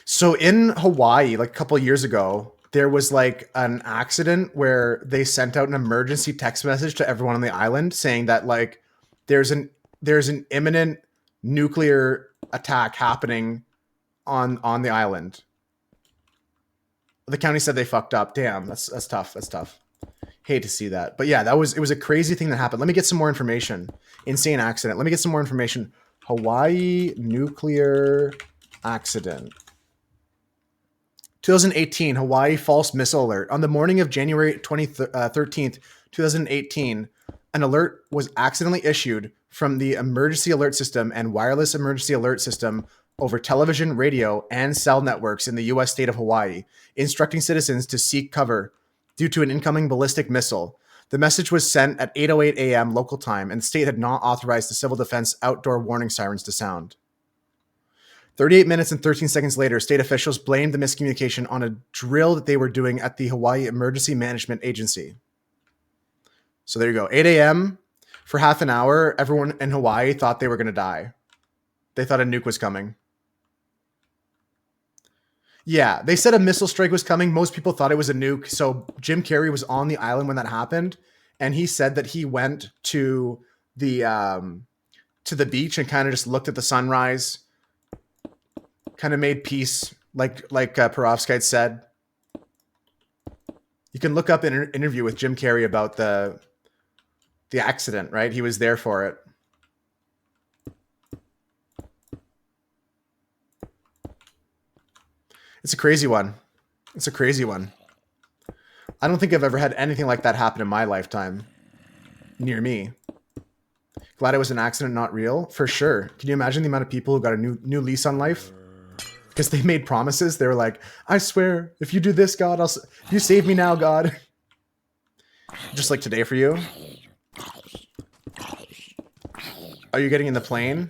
So in Hawaii, like a couple of years ago, there was like an accident where they sent out an emergency text message to everyone on the island saying that like there's an imminent nuclear attack happening on the island. The county said they fucked up. Damn, that's tough. That's tough. Hate to see that. But yeah, it was a crazy thing that happened. Let me get some more information. Insane accident. Let me get some more information. Hawaii nuclear accident. 2018, Hawaii false missile alert. On the morning of January 13th, 2018, an alert was accidentally issued from the emergency alert system and wireless emergency alert system over television, radio, and cell networks in the U.S. state of Hawaii, instructing citizens to seek cover due to an incoming ballistic missile. The message was sent at 8:08 a.m. local time, and the state had not authorized the civil defense outdoor warning sirens to sound. 38 minutes and 13 seconds later, state officials blamed the miscommunication on a drill that they were doing at the Hawaii Emergency Management Agency. So there you go. 8 a.m. For half an hour, everyone in Hawaii thought they were going to die. They thought a nuke was coming. Yeah, they said a missile strike was coming. Most people thought it was a nuke. So Jim Carrey was on the island when that happened, and he said that he went to the beach and kind of just looked at the sunrise. kind of made peace, like Perovskite said. You can look up an interview with Jim Carrey about the accident, right? He was there for it. It's a crazy one. It's a crazy one. I don't think I've ever had anything like that happen in my lifetime near me. Glad it was an accident, not real, for sure. Can you imagine the amount of people who got a new lease on life because they made promises? They were like, "I swear, if you do this, God, if you save me now, God." Just like today for you. Are you getting in the plane?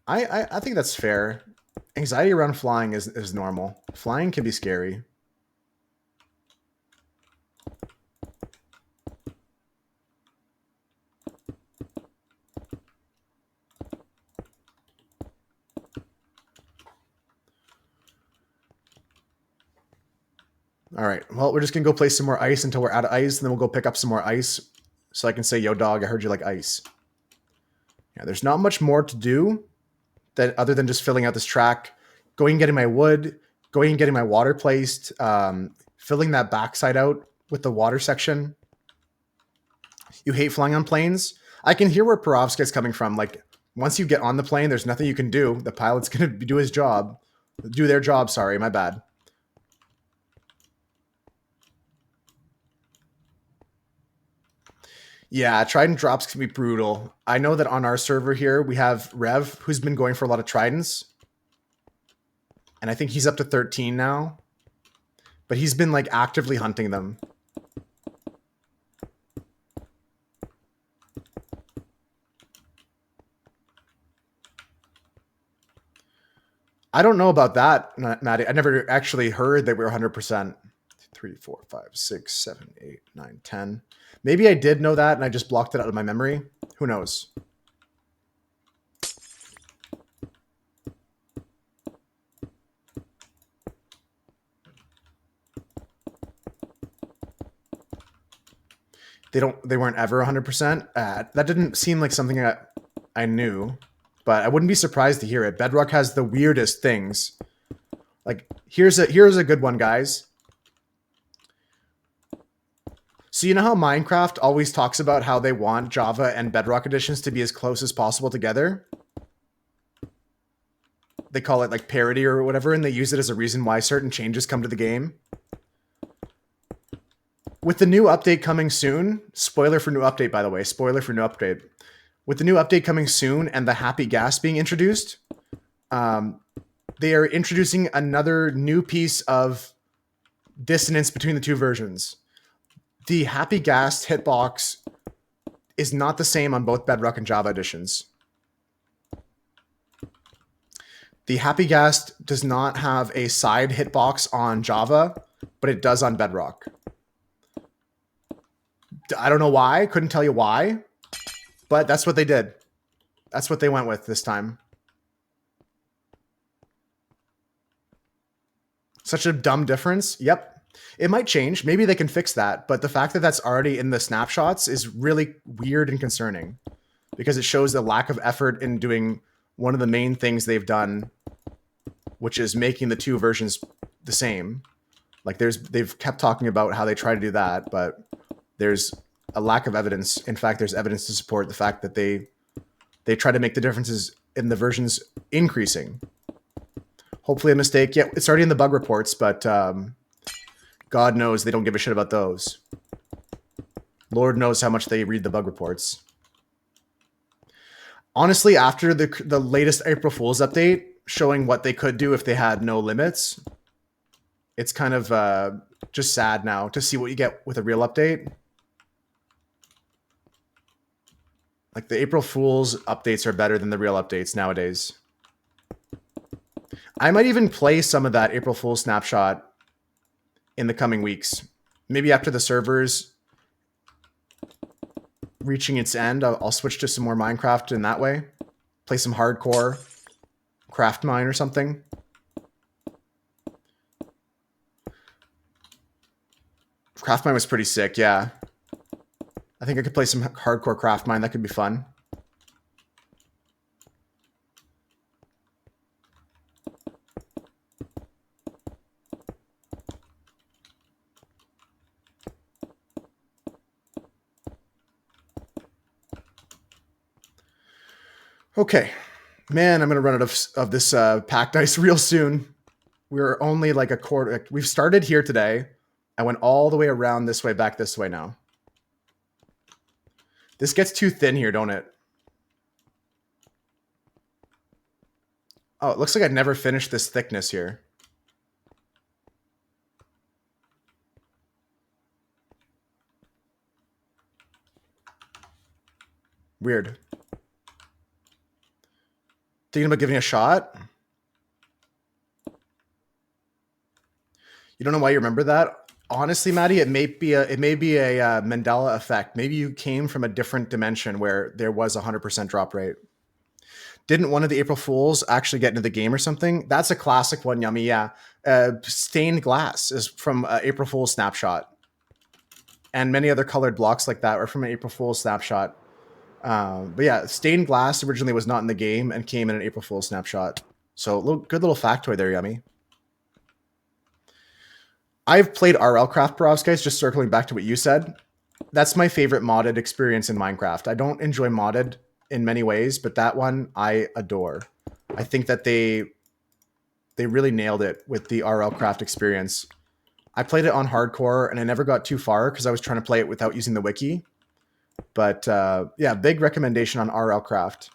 I think that's fair. Anxiety around flying is normal. Flying can be scary. All right. Well, we're just going to go play some more ice until we're out of ice, and then we'll go pick up some more ice so I can say, "Yo, dog, I heard you like ice." Yeah, there's not much more to do other than just filling out this track, going and getting my wood, going and getting my water placed, filling that backside out with the water section. You hate flying on planes? I can hear where Perovska's coming from. Like, once you get on the plane, there's nothing you can do. The pilot's going to do his job. Do their job, sorry, my bad. Yeah, Trident drops can be brutal. I know that on our server here, we have Rev, who's been going for a lot of Tridents. And I think he's up to 13 now. But he's been, like, actively hunting them. I don't know about that, Maddie. I never actually heard that we were 100%. 3, 4, 5, 6, 7, 8, 9, 10. Maybe I did know that and I just blocked it out of my memory. Who knows? They weren't ever 100%. That didn't seem like something that I knew, but I wouldn't be surprised to hear it. Bedrock has the weirdest things. Like, here's a good one, guys. So you know how Minecraft always talks about how they want Java and Bedrock editions to be as close as possible together? They call it like parity or whatever, and they use it as a reason why certain changes come to the game. With the new update coming soon, spoiler for new update, by the way, spoiler for new update. With the new update coming soon and the happy gas being introduced, they are introducing another new piece of dissonance between the two versions. The happy gas hitbox is not the same on both Bedrock and Java editions. The happy gas does not have a side hitbox on Java, but it does on Bedrock. I don't know why. Couldn't tell you why, but that's what they did. That's what they went with this time. Such a dumb difference. Yep. It might change. Maybe they can fix that. But the fact that that's already in the snapshots is really weird and concerning because it shows the lack of effort in doing one of the main things they've done, which is making the two versions the same. Like they've kept talking about how they try to do that, but there's a lack of evidence. In fact, there's evidence to support the fact that they try to make the differences in the versions increasing. Hopefully a mistake. Yeah, it's already in the bug reports, but God knows they don't give a shit about those. Lord knows how much they read the bug reports. Honestly, after the latest April Fool's update showing what they could do if they had no limits, it's kind of just sad now to see what you get with a real update. Like the April Fool's updates are better than the real updates nowadays. I might even play some of that April Fool's snapshot in the coming weeks. Maybe after the servers reaching its end, I'll switch to some more Minecraft in that way. Play some hardcore craft mine or something. Craft mine was pretty sick, yeah. I think I could play some hardcore craft mine. That could be fun. Okay. Man, I'm going to run out of this packed ice real soon. We're only like a quarter. We've started here today. I went all the way around this way, back this way now. This gets too thin here, don't it? Oh, it looks like I never finished this thickness here. Weird. Thinking about giving it a shot? You don't know why you remember that? Honestly, Maddie, it may be a Mandela effect. Maybe you came from a different dimension where there was a 100% drop rate. Didn't one of the April Fools actually get into the game or something? That's a classic one, Yummy. Yeah, stained glass is from April Fool's snapshot, and many other colored blocks like that are from an April Fool's snapshot. But yeah, stained glass originally was not in the game and came in an April Fool's snapshot. So good little factoid there, Yummy. I've played RL Craft Bros, guys, just circling back to what you said. That's my favorite modded experience in Minecraft. I don't enjoy modded in many ways, but that one I adore. I think that they really nailed it with the RL Craft experience. I played it on hardcore and I never got too far because I was trying to play it without using the wiki. But yeah, big recommendation on RL Craft.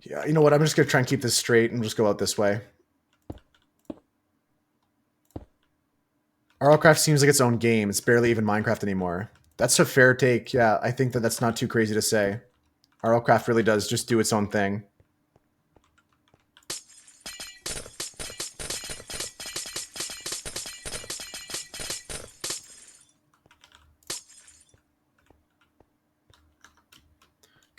Yeah, you know what? I'm just going to try and keep this straight and just go out this way. RLCraft seems like its own game. It's barely even Minecraft anymore. That's a fair take. Yeah, I think that that's not too crazy to say. RLCraft really does just do its own thing.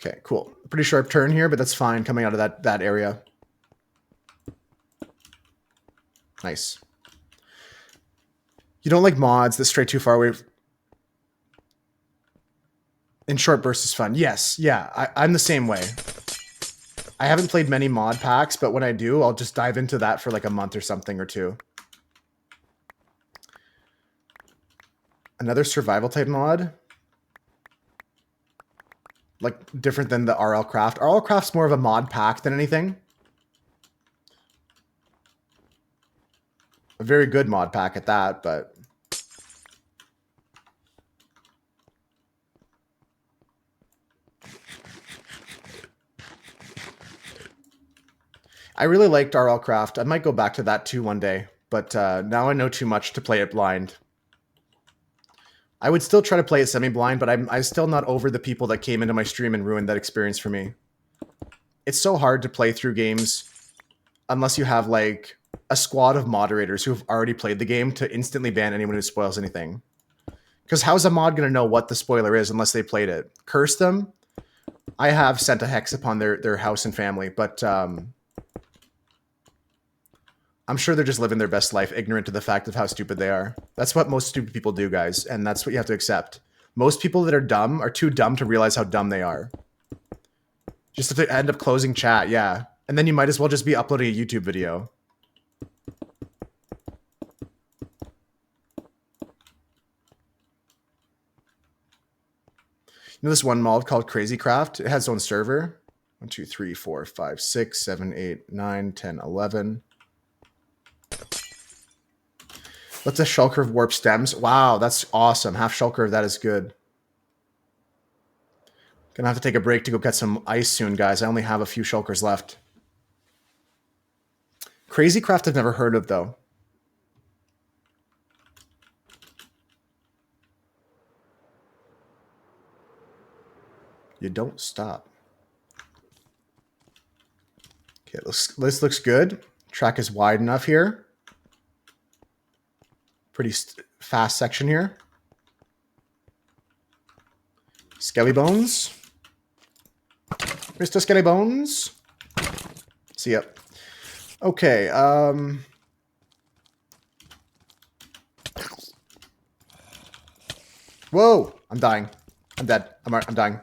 Okay, cool. Pretty sharp turn here, but that's fine coming out of that area. Nice. You don't like mods that stray too far away. In short bursts is fun. Yes, yeah, I'm the same way. I haven't played many mod packs, but when I do, I'll just dive into that for like a month or something or two. Another survival type mod? Like different than the RL Craft. RL Craft's more of a mod pack than anything. A very good mod pack at that, but I really liked RL Craft. I might go back to that too one day, but now I know too much to play it blind. I would still try to play it semi-blind, but I'm still not over the people that came into my stream and ruined that experience for me. It's so hard to play through games unless you have like a squad of moderators who have already played the game to instantly ban anyone who spoils anything. Because how's a mod going to know what the spoiler is unless they played it? Curse them? I have sent a hex upon their house and family, but I'm sure they're just living their best life, ignorant to the fact of how stupid they are. That's what most stupid people do, guys, and that's what you have to accept. Most people that are dumb are too dumb to realize how dumb they are. Just have to end up closing chat, yeah. And then you might as well just be uploading a YouTube video. You know this one mod called Crazy Craft? It has its own server. 1, 2, 3, 4, 5, 6, 7, 8, 9, 10, 11. Let's a shulker of warp stems. Wow, that's awesome. Half shulker of that is good. Gonna have to take a break to go get some ice soon, guys. I only have a few shulkers left. Crazy Craft I've never heard of, though. You don't stop. Okay, this looks good. Track is wide enough here. Pretty fast section here. Skelly Bones. Mr. Skelly Bones. See ya. Okay, Whoa! I'm dying. I'm dead. I'm dying.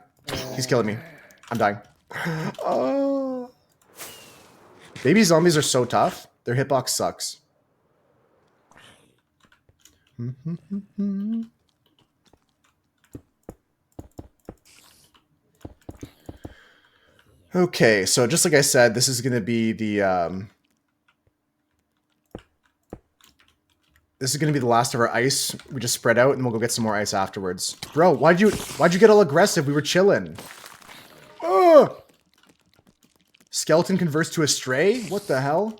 He's killing me. I'm dying. Oh. Baby zombies are so tough. Their hitbox sucks. Okay, so just like I said, this is going to be the this is going to be the last of our ice. We just spread out, and we'll go get some more ice afterwards. Bro, why'd you get all aggressive? We were chilling. Oh! Skeleton converts to a stray? What the hell?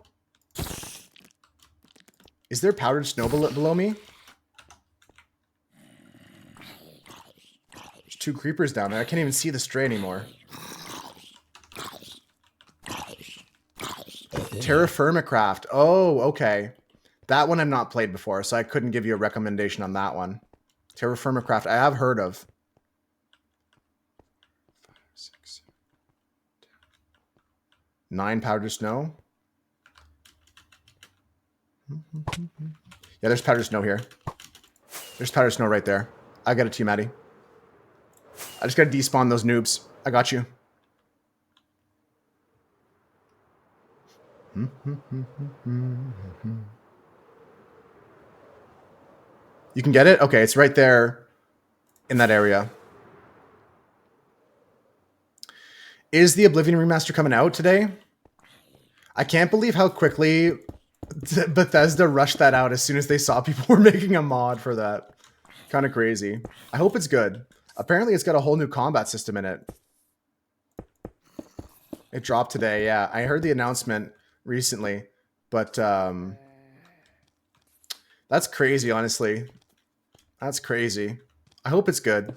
Is there powdered snow below me? There's 2 creepers down there. I can't even see the stray anymore. Terra Firmacraft. Oh, okay. That one I've not played before, so I couldn't give you a recommendation on that one. Terra Firmacraft, I have heard of. 5, 6, 7, 9 powdered snow. Yeah, there's powdered snow here. There's powdered snow right there. I got it to you, Maddie. I just gotta despawn those noobs. I got you. You can get it? Okay, it's right there in that area. Is the Oblivion remaster coming out today? I can't believe how quickly Bethesda rushed that out as soon as they saw people were making a mod for that. Kind of crazy. I hope it's good. Apparently it's got a whole new combat system in it. It dropped today, yeah. I heard the announcement recently, but that's crazy, honestly. That's crazy. I hope it's good.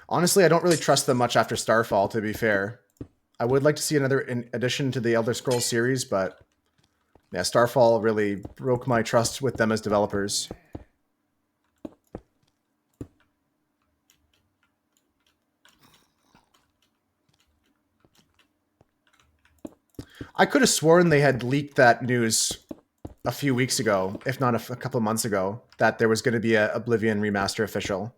Honestly, I don't really trust them much after Starfall, to be fair. I would like to see another addition to the Elder Scrolls series, but yeah, Starfall really broke my trust with them as developers. I could have sworn they had leaked that news a few weeks ago, if not a couple of months ago, that there was going to be a Oblivion remaster official.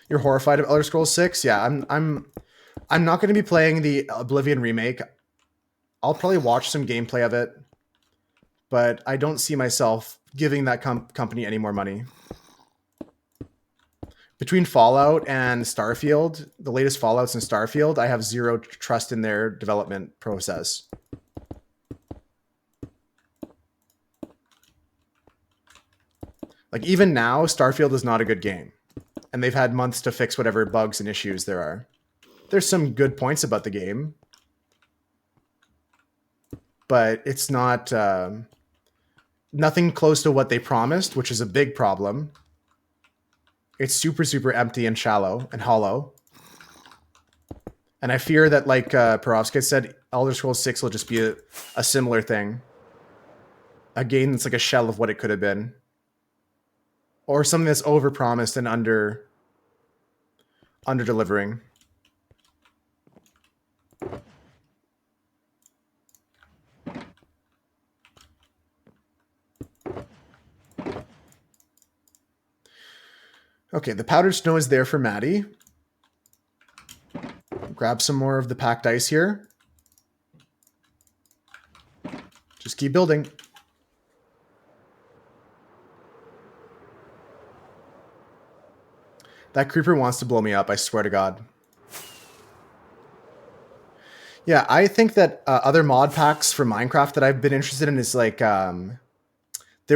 You're horrified of Elder Scrolls 6? Yeah, I'm not going to be playing the Oblivion remake. I'll probably watch some gameplay of it, but I don't see myself giving that company any more money. Between Fallout and Starfield, the latest Fallouts and Starfield, I have zero trust in their development process. Like, even now, Starfield is not a good game. And they've had months to fix whatever bugs and issues there are. There's some good points about the game, but it's not nothing close to what they promised, which is a big problem. It's super, super empty and shallow and hollow. And I fear that, like Perovsky said, Elder Scrolls 6 will just be a similar thing. A game that's like a shell of what it could have been. Or something that's overpromised and under-delivering. Okay, the powdered snow is there for Maddie. Grab some more of the packed ice here. Just keep building. That creeper wants to blow me up, I swear to God. Yeah, I think that other mod packs for Minecraft that I've been interested in is like... there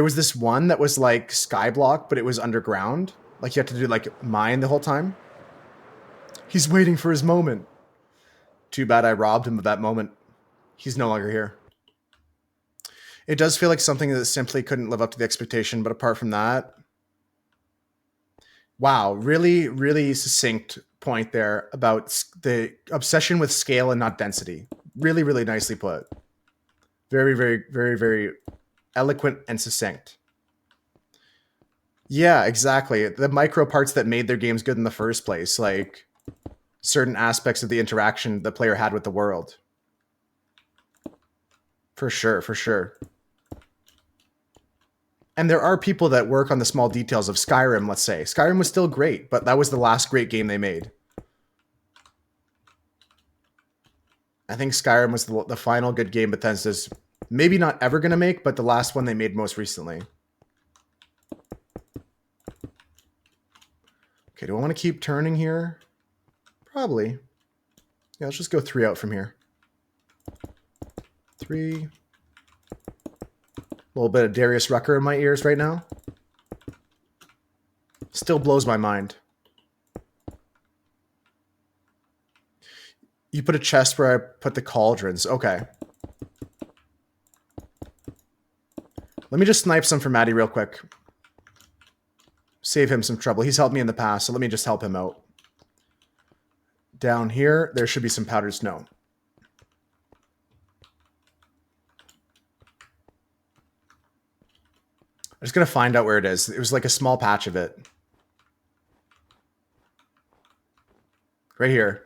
was this one that was like Skyblock, but it was underground. Like you had to do like mine the whole time. He's waiting for his moment. Too bad I robbed him of that moment. He's no longer here. It does feel like something that simply couldn't live up to the expectation, but apart from that... Wow, really, really succinct point there about the obsession with scale and not density. Really, really nicely put. Very, very, very, very eloquent and succinct. Yeah, exactly. The micro parts that made their games good in the first place, like certain aspects of the interaction the player had with the world. For sure, for sure. And there are people that work on the small details of Skyrim, let's say. Skyrim was still great, but that was the last great game they made. I think Skyrim was the final good game Bethesda's maybe not ever going to make, but the last one they made most recently. Okay, do I want to keep turning here? Probably. Yeah, let's just go 3 out from here. 3. A little bit of Darius Rucker in my ears right now. Still blows my mind. You put a chest where I put the cauldrons. Okay. Let me just snipe some for Maddie real quick. Save him some trouble. He's helped me in the past, so let me just help him out. Down here, there should be some powdered snow. I'm just going to find out where it is. It was like a small patch of it. Right here.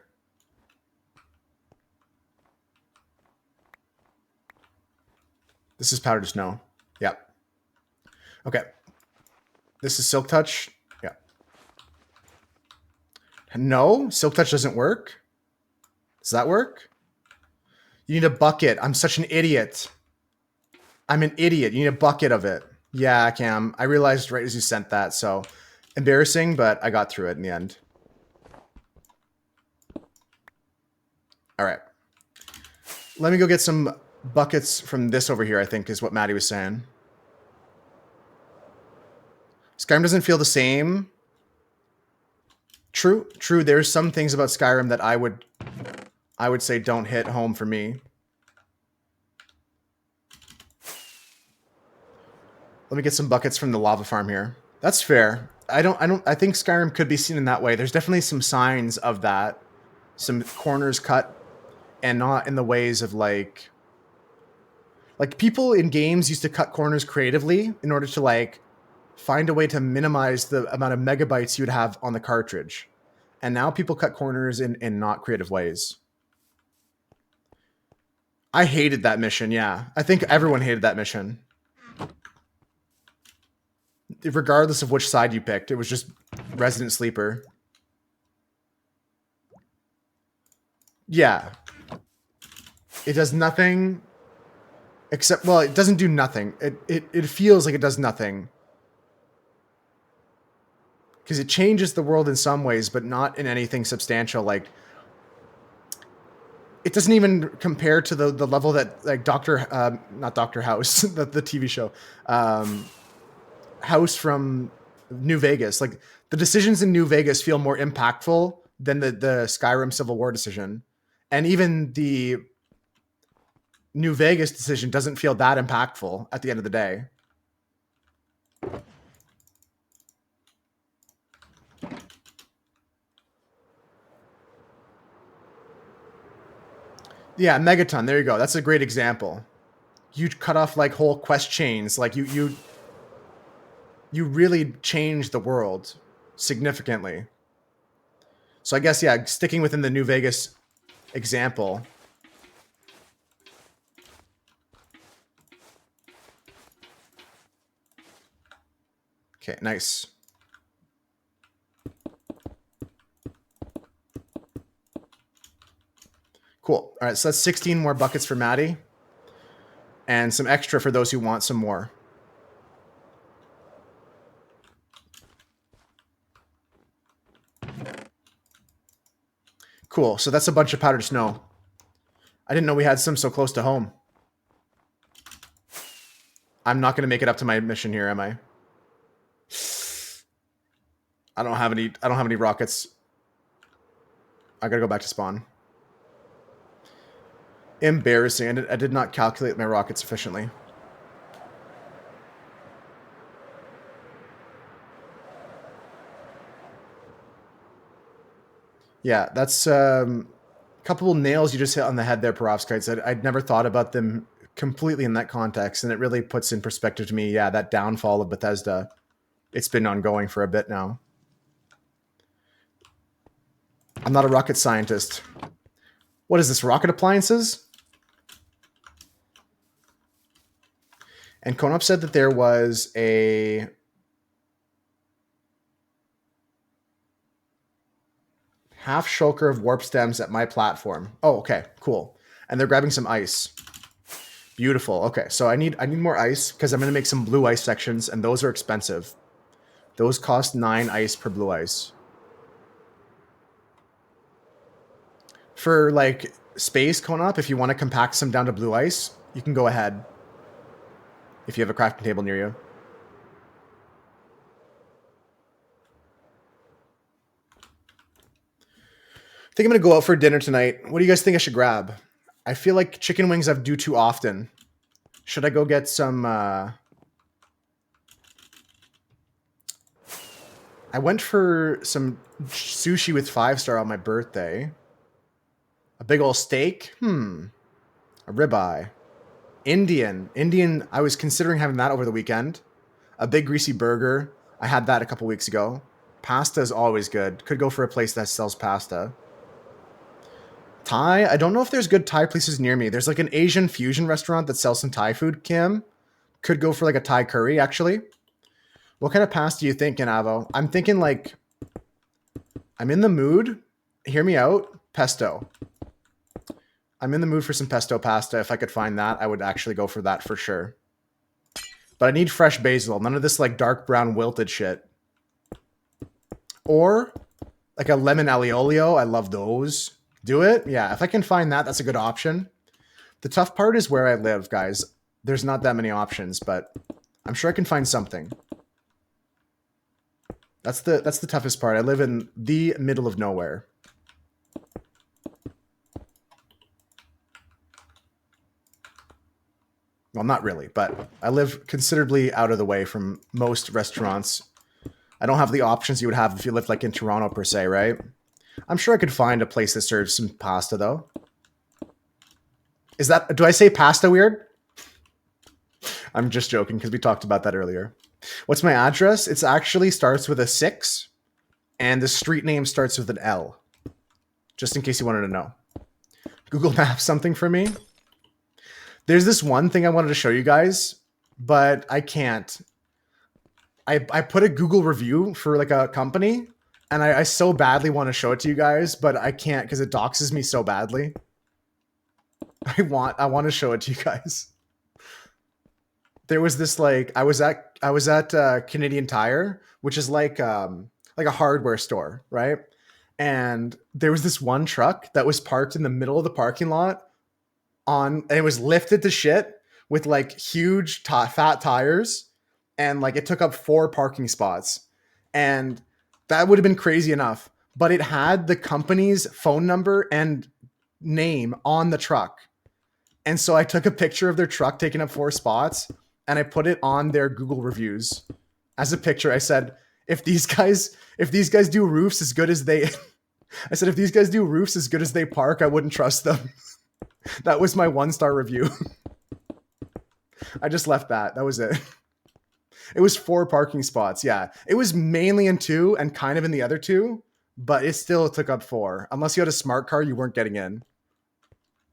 This is powdered snow. Yep. Okay. This is Silk Touch. Yeah. No, Silk Touch doesn't work. Does that work? You need a bucket. I'm such an idiot. I'm an idiot. You need a bucket of it. Yeah, Cam. I realized right as you sent that, so embarrassing, but I got through it in the end. All right. Let me go get some buckets from this over here, I think, is what Maddie was saying. Skyrim doesn't feel the same. True. There's some things about Skyrim that I would say don't hit home for me. Let me get some buckets from the lava farm here. That's fair. I think Skyrim could be seen in that way. There's definitely some signs of that. Some corners cut and not in the ways of like people in games used to cut corners creatively in order to like find a way to minimize the amount of megabytes you'd have on the cartridge. And now people cut corners in not creative ways. I hated that mission, yeah. I think everyone hated that mission. Regardless of which side you picked, it was just Resident Sleeper. Yeah. It does nothing except, well, it doesn't do nothing. It feels like it does nothing. Because it changes the world in some ways, but not in anything substantial. Like, it doesn't even compare to the level that like not Dr. House, the TV show, House from New Vegas. Like the decisions in New Vegas feel more impactful than the Skyrim Civil War decision, and even the New Vegas decision doesn't feel that impactful at the end of the day. Yeah, Megaton. There you go. That's a great example. You cut off like whole quest chains. Like you really change the world significantly. So I guess, yeah, sticking within the New Vegas example. Okay, nice. Cool. All right, so that's 16 more buckets for Maddie. And some extra for those who want some more. Cool. So that's a bunch of powdered snow. I didn't know we had some so close to home. I'm not going to make it up to my mission here, am I? I don't have any rockets. I got to go back to spawn. Embarrassing. I did not calculate my rockets efficiently. Yeah, that's a couple nails you just hit on the head there, Perovskites. I'd never thought about them completely in that context, and it really puts in perspective to me, yeah, that downfall of Bethesda. It's been ongoing for a bit now. I'm not a rocket scientist. What is this, rocket appliances? And Konop said that there was a half shulker of warp stems at my platform. Oh, okay, cool. And they're grabbing some ice. Beautiful. Okay, so I need more ice because I'm gonna make some blue ice sections, and those are expensive. Those cost 9 ice per blue ice. For like space Konop, if you want to compact some down to blue ice, you can go ahead. If you have a crafting table near you. I think I'm gonna go out for dinner tonight. What do you guys think I should grab? I feel like chicken wings I do too often. Should I go get some? I went for some sushi with 5-star on my birthday. A big old steak. A ribeye. Indian. I was considering having that over the weekend. A big greasy burger. I had that a couple weeks ago. Pasta is always good. Could go for a place that sells pasta. Thai. I don't know if there's good Thai places near me. There's like an Asian fusion restaurant that sells some Thai food, Kim. Could go for like a Thai curry, actually. What kind of pasta do you think, Avo? I'm thinking like, I'm in the mood. Hear me out. Pesto. I'm in the mood for some pesto pasta. If I could find that, I would actually go for that for sure. But I need fresh basil. None of this like dark brown wilted shit. Or like a lemon aliolio. I love those. Do it? Yeah, if I can find that, that's a good option. The tough part is where I live, guys. There's not that many options, but I'm sure I can find something. That's the toughest part. I live in the middle of nowhere. Well, not really, but I live considerably out of the way from most restaurants. I don't have the options you would have if you lived like in Toronto per se, right? I'm sure I could find a place that serves some pasta though. Do I say pasta weird? I'm just joking because we talked about that earlier. What's my address? It actually starts with a 6 and the street name starts with an L. Just in case you wanted to know. Google Maps something for me. There's this one thing I wanted to show you guys, but I can't. I put a Google review for like a company, and I so badly want to show it to you guys, but I can't because it doxes me so badly. I want to show it to you guys. There was this like I was at Canadian Tire, which is like a hardware store, right? And there was this one truck that was parked in the middle of the parking lot and it was lifted to shit with like huge fat tires, and like it took up 4 parking spots, and that would have been crazy enough, but it had the company's phone number and name on the truck. And so I took a picture of their truck taking up 4 spots and I put it on their Google reviews as a picture. I said, if these guys do roofs as good as they I said, if these guys do roofs as good as they park, I wouldn't trust them. That was my 1-star review. I just left that. That was it. It was 4 parking spots. Yeah. It was mainly in 2 and kind of in the other 2, but it still took up 4. Unless you had a smart car, you weren't getting in.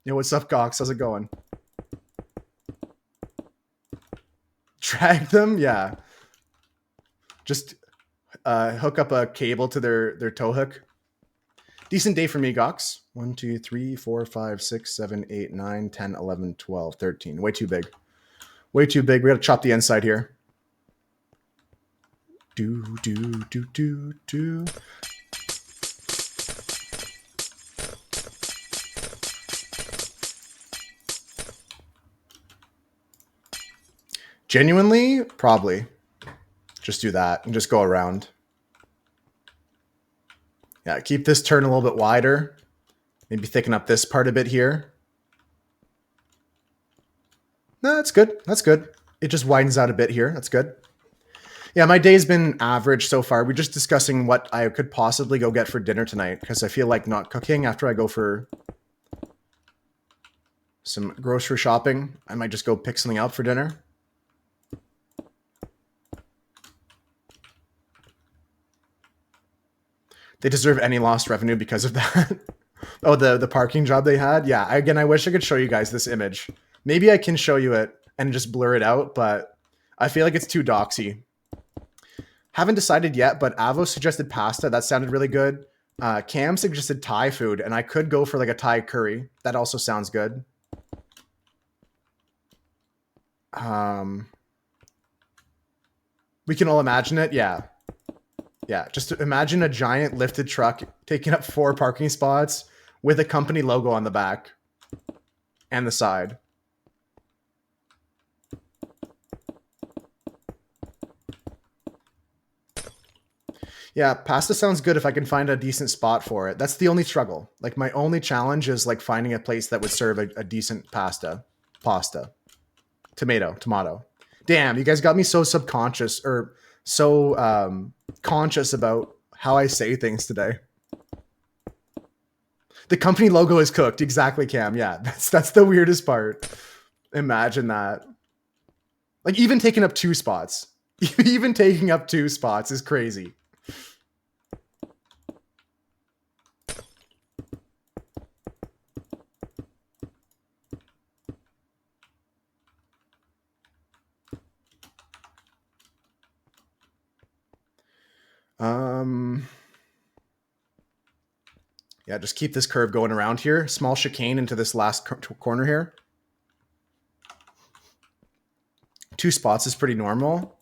Yo, what's up, Cox? How's it going? Drag them? Yeah. Just hook up a cable to their tow hook. Decent day for me, Gox. 1, 2, 3, 4, 5, 6, 7, 8, 9, 10, 11, 12, 13. Way too big. Way too big. We got to chop the inside here. Do. Genuinely, probably. Just do that and just go around. Yeah, keep this turn a little bit wider. Maybe thicken up this part a bit here. No, that's good. That's good. It just widens out a bit here. That's good. Yeah, my day's been average so far. We're just discussing what I could possibly go get for dinner tonight because I feel like not cooking after I go for some grocery shopping. I might just go pick something up for dinner. They deserve any lost revenue because of that. Oh, the parking job they had? Yeah, again, I wish I could show you guys this image. Maybe I can show you it and just blur it out, but I feel like it's too doxy. Haven't decided yet, but Avo suggested pasta. That sounded really good. Cam suggested Thai food, and I could go for like a Thai curry. That also sounds good. We can all imagine it. Yeah. Yeah. Just imagine a giant lifted truck taking up 4 parking spots with a company logo on the back and the side. Yeah, pasta sounds good if I can find a decent spot for it. That's the only struggle. Like my only challenge is like finding a place that would serve a decent pasta. Tomato. Damn, you guys got me so subconscious or so conscious about how I say things today. The company logo is cooked. Exactly, Cam. Yeah, that's the weirdest part. Imagine that. Like even taking up 2 spots. Even taking up 2 spots is crazy. Yeah, just keep this curve going around here. Small chicane into this last corner here. 2 spots is pretty normal.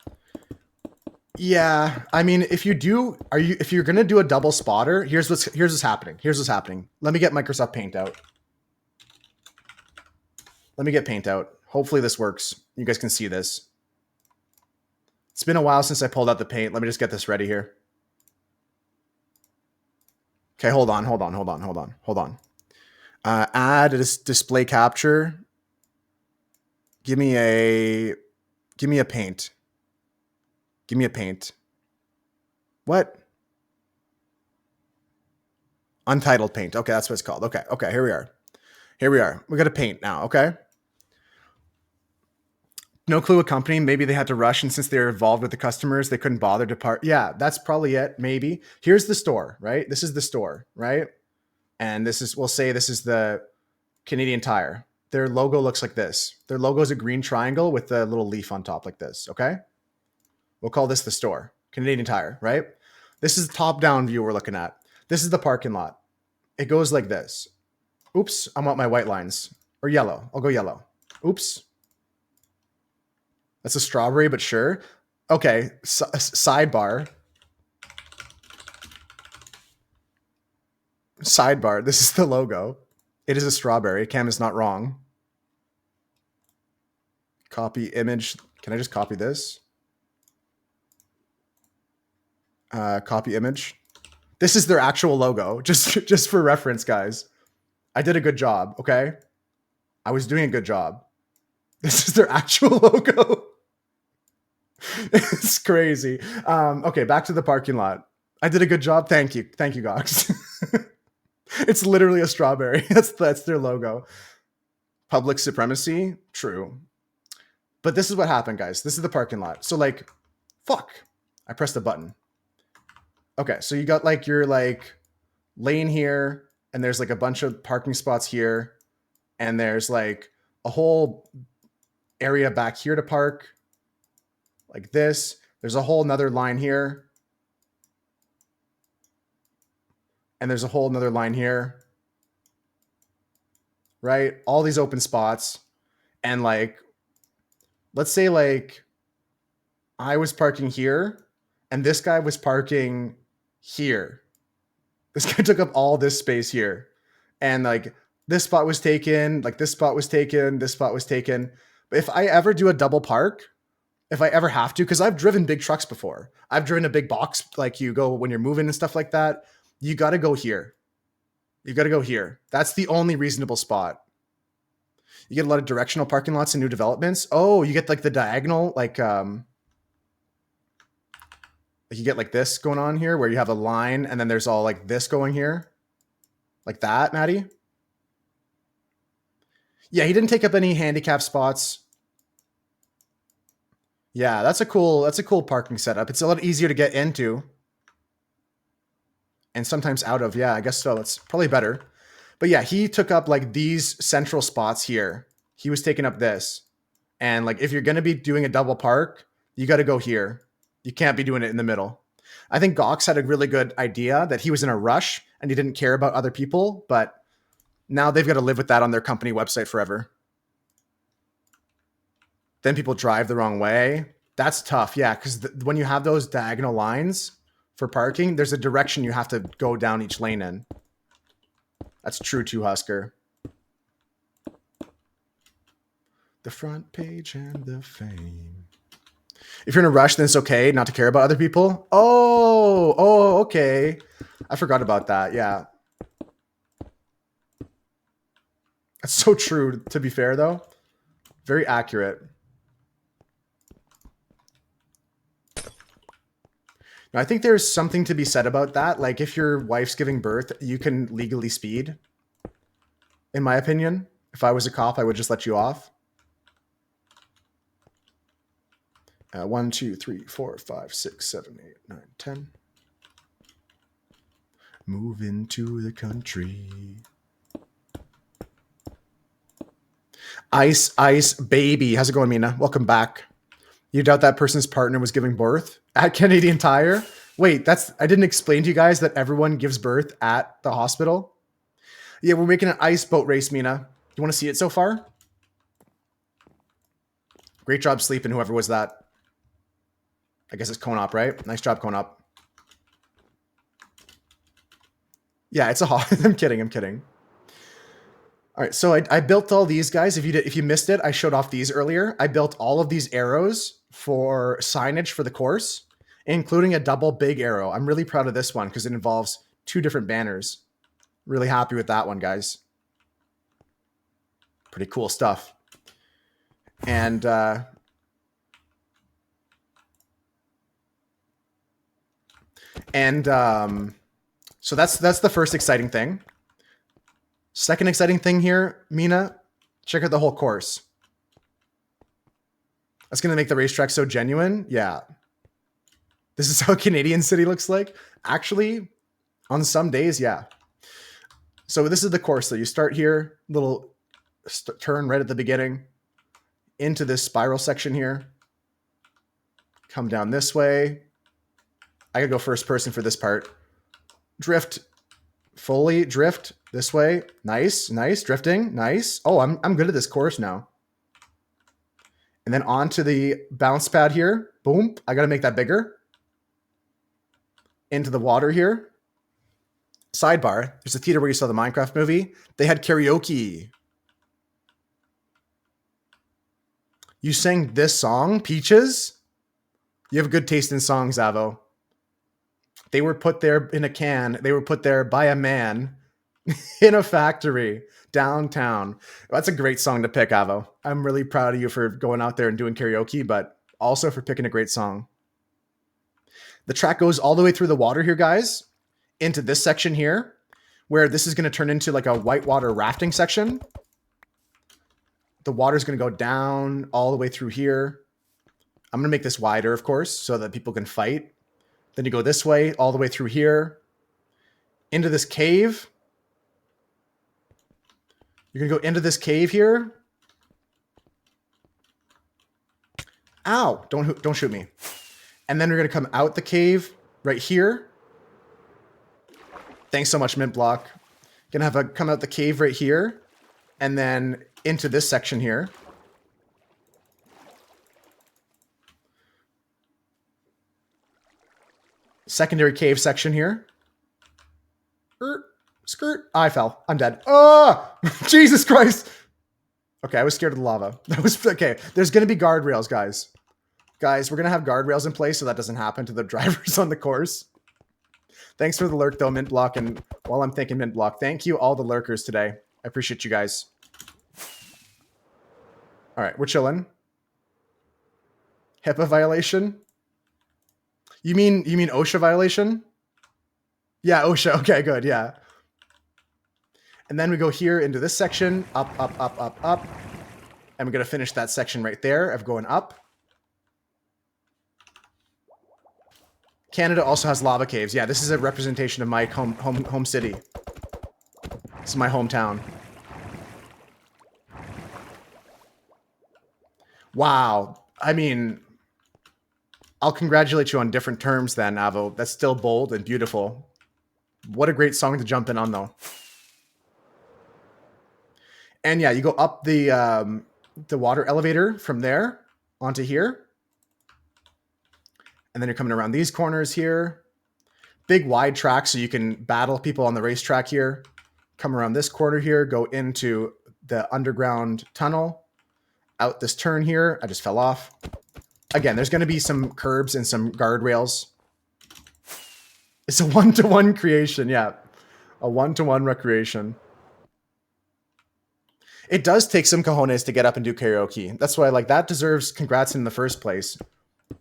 Yeah, I mean, if you're gonna do a double spotter, here's what's happening. Let me get Microsoft Paint out. Let me get Paint out. Hopefully this works. You guys can see this. It's been a while since I pulled out the paint. Let me just get this ready here. Okay, hold on. Add a display capture. Give me a paint. Give me a paint. What? Untitled paint. Okay, that's what it's called. Okay, here we are. We got a paint now, okay? No clue what company. Maybe they had to rush, and since they're involved with the customers, they couldn't bother to part. Yeah, that's probably it. Maybe. Here's the store, right? This is the store, right? And we'll say this is the Canadian Tire. Their logo looks like this. Their logo is a green triangle with a little leaf on top like this, okay? We'll call this the store. Canadian Tire, right? This is the top-down view we're looking at. This is the parking lot. It goes like this. Oops, I want my white lines. Or yellow. I'll go yellow. Oops. That's a strawberry, but sure. Okay, sidebar. Sidebar, this is the logo. It is a strawberry. Cam is not wrong. Copy image. Can I just copy this? Copy image. This is their actual logo, just for reference, guys. I did a good job, okay? I was doing a good job. This is their actual logo. It's crazy. Okay, back to the parking lot. I did a good job. Thank you, Gox. It's literally a strawberry. That's their logo. Public supremacy, true. But this is what happened, guys. This is the parking lot. So like, fuck. I pressed a button. Okay, so you got like your like lane here, and there's like a bunch of parking spots here, and there's like a whole area back here to park, like this. There's a whole nother line here, and there's a whole nother line here, right? All these open spots, and like, let's say like I was parking here, and this guy was parking here. This guy took up all this space here. And like this spot was taken, like this spot was taken, this spot was taken. But if I ever do a double park, if I ever have to, because I've driven big trucks before. I've driven a big box like you go when you're moving and stuff like that. You got to go here. You got to go here. That's the only reasonable spot. You get a lot of directional parking lots and new developments. Oh, you get like the diagonal, like you get like this going on here where you have a line and then there's all like this going here. Like that, Maddie? Yeah, he didn't take up any handicap spots. Yeah, that's a cool parking setup. It's a lot easier to get into. And sometimes out of. Yeah, I guess so. It's probably better. But yeah, he took up like these central spots here. He was taking up this. And like if you're going to be doing a double park, you got to go here. You can't be doing it in the middle. I think Gox had a really good idea that he was in a rush and he didn't care about other people, but now they've got to live with that on their company website forever. Then people drive the wrong way. That's tough. Yeah, because when you have those diagonal lines for parking, there's a direction you have to go down each lane in. That's true too, Husker. The front page and the fame. If you're in a rush, then it's okay not to care about other people. Oh, okay. I forgot about that. Yeah. That's so true, to be fair, though. Very accurate. Now, I think there's something to be said about that. Like, if your wife's giving birth, you can legally speed. In my opinion, if I was a cop, I would just let you off. 1, 2, 3, 4, 5, 6, 7, 8, 9, 10. Move into the country. Ice baby. How's it going, Mina? Welcome back. You doubt that person's partner was giving birth at Canadian Tire? Wait, I didn't explain to you guys that everyone gives birth at the hospital? Yeah, we're making an ice boat race, Mina. You want to see it so far? Great job sleeping, whoever was that. I guess it's Conop, right? Nice job, Conop. Yeah, it's a hot. I'm kidding. All right, so I built all these guys. If you missed it, I showed off these earlier. I built all of these arrows for signage for the course, including a double big arrow. I'm really proud of this one because it involves 2 different banners. Really happy with that one, guys. Pretty cool stuff. And so that's the first exciting thing. Second exciting thing here, Mina, check out the whole course. That's going to make the racetrack so genuine. Yeah. This is how Canadian City looks like. Actually, on some days, yeah. So this is the course. So you start here, little turn right at the beginning into this spiral section here. Come down this way. I could go first person for this part. Drift. Fully drift this way. Nice drifting. Nice. Oh, I'm good at this course now. And then onto the bounce pad here. Boom. I got to make that bigger. Into the water here. Sidebar. There's a theater where you saw the Minecraft movie. They had karaoke. You sang this song, Peaches? You have good taste in songs, Avo. They were put there in a can. They were put there by a man in a factory downtown. That's a great song to pick, Avo. I'm really proud of you for going out there and doing karaoke, but also for picking a great song. The track goes all the way through the water here, guys, into this section here, where this is going to turn into like a whitewater rafting section. The water's going to go down all the way through here. I'm going to make this wider, of course, so that people can fight. Then you go this way, all the way through here, into this cave. You're going to go into this cave here. Ow, don't shoot me. And then we're going to come out the cave right here. Thanks so much, Mint Block. Going to have come out the cave right here. And then into this section here. Secondary cave section here. Skirt. I fell. I'm dead. Oh, Jesus Christ. Okay, I was scared of the lava. That was okay. There's going to be guardrails, guys. Guys, we're going to have guardrails in place so that doesn't happen to the drivers on the course. Thanks for the lurk, though, Mint Block. And while I'm thanking Mint Block, thank you all the lurkers today. I appreciate you guys. All right, we're chilling. HIPAA violation? You mean OSHA violation? Yeah, OSHA. Okay, good. Yeah. And then we go here into this section, up. And we're going to finish that section right there of going up. Canada also has lava caves. Yeah, this is a representation of my home city. This is my hometown. Wow. I mean, I'll congratulate you on different terms then, Avo. That's still bold and beautiful. What a great song to jump in on, though. And yeah, you go up the water elevator from there onto here, and then you're coming around these corners here. Big wide track, so you can battle people on the racetrack here. Come around this corner here, go into the underground tunnel, out this turn here. I just fell off. Again, there's going to be some curbs and some guardrails. It's a one-to-one creation, yeah. A one-to-one recreation. It does take some cojones to get up and do karaoke. That's why, like, that deserves congrats in the first place.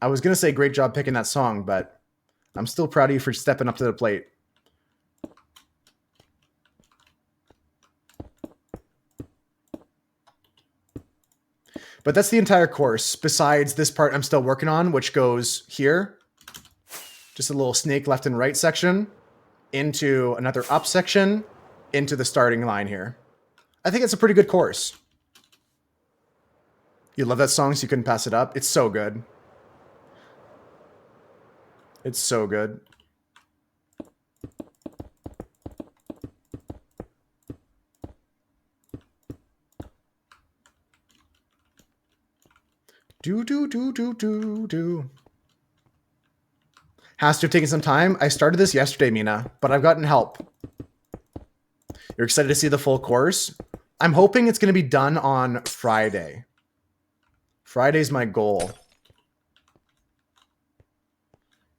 I was going to say great job picking that song, but I'm still proud of you for stepping up to the plate. But that's the entire course, besides this part I'm still working on, which goes here. Just a little snake left and right section, into another up section, into the starting line here. I think it's a pretty good course. You love that song, so you couldn't pass it up. It's so good. It's so good. Do. Has to have taken some time. I started this yesterday, Mina, but I've gotten help. You're excited to see the full course? I'm hoping it's going to be done on Friday. Friday's my goal.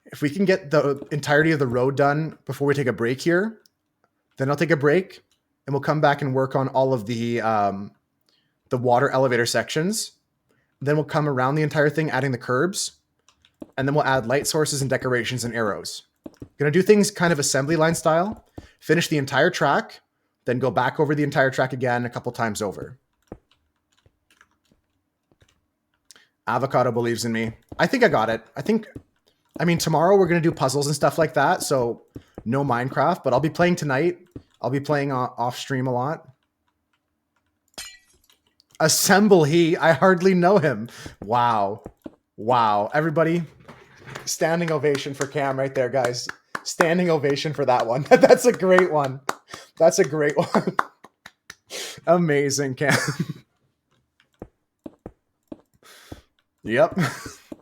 If we can get the entirety of the road done before we take a break here, then I'll take a break and we'll come back and work on all of the water elevator sections. Then we'll come around the entire thing, adding the curbs, and then we'll add light sources and decorations and arrows. Gonna do things kind of assembly line style, finish the entire track, then go back over the entire track again a couple times over. Avocado believes in me. I think I got it. I mean, tomorrow we're going to do puzzles and stuff like that, so no Minecraft, but I'll be playing tonight. I'll be playing off stream a lot. Assemble he. I hardly know him. Wow. Wow. Everybody, standing ovation for Cam right there, guys. Standing ovation for that one. That's a great one. That's a great one. Amazing, Cam. Yep.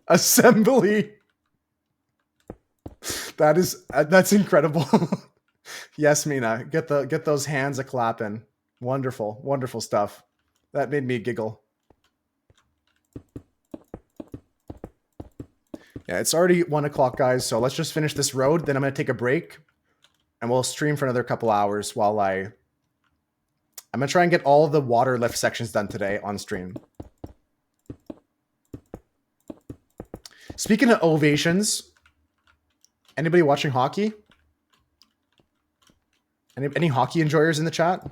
Assembly. That's incredible. Yes, Mina, get those hands a clapping. Wonderful, wonderful stuff. That made me giggle. Yeah, it's already 1 o'clock, guys. So let's just finish this road. Then I'm gonna take a break, and we'll stream for another couple hours while I'm gonna try and get all of the water lift sections done today on stream. Speaking of ovations, anybody watching hockey? Any hockey enjoyers in the chat?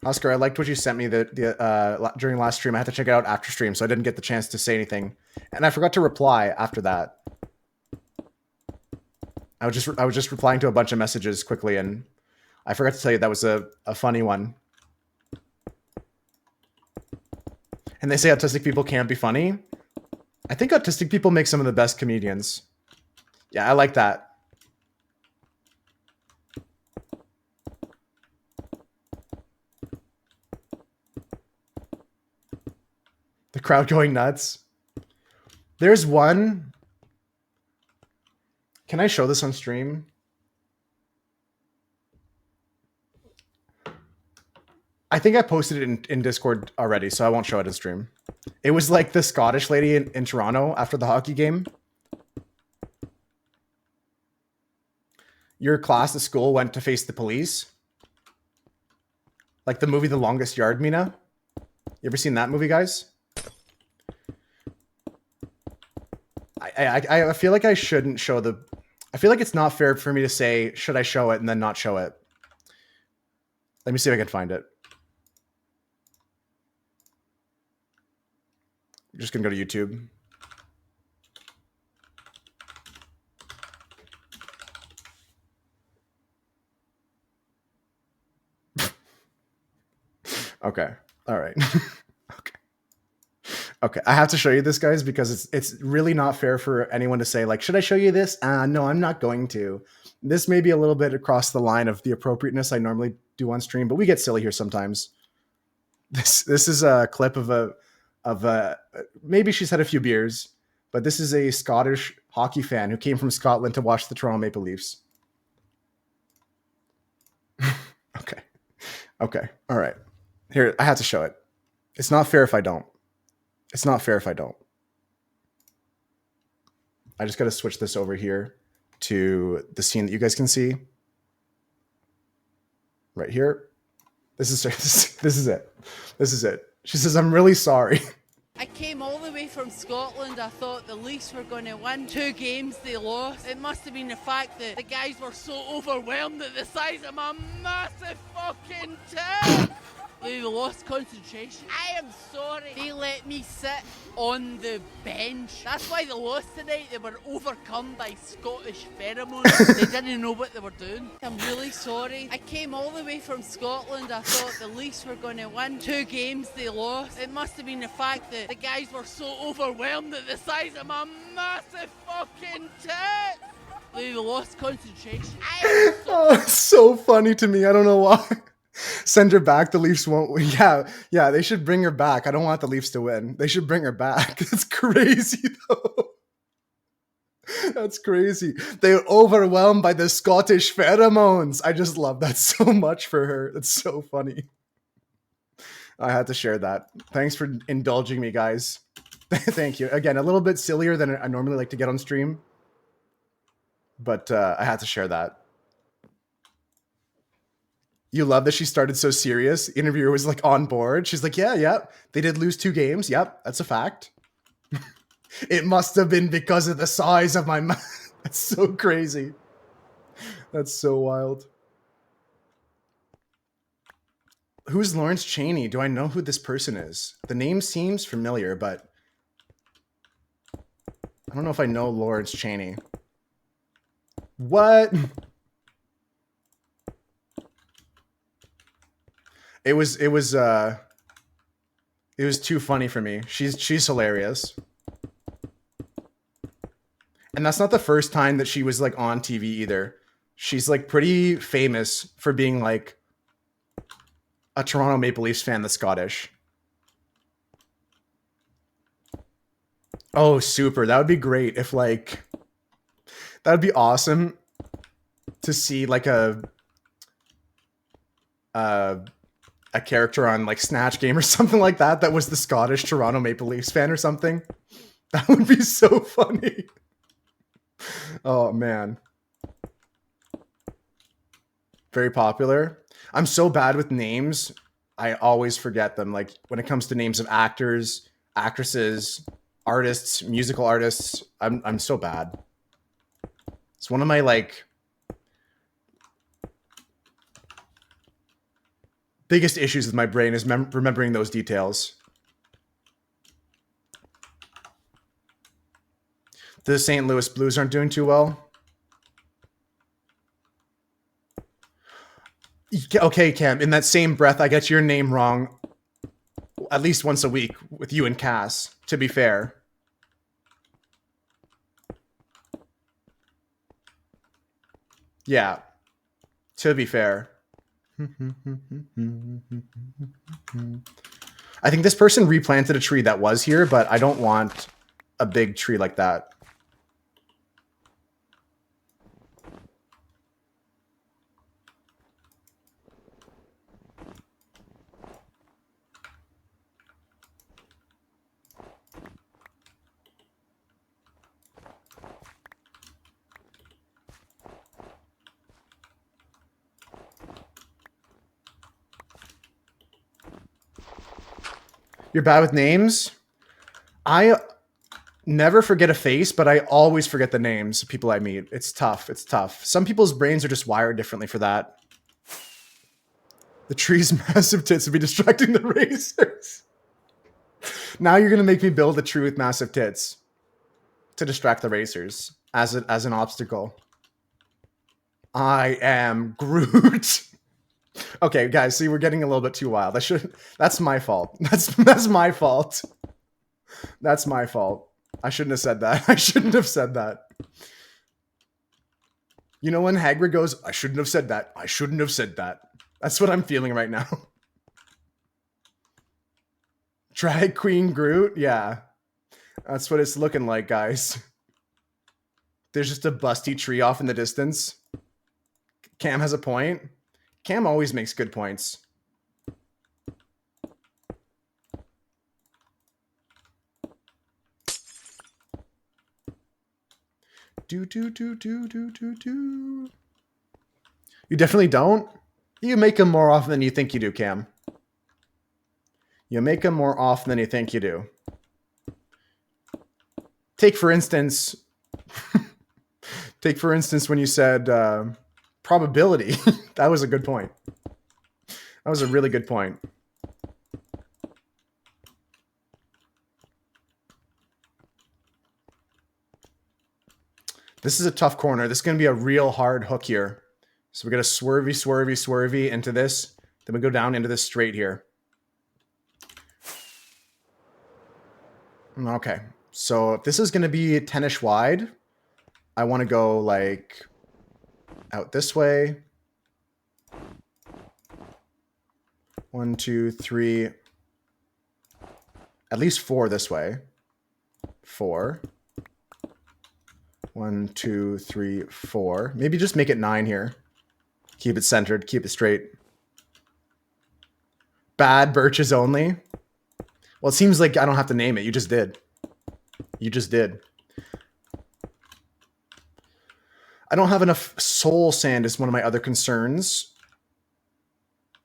Oscar, I liked what you sent me during last stream. I had to check it out after stream, so I didn't get the chance to say anything, and I forgot to reply after that. I was just replying to a bunch of messages quickly, and I forgot to tell you that was a funny one. And they say autistic people can't be funny. I think autistic people make some of the best comedians. Yeah, I like that. The crowd going nuts. There's one. Can I show this on stream? I think I posted it in Discord already, so I won't show it in stream. It was like the Scottish lady in Toronto after the hockey game. Your class at school went to face the police. Like the movie The Longest Yard, Mina. You ever seen that movie, guys? I feel like I shouldn't show the... I feel like it's not fair for me to say, should I show it and then not show it. Let me see if I can find it. I'm just going to go to YouTube. Okay. All right. Okay. Okay. I have to show you this, guys, because it's really not fair for anyone to say, like, should I show you this? No, I'm not going to. This may be a little bit across the line of the appropriateness I normally do on stream, but we get silly here sometimes. This is a clip of a maybe she's had a few beers, but this is a Scottish hockey fan who came from Scotland to watch the Toronto Maple Leafs. Okay. Okay. All right. Here, I have to show it. It's not fair if I don't. It's not fair if I don't. I just got to switch this over here to the scene that you guys can see. Right here. This is it. This is it. She says, "I'm really sorry." I came all the way from Scotland. I thought the Leafs were going to win. 2 games they lost. It must have been the fact that the guys were so overwhelmed at the size of my massive fucking tit. They lost concentration. I am sorry. They let me sit on the bench. That's why they lost tonight. They were overcome by Scottish pheromones. They didn't know what they were doing. I'm really sorry. I came all the way from Scotland. I thought the Leafs were going to win. 2 games they lost. It must have been the fact that the guys were so overwhelmed at the size of my massive fucking tit. They lost concentration. Oh, it's so funny to me. I don't know why. Send her back. The Leafs won't win. Yeah, they should bring her back. I don't want the Leafs to win. They should bring her back. It's crazy, though. That's crazy. They're overwhelmed by the Scottish pheromones. I just love that so much for her. That's so funny. I had to share that. Thanks for indulging me, guys. Thank you. Again, a little bit sillier than I normally like to get on stream, but I had to share that. You love that she started so serious. The interviewer was like on board. She's like, yeah, they did lose 2 games. Yep, that's a fact. It must have been because of the size of my mouth. That's so crazy. That's so wild. Who's Lawrence Cheney? Do I know who this person is? The name seems familiar, but I don't know if I know Lawrence Cheney. What? It was too funny for me. She's hilarious. And that's not the first time that she was like on TV either. She's like pretty famous for being like a Toronto Maple Leafs fan that's Scottish. Oh, super. That would be great if like that would be awesome to see like a character on like Snatch Game or something like that that was the Scottish Toronto Maple Leafs fan or something. That would be so funny. Oh man. Very popular. I'm so bad with names. I always forget them. Like when it comes to names of actors, actresses, artists, musical artists, I'm so bad. It's one of my like biggest issues with my brain is remembering those details. The St. Louis Blues aren't doing too well. Okay, Cam, in that same breath, I get your name wrong at least once a week with you and Cass, to be fair. Yeah, to be fair. I think this person replanted a tree that was here, but I don't want a big tree like that. You're bad with names? I never forget a face, but I always forget the names of people I meet. It's tough. It's tough. Some people's brains are just wired differently for that. The tree's massive tits would be distracting the racers. Now you're going to make me build a tree with massive tits to distract the racers as an obstacle. I am Groot. Okay, guys, see, we're getting a little bit too wild. That's my fault. That's my fault. That's my fault. I shouldn't have said that. I shouldn't have said that. You know when Hagrid goes, I shouldn't have said that. I shouldn't have said that. That's what I'm feeling right now. Drag Queen Groot? Yeah. That's what it's looking like, guys. There's just a busty tree off in the distance. Cam has a point. Cam always makes good points. Do. You definitely don't? You make them more often than you think you do, Cam. You make them more often than you think you do. Take for instance when you said probability. That was a good point. That was a really good point. This is a tough corner. This is going to be a real hard hook here. So we got a swervy into this. Then we go down into this straight here. Okay. So if this is going to be 10-ish wide, I want to go like out this way. 1, 2, 3. At least 4 this way. 4. 1, 2, 3, 4. Maybe just make it 9 here. Keep it centered. Keep it straight. Bad birches only. Well, it seems like I don't have to name it. You just did. You just did. I don't have enough soul sand is one of my other concerns.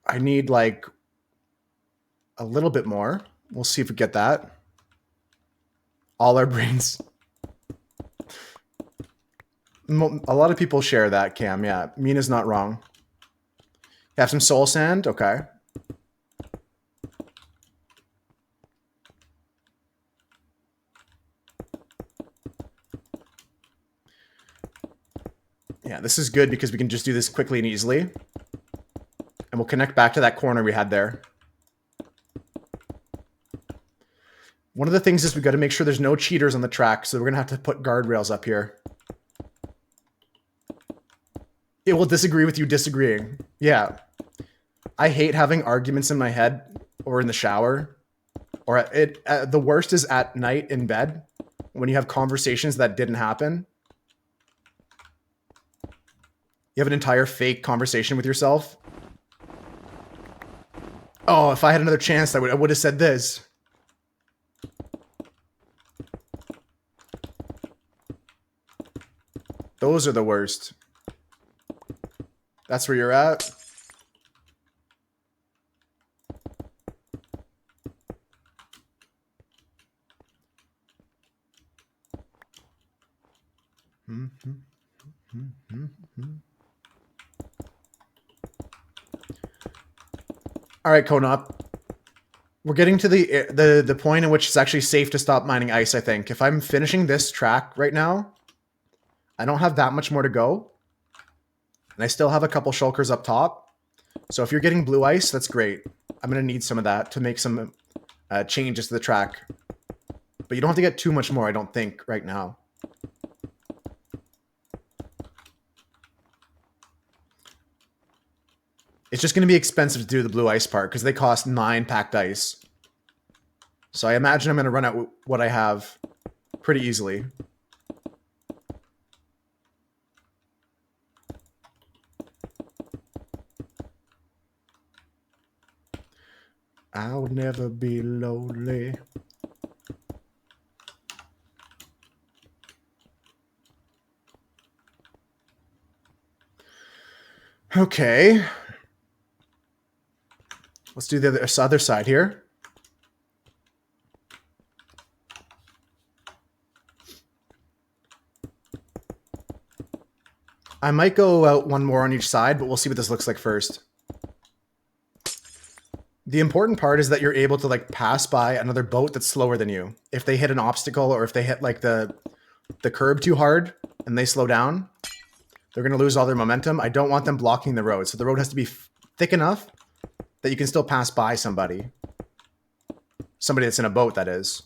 I need like a little bit more. We'll see if we get that. All our brains. A lot of people share that, Cam. Yeah, Mina's not wrong. You have some soul sand? Okay. Yeah, this is good because we can just do this quickly and easily. And we'll connect back to that corner we had there. One of the things is we got to make sure there's no cheaters on the track, so we're going to have to put guardrails up here. It will disagree with you disagreeing. Yeah. I hate having arguments in my head or in the shower. Or the worst is at night in bed when you have conversations that didn't happen. You have an entire fake conversation with yourself. Oh, if I had another chance, I would have said this. Those are the worst. That's where you're at. All right, Konop. We're getting to the point in which it's actually safe to stop mining ice, I think. If I'm finishing this track right now, I don't have that much more to go. And I still have a couple shulkers up top. So if you're getting blue ice, that's great. I'm going to need some of that to make some changes to the track. But you don't have to get too much more, I don't think, right now. It's just going to be expensive to do the blue ice part because they cost 9 packed ice. So I imagine I'm going to run out what I have pretty easily. I'll never be lonely. Okay. Let's do the other side here. I might go out one more on each side, but we'll see what this looks like first. The important part is that you're able to like pass by another boat that's slower than you. If they hit an obstacle or if they hit like the curb too hard and they slow down, they're going to lose all their momentum. I don't want them blocking the road. So the road has to be Thick enough that you can still pass by somebody. Somebody that's in a boat, that is.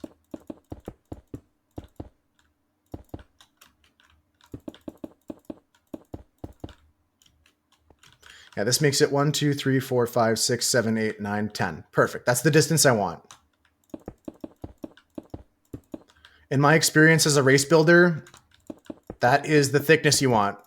Yeah, this makes it 1, 2, 3, 4, 5, 6, 7, 8, 9, 10. Perfect. That's the distance I want. In my experience as a race builder, that is the thickness you want.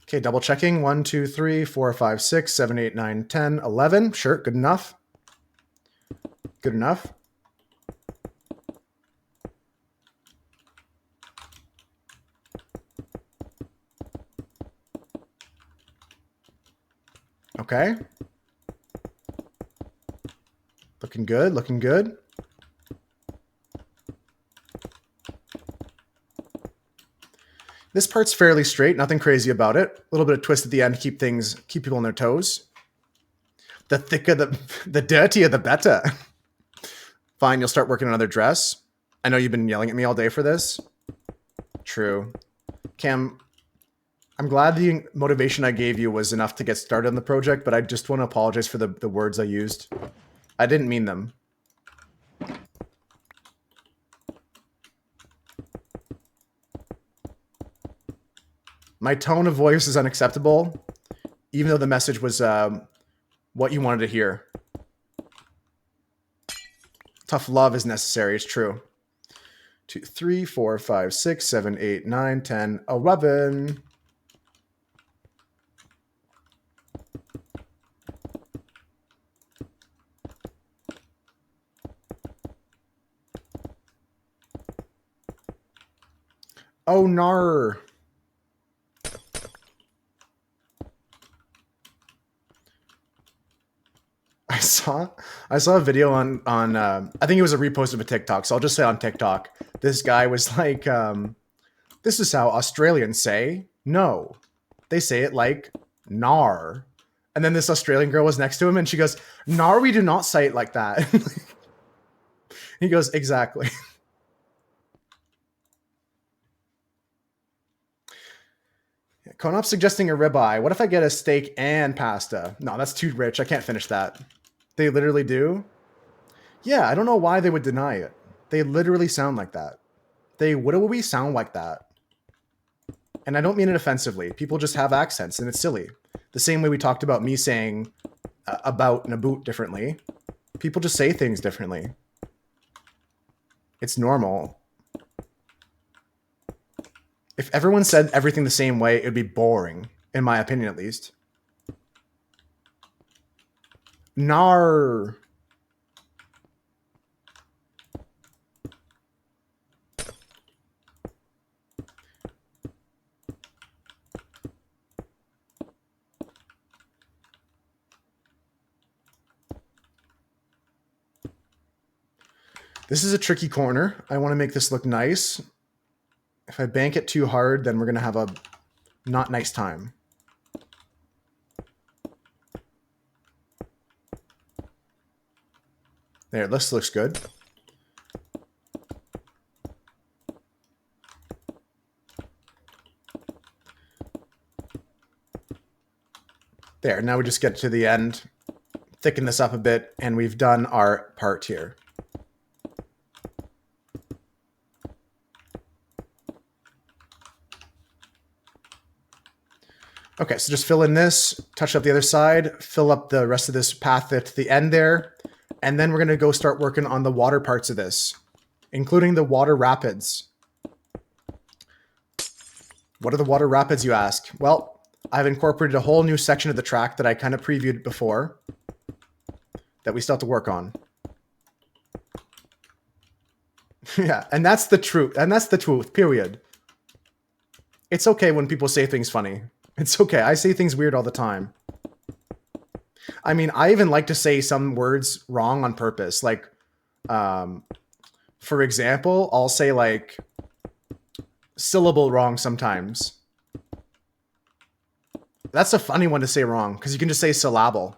Okay, double checking. 1, 2, 3, 4, 5, 6, 7, 8, 9, 10, 11. Sure, good enough. Good enough. Okay. Looking good, looking good. This part's fairly straight, nothing crazy about it. A little bit of twist at the end to keep people on their toes. The thicker the dirtier the better. Fine, you'll start working on another dress. I know you've been yelling at me all day for this. True. Cam, I'm glad the motivation I gave you was enough to get started on the project, but I just want to apologize for the words I used. I didn't mean them. My tone of voice is unacceptable, even though the message was what you wanted to hear. Tough love is necessary, it's true. 2, 3, 4, 5, 6, 7, 8, 9, 10, 11. Oh, nar. I saw a video on I think it was a repost of a TikTok, so I'll just say on TikTok, this guy was like, this is how Australians say no. They say it like nar. And then this Australian girl was next to him and she goes, nar, we do not say it like that. He goes, exactly. Konop's suggesting a ribeye. What if I get a steak and pasta? No, that's too rich. I can't finish that. They literally do? Yeah, I don't know why they would deny it. They literally sound like that. They would sound like that. And I don't mean it offensively. People just have accents, and it's silly. The same way we talked about me saying about and about differently. People just say things differently. It's normal. If everyone said everything the same way, it would be boring, in my opinion at least. Nar. This is a tricky corner. I want to make this look nice. If I bank it too hard, then we're going to have a not nice time. There, this looks good. There, now we just get to the end, thicken this up a bit, and we've done our part here. Okay, so just fill in this, touch up the other side, fill up the rest of this path at the end there, and then we're going to go start working on the water parts of this, including the water rapids. What are the water rapids, you ask? Well, I've incorporated a whole new section of the track that I kind of previewed before that we still have to work on. Yeah, and that's the truth. And that's the truth, period. It's okay when people say things funny. It's okay. I say things weird all the time. I mean, I even like to say some words wrong on purpose. Like, for example, I'll say like syllable wrong sometimes. That's a funny one to say wrong because you can just say syllable.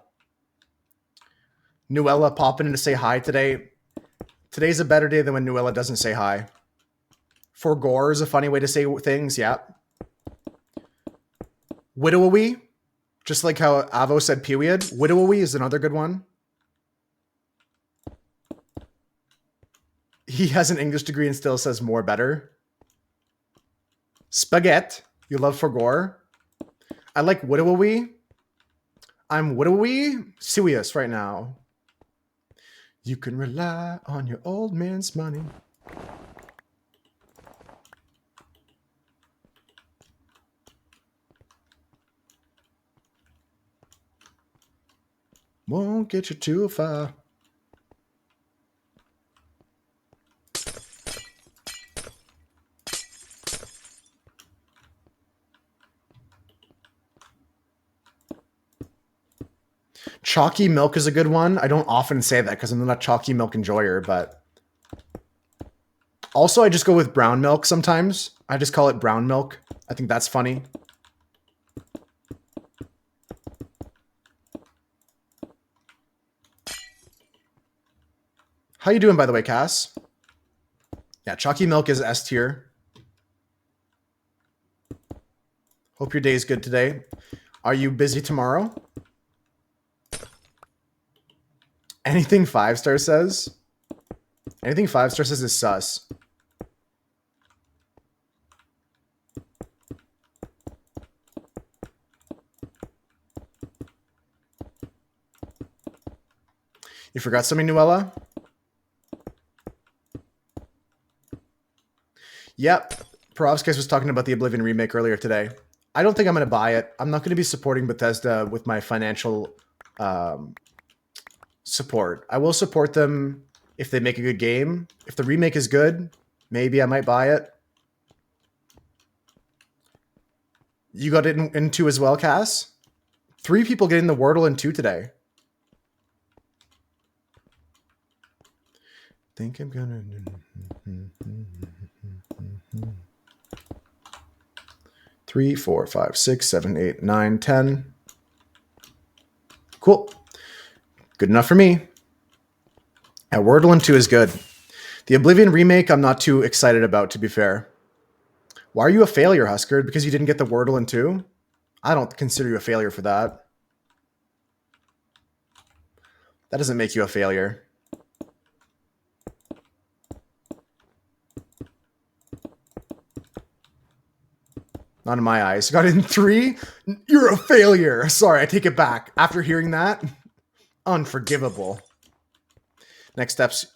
Nuella popping in to say hi today. Today's a better day than when Nuella doesn't say hi. For gore is a funny way to say things, yeah. Widowy, just like how Avo said period. Widowy is another good one. He has an English degree and still says more better. Spaghetti, you love for gore. I like widowy. I'm widowy serious right now. You can rely on your old man's money. Won't get you too far. Chalky milk is a good one. I don't often say that because I'm not a chalky milk enjoyer, but also I just go with brown milk sometimes. I just call it brown milk. I think that's funny. How you doing, by the way, Cass? Yeah, chalky milk is S tier. Hope your day is good today. Are you busy tomorrow? Anything 5-star says? Anything 5-star says is sus. You forgot something, Nuella? Yep. Perovskis was talking about the Oblivion remake earlier today. I don't think I'm going to buy it. I'm not going to be supporting Bethesda with my financial support. I will support them if they make a good game. If the remake is good, maybe I might buy it. You got it in 2 as well, Cass? 3 people getting the Wordle in 2 today. Think I'm gonna... 3, 4, 5, 6, 7, 8, 9, 10. Cool. Good enough for me. Yeah, Wordle in 2 is good. The Oblivion remake, I'm not too excited about, to be fair. Why are you a failure, Husker? Because you didn't get the Wordle in 2? I don't consider you a failure for that. That doesn't make you a failure. Not in my eyes. You got it in 3? You're a failure. Sorry, I take it back. After hearing that, unforgivable. Next steps.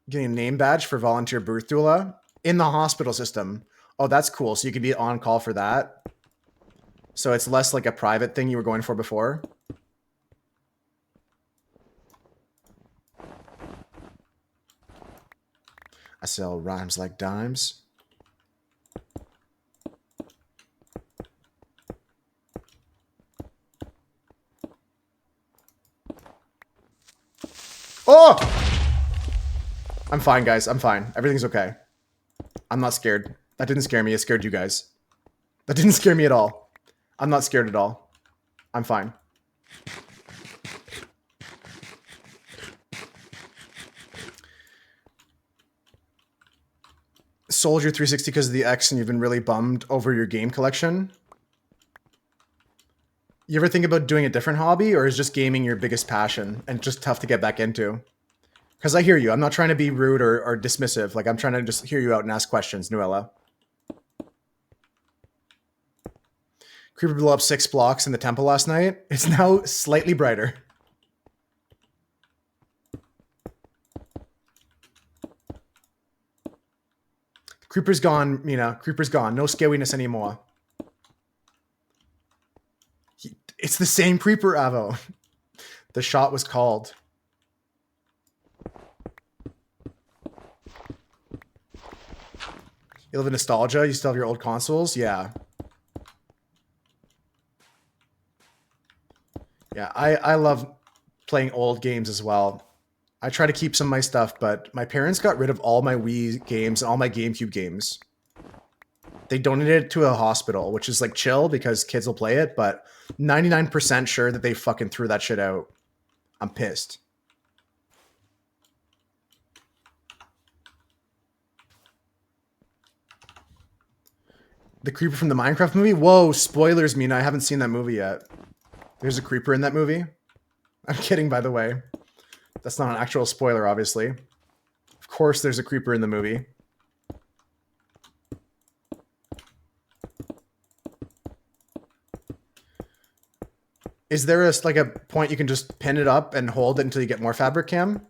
Getting a name badge for volunteer birth doula in the hospital system. Oh, that's cool. So you can be on call for that. So it's less like a private thing you were going for before. I sell rhymes like dimes. Oh! I'm fine, guys. I'm fine. Everything's okay. I'm not scared. That didn't scare me. It scared you guys. That didn't scare me at all. I'm not scared at all. I'm fine. Sold your 360 because of the X and you've been really bummed over your game collection. You ever think about doing a different hobby, or is just gaming your biggest passion and just tough to get back into? Because I hear you. I'm not trying to be rude or dismissive. Like, I'm trying to just hear you out and ask questions, Nuella. Creeper blew up 6 blocks in the temple last night. It's now slightly brighter. Creeper's gone, Mina. Creeper's gone. No scariness anymore. It's the same Creeper, Avo. The shot was called. You live in nostalgia? You still have your old consoles? Yeah. Yeah, I love playing old games as well. I try to keep some of my stuff, but my parents got rid of all my Wii games and all my GameCube games. They donated it to a hospital, which is like chill because kids will play it, but 99% sure that they fucking threw that shit out. I'm pissed. The creeper from the Minecraft movie? Whoa, spoilers, Mina. I haven't seen that movie yet. There's a creeper in that movie? I'm kidding, by the way. That's not an actual spoiler, obviously. Of course there's a creeper in the movie. Is there a point you can just pin it up and hold it until you get more fabric, Cam?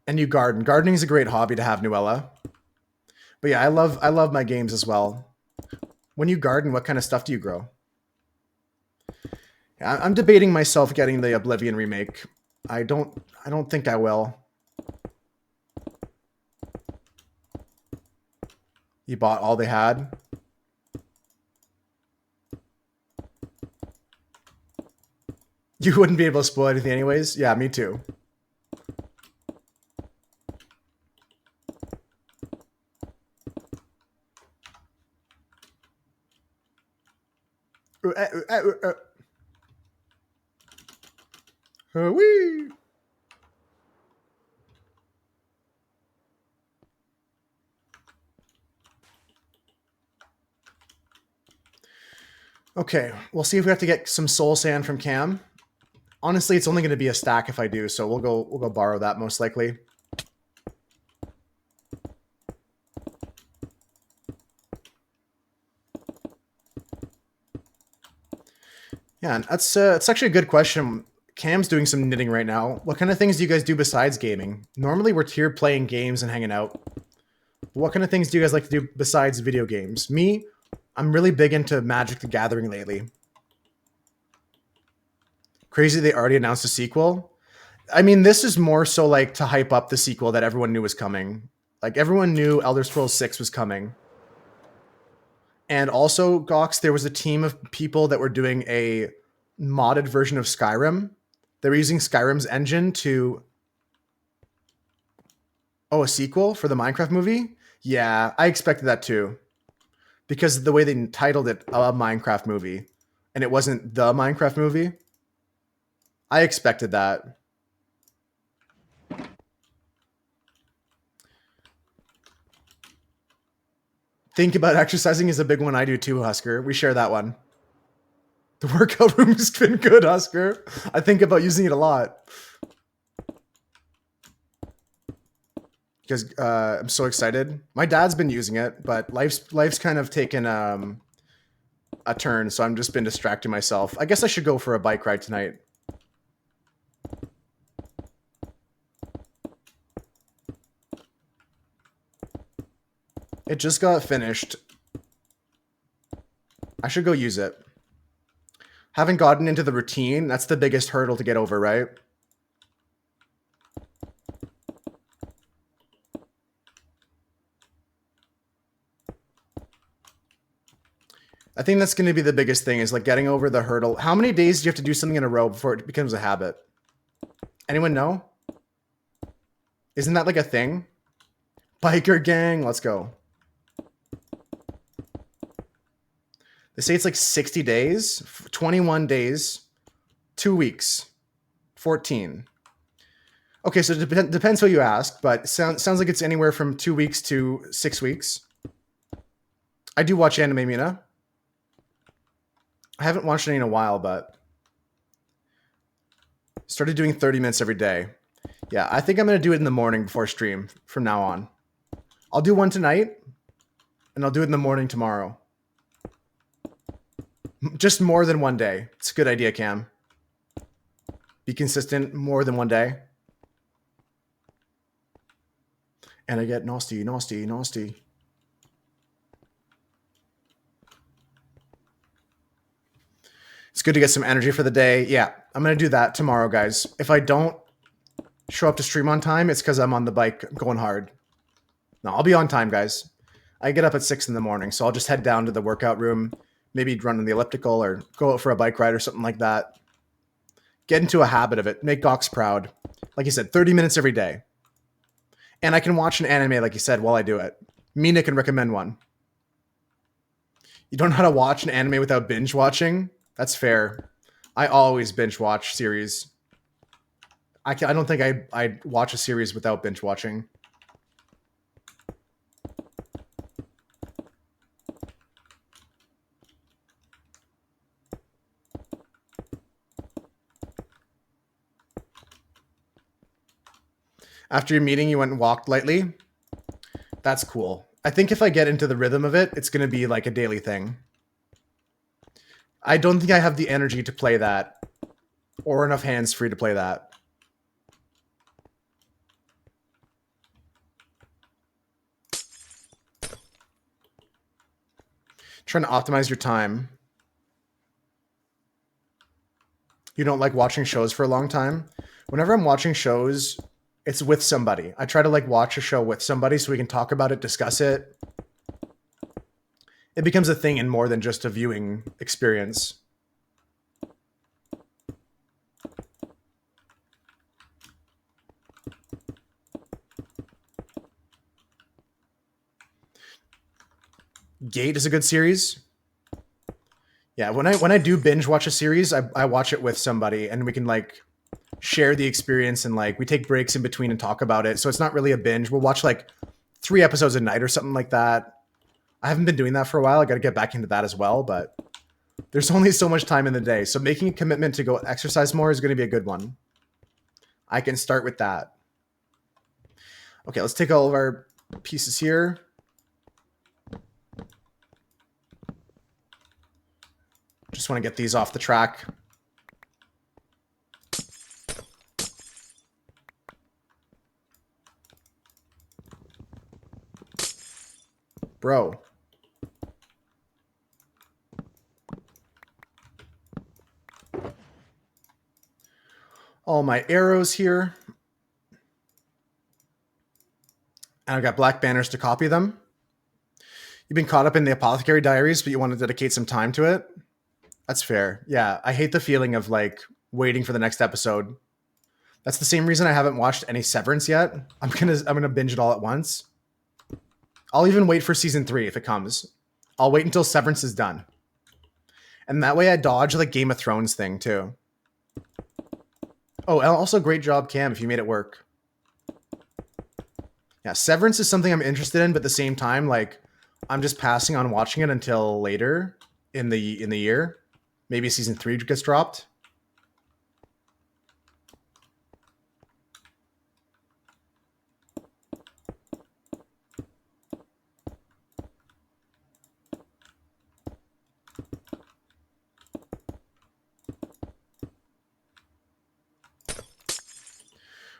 And you garden. Gardening is a great hobby to have, Nuella. But yeah, I love my games as well. When you garden, what kind of stuff do you grow? Yeah, I'm debating myself getting the Oblivion remake. I don't think I will. You bought all they had? You wouldn't be able to spoil anything anyways? Yeah, me too. Wee. Okay, we'll see if we have to get some soul sand from Cam. Honestly, it's only going to be a stack if I do, so we'll go borrow that most likely. Yeah, and it's actually a good question. Cam's doing some knitting right now. What kind of things do you guys do besides gaming? Normally we're here playing games and hanging out. What kind of things do you guys like to do besides video games? Me, I'm really big into Magic the Gathering lately. Crazy they already announced a sequel. I mean, this is more so like to hype up the sequel that everyone knew was coming. Like everyone knew Elder Scrolls 6 was coming. And also, Gox, there was a team of people that were doing a modded version of Skyrim. They were using Skyrim's engine to... Oh, a sequel for the Minecraft movie? Yeah, I expected that too. Because the way they titled it, a Minecraft movie, and it wasn't the Minecraft movie. I expected that. Think about exercising is a big one I do too, Husker. We share that one. The workout room has been good, Husker. I think about using it a lot. Because I'm so excited. My dad's been using it, but life's kind of taken a turn, so I've just been distracting myself. I guess I should go for a bike ride tonight. It just got finished. I should go use it. Haven't gotten into the routine. That's the biggest hurdle to get over, right? I think that's going to be the biggest thing is like getting over the hurdle. How many days do you have to do something in a row before it becomes a habit? Anyone know? Isn't that like a thing? Biker gang, let's go. They say it's like 60 days, 21 days, 2 weeks, 14. Okay, so it depends who you ask, but sounds like it's anywhere from 2 weeks to 6 weeks. I do watch anime, Mina. I haven't watched any in a while, but started doing 30 minutes every day. Yeah, I think I'm going to do it in the morning before stream from now on. I'll do one tonight, and I'll do it in the morning tomorrow. Just more than one day. It's a good idea, Cam. Be consistent more than one day. And I get nasty. It's good to get some energy for the day. Yeah, I'm going to do that tomorrow, guys. If I don't show up to stream on time, it's because I'm on the bike going hard. No, I'll be on time, guys. I get up at 6 in the morning, so I'll just head down to the workout room, maybe run on the elliptical or go out for a bike ride or something like that. Get into a habit of it. Make Gox proud. Like you said, 30 minutes every day. And I can watch an anime, like you said, while I do it. Mina can recommend one. You don't know how to watch an anime without binge watching? That's fair. I always binge watch series. I don't think I'd watch a series without binge watching. After your meeting, you went and walked lightly. That's cool. I think if I get into the rhythm of it, it's going to be like a daily thing. I don't think I have the energy to play that or enough hands free to play that. Trying to optimize your time. You don't like watching shows for a long time? Whenever I'm watching shows, it's with somebody. I try to like watch a show with somebody so we can talk about it, discuss it. It becomes a thing and more than just a viewing experience. Gate is a good series. Yeah, when I do binge watch a series, I watch it with somebody and we can like share the experience and like we take breaks in between and talk about it. So it's not really a binge. We'll watch like 3 episodes a night or something like that. I haven't been doing that for a while. I got to get back into that as well, but there's only so much time in the day. So making a commitment to go exercise more is going to be a good one. I can start with that. Okay, let's take all of our pieces here. Just want to get these off the track. Bro. All my arrows here. And I've got black banners to copy them. You've been caught up in the Apothecary Diaries, but you want to dedicate some time to it? That's fair. Yeah, I hate the feeling of like waiting for the next episode. That's the same reason I haven't watched any Severance yet. I'm gonna binge it all at once. I'll even wait for season 3 if it comes. I'll wait until Severance is done. And that way I dodge the Game of Thrones thing too. Oh, and also great job, Cam, if you made it work. Yeah, Severance is something I'm interested in, but at the same time, like, I'm just passing on watching it until later in the year. Maybe season 3 gets dropped.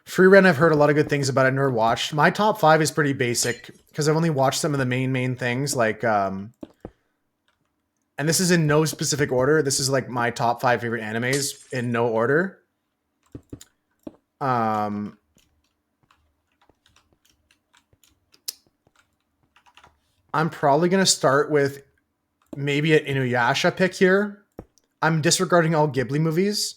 Free Rent, I've heard a lot of good things about it. I've never watched. My top 5 is pretty basic because I've only watched some of the main things. Like, and this is in no specific order. This is like my top 5 favorite animes in no order. I'm probably going to start with maybe an Inuyasha pick here. I'm disregarding all Ghibli movies.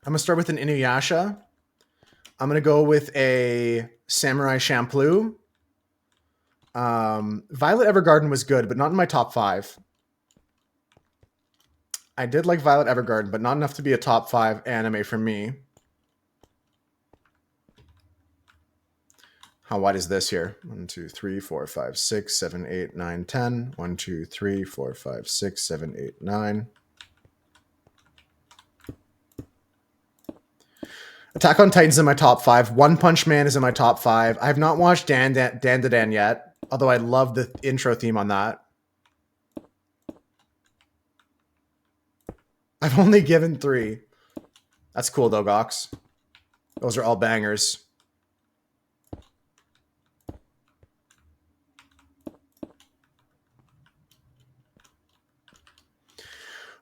I'm going to start with an Inuyasha. I'm going to go with a Samurai Champloo. Violet Evergarden was good, but not in my top 5. I did like Violet Evergarden, but not enough to be a top 5 anime for me. How wide is this here? 1, 2, 3, 4, 5, 6, 7, 8, 9, 10. 1, 2, 3, 4, 5, 6, 7, 8, 9. Attack on Titan's in my top 5. One Punch Man is in my top 5. I have not watched Dan yet, although I love the intro theme on that. I've only given 3. That's cool though, Gox. Those are all bangers.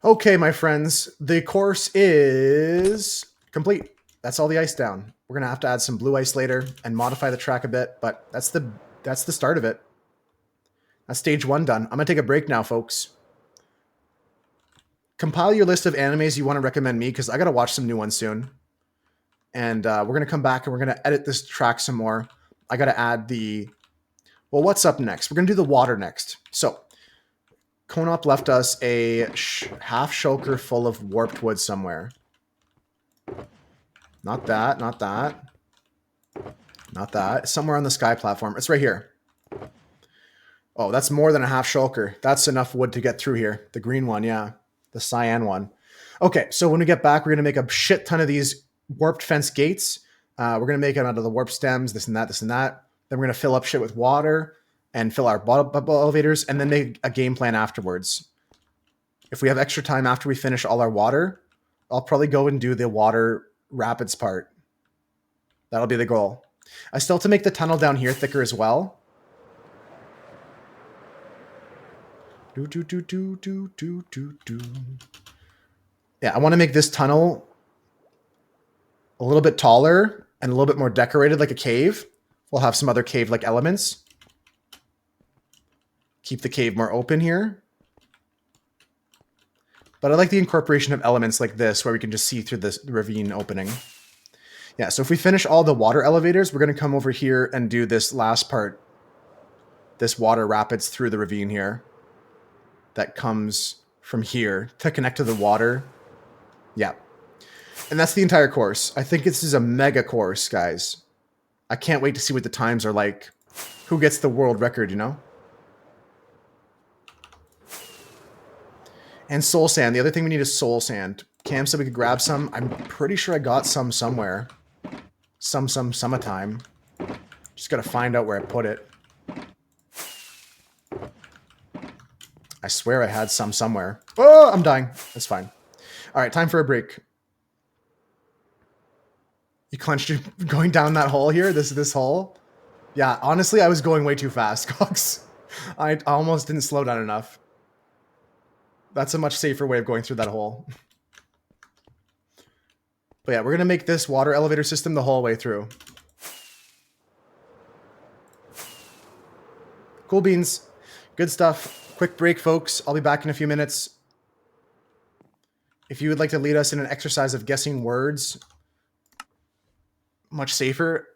Okay, my friends, the course is complete. That's all the ice down. We're gonna have to add some blue ice later and modify the track a bit, but that's the start of it. That's stage 1 done. I'm gonna take a break now, folks. Compile your list of animes you want to recommend me, because I gotta watch some new ones soon. And we're gonna come back and we're gonna edit this track some more. I gotta add the... Well, what's up next? We're gonna do the water next. So, Konop left us a half shulker full of warped wood somewhere. Not that, not that. Not that. Somewhere on the sky platform. It's right here. Oh, that's more than a half shulker. That's enough wood to get through here. The green one, yeah. The cyan one. Okay, so when we get back, we're going to make a shit ton of these warped fence gates. We're going to make them out of the warp stems, this and that, this and that. Then we're going to fill up shit with water and fill our bubble elevators and then make a game plan afterwards. If we have extra time after we finish all our water, I'll probably go and do the water rapids part. That'll be the goal. I still have to make the tunnel down here thicker as well. Yeah, I want to make this tunnel a little bit taller and a little bit more decorated like a cave. We'll have some other cave-like elements. Keep the cave more open here. But I like the incorporation of elements like this where we can just see through this ravine opening. Yeah, so if we finish all the water elevators, we're going to come over here and do this last part. This water rapids through the ravine here. That comes from here to connect to the water. Yeah. And that's the entire course. I think this is a mega course, guys. I can't wait to see what the times are like. Who gets the world record, you know? And soul sand. The other thing we need is soul sand. Cam said we could grab some. I'm pretty sure I got some somewhere. Summertime. Just gotta find out where I put it. I swear I had some somewhere. Oh, I'm dying. That's fine. All right, time for a break. You clenched your going down that hole here? This hole? Yeah, honestly, I was going way too fast, Cox. I almost didn't slow down enough. That's a much safer way of going through that hole. But yeah, we're going to make this water elevator system the whole way through. Cool beans. Good stuff. Quick break, folks. I'll be back in a few minutes. If you would like to lead us in an exercise of guessing words, much safer.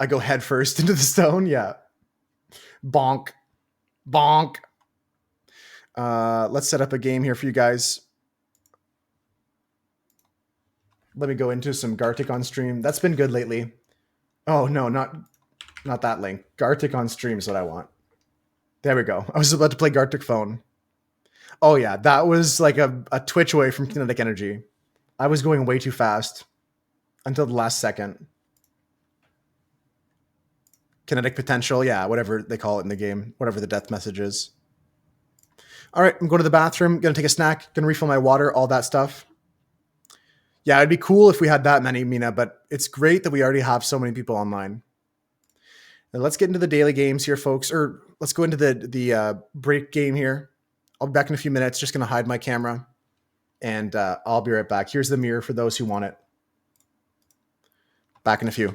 I go head first into the stone. Yeah. Bonk. Bonk. Let's set up a game here for you guys. Let me go into some Gartic on stream. That's been good lately. Oh, no, not that link. Gartic on stream is what I want. There we go. I was about to play Gartic phone. Oh, yeah. That was like a twitch away from kinetic energy. I was going way too fast until the last second. Kinetic potential. Yeah, whatever they call it in the game. Whatever the death message is. All right, I'm going to the bathroom. Going to take a snack. Going to refill my water. All that stuff. Yeah, it'd be cool if we had that many, Mina, but it's great that we already have so many people online. Now let's get into the daily games here, folks. Or let's go into the break game here. I'll be back in a few minutes. Just going to hide my camera. And I'll be right back. Here's the mirror for those who want it. Back in a few.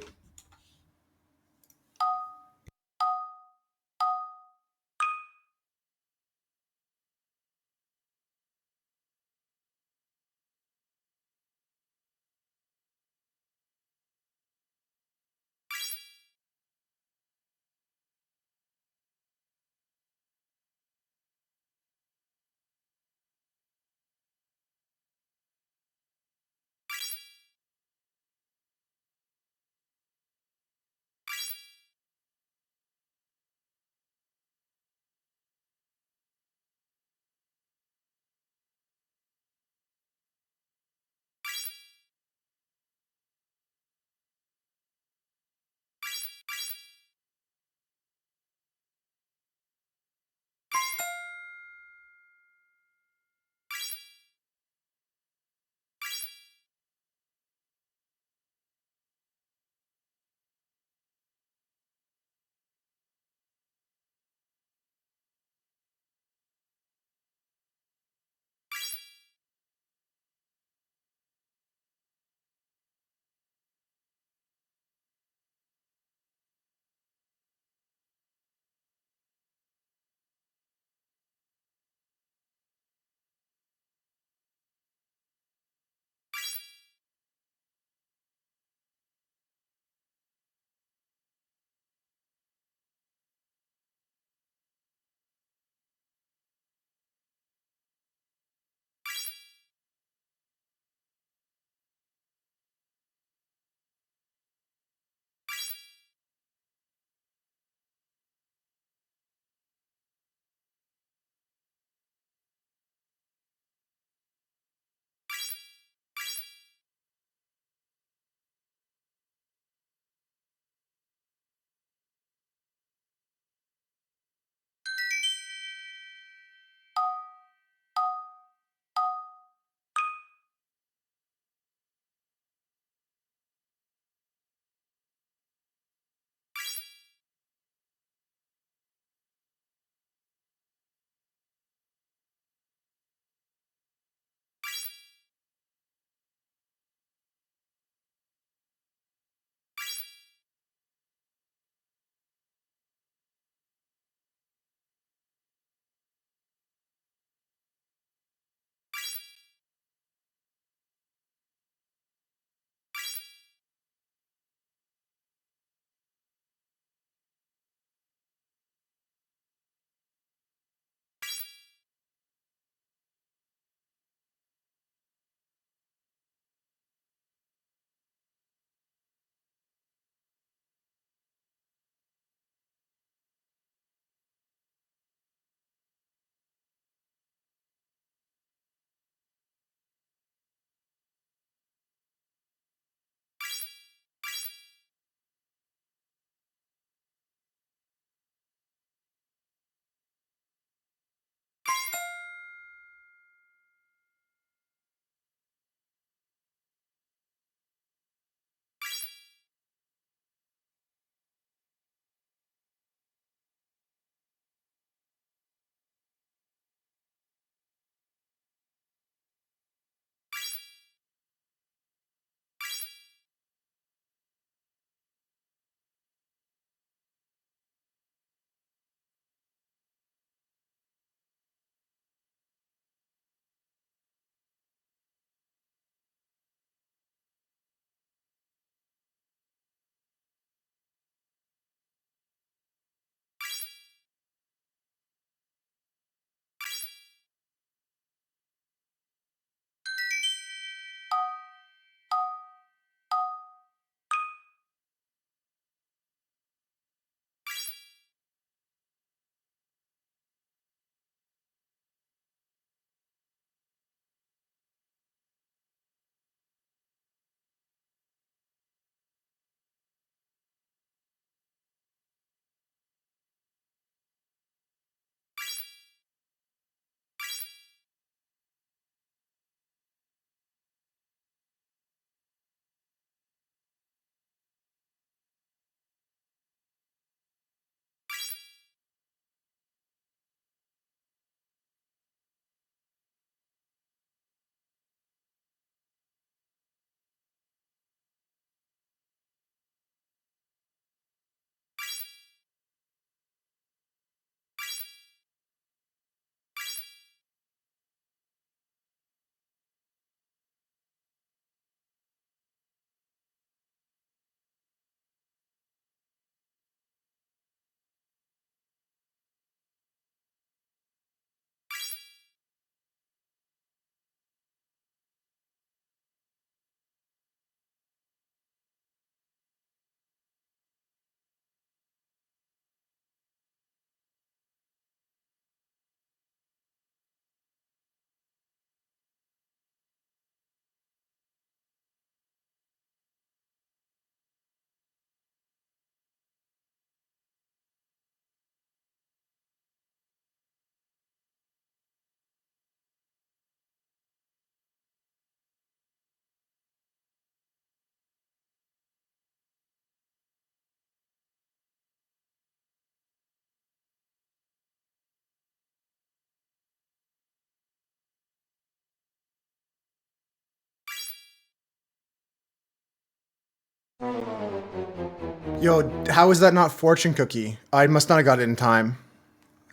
Yo, how is that not fortune cookie? I must not have got it in time.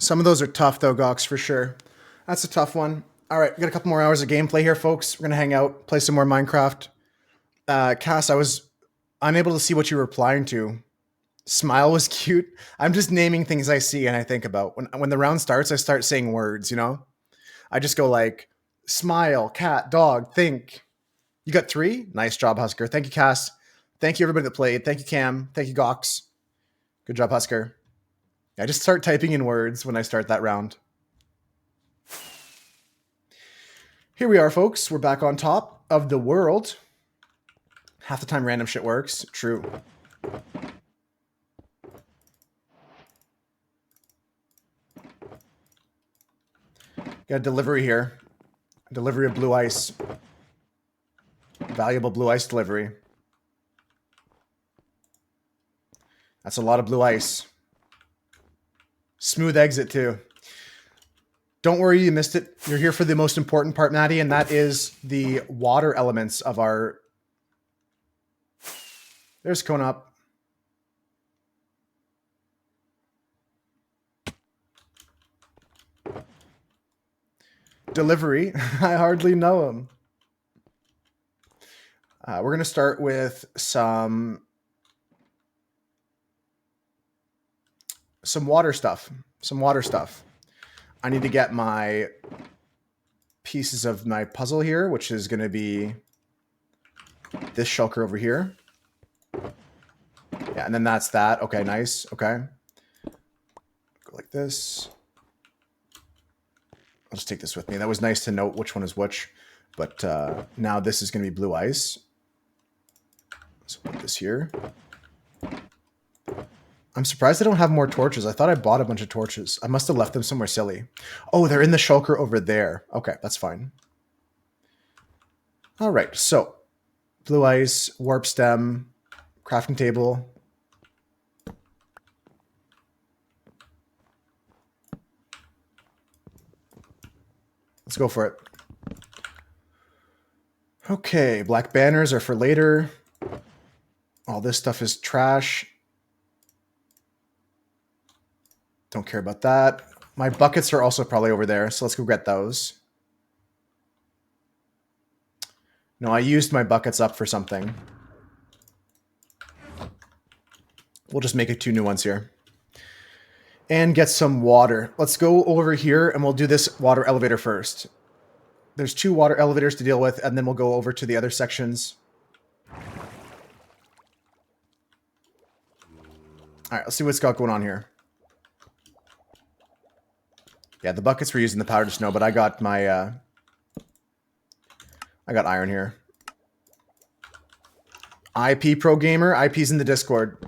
Some of those are tough though, Gox, for sure. That's a tough one. All right, we got a couple more hours of gameplay here, folks. We're gonna hang out, play some more Minecraft. Cass, I was unable to see what you were replying to. Smile was cute. I'm just naming things I see and I think about. When the round starts, I start saying words, you know? I just go like, smile, cat, dog, think. You got 3? Nice job, Husker. Thank you, Cass. Thank you, everybody that played. Thank you, Cam. Thank you, Gox. Good job, Husker. I just start typing in words when I start that round. Here we are, folks. We're back on top of the world. Half the time random shit works. True. Got a delivery here. Delivery of blue ice. Valuable blue ice delivery. That's a lot of blue ice. Smooth exit, too. Don't worry, you missed it. You're here for the most important part, Maddie, and that is the water elements of our... There's Cone Up. Delivery. I hardly know him. We're going to start with some water stuff. Some water stuff. I need to get my pieces of my puzzle here, which is going to be this shulker over here. Yeah, and then that's that. Okay, nice. Okay. Go like this. I'll just take this with me. That was nice to note which one is which. But now this is going to be blue ice. So put this here. I'm surprised I don't have more torches. I thought I bought a bunch of torches. I must have left them somewhere silly. Oh, they're in the shulker over there. Okay, that's fine. All right, so blue ice, warp stem, crafting table. Let's go for it. Okay, black banners are for later. All this stuff is trash. Don't care about that. My buckets are also probably over there, so let's go get those. No, I used my buckets up for something. We'll just make it 2 new ones here. And get some water. Let's go over here and we'll do this water elevator first. There's 2 water elevators to deal with, and then we'll go over to the other sections. All right, let's see what's got going on here. Yeah, the buckets were using the powdered snow, but I got my I got iron here. IP Pro Gamer, IP's in the Discord.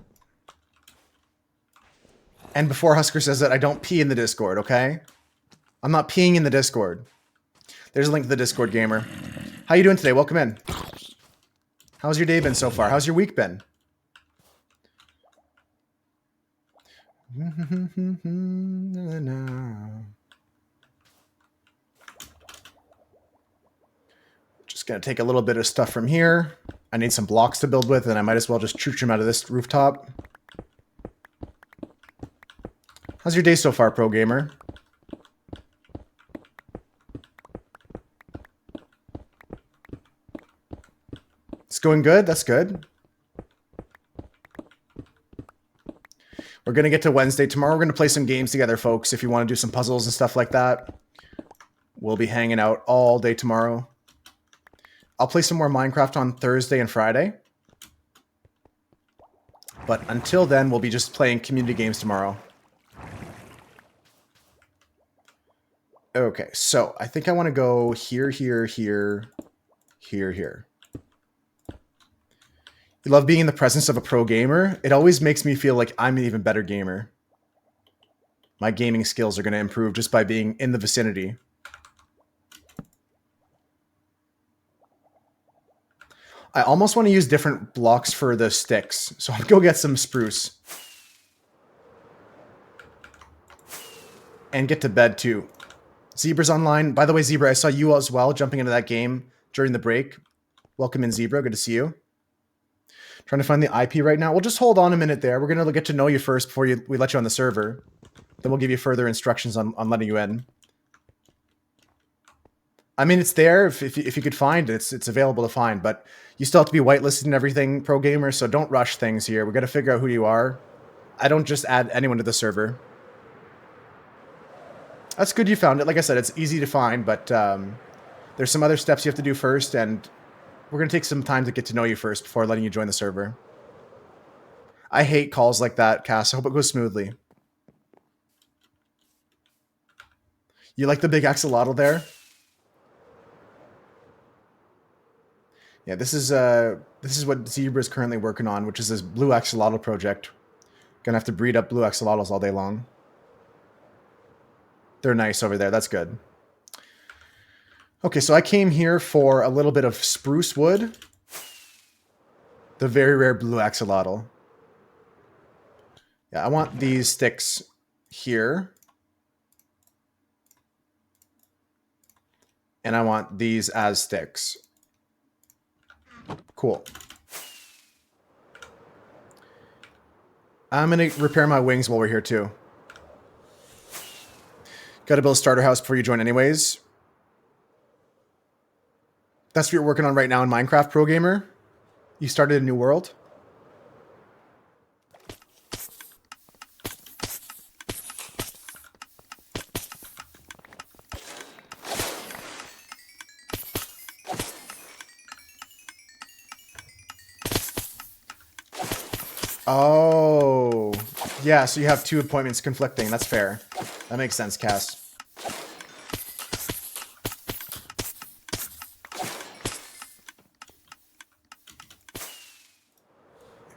And before Husker says that, I don't pee in the Discord, okay? I'm not peeing in the Discord. There's a link to the Discord, gamer. How you doing today? Welcome in. How's your day been so far? How's your week been? Just gonna take a little bit of stuff from here. I need some blocks to build with, and I might as well just chooch them out of this rooftop. How's your day so far, Pro Gamer? It's going good? That's good. We're going to get to Wednesday. Tomorrow we're going to play some games together, folks. If you want to do some puzzles and stuff like that, we'll be hanging out all day tomorrow. I'll play some more Minecraft on Thursday and Friday. But until then, we'll be just playing community games tomorrow. Okay, so I think I want to go here, here, here, here, here. You love being in the presence of a pro gamer? It always makes me feel like I'm an even better gamer. My gaming skills are going to improve just by being in the vicinity. I almost want to use different blocks for the sticks, so I'll go get some spruce. And get to bed too. Zebra's online. By the way, Zebra, I saw you as well jumping into that game during the break. Welcome in, Zebra. Good to see you. Trying to find the IP right now. We'll just hold on a minute there. We're going to get to know you first before we let you on the server. Then we'll give you further instructions on letting you in. I mean, it's there if you could find it. It's available to find, but you still have to be whitelisted and everything, pro gamer, so don't rush things here. We got to figure out who you are. I don't just add anyone to the server. That's good you found it. Like I said, it's easy to find, but there's some other steps you have to do first, and we're going to take some time to get to know you first before letting you join the server. I hate calls like that, Cass. I hope it goes smoothly. You like the big axolotl there? Yeah, this is what Zebra is currently working on, which is this blue axolotl project. Gonna have to breed up blue axolotls all day long. They're nice over there. That's good. Okay, so I came here for a little bit of spruce wood. The very rare blue axolotl. Yeah, I want these sticks here. And I want these as sticks. Cool. I'm going to repair my wings while we're here too. Got to build a starter house before you join anyways. That's what you're working on right now in Minecraft, Pro Gamer? You started a new world? Oh, yeah, so you have two appointments conflicting. That's fair. That makes sense, Cass.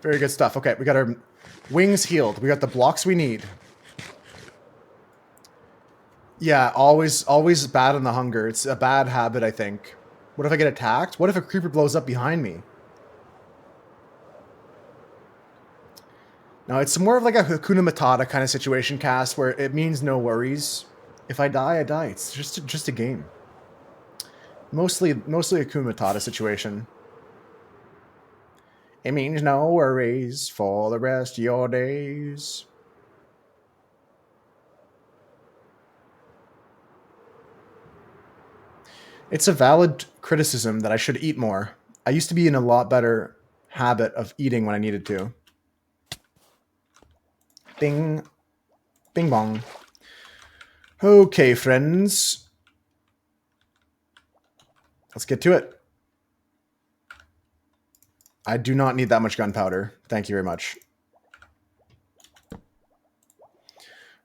Very good stuff. Okay, we got our wings healed. We got the blocks we need. Yeah, always bad on the hunger. It's a bad habit, I think. What if I get attacked? What if a creeper blows up behind me? No, it's more of like a Hakuna Matata kind of situation, Cass, where it means no worries. If I die, I die. It's just a game. Mostly a Hakuna Matata situation. It means no worries for the rest of your days. It's a valid criticism that I should eat more. I used to be in a lot better habit of eating when I needed to. Bing. Bing bong. Okay, friends. Let's get to it. I do not need that much gunpowder. Thank you very much.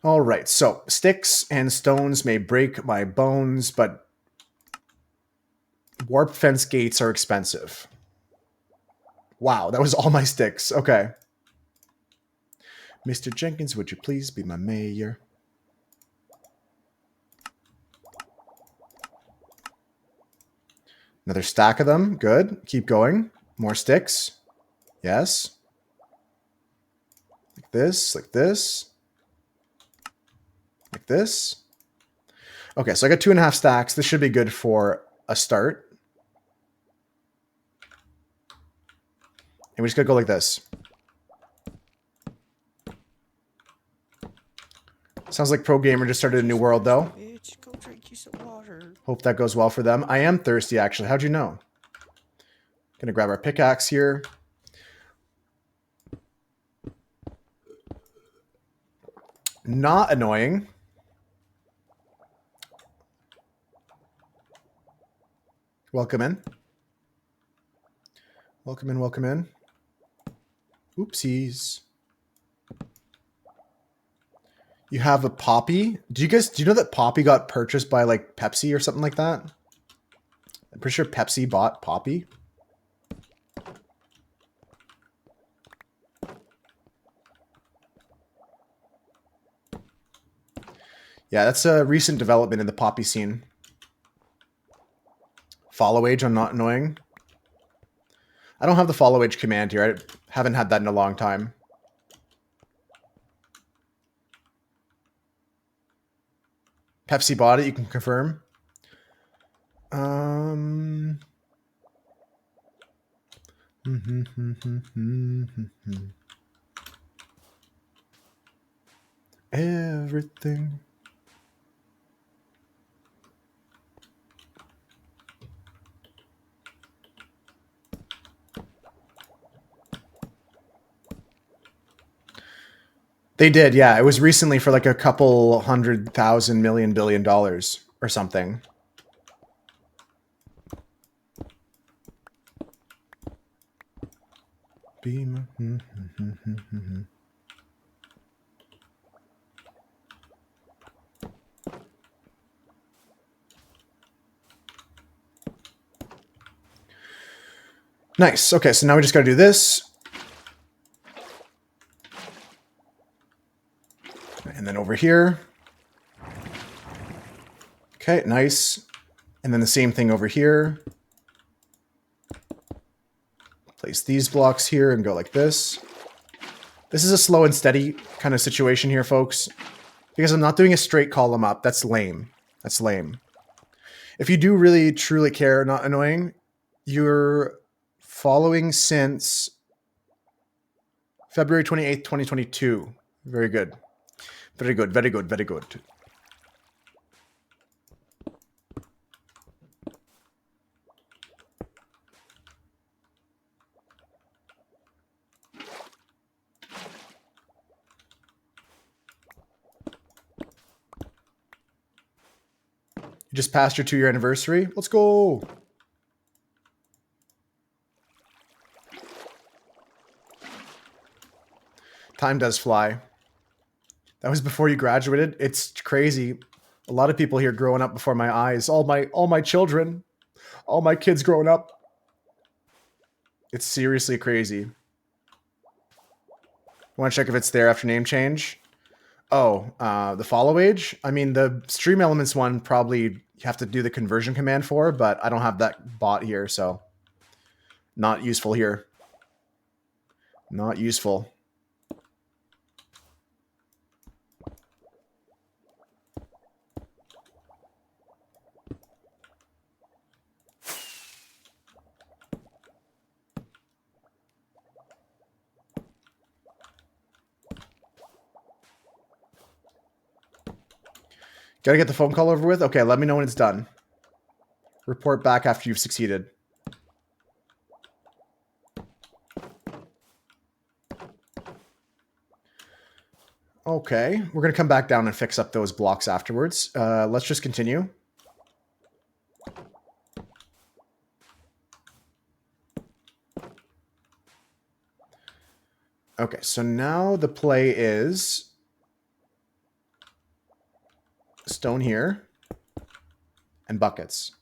All right, so sticks and stones may break my bones, but warp fence gates are expensive. Wow, that was all my sticks. Okay. Mr. Jenkins, would you please be my mayor? Another stack of them. Good. Keep going. More sticks. Yes. Like this, like this. Like this. Okay, so I got 2.5 stacks. This should be good for a start. And we just gotta go like this. Sounds like Pro Gamer just started a new world, though. Bitch, go drink you some water. Hope that goes well for them. I am thirsty, actually. How'd you know? Gonna grab our pickaxe here. Not annoying. Welcome in. Welcome in, welcome in. Oopsies. You have a Poppy? Do you know that Poppy got purchased by like Pepsi or something like that? I'm pretty sure Pepsi bought Poppy. Yeah, that's a recent development in the Poppy scene. Follow age, I'm not annoying. I don't have the follow age command here. I haven't had that in a long time. Pepsi bought it, you can confirm. Everything. They did, yeah. It was recently for like a couple $100,000 million or something. Beam. Nice. Okay, so now we just got to do this. And then over here. Okay, nice. And then the same thing over here. Place these blocks here and go like this. This is a slow and steady kind of situation here, folks. Because I'm not doing a straight column up. That's lame. That's lame. If you do really, truly care, not annoying, you're following since February 28th, 2022. Very good. Very good, very good, very good. You just passed your 2-year anniversary. Let's go. Time does fly. That was before you graduated. It's crazy. A lot of people here growing up before my eyes. All my children. All my kids growing up. It's seriously crazy. Want to check if it's there after name change? Oh, the follow age? I mean, the stream elements one probably you have to do the conversion command for, but I don't have that bot here, so not useful here. Not useful. Gotta get the phone call over with? Okay, let me know when it's done. Report back after you've succeeded. Okay, we're gonna come back down and fix up those blocks afterwards. Let's just continue. Okay, so now the play is stone here and buckets.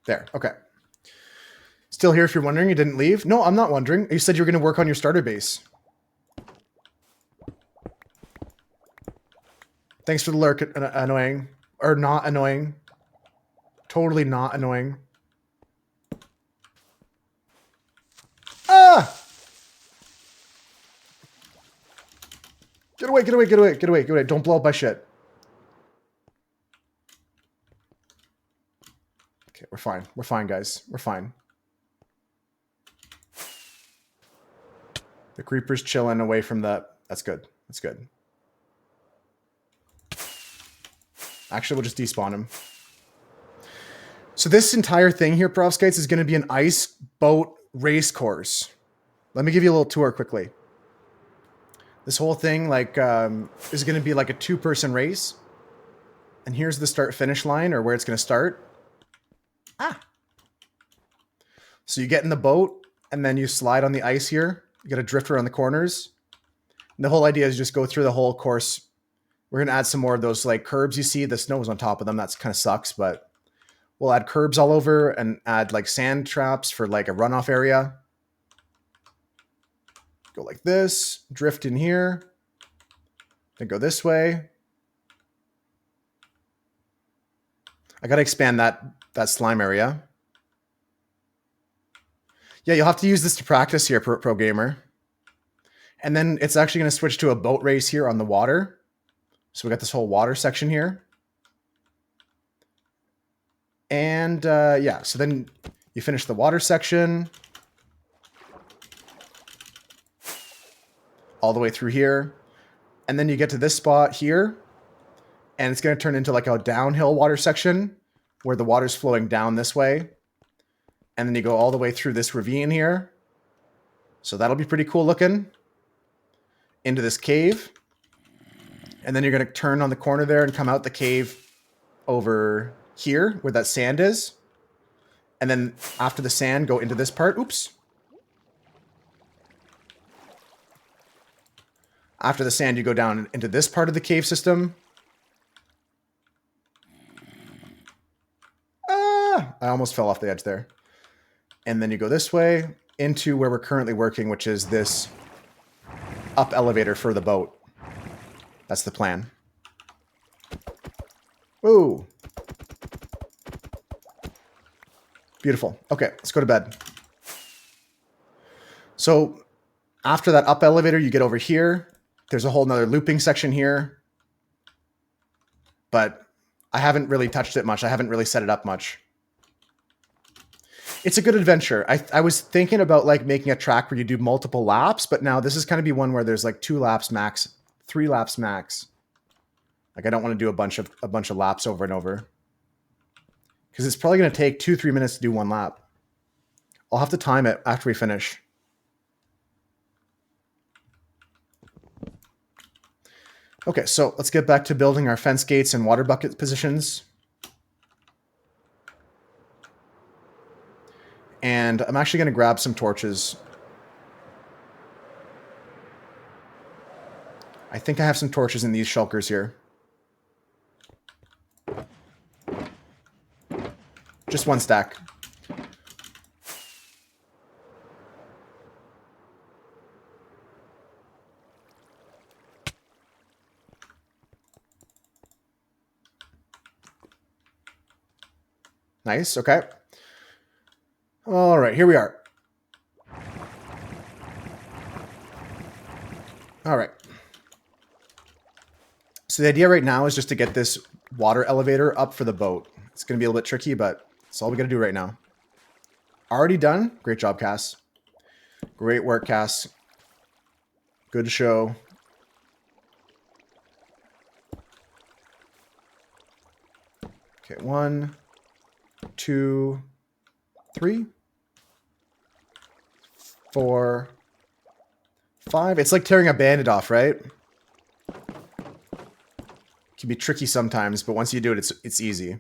There, okay. Still here if you're wondering, you didn't leave? No, I'm not wondering. You said you were going to work on your starter base. Thanks for the lurk, annoying. Or not annoying. Totally not annoying. Ah! Get away, get away, get away, get away, get away. Don't blow up my shit. Okay, we're fine. We're fine, guys. We're fine. The creeper's chilling away from the... That's good. That's good. Actually, we'll just despawn him. So this entire thing here, Perovskites, is going to be an ice boat race course. Let me give you a little tour quickly. This whole thing is going to be like a 2-person race. And here's the start-finish line, or where it's going to start. Ah! So you get in the boat, and then you slide on the ice here. You got to drift around the corners. And the whole idea is just go through the whole course. We're going to add some more of those like curbs you see. The snow is on top of them. That's kind of sucks, but we'll add curbs all over and add like sand traps for like a runoff area. Go like this, drift in here, then go this way. I got to expand that slime area. Yeah, you'll have to use this to practice here, pro gamer. And then it's actually going to switch to a boat race here on the water. So we got this whole water section here. And yeah, so then you finish the water section all the way through here. And then you get to this spot here, and it's going to turn into like a downhill water section where the water's flowing down this way. And then you go all the way through this ravine here. So that'll be pretty cool looking. Into this cave. And then you're going to turn on the corner there and come out the cave over here where that sand is. And then after the sand, go into this part. Oops. After the sand, you go down into this part of the cave system. Ah, I almost fell off the edge there. And then you go this way into where we're currently working, which is this up elevator for the boat. That's the plan. Ooh. Beautiful. Okay, let's go to bed. So after that up elevator, you get over here. There's a whole nother looping section here. But I haven't really touched it much. I haven't really set it up much. It's a good adventure. I was thinking about like making a track where you do multiple laps, but now this is going to be one where there's like 2 laps max, 3 laps max. Like I don't want to do a bunch of laps over and over. Because it's probably going to take 2-3 minutes to do 1 lap. I'll have to time it after we finish. Okay, so let's get back to building our fence gates and water bucket positions. And I'm actually going to grab some torches. I think I have some torches in these shulkers here. Just 1 stack. Nice, okay. All right, here we are. All right. So the idea right now is just to get this water elevator up for the boat. It's going to be a little bit tricky, but that's all we got to do right now. Already done. Great job, Cass. Great work, Cass. Good show. Okay, 1, 2, 3, 4, 5. It's like tearing a bandit off, right? Can be tricky sometimes, but once you do it, it's easy.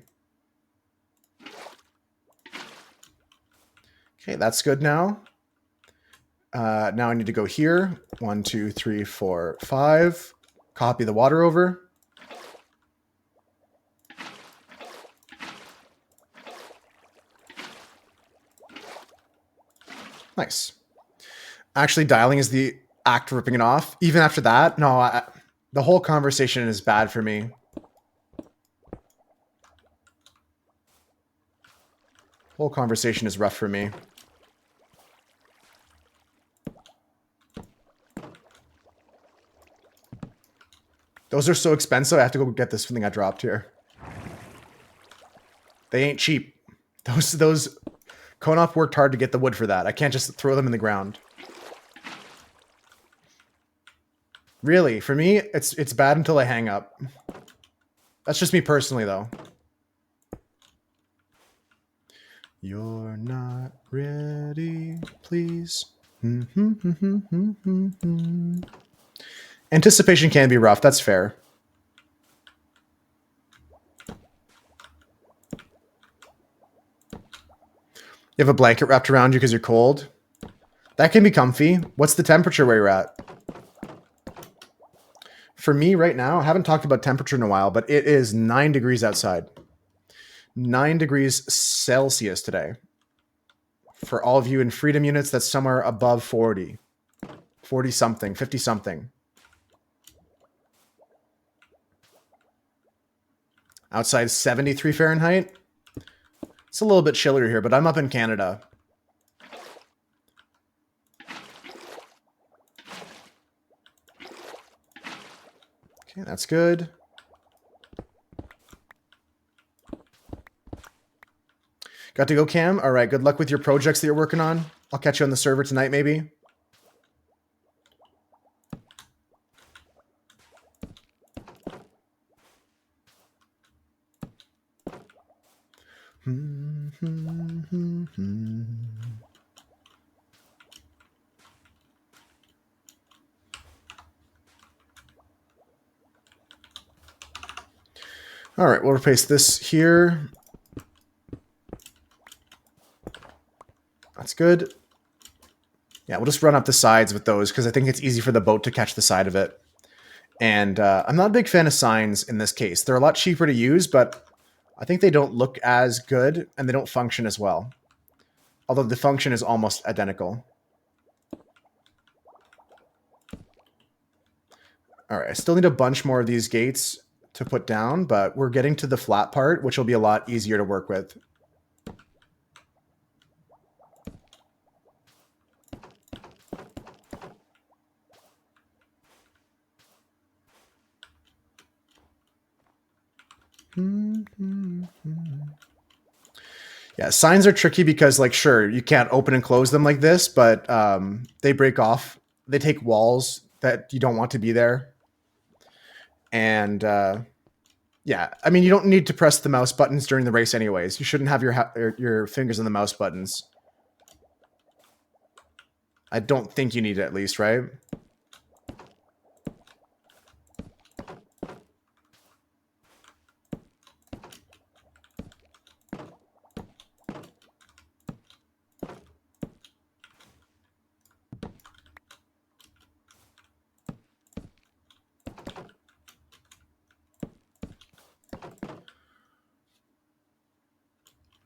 Okay, that's good now. Now I need to go here. 1, 2, 3, 4, 5. Copy the water over. Nice. Actually, dialing is the act of ripping it off. Even after that, no, the whole conversation is bad for me. Whole conversation is rough for me. Those are so expensive. I have to go get this thing I dropped here. They ain't cheap. Those Konop worked hard to get the wood for that. I can't just throw them in the ground. Really, for me, it's bad until I hang up. That's just me personally, though. You're not ready, please. Anticipation can be rough. That's fair. You have a blanket wrapped around you because you're cold. That can be comfy. What's the temperature where you're at? For me right now, I haven't talked about temperature in a while, but it is 9 degrees outside. 9 degrees Celsius today. For all of you in freedom units, that's somewhere above 40. 40 something, 50 something. Outside 73 Fahrenheit. It's a little bit chillier here, but I'm up in Canada. Okay, that's good. Got to go, Cam? All right, good luck with your projects that you're working on. I'll catch you on the server tonight, maybe. All right, we'll replace this here. That's good. Yeah, we'll just run up the sides with those because I think it's easy for the boat to catch the side of it. And I'm not a big fan of signs in this case. They're a lot cheaper to use, but I think they don't look as good and they don't function as well. Although the function is almost identical. All right, I still need a bunch more of these gates to put down, but we're getting to the flat part, which will be a lot easier to work with. Yeah, signs are tricky because, like, sure, you can't open and close them like this, but they break off. They take walls that you don't want to be there. And yeah, I mean, you don't need to press the mouse buttons during the race anyways. You shouldn't have your fingers on the mouse buttons. I don't think you need it, at least, right?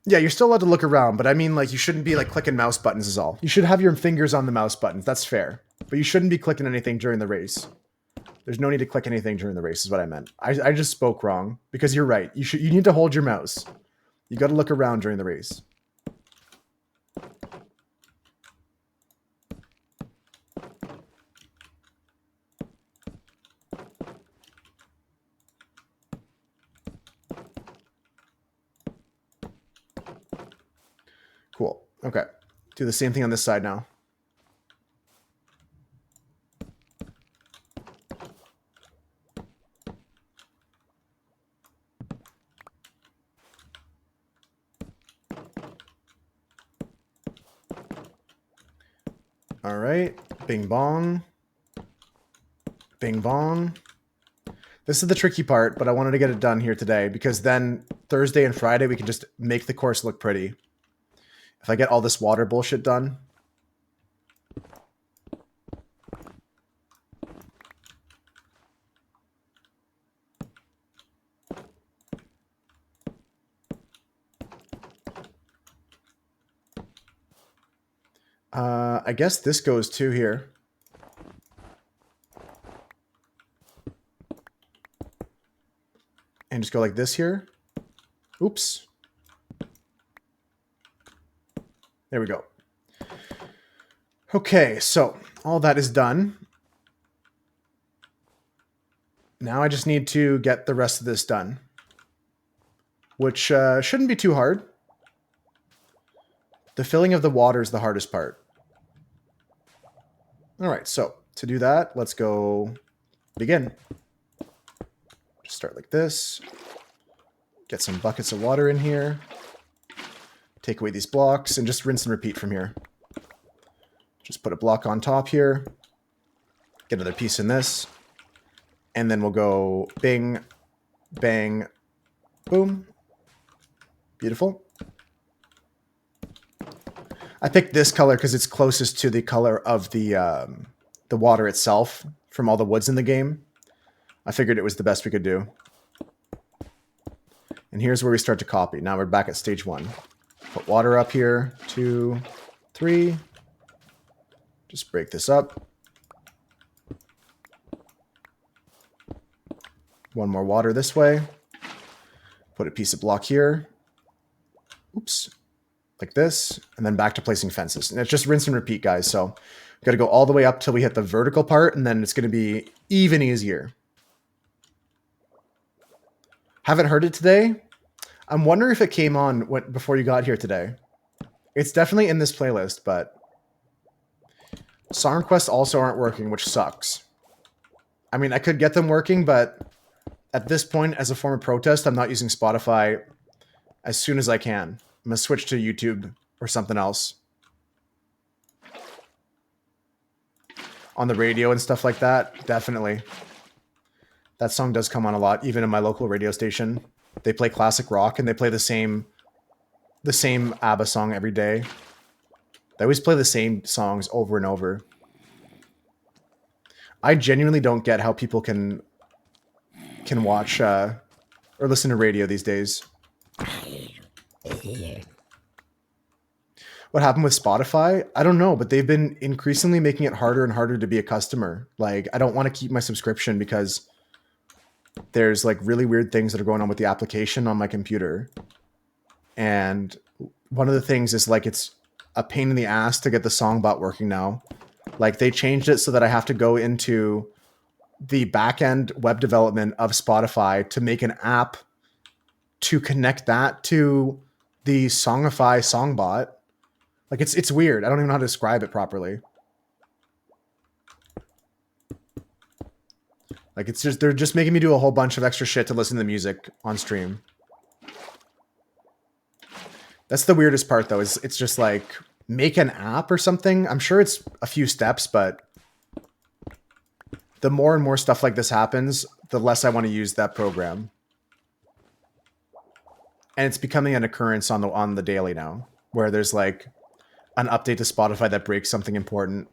Yeah, you're still allowed to look around, but I mean, like, you shouldn't be, like, clicking mouse buttons is all. You should have your fingers on the mouse buttons. That's fair. But you shouldn't be clicking anything during the race. There's no need to click anything during the race is what I meant. I just spoke wrong because you're right. You need to hold your mouse. You got to look around during the race. Cool. Okay. Do the same thing on this side now. All right. Bing bong. Bing bong. This is the tricky part, but I wanted to get it done here today because then Thursday and Friday we can just make the course look pretty. If I get all this water bullshit done. I guess this goes too here. And just go like this here. Oops. There we go. Okay, so all that is done. Now I just need to get the rest of this done, which shouldn't be too hard. The filling of the water is the hardest part. All right, so to do that, let's go begin. Just start like this. Get some buckets of water in here. Take away these blocks and just rinse and repeat from here. Just put a block on top here. Get another piece in this. And then we'll go bing, bang, boom. Beautiful. I picked this color because it's closest to the color of the water itself from all the woods in the game. I figured it was the best we could do. And here's where we start to copy. Now we're back at stage 1. Put water up here. 2, 3. Just break this up. One more water this way. Put a piece of block here. Oops. Like this. And then back to placing fences. And it's just rinse and repeat, guys. So we've got to go all the way up till we hit the vertical part. And then it's going to be even easier. Haven't heard it today. I'm wondering if it came on before you got here today. It's definitely in this playlist, but song requests also aren't working, which sucks. I mean, I could get them working, but at this point, as a form of protest, I'm not using Spotify as soon as I can. I'm going to switch to YouTube or something else. On the radio and stuff like that, definitely. That song does come on a lot, even in my local radio station. They play classic rock and they play the same ABBA song every day. They always play the same songs over and over. I genuinely don't get how people can watch or listen to radio these days. What happened with Spotify? I don't know, but they've been increasingly making it harder and harder to be a customer. Like, I don't want to keep my subscription because there's like really weird things that are going on with the application on my computer. And one of the things is like it's a pain in the ass to get the song bot working now. Like they changed it so that I have to go into the backend web development of Spotify to make an app to connect that to the Songify songbot. Like it's weird. I don't even know how to describe it properly. Like it's just they're just making me do a whole bunch of extra shit to listen to the music on stream. That's the weirdest part though, is it's just like make an app or something. I'm sure it's a few steps, but the more and more stuff like this happens, the less I want to use that program. And it's becoming an occurrence on the daily now, where there's like an update to Spotify that breaks something important.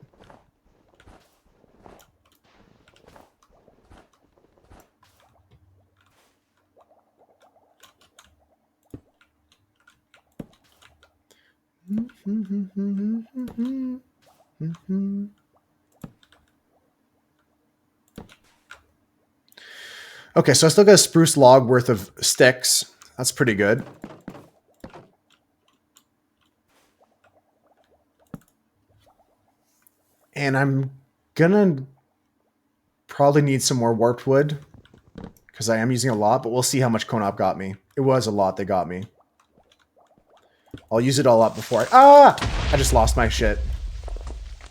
Okay, so I still got a spruce log worth of sticks. That's pretty good. And I'm gonna probably need some more warped wood because I am using a lot, but we'll see how much Konop got me. It was a lot they got me. I'll use it all up before I just lost my shit.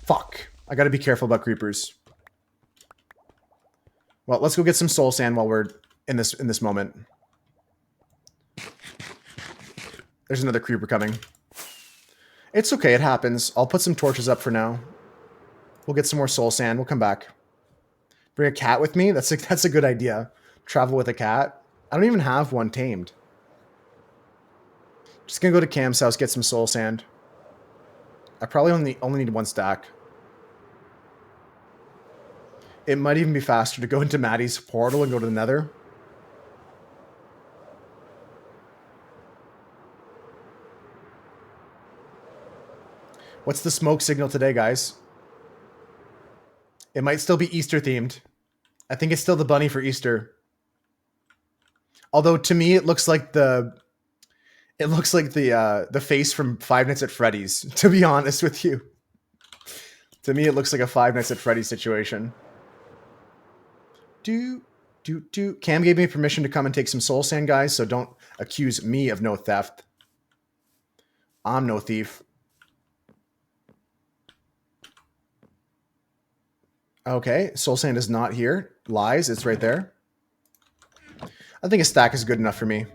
Fuck. I gotta be careful about creepers. Well, let's go get some soul sand while we're in this moment. There's another creeper coming. It's okay, it happens. I'll put some torches up for now. We'll get some more soul sand. We'll come back. Bring a cat with me? That's a good idea. Travel with a cat. I don't even have one tamed. Just gonna go to Cam's house, get some soul sand. I probably only need one stack. It might even be faster to go into Maddie's portal and go to the Nether. What's the smoke signal today, guys? It might still be Easter themed. I think it's still the bunny for Easter. Although to me it looks like the face from Five Nights at Freddy's, to be honest with you. To me it looks like a Five Nights at Freddy's situation. Cam gave me permission to come and take some soul sand, guys, so don't accuse me of no theft. I'm no thief. Okay, soul sand is not here. Lies, it's right there. I think a stack is good enough for me.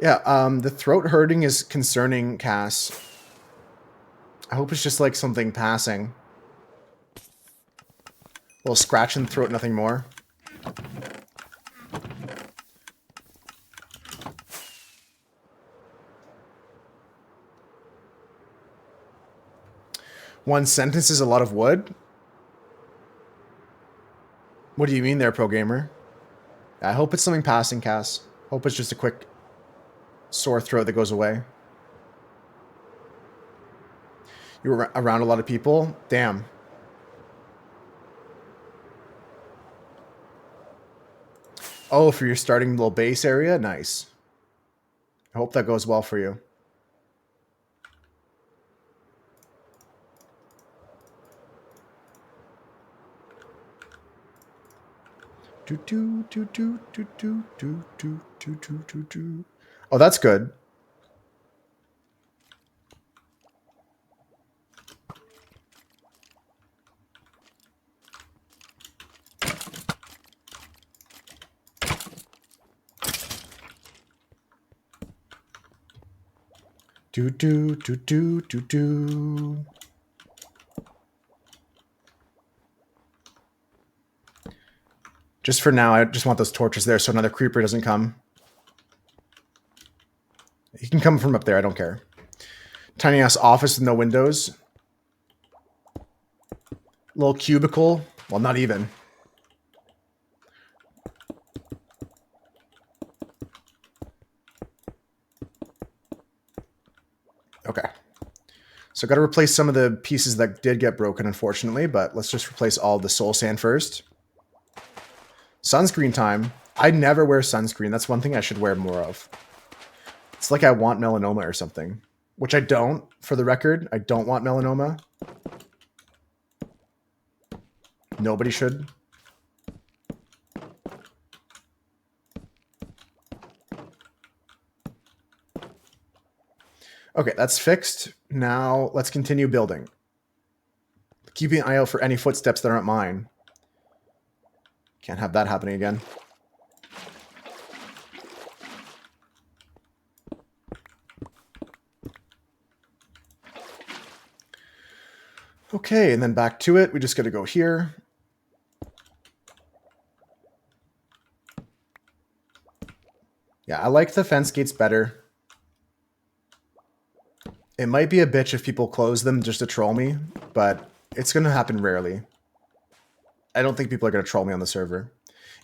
Yeah, the throat hurting is concerning, Cass. I hope it's just like something passing. A little scratch in the throat, nothing more. One sentence is a lot of wood? What do you mean there, pro gamer? I hope it's something passing, Cass. Hope it's just a quick sore throat that goes away. You were around a lot of people? Damn. Oh, for your starting little base area? Nice. I hope that goes well for you. Oh, that's good. Just for now, I just want those torches there so another creeper doesn't come. He can come from up there, I don't care. Tiny ass office with no windows. Little cubicle. Well, not even. Okay. So got to replace some of the pieces that did get broken, unfortunately, but let's just replace all the soul sand first. Sunscreen time. I never wear sunscreen. That's one thing I should wear more of. It's like I want melanoma or something, which I don't, for the record. I don't want melanoma. Nobody should. Okay, that's fixed. Now let's continue building. Keeping an eye out for any footsteps that aren't mine. Can't have that happening again. Okay, and then back to it. We just got to go here. Yeah, I like the fence gates better. It might be a bitch if people close them just to troll me, but it's going to happen rarely. I don't think people are going to troll me on the server.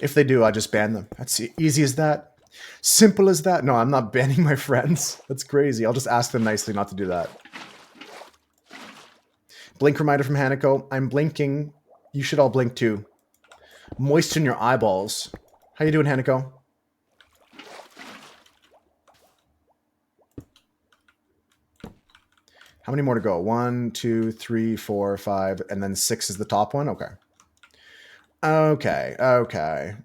If they do, I just ban them. That's easy as that. Simple as that. No, I'm not banning my friends. That's crazy. I'll just ask them nicely not to do that. Blink reminder from Hanako. I'm blinking. You should all blink too. Moisten your eyeballs. How you doing, Hanako? How many more to go? 1, 2, 3, 4, 5, and then 6 is the top one? Okay. Okay.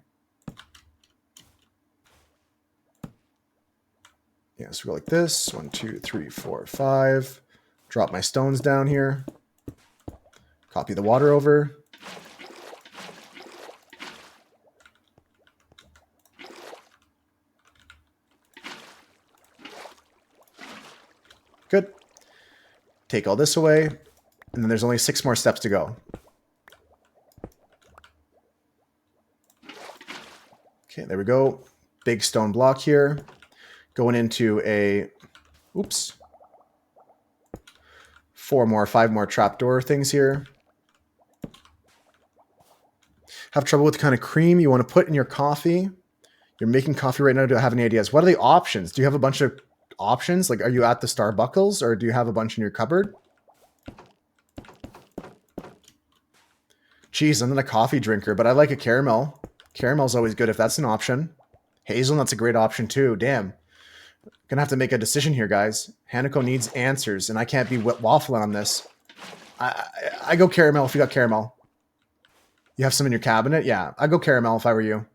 Yeah, so we go like this. 1, 2, 3, 4, 5. Drop my stones down here. Copy the water over. Good. Take all this away. And then there's only 6 more steps to go. Okay, there we go. Big stone block here. Going into a... Oops. 5 more trapdoor things here. Have trouble with the kind of cream you want to put in your coffee? You're making coffee right now. Do I have any ideas? What are the options? Do you have a bunch of options? Like, are you at the Starbucks or do you have a bunch in your cupboard? Geez, I'm not a coffee drinker, but I like a caramel. Caramel's always good if that's an option. Hazelnut's a great option too. Damn. Gonna have to make a decision here, guys. Hanako needs answers, and I can't be waffling on this. I go caramel if you got caramel. You have some in your cabinet? Yeah, I'd go caramel if I were you.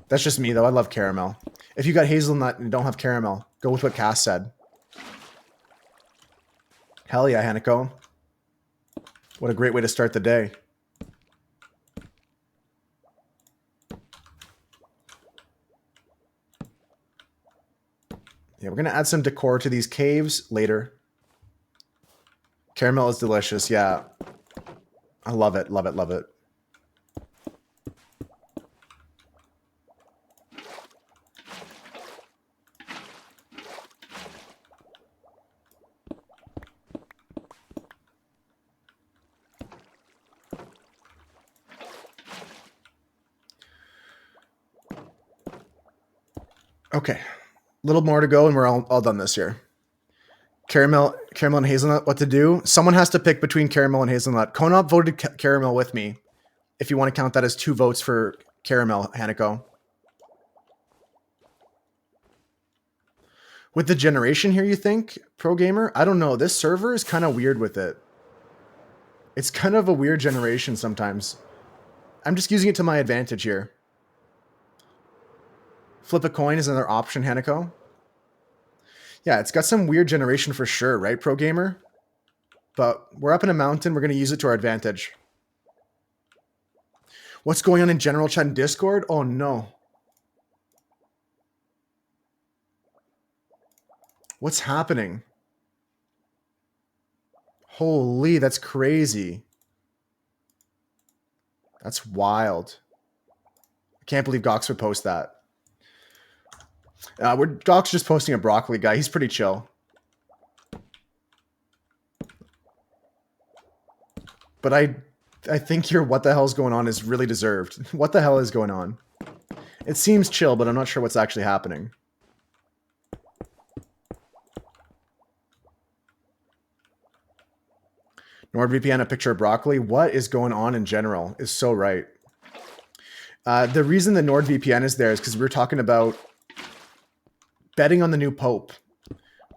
That's just me, though. I love caramel. If you got hazelnut and don't have caramel, go with what Cass said. Hell yeah, Hanako. What a great way to start the day. Yeah, we're going to add some decor to these caves later. Caramel is delicious, yeah. I love it, love it, love it. Okay, a little more to go and we're all done this year. Caramel and hazelnut, what to do? Someone has to pick between caramel and hazelnut. Konop voted caramel with me. If you want to count that as 2 votes for caramel, Hanako. With the generation here, you think? Pro Gamer? I don't know. This server is kind of weird with it. It's kind of a weird generation sometimes. I'm just using it to my advantage here. Flip a coin is another option, Hanako. Yeah, it's got some weird generation for sure, right, Pro Gamer? But we're up in a mountain. We're going to use it to our advantage. What's going on in general chat and Discord? Oh, no. What's happening? Holy, that's crazy. That's wild. I can't believe Gox would post that. Gox just posting a broccoli guy. He's pretty chill. But I think your what the hell's going on is really deserved. What the hell is going on? It seems chill, but I'm not sure what's actually happening. NordVPN, a picture of broccoli. What is going on in general is so right. The reason the NordVPN is there is because we're talking about betting on the new Pope.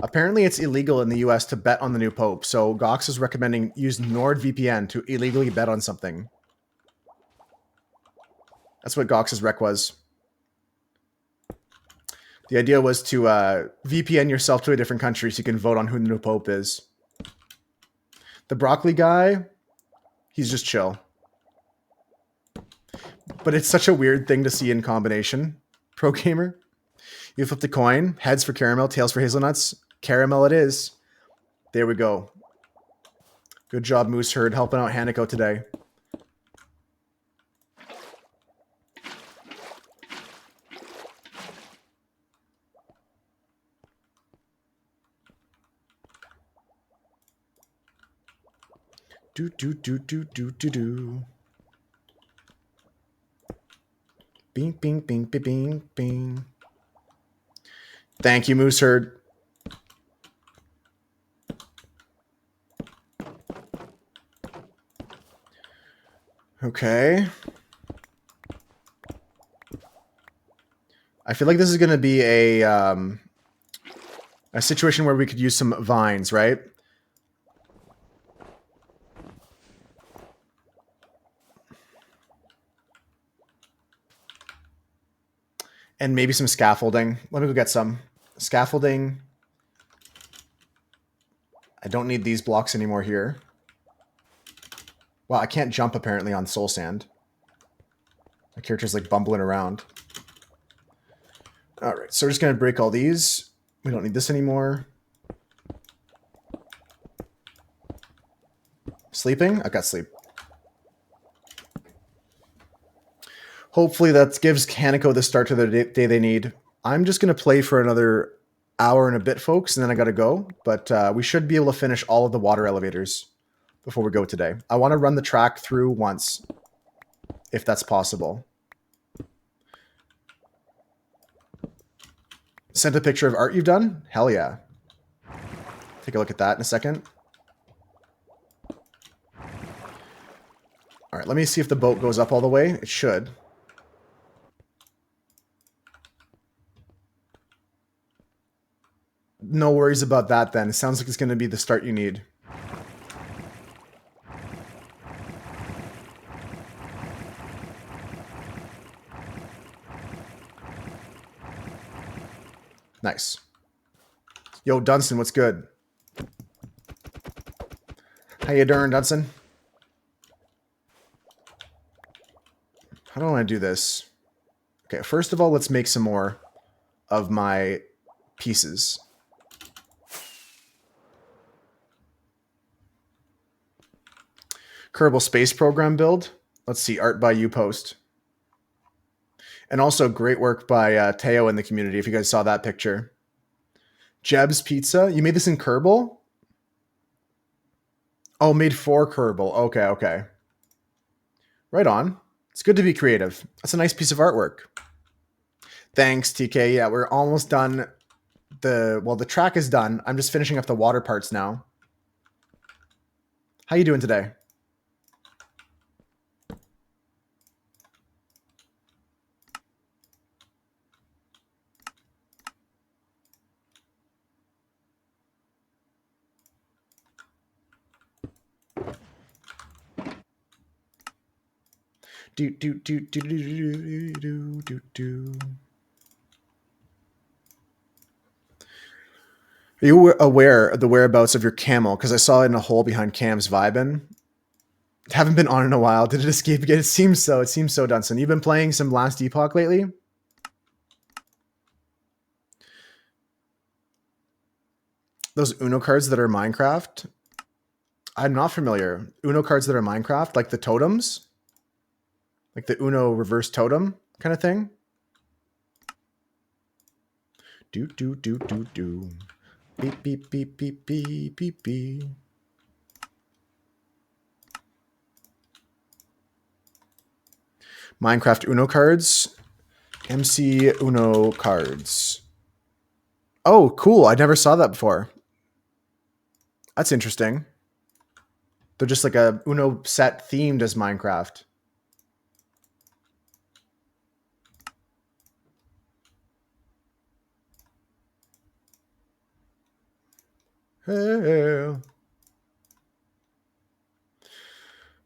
Apparently, it's illegal in the US to bet on the new Pope. So Gox is recommending use NordVPN to illegally bet on something. That's what Gox's rec was. The idea was to VPN yourself to a different country so you can vote on who the new Pope is. The broccoli guy, he's just chill. But it's such a weird thing to see in combination. Pro Gamer. You flip the coin. Heads for caramel, tails for hazelnuts. Caramel it is. There we go. Good job, Moose Herd, helping out Hanako today. Do do do do do do do. Bing bing bing bing bing bing. Thank you, Moose Herd. Okay. I feel like this is going to be a situation where we could use some vines, right? And maybe some scaffolding. Let me go get some. Scaffolding. I don't need these blocks anymore here. Well, I can't jump apparently on soul sand. My character's like bumbling around. All right, so we're just going to break all these. We don't need this anymore. Sleeping? I got sleep. Hopefully that gives Hanako the start to the day they need. I'm just going to play for another hour and a bit, folks, and then I got to go. But we should be able to finish all of the water elevators before we go today. I want to run the track through once, if that's possible. Sent a picture of art you've done? Hell yeah. Take a look at that in a second. All right, let me see if the boat goes up all the way. It should. No worries about that then. It sounds like it's going to be the start you need. Nice. Yo, Dunstan, what's good? How you doing, Dunstan? How do I do this? Okay, first of all, let's make some more of my pieces. Kerbal Space Program build. Let's see, art by you post. And also great work by Teo in the community, if you guys saw that picture. Jeb's Pizza. You made this in Kerbal? Oh, made for Kerbal. Okay, okay. Right on. It's good to be creative. That's a nice piece of artwork. Thanks, TK. Yeah, we're almost done. The track is done. I'm just finishing up the water parts now. How you doing today? Do do do do do do do do. Are you aware of the whereabouts of your camel? Because I saw it in a hole behind Cam's vibin. Haven't been on in a while. Did it escape again? It seems so. It seems so, Dunson. You've been playing some Last Epoch lately? Those Uno cards that are Minecraft? I'm not familiar. Uno cards that are Minecraft, like the totems? Like the Uno reverse totem kind of thing? Do, do, do, do, do. Beep, beep, beep, beep, beep, beep, beep. Minecraft Uno cards. MC Uno cards. Oh, cool. I never saw that before. That's interesting. They're just like a Uno set themed as Minecraft. Hey.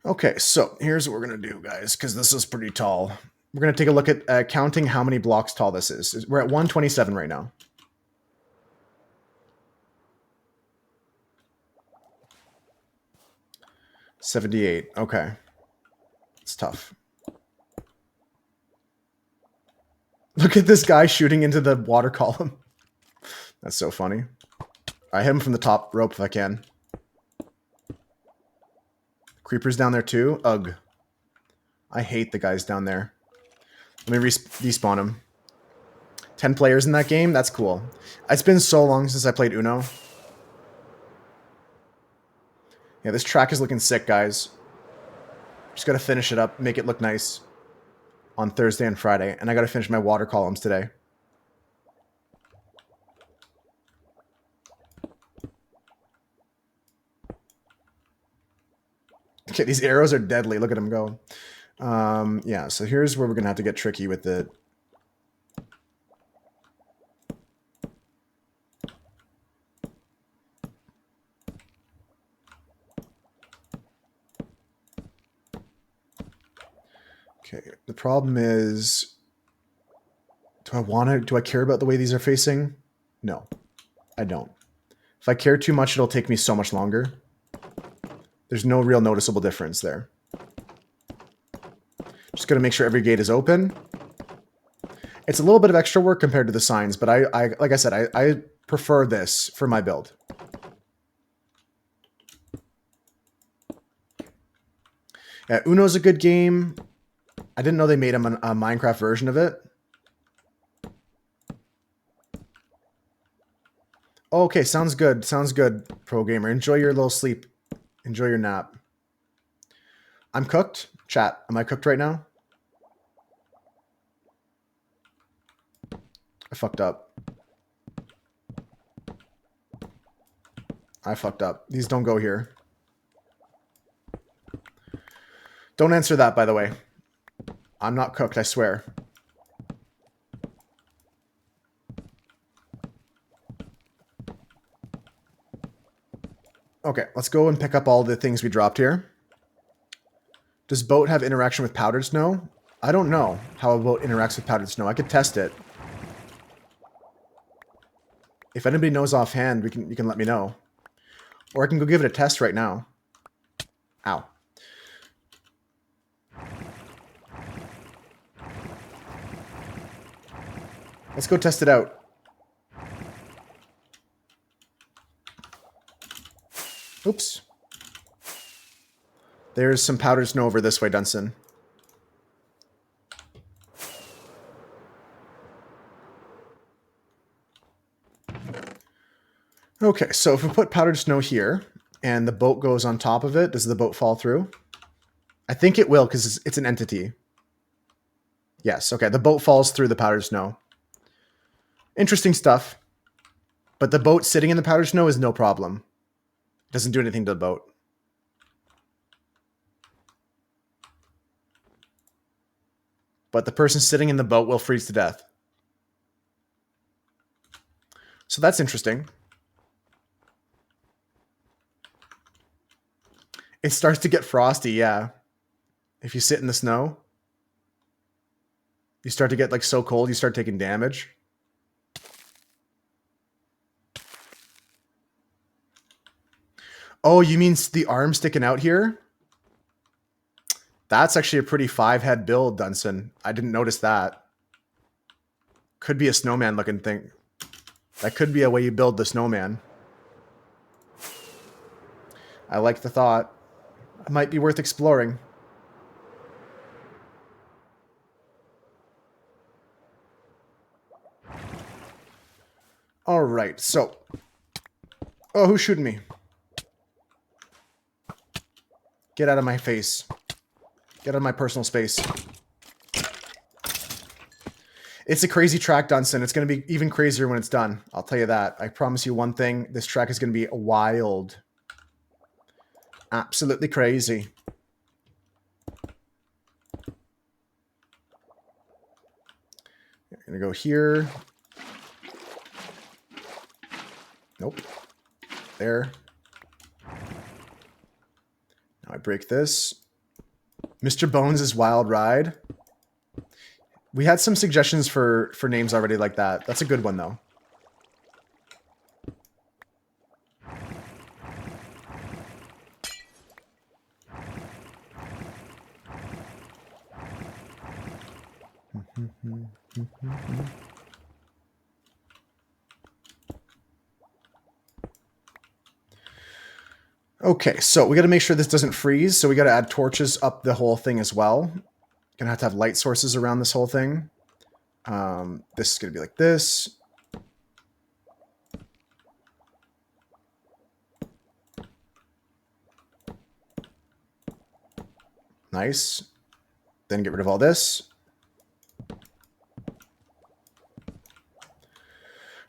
Okay, so here's what we're going to do, guys, because this is pretty tall. We're going to take a look at counting how many blocks tall this is. We're at 127 right now. $78. Okay. It's tough. Look at this guy shooting into the water column. That's so funny. I hit him from the top rope if I can. Creepers down there too? Ugh. I hate the guys down there. Let me despawn him. 10 players in that game? That's cool. It's been so long since I played Uno. Yeah, this track is looking sick, guys. Just gotta finish it up, make it look nice on Thursday and Friday. And I gotta finish my water columns today. Okay, these arrows are deadly. Look at them go. Yeah, so here's where we're going to have to get tricky with it. Okay, the problem is, do I care about the way these are facing? No, I don't. If I care too much, it'll take me so much longer. There's no real noticeable difference there. Just got to make sure every gate is open. It's a little bit of extra work compared to the signs, but I like I said, I prefer this for my build. Yeah, Uno's a good game. I didn't know they made a Minecraft version of it. Oh, okay, sounds good. Sounds good, pro gamer. Enjoy your little sleep. Enjoy your nap. I'm cooked. Chat, am I cooked right now? I fucked up. I fucked up. These don't go here. Don't answer that, by the way. I'm not cooked, I swear. Okay, let's go and pick up all the things we dropped here. Does boat have interaction with powdered snow? I don't know how a boat interacts with powdered snow. I could test it. If anybody knows offhand, you can let me know. Or I can go give it a test right now. Ow. Let's go test it out. Oops. There's some powdered snow over this way, Dunson. Okay, so if we put powdered snow here, and the boat goes on top of it, does the boat fall through? I think it will, because it's an entity. Yes, okay, the boat falls through the powdered snow. Interesting stuff. But the boat sitting in the powdered snow is no problem. It doesn't do anything to the boat. But the person sitting in the boat will freeze to death. So that's interesting. It starts to get frosty, yeah. If you sit in the snow. You start to get like so cold, you start taking damage. Oh, you mean the arm sticking out here? That's actually a pretty 5-head build, Dunson. I didn't notice that. Could be a snowman looking thing. That could be a way you build the snowman. I like the thought. It might be worth exploring. All right, so. Oh, who's shooting me? Get out of my face. Get out of my personal space. It's a crazy track, Dunson. It's going to be even crazier when it's done. I'll tell you that. I promise you one thing. This track is going to be wild. Absolutely crazy. I'm going to go here. Nope. There. Now I break this. Mr. Bones' Wild Ride. We had some suggestions for names already like that. That's a good one, though. Okay, so we got to make sure this doesn't freeze. So we got to add torches up the whole thing as well. Gonna have to have light sources around this whole thing. This is gonna be like this. Nice. Then get rid of all this.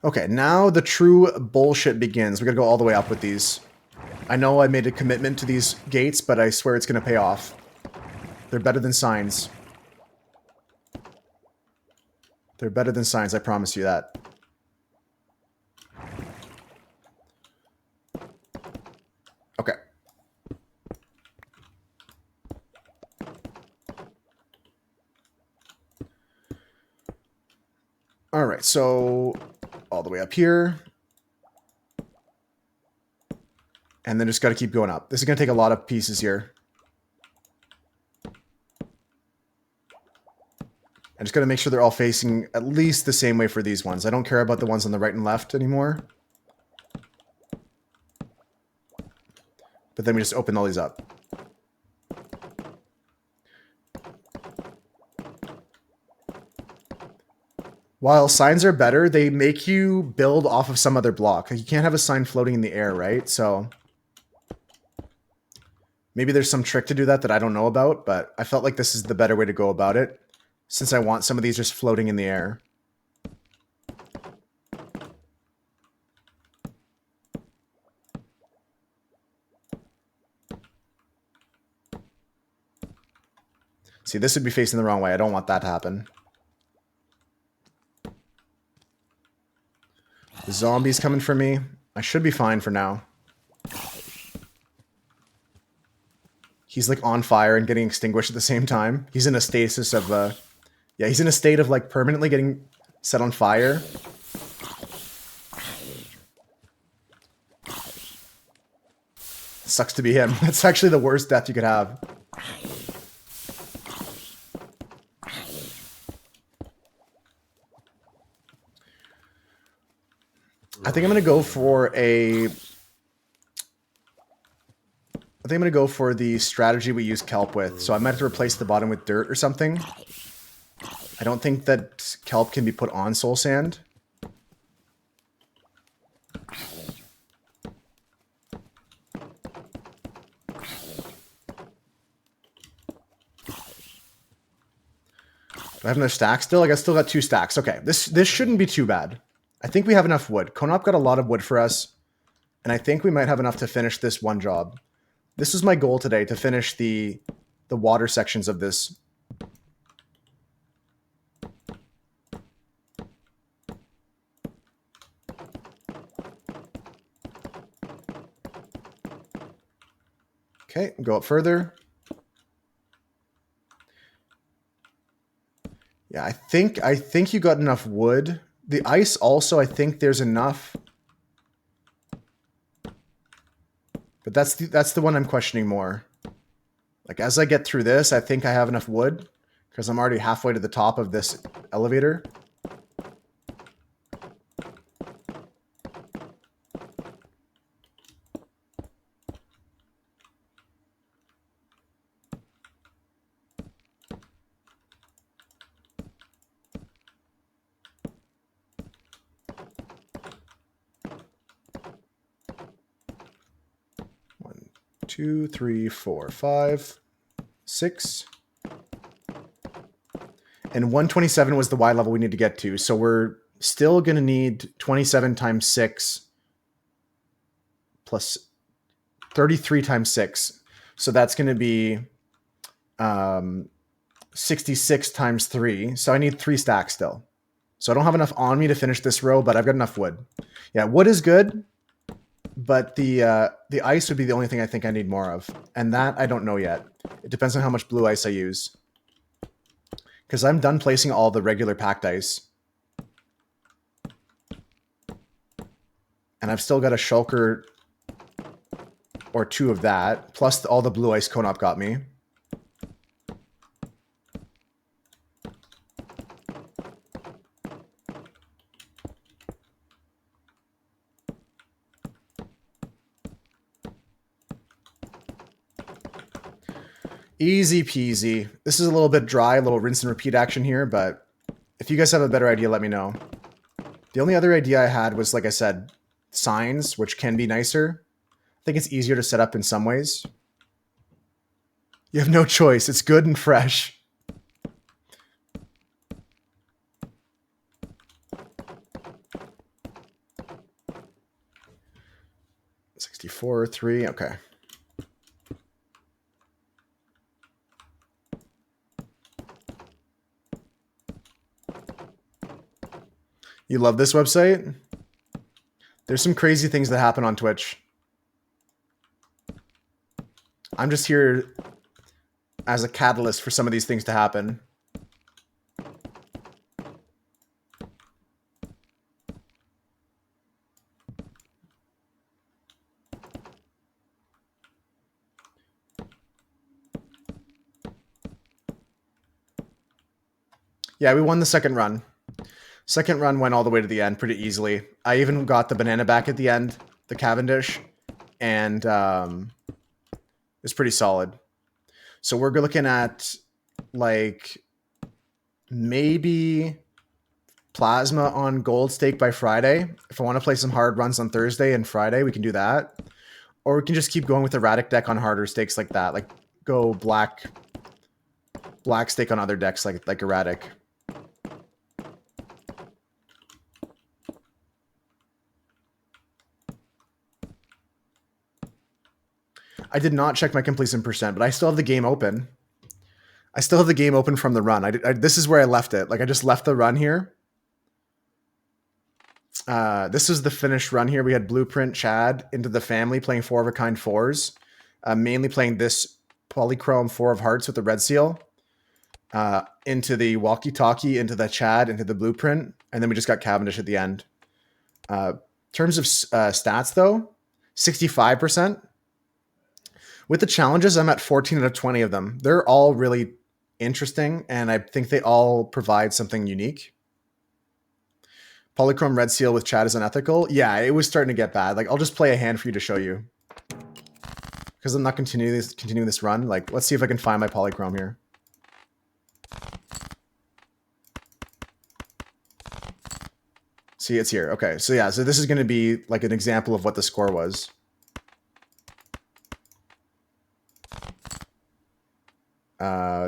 Okay, now the true bullshit begins. We gotta go all the way up with these. I know I made a commitment to these gates, but I swear it's gonna pay off. They're better than signs. They're better than signs, I promise you that. Okay. All right, so all the way up here. And then just got to keep going up. This is going to take a lot of pieces here. I just got to make sure they're all facing at least the same way for these ones. I don't care about the ones on the right and left anymore. But then we just open all these up. While signs are better, they make you build off of some other block. Like you can't have a sign floating in the air, right? So maybe there's some trick to do that I don't know about, but I felt like this is the better way to go about it, since I want some of these just floating in the air. See, this would be facing the wrong way. I don't want that to happen. The zombie's coming for me. I should be fine for now. He's like on fire and getting extinguished at the same time. He's in a stasis of, yeah, he's in a state of like permanently getting set on fire. Sucks to be him. That's actually the worst death you could have. I think I'm going to go for a... I think I'm going to go for the strategy we use kelp with. So I might have to replace the bottom with dirt or something. I don't think that kelp can be put on soul sand. Do I have another stack still? I still got 2 stacks. Okay, this shouldn't be too bad. I think we have enough wood. Konop got a lot of wood for us. And I think we might have enough to finish this one job. This is my goal today, to finish the water sections of this. Okay, go up further. Yeah, I think you got enough wood. The ice also, I think there's enough. But that's the one I'm questioning more. Like, as I get through this, I think I have enough wood because I'm already halfway to the top of this elevator. One, two, three, four, five, six. And 127 was the Y level we need to get to. So we're still going to need 27 times 6 plus 33 times 6. So that's going to be 66 times 3. So I need 3 stacks still. So I don't have enough on me to finish this row, but I've got enough wood. Yeah, wood is good, but the ice would be the only thing I think I need more of. And that I don't know yet. It depends on how much blue ice I use. Because I'm done placing all the regular packed ice. And I've still got a shulker or 2 of that, plus all the blue ice Conop got me. Easy peasy. This is a little bit dry, a little rinse and repeat action here, but if you guys have a better idea, let me know. The only other idea I had was, like I said, signs, which can be nicer. I think it's easier to set up in some ways. You have no choice. It's good and fresh. $64, 3, okay. You love this website? There's some crazy things that happen on Twitch. I'm just here as a catalyst for some of these things to happen. Yeah, we won the second run. Second run went all the way to the end pretty easily. I even got the banana back at the end, the Cavendish, and it's pretty solid. So we're looking at like maybe plasma on gold stake by Friday. If I want to play some hard runs on Thursday and Friday, we can do that. Or we can just keep going with the erratic deck on harder stakes like that. Like go black stake on other decks like erratic. I did not check my completion percent, but I still have the game open. I still have the game open from the run. This is where I left it. Like I just left the run here. This is the finished run here. We had Blueprint, Chad, into the family playing 4 of a kind 4s. Mainly playing this Polychrome 4 of Hearts with the red seal. Into the Walkie-Talkie, into the Chad, into the Blueprint. And then we just got Cavendish at the end. In terms of stats though, 65%. With the challenges, I'm at 14 out of 20 of them. They're all really interesting, and I think they all provide something unique. Polychrome Red Seal with Chad is unethical. Yeah, it was starting to get bad. Like, I'll just play a hand for you to show you. Because I'm not continuing this run. Like, let's see if I can find my Polychrome here. See, it's here. Okay, so yeah, so this is going to be like an example of what the score was.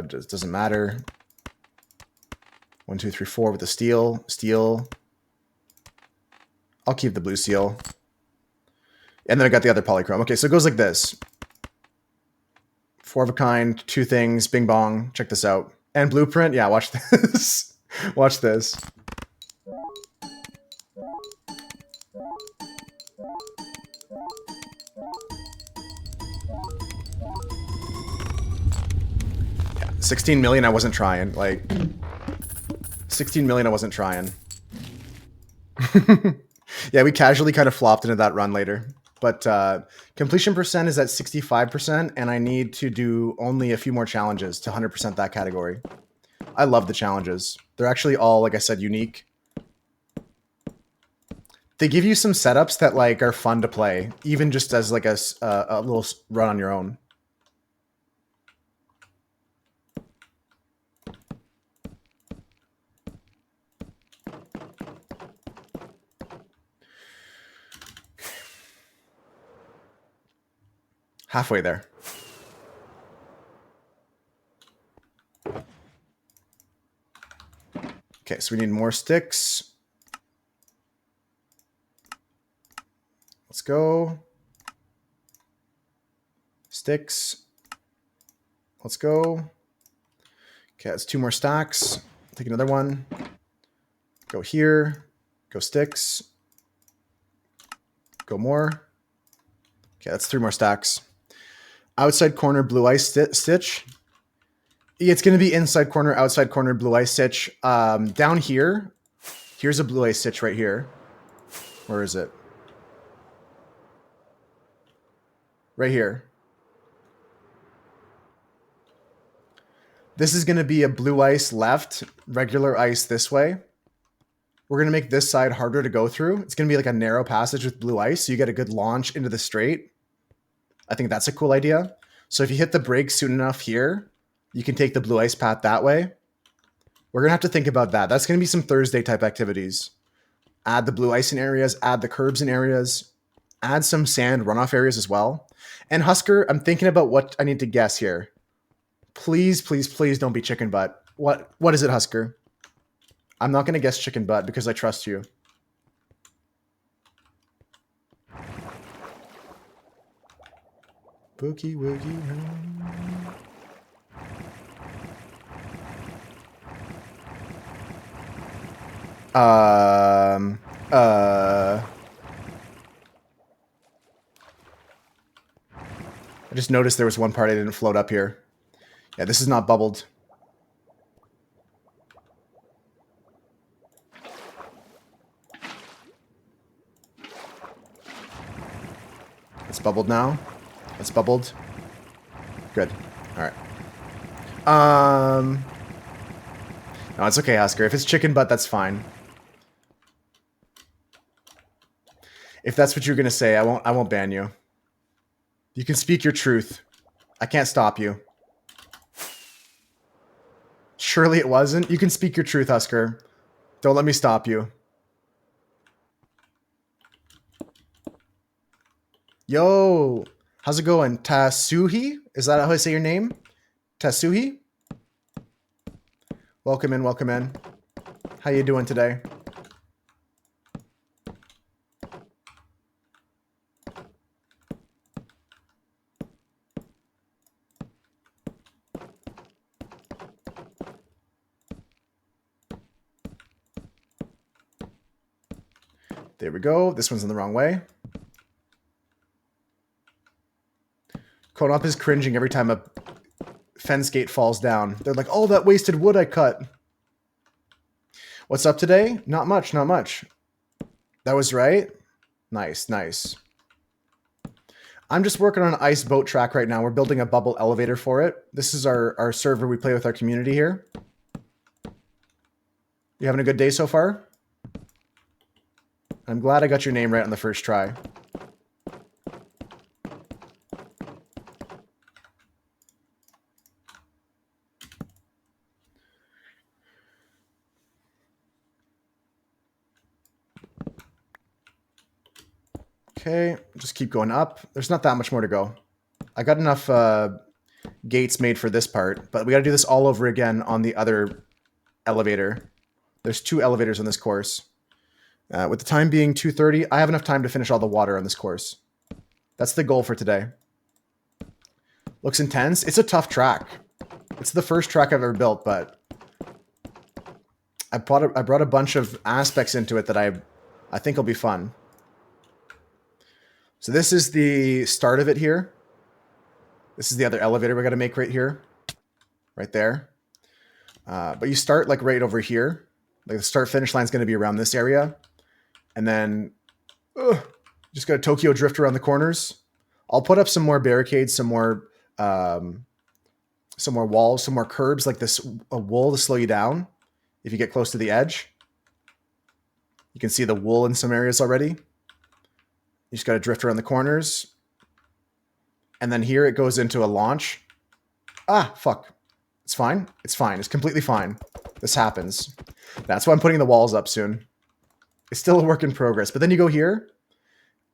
Just doesn't matter. 1, 2, 3, 4 with the steel. I'll keep the blue seal. And then I got the other Polychrome. Okay, so it goes like this. 4 of a kind, 2 things, bing bong. Check this out. And Blueprint, yeah, watch this. Watch this. Yeah, 16 million, I wasn't trying. Like, 16 million, I wasn't trying. Yeah, we casually kind of flopped into that run later. But completion percent is at 65%, and I need to do only a few more challenges to 100% that category. I love the challenges. They're actually all, like I said, unique. They give you some setups that like are fun to play, even just as like a little run on your own. Halfway there. Okay, so we need more sticks. Let's go. Sticks. Let's go. Okay, that's 2 more stacks. Take another one. Go here. Go sticks. Go more. Okay, that's 3 more stacks. Outside corner blue ice stitch. It's going to be inside corner, outside corner blue ice stitch. Down here, here's a blue ice stitch right here. Where is it? Right here. This is going to be a blue ice left, regular ice this way. We're going to make this side harder to go through. It's going to be like a narrow passage with blue ice, so you get a good launch into the straight. I think that's a cool idea. So if you hit the brakes soon enough here, you can take the blue ice path that way. We're going to have to think about that. That's going to be some Thursday type activities. Add the blue ice in areas, add the curbs in areas, add some sand runoff areas as well. And Husker, I'm thinking about what I need to guess here. Please, please, please don't be chicken butt. What is it, Husker? I'm not going to guess chicken butt because I trust you. Boogie woogie. I just noticed there was one part I didn't float up here. Yeah, this is not bubbled. It's bubbled now. It's bubbled. Good. All right. No, it's okay, Husker. If it's chicken butt, that's fine. If that's what you're gonna say, I won't ban you. You can speak your truth. I can't stop you. Surely it wasn't. You can speak your truth, Husker. Don't let me stop you. Yo, how's it going? Tasuhi? Is that how I say your name? Tasuhi? Welcome in, welcome in. How you doing today? There we go. This one's in the wrong way. Konop is cringing every time a fence gate falls down. They're like, oh, that wasted wood I cut. What's up today? Not much, not much. That was right. Nice, nice. I'm just working on an ice boat track right now. We're building a bubble elevator for it. This is our server we play with our community here. You having a good day so far? I'm glad I got your name right on the first try. Okay, just keep going up. There's not that much more to go. I got enough gates made for this part, but we got to do this all over again on the other elevator. There's 2 elevators on this course. With the time being 2:30, I have enough time to finish all the water on this course. That's the goal for today. Looks intense. It's a tough track. It's the first track I've ever built, but I brought a bunch of aspects into it that I think will be fun. So this is the start of it here. This is the other elevator we got to make right here. Right there. But you start like right over here. Like the start finish line is going to be around this area. And then just got to Tokyo drift around the corners. I'll put up some more barricades, some more walls, some more curbs like this, a wool to slow you down if you get close to the edge. You can see the wool in some areas already. You just got to drift around the corners. And then here it goes into a launch. Ah, fuck. It's fine. It's fine. It's completely fine. This happens. That's why I'm putting the walls up soon. It's still a work in progress. But then you go here,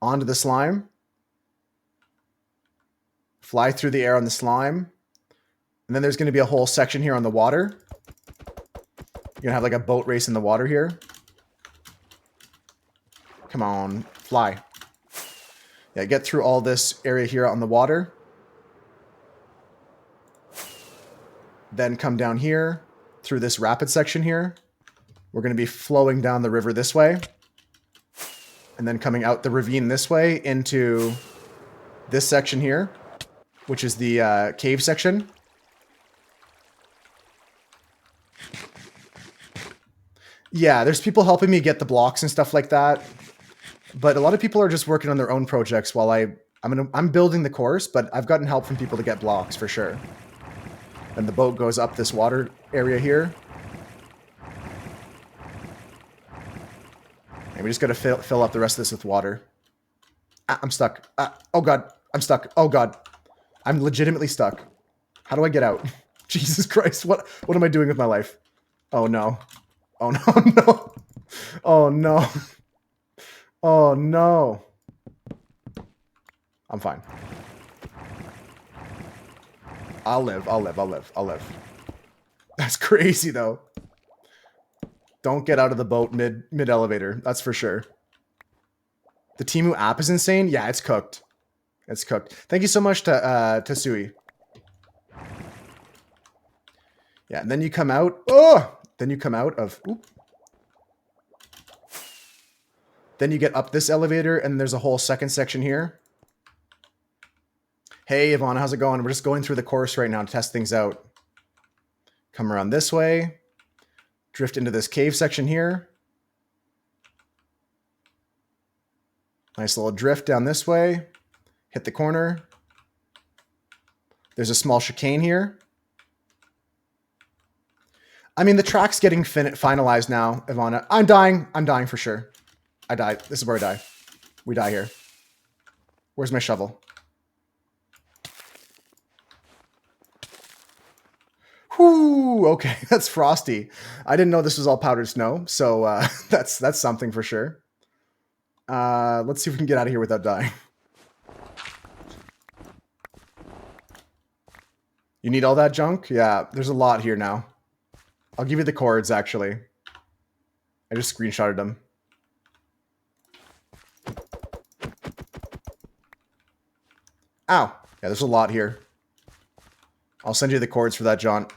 onto the slime. Fly through the air on the slime. And then there's going to be a whole section here on the water. You're going to have like a boat race in the water here. Come on, fly. Yeah, get through all this area here on the water. Then come down here through this rapid section here. We're going to be flowing down the river this way. And then coming out the ravine this way into this section here, which is the cave section. Yeah, there's people helping me get the blocks and stuff like that. But a lot of people are just working on their own projects while I'm building the course, but I've gotten help from people to get blocks for sure. And the boat goes up this water area here. And we just got to fill up the rest of this with water. Ah, I'm stuck. Ah, oh god, I'm stuck. Oh god, I'm legitimately stuck. How do I get out? Jesus Christ, what am I doing with my life? Oh no. Oh no, no. Oh no. Oh no. I'm fine. I'll live. That's crazy though. Don't get out of the boat mid elevator. That's for sure. The Temu app is insane. Yeah, it's cooked. It's cooked. Thank you so much to Sui. Yeah, and then you come out. Oh, then you come out of. Oop. Then you get up this elevator, and there's a whole second section here. Hey, Ivana, how's it going? We're just going through the course right now to test things out. Come around this way. Drift into this cave section here. Nice little drift down this way. Hit the corner. There's a small chicane here. I mean, the track's getting finalized now, Ivana. I'm dying. I'm dying for sure. I died. This is where I die. We die here. Where's my shovel? Whoo, okay, that's frosty. I didn't know this was all powdered snow, so that's something for sure. Let's see if we can get out of here without dying. You need all that junk? Yeah, there's a lot here now. I'll give you the cords, actually. I just screenshotted them. Ow. Yeah, there's a lot here. I'll send you the cords for that, John.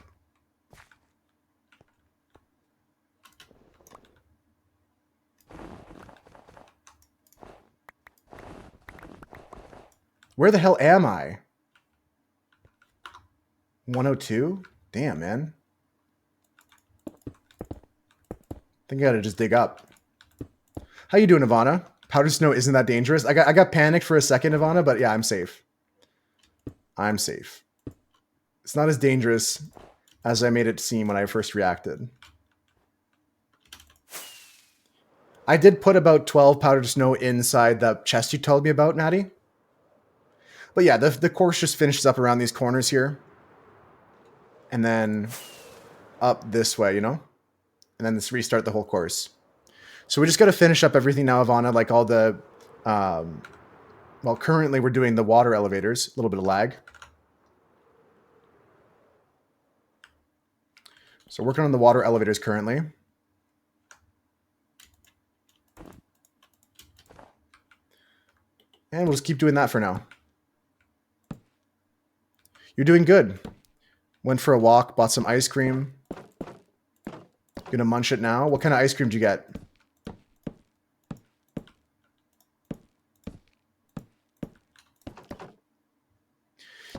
Where the hell am I? 102? Damn, man. I think I gotta just dig up. How you doing, Ivana? Powdered snow isn't that dangerous? I got panicked for a second, Ivana, but yeah, I'm safe. I'm safe. It's not as dangerous as I made it seem when I first reacted. I did put about 12 powdered snow inside the chest you told me about, Natty. But yeah, the course just finishes up around these corners here. And then up this way, you know? And then let's restart the whole course. So we just got to finish up everything now, Ivana, like all the... well, currently we're doing the water elevators. A little bit of lag. So working on the water elevators currently. And we'll just keep doing that for now. You're doing good. Went for a walk, bought some ice cream. Gonna munch it now. What kind of ice cream did you get?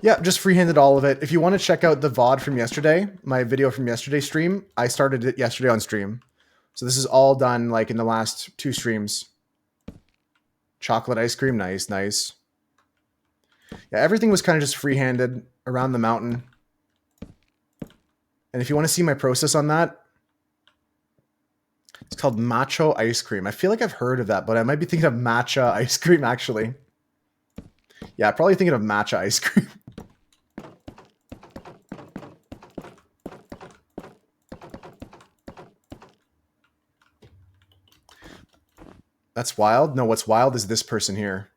Yeah, just freehanded all of it. If you want to check out the VOD from yesterday, my video from yesterday's stream, I started it yesterday on stream. So this is all done like in the last 2 streams. Chocolate ice cream, nice, nice. Yeah, everything was kind of just free-handed around the mountain. And if you want to see my process on that, it's called macho ice cream. I feel like I've heard of that, but I might be thinking of matcha ice cream, actually. Yeah, probably thinking of matcha ice cream. That's wild? No, what's wild is this person here.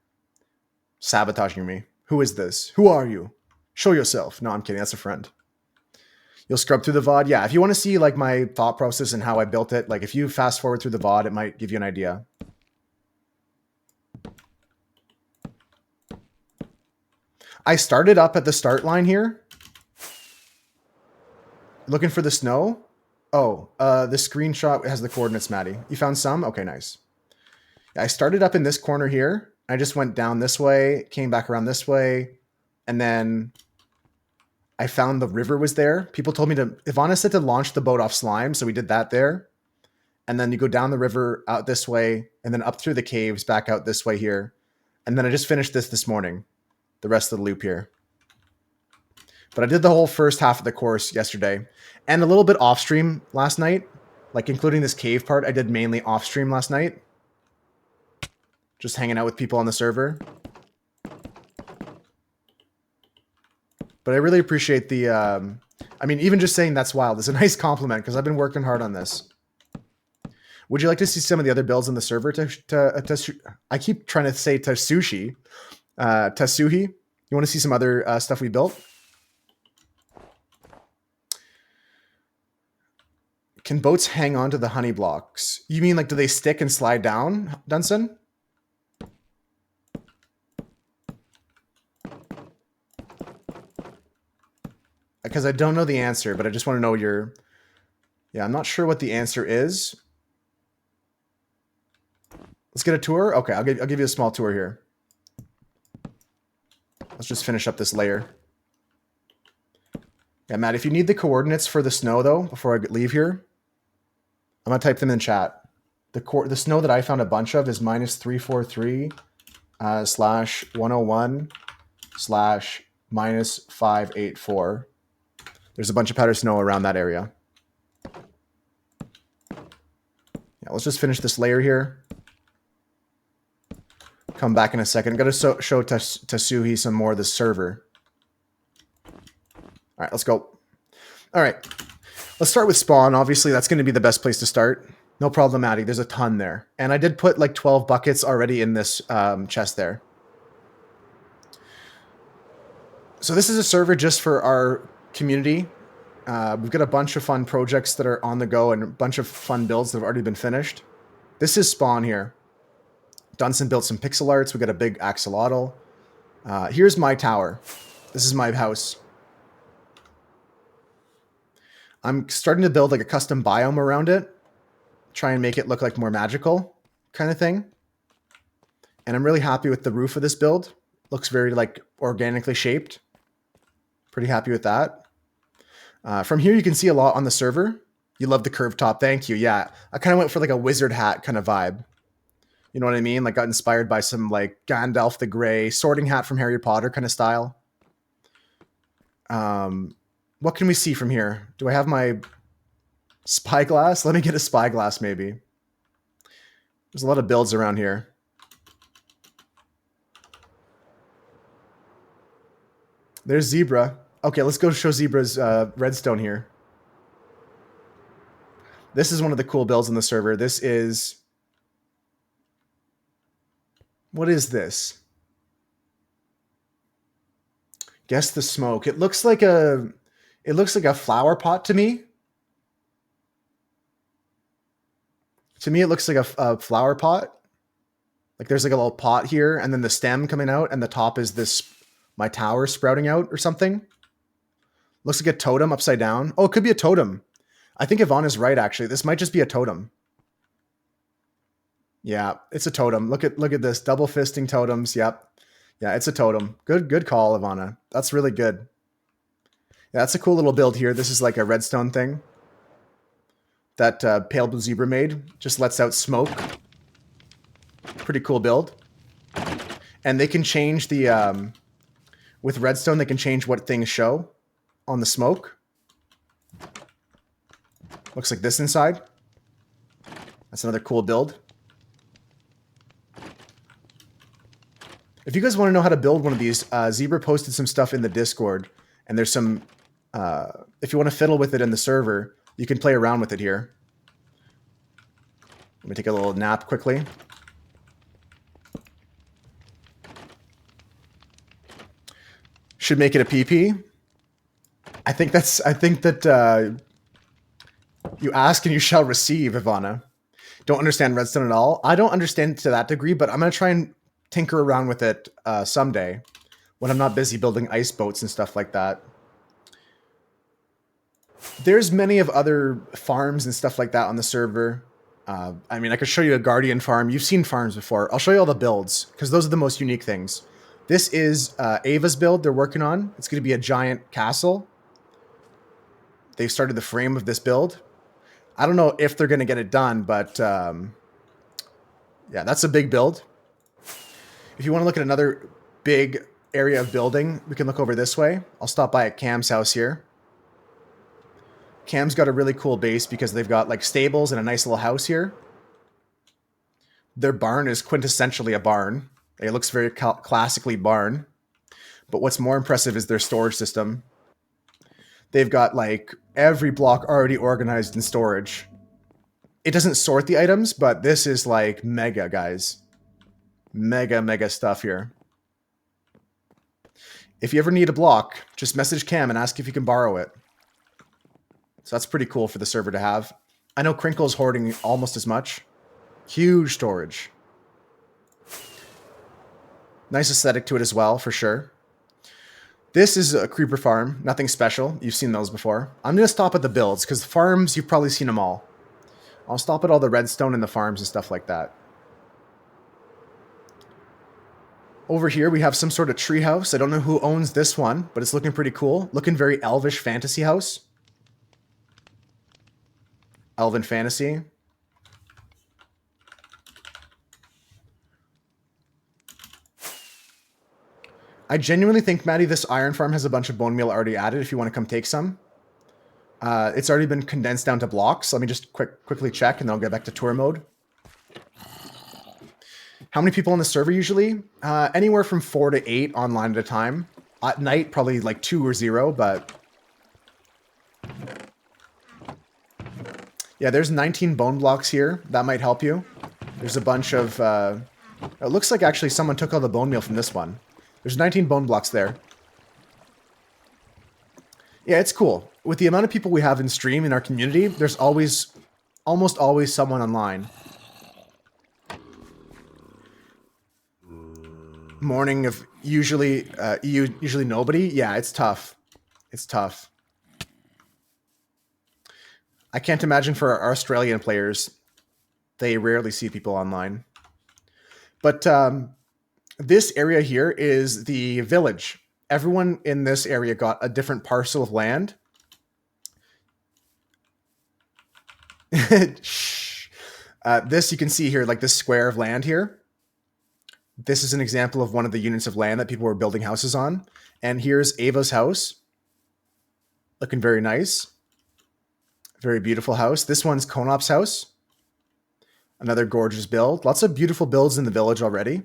Sabotaging me. Who is this? Who are you? Show yourself. No, I'm kidding. That's a friend. You'll scrub through the VOD. Yeah, if you want to see like my thought process and how I built it, like if you fast forward through the VOD, it might give you an idea. I started up at the start line here. Looking for the snow. Oh, the screenshot has the coordinates, Maddie. You found some? Okay, nice. I started up in this corner here. I just went down this way, came back around this way, and then I found the river was there. People told me to, Ivana said to launch the boat off slime, so we did that there. And then you go down the river out this way, and then up through the caves, back out this way here. And then I just finished this morning, the rest of the loop here. But I did the whole first half of the course yesterday, and a little bit off stream last night, like including this cave part. I did mainly off stream last night. Just hanging out with people on the server. But I really appreciate the, I mean, even just saying that's wild is a nice compliment because I've been working hard on this. Would you like to see some of the other builds in the server? I keep trying to say Tasuhi. Tasuhi. You want to see some other stuff we built? Can boats hang on to the honey blocks? You mean like, do they stick and slide down, Dunson? Because I don't know the answer, but I just want to know your... Yeah, I'm not sure what the answer is. Let's get a tour. Okay, I'll give you a small tour here. Let's just finish up this layer. Yeah, Matt, if you need the coordinates for the snow, though, before I leave here, I'm going to type them in chat. The snow that I found a bunch of is -343 /101 /-584. There's a bunch of powder snow around that area. Yeah, let's just finish this layer here. Come back in a second. I'm going to show Tasuhi some more of the server. All right, let's go. All right, let's start with spawn. Obviously, that's going to be the best place to start. No problematic. There's a ton there. And I did put like 12 buckets already in this chest there. So this is a server just for our community. We've got a bunch of fun projects that are on the go and a bunch of fun builds that have already been finished. This is spawn here. Dunson built some pixel arts. We got a big axolotl. Here's my tower. This is my house. I'm starting to build like a custom biome around it. Try and make it look like more magical kind of thing. And I'm really happy with the roof of this build. Looks very like organically shaped. Pretty happy with that. From here, you can see a lot on the server. You love the curved top. Thank you. Yeah, I kind of went for like a wizard hat kind of vibe. You know what I mean? Like got inspired by some like Gandalf the Grey sorting hat from Harry Potter kind of style. What can we see from here? Do I have my spyglass? Let me get a spyglass maybe. There's a lot of builds around here. There's Zebra. Okay, let's go show Zebra's redstone here. This is one of the cool builds on the server. This is... What is this? Guess the smoke. It looks like a flower pot to me. To me, it looks like a flower pot. Like there's like a little pot here, and then the stem coming out, and the top is this my tower sprouting out or something. Looks like a totem upside down. Oh, it could be a totem. I think Yvonne is right, actually. This might just be a totem. Yeah, it's a totem. Look at this. Double fisting totems. Yep. Yeah, it's a totem. Good call, Ivana. That's really good. Yeah, that's a cool little build here. This is like a redstone thing. that Pale Blue Zebra made. Just lets out smoke. Pretty cool build. And they can change the... with redstone, they can change what things show on the smoke. Looks like this inside. That's another cool build. If you guys want to know how to build one of these, Zebra posted some stuff in the Discord, and there's some... if you want to fiddle with it in the server, you can play around with it here. Let me take a little nap quickly. Should make it a PP. I think that you ask and you shall receive, Ivana. Don't understand redstone at all. I don't understand to that degree, but I'm going to try and tinker around with it someday when I'm not busy building ice boats and stuff like that. There's many of other farms and stuff like that on the server. I mean, I could show you a Guardian farm. You've seen farms before. I'll show you all the builds because those are the most unique things. This is Ava's build they're working on. It's going to be a giant castle. They've started the frame of this build. I don't know if they're going to get it done, but yeah, that's a big build. If you want to look at another big area of building, we can look over this way. I'll stop by at Cam's house here. Cam's got a really cool base because they've got like stables and a nice little house here. Their barn is quintessentially a barn. It looks very classically barn. But what's more impressive is their storage system. They've got like every block already organized in storage. It doesn't sort the items, but this is like mega, guys. Mega stuff here. If you ever need a block, just message Cam and ask if you can borrow it. So that's pretty cool for the server to have. I know Crinkle's hoarding almost as much. Huge storage. Nice aesthetic to it as well, for sure. This is a creeper farm. Nothing special. You've seen those before. I'm going to stop at the builds, because the farms, you've probably seen them all. I'll stop at all the redstone and the farms and stuff like that. Over here, we have some sort of tree house. I don't know who owns this one, but it's looking pretty cool. Looking very elvish fantasy house. Elven fantasy. I genuinely think, Maddie, this iron farm has a bunch of bone meal already added if you want to come take some. It's already been condensed down to blocks. Let me just quickly check, and then I'll get back to tour mode. How many people on the server usually? Anywhere from 4 to 8 online at a time. At night, probably like 2 or 0, but... yeah, there's 19 bone blocks here. That might help you. There's a bunch of... it looks like actually someone took all the bone meal from this one. There's 19 bone blocks there. Yeah, it's cool. With the amount of people we have in stream in our community, there's almost always someone online. Morning of usually nobody. Yeah, it's tough. It's tough. I can't imagine for our Australian players. They rarely see people online. But this area here is the village. Everyone in this area got a different parcel of land. This you can see here, like this square of land here. This is an example of one of the units of land that people were building houses on. And here's Ava's house. Looking very nice. Very beautiful house. This one's Konop's house. Another gorgeous build. Lots of beautiful builds in the village already.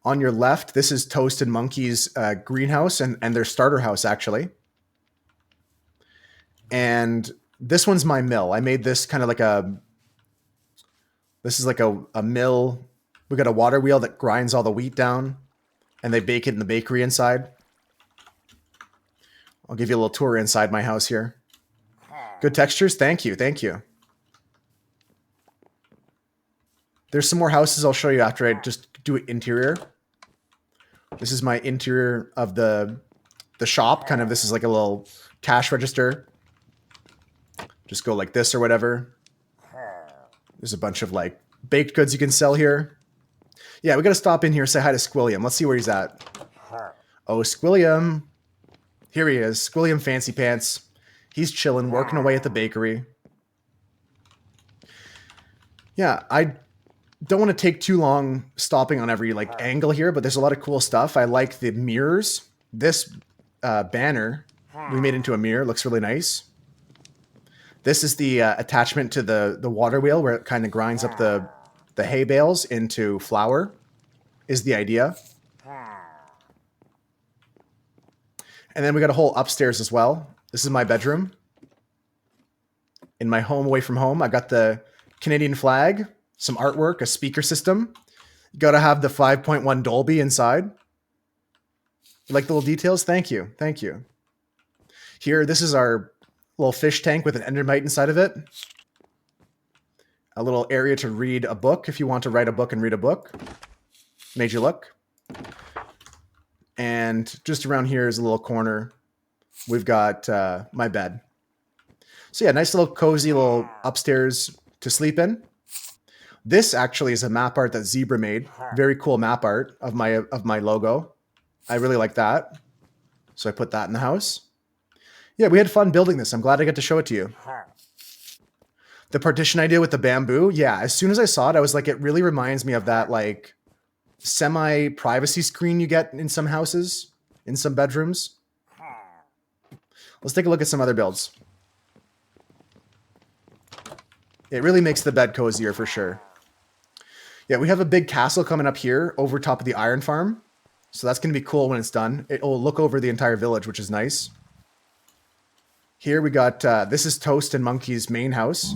On your left, this is Toasted Monkey's greenhouse and their starter house, actually. And this one's my mill. I made this kind of like a... this is like a mill. We got a water wheel that grinds all the wheat down. And they bake it in the bakery inside. I'll give you a little tour inside my house here. Good textures? Thank you, thank you. There's some more houses I'll show you after I just do it interior. This is my interior of the shop. Kind of, this is like a little cash register. Just go like this or whatever. There's a bunch of like baked goods you can sell here. Yeah, we got to stop in here, say hi to Squilliam. Let's see where he's at. Oh, Squilliam. Here he is. Squilliam Fancy Pants. He's chilling, working away at the bakery. Yeah, I don't want to take too long stopping on every like angle here, but there's a lot of cool stuff. I like the mirrors. This banner we made into a mirror looks really nice. This is the attachment to the water wheel where it kind of grinds up the hay bales into flour is the idea. And then we got a whole upstairs as well. This is my bedroom. In my home away from home, I got the Canadian flag, some artwork, a speaker system. You got to have the 5.1 Dolby inside. You like the little details? Thank you. Thank you. Here, this is our little fish tank with an endermite inside of it. A little area to read a book if you want to write a book and read a book. Made you look. And just around here is a little corner. We've got my bed. So yeah, nice little cozy little upstairs to sleep in. This actually is a map art that Zebra made. Very cool map art of my logo. I really like that. So I put that in the house. Yeah, we had fun building this. I'm glad I got to show it to you. The partition idea with the bamboo. Yeah, as soon as I saw it, I was like, it really reminds me of that like semi-privacy screen you get in some houses, in some bedrooms. Let's take a look at some other builds. It really makes the bed cozier for sure. Yeah, we have a big castle coming up here over top of the iron farm. So that's going to be cool when it's done. It will look over the entire village, which is nice. Here we got, this is Toast and Monkey's main house.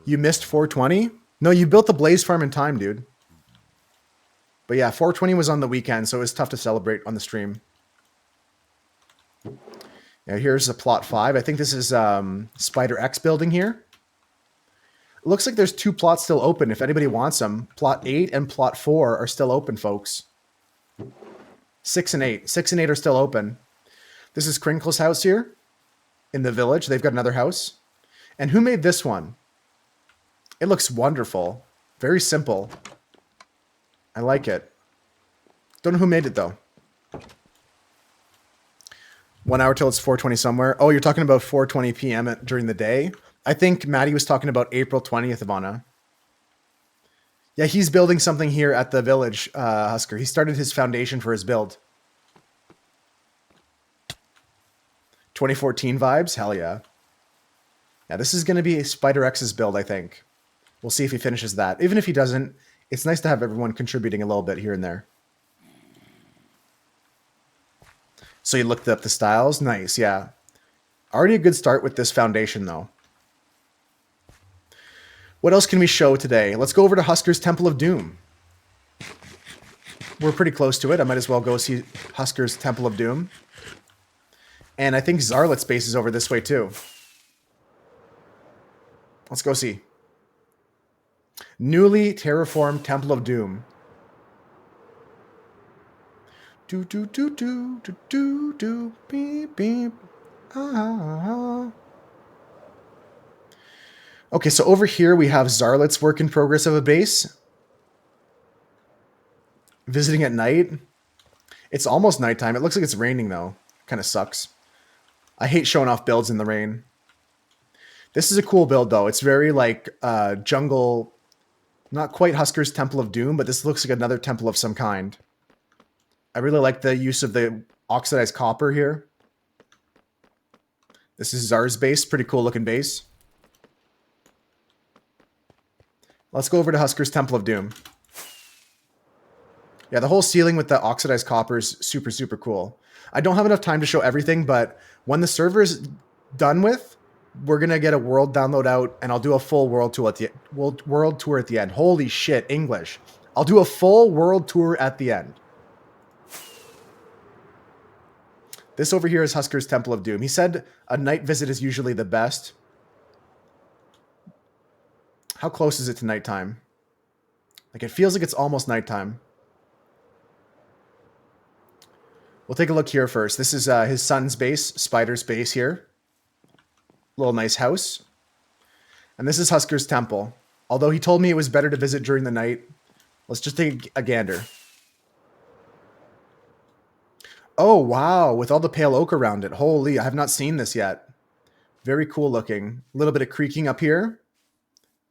You missed 420? No, you built the Blaze Farm in time, dude. But yeah, 420 was on the weekend, so it was tough to celebrate on the stream. Yeah, here's a plot 5. I think this is Spider X building here. It looks like there's 2 plots still open if anybody wants them. Plot 8 and plot 4 are still open, folks. 6 and 8. 6 and 8 are still open. This is Crinkle's house here in the village. They've got another house. And who made this one? It looks wonderful. Very simple. I like it. Don't know who made it, though. 1 hour till it's 4:20 somewhere. Oh, you're talking about 4:20 p.m. during the day? I think Maddie was talking about April 20th, Ivana. Yeah, he's building something here at the village, Husker. He started his foundation for his build. 2014 vibes? Hell yeah. Yeah, this is going to be Spider X's build, I think. We'll see if he finishes that. Even if he doesn't, it's nice to have everyone contributing a little bit here and there. So you looked up the styles? Nice, yeah. Already a good start with this foundation, though. What else can we show today? Let's go over to Husker's Temple of Doom. We're pretty close to it. I might as well go see Husker's Temple of Doom. And I think Zarlet's base is over this way, too. Let's go see. Newly terraformed Temple of Doom. Do do do do do do do beep beep. Ah. Okay, so over here we have Zarlet's work in progress of a base. Visiting at night. It's almost nighttime. It looks like it's raining though. Kind of sucks. I hate showing off builds in the rain. This is a cool build though. It's very like jungle. Not quite Husker's Temple of Doom, but this looks like another temple of some kind. I really like the use of the oxidized copper here. This is Zar's base. Pretty cool looking base. Let's go over to Husker's Temple of Doom. Yeah, the whole ceiling with the oxidized copper is super, super cool. I don't have enough time to show everything, but when the server is done with, we're going to get a world download out, and I'll do a full world tour at the end. Holy shit, English. I'll do a full world tour at the end. This over here is Husker's Temple of Doom. He said a night visit is usually the best. How close is it to nighttime? Like, it feels like it's almost nighttime. We'll take a look here first. This is his son's base, Spider's base here. Little nice house. And this is Husker's Temple. Although he told me it was better to visit during the night. Let's just take a gander. Oh, wow. With all the pale oak around it. Holy, I have not seen this yet. Very cool looking. A little bit of creaking up here.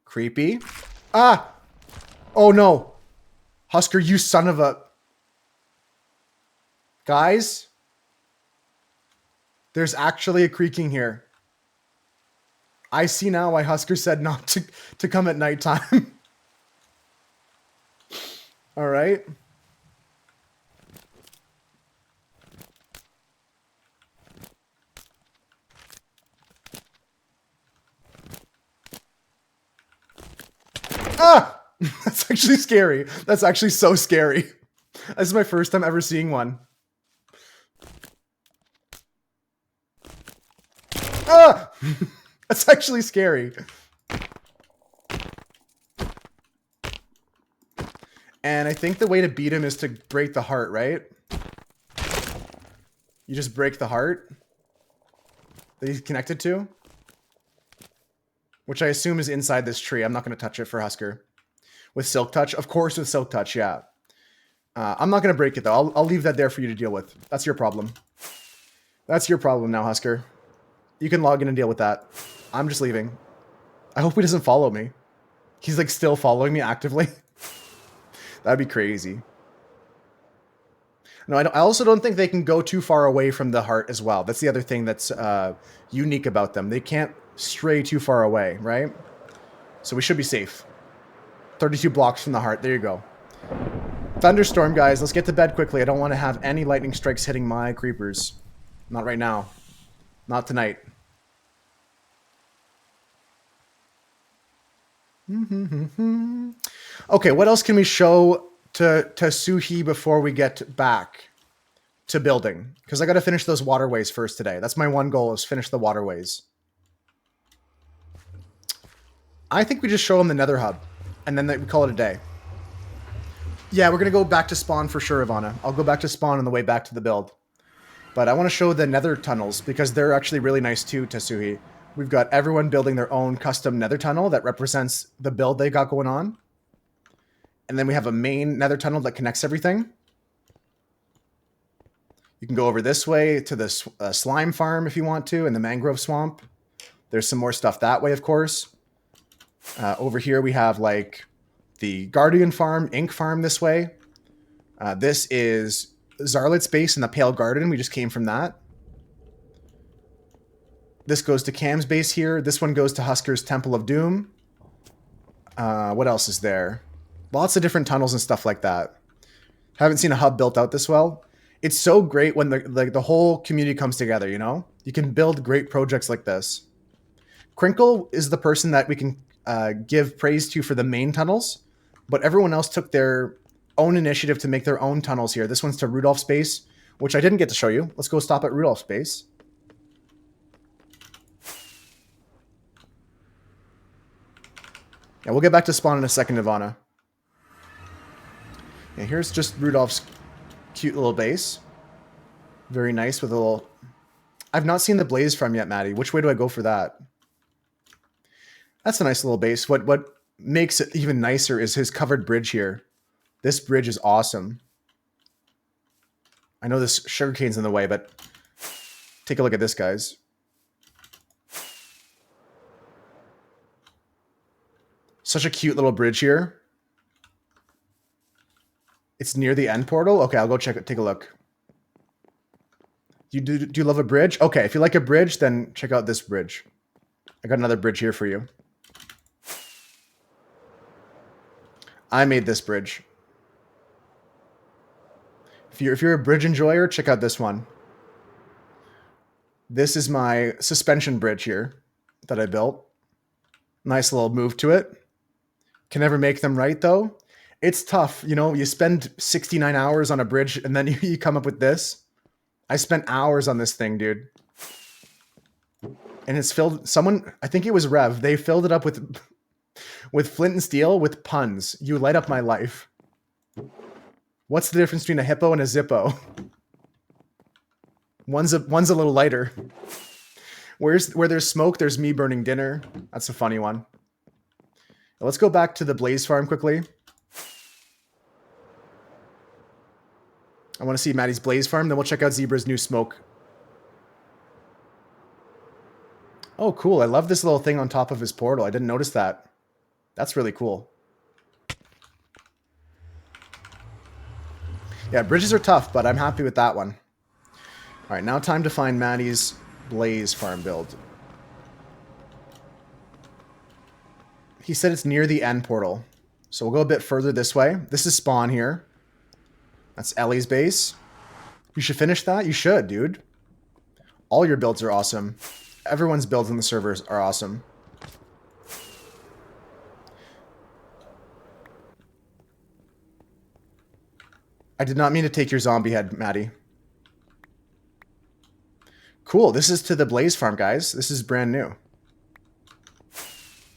Creepy. Ah! Oh no! Husker, you son of a... Guys? There's actually a creaking here. I see now why Husker said not to come at nighttime. Alright. Ah! That's actually scary. That's actually so scary. This is my first time ever seeing one. Ah! That's actually scary. And I think the way to beat him is to break the heart, right? You just break the heart that he's connected to. Which I assume is inside this tree. I'm not going to touch it for Husker. With Silk Touch? Of course with Silk Touch, yeah. I'm not going to break it, though. I'll leave that there for you to deal with. That's your problem. That's your problem now, Husker. You can log in and deal with that. I'm just leaving. I hope he doesn't follow me. He's, like, still following me actively. That'd be crazy. No, I also don't think they can go too far away from the heart as well. That's the other thing that's unique about them. They can't stray too far away, right? So we should be safe. 32 blocks from the heart. There you go. Thunderstorm, guys. Let's get to bed quickly. I don't want to have any lightning strikes hitting my creepers. Not right now. Not tonight. Okay, what else can we show to Suhi before we get back to building? Because I got to finish those waterways first today. That's my one goal, is finish the waterways. I think we just show them the Nether Hub, and then we call it a day. Yeah, we're going to go back to spawn for sure, Ivana. I'll go back to spawn on the way back to the build. But I want to show the Nether tunnels, because they're actually really nice too, Tasuhi. We've got everyone building their own custom Nether tunnel that represents the build they got going on. And then we have a main Nether tunnel that connects everything. You can go over this way to the slime farm if you want to, and the mangrove swamp. There's some more stuff that way, of course. Over here we have like the Guardian farm, Ink farm this way. This is Zarlet's base in the Pale Garden. We just came from that. This goes to Cam's base here. This one goes to Husker's Temple of Doom. What else is there? Lots of different tunnels and stuff like that. Haven't seen a hub built out this well. It's so great when the whole community comes together, you know? You can build great projects like this. Crinkle is the person that we can give praise to for the main tunnels, but everyone else took their own initiative to make their own tunnels here. This one's to Rudolph's base, which I didn't get to show you. Let's go stop at Rudolph's base. Yeah, we'll get back to spawn in a second, Ivana. Yeah, here's just Rudolph's cute little base. Very nice with a little... I've not seen the blaze from yet, Maddie. Which way do I go for that? That's a nice little base. What makes it even nicer is his covered bridge here. This bridge is awesome. I know this sugarcane's in the way, but take a look at this, guys. Such a cute little bridge here. It's near the end portal? Okay, I'll go take a look. Do you love a bridge? Okay, if you like a bridge, then check out this bridge. I got another bridge here for you. I made this bridge. If you're a bridge enjoyer, check out this one. This is my suspension bridge here that I built. Nice little move to it. Can never make them right, though. It's tough. You know, you spend 69 hours on a bridge and then you come up with this. I spent hours on this thing, dude. And it's filled... Someone... I think it was Rev. They filled it up with flint and steel with puns. You light up my life. What's the difference between a hippo and a zippo? One's a little lighter. Where there's smoke, there's me burning dinner. That's a funny one. Let's go back to the Blaze Farm quickly. I want to see Maddie's Blaze Farm, then we'll check out Zebra's new smoke. Oh, cool. I love this little thing on top of his portal. I didn't notice that. That's really cool. Yeah, bridges are tough, but I'm happy with that one. All right, now time to find Maddie's Blaze farm build. He said it's near the end portal. So we'll go a bit further this way. This is spawn here. That's Ellie's base. You should finish that. You should, dude. All your builds are awesome. Everyone's builds in the servers are awesome. I did not mean to take your zombie head, Maddie. Cool. This is to the Blaze farm, guys. This is brand new.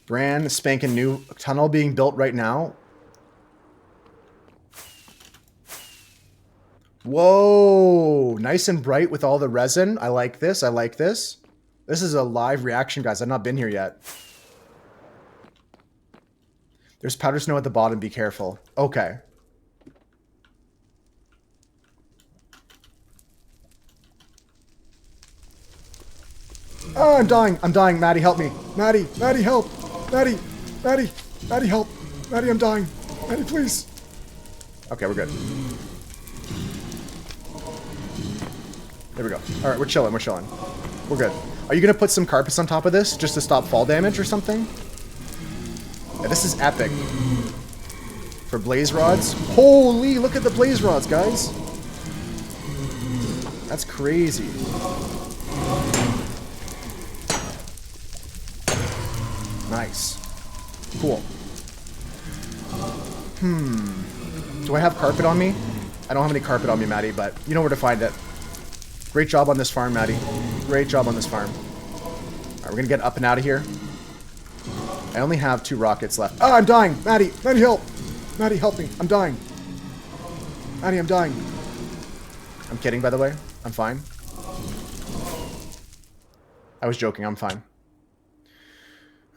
Brand spanking new tunnel being built right now. Whoa, nice and bright with all the resin. I like this. I like this. This is a live reaction, guys. I've not been here yet. There's powder snow at the bottom. Be careful. Okay. Oh, I'm dying. I'm dying. Maddie, help me. Maddie, Maddie, help. Maddie, Maddie, Maddie, help. Maddie, I'm dying. Maddie, please. Okay, we're good. There we go. All right, we're chilling. We're chilling. We're good. Are you going to put some carpets on top of this just to stop fall damage or something? Yeah, this is epic. For blaze rods. Holy, look at the blaze rods, guys. That's crazy. Nice. Cool. Do I have carpet on me? I don't have any carpet on me, Maddie, but you know where to find it. Great job on this farm, Maddie. Great job on this farm. Alright, we're gonna get up and out of here. I only have 2 rockets left. Oh, I'm dying! Maddie! Maddie, help! Maddie, help me! I'm dying! Maddie, I'm dying! I'm kidding, by the way. I'm fine. I was joking, I'm fine.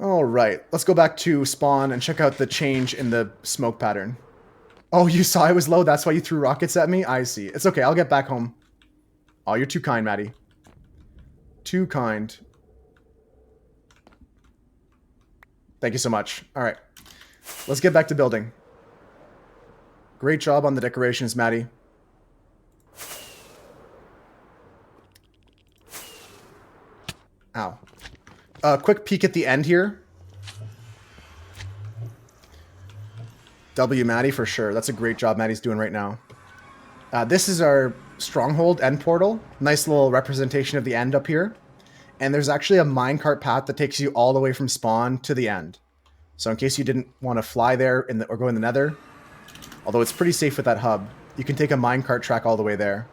Alright, let's go back to spawn and check out the change in the smoke pattern. Oh, you saw I was low, that's why you threw rockets at me? I see. It's okay, I'll get back home. Oh, you're too kind, Maddie. Too kind. Thank you so much. Alright, let's get back to building. Great job on the decorations, Maddie. Ow. Quick peek at the end here. W Maddie for sure. That's a great job Maddie's doing right now. This is our stronghold end portal. Nice little representation of the end up here. And there's actually a minecart path that takes you all the way from spawn to the end. So in case you didn't want to fly there or go in the nether, although it's pretty safe with that hub, you can take a minecart track all the way there.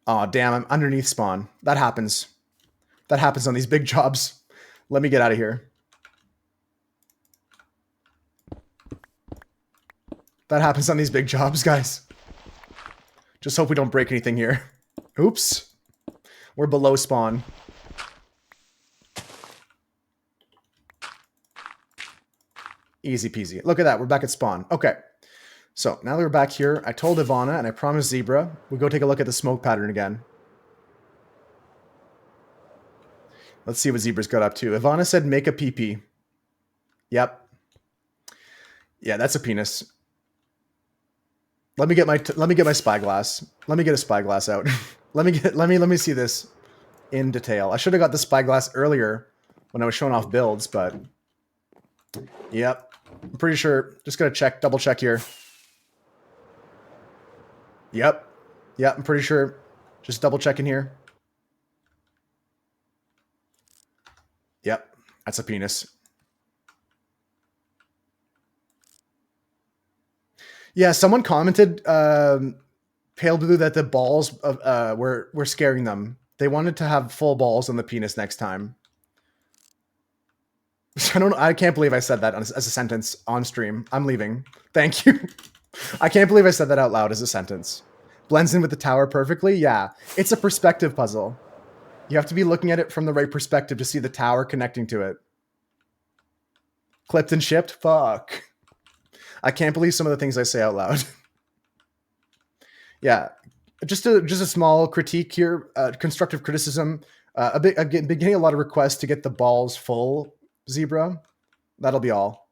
Aw, damn, I'm underneath spawn. That happens. That happens on these big jobs. Let me get out of here. That happens on these big jobs, guys. Just hope we don't break anything here. Oops. We're below spawn. Easy peasy. Look at that. We're back at spawn. Okay. So, now that we're back here, I told Ivana, and I promised Zebra, we'll go take a look at the smoke pattern again. Let's see what Zebra's got up to. Ivana said, make a PP. Yep. Yeah, that's a penis. Let me get my spyglass. Let me get a spyglass out. let me see this in detail. I should have got the spyglass earlier when I was showing off builds, but yep. I'm pretty sure. Just gonna check, double check here. Yep. I'm pretty sure. Just double checking here. Yep. That's a penis. Yeah, someone commented, Pale Blue, that the balls were scaring them. They wanted to have full balls on the penis next time. I can't believe I said that as a sentence on stream. I'm leaving. Thank you. I can't believe I said that out loud as a sentence. Blends in with the tower perfectly? Yeah. It's a perspective puzzle. You have to be looking at it from the right perspective to see the tower connecting to it. Clipped and shipped? Fuck. I can't believe some of the things I say out loud. Yeah. Just a small critique here. Constructive criticism. I've been getting a lot of requests to get the balls full, Zebra. That'll be all.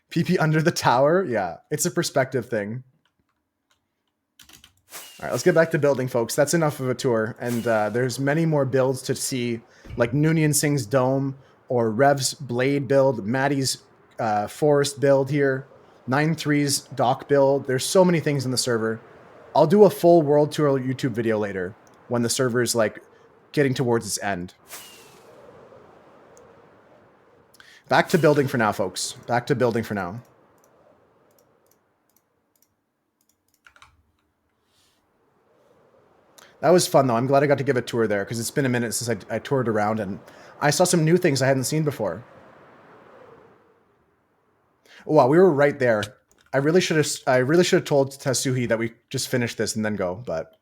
PP under the tower? Yeah, it's a perspective thing. All right, let's get back to building, folks. That's enough of a tour. And there's many more builds to see, like Noonien Singh's Dome or Rev's Blade build, Maddie's Forest build here, 9-3's Dock build. There's so many things in the server. I'll do a full world tour YouTube video later when the server is like getting towards its end. Back to building for now, folks. Back to building for now. That was fun, though. I'm glad I got to give a tour there, because it's been a minute since I toured around, and I saw some new things I hadn't seen before. Wow, we were right there. I really should have told Tasuhi that we just finished this and then go, but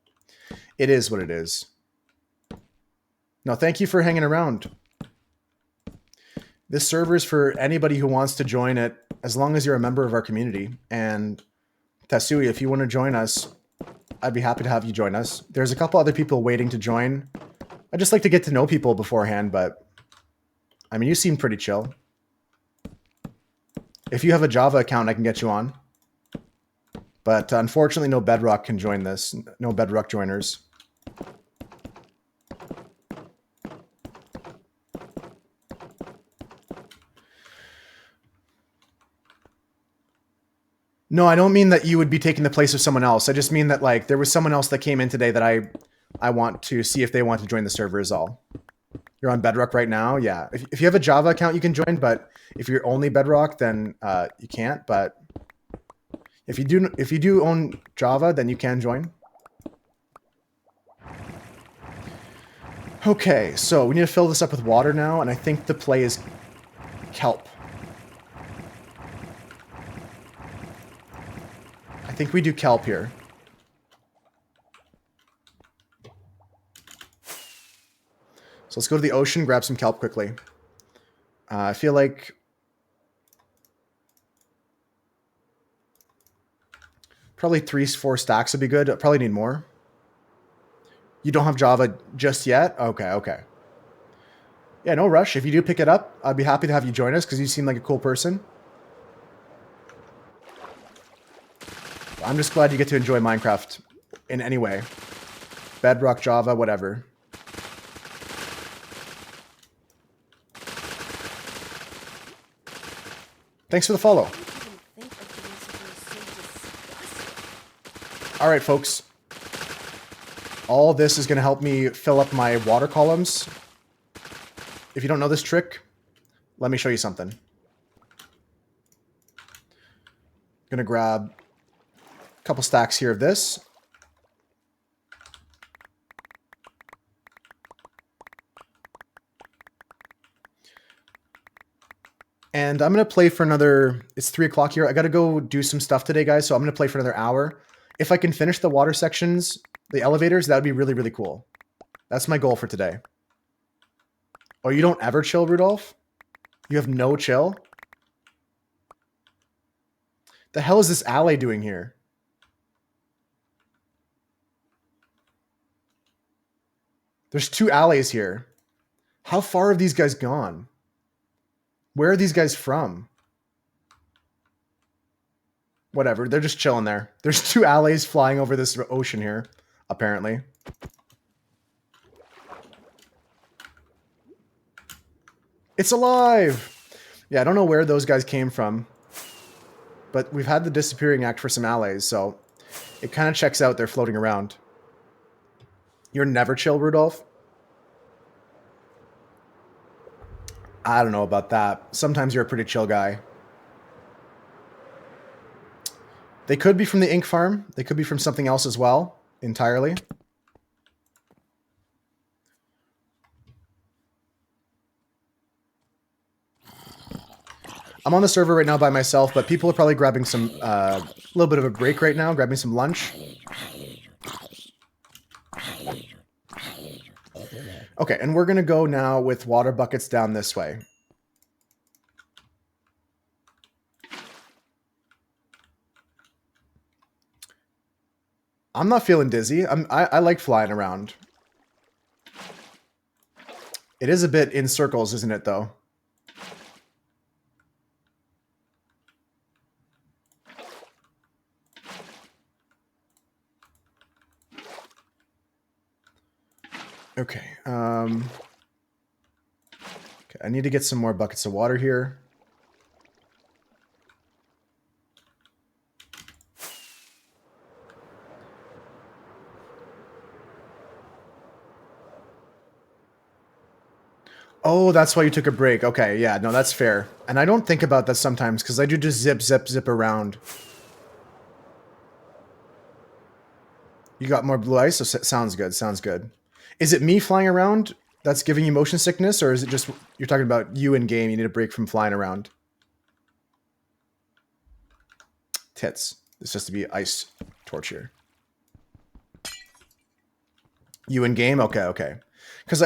it is what it is. No, thank you for hanging around. This server is for anybody who wants to join it, as long as you're a member of our community. And Tasui, if you want to join us, I'd be happy to have you join us. There's a couple other people waiting to join. I just like to get to know people beforehand, but I mean, you seem pretty chill. If you have a Java account, I can get you on. But unfortunately, no Bedrock can join this. No Bedrock joiners. No, I don't mean that you would be taking the place of someone else. I just mean that like there was someone else that came in today that I want to see if they want to join the server is all. You're on Bedrock right now? Yeah. If you have a Java account, you can join, but if you're only Bedrock, then you can't. But if you do own Java, then you can join. Okay, so we need to fill this up with water now, and I think the play is kelp. I think we do kelp here. So let's go to the ocean, grab some kelp quickly. I feel like probably 3-4 stacks would be good. I probably need more. You don't have Java just yet? Okay, okay. Yeah, no rush. If you do pick it up, I'd be happy to have you join us because you seem like a cool person. I'm just glad you get to enjoy Minecraft in any way. Bedrock, Java, whatever. Thanks for the follow. All right, folks. All this is going to help me fill up my water columns. If you don't know this trick, let me show you something. I'm going to grab a couple stacks here of this. And I'm going to play for another, it's 3 o'clock here. I got to go do some stuff today, guys. So I'm going to play for another hour. If I can finish the water sections, the elevators, that would be really, really cool. That's my goal for today. Oh, you don't ever chill, Rudolph? You have no chill? The hell is this alley doing here? There's 2 alleys here. How far have these guys gone? Where are these guys from? Whatever, they're just chilling there. There's 2 alleys flying over this ocean here, apparently. It's alive! Yeah, I don't know where those guys came from. But we've had the disappearing act for some allies, so it kind of checks out they're floating around. You're never chill, Rudolph? I don't know about that. Sometimes you're a pretty chill guy. They could be from the ink farm. They could be from something else as well, entirely. I'm on the server right now by myself, but people are probably grabbing some, little bit of a break right now, grabbing some lunch. Okay, and we're going to go now with water buckets down this way. I'm not feeling dizzy. I like flying around. It is a bit in circles, isn't it, though? Okay. Okay, I need to get some more buckets of water here. Oh, that's why you took a break. Okay, yeah, no, that's fair. And I don't think about that sometimes because I do just zip, zip, zip around. You got more blue ice? So sounds good, sounds good. Is it me flying around that's giving you motion sickness, or is it just you're talking about you in game? You need a break from flying around. Tits. This has to be ice torture. You in game? Okay, okay. Because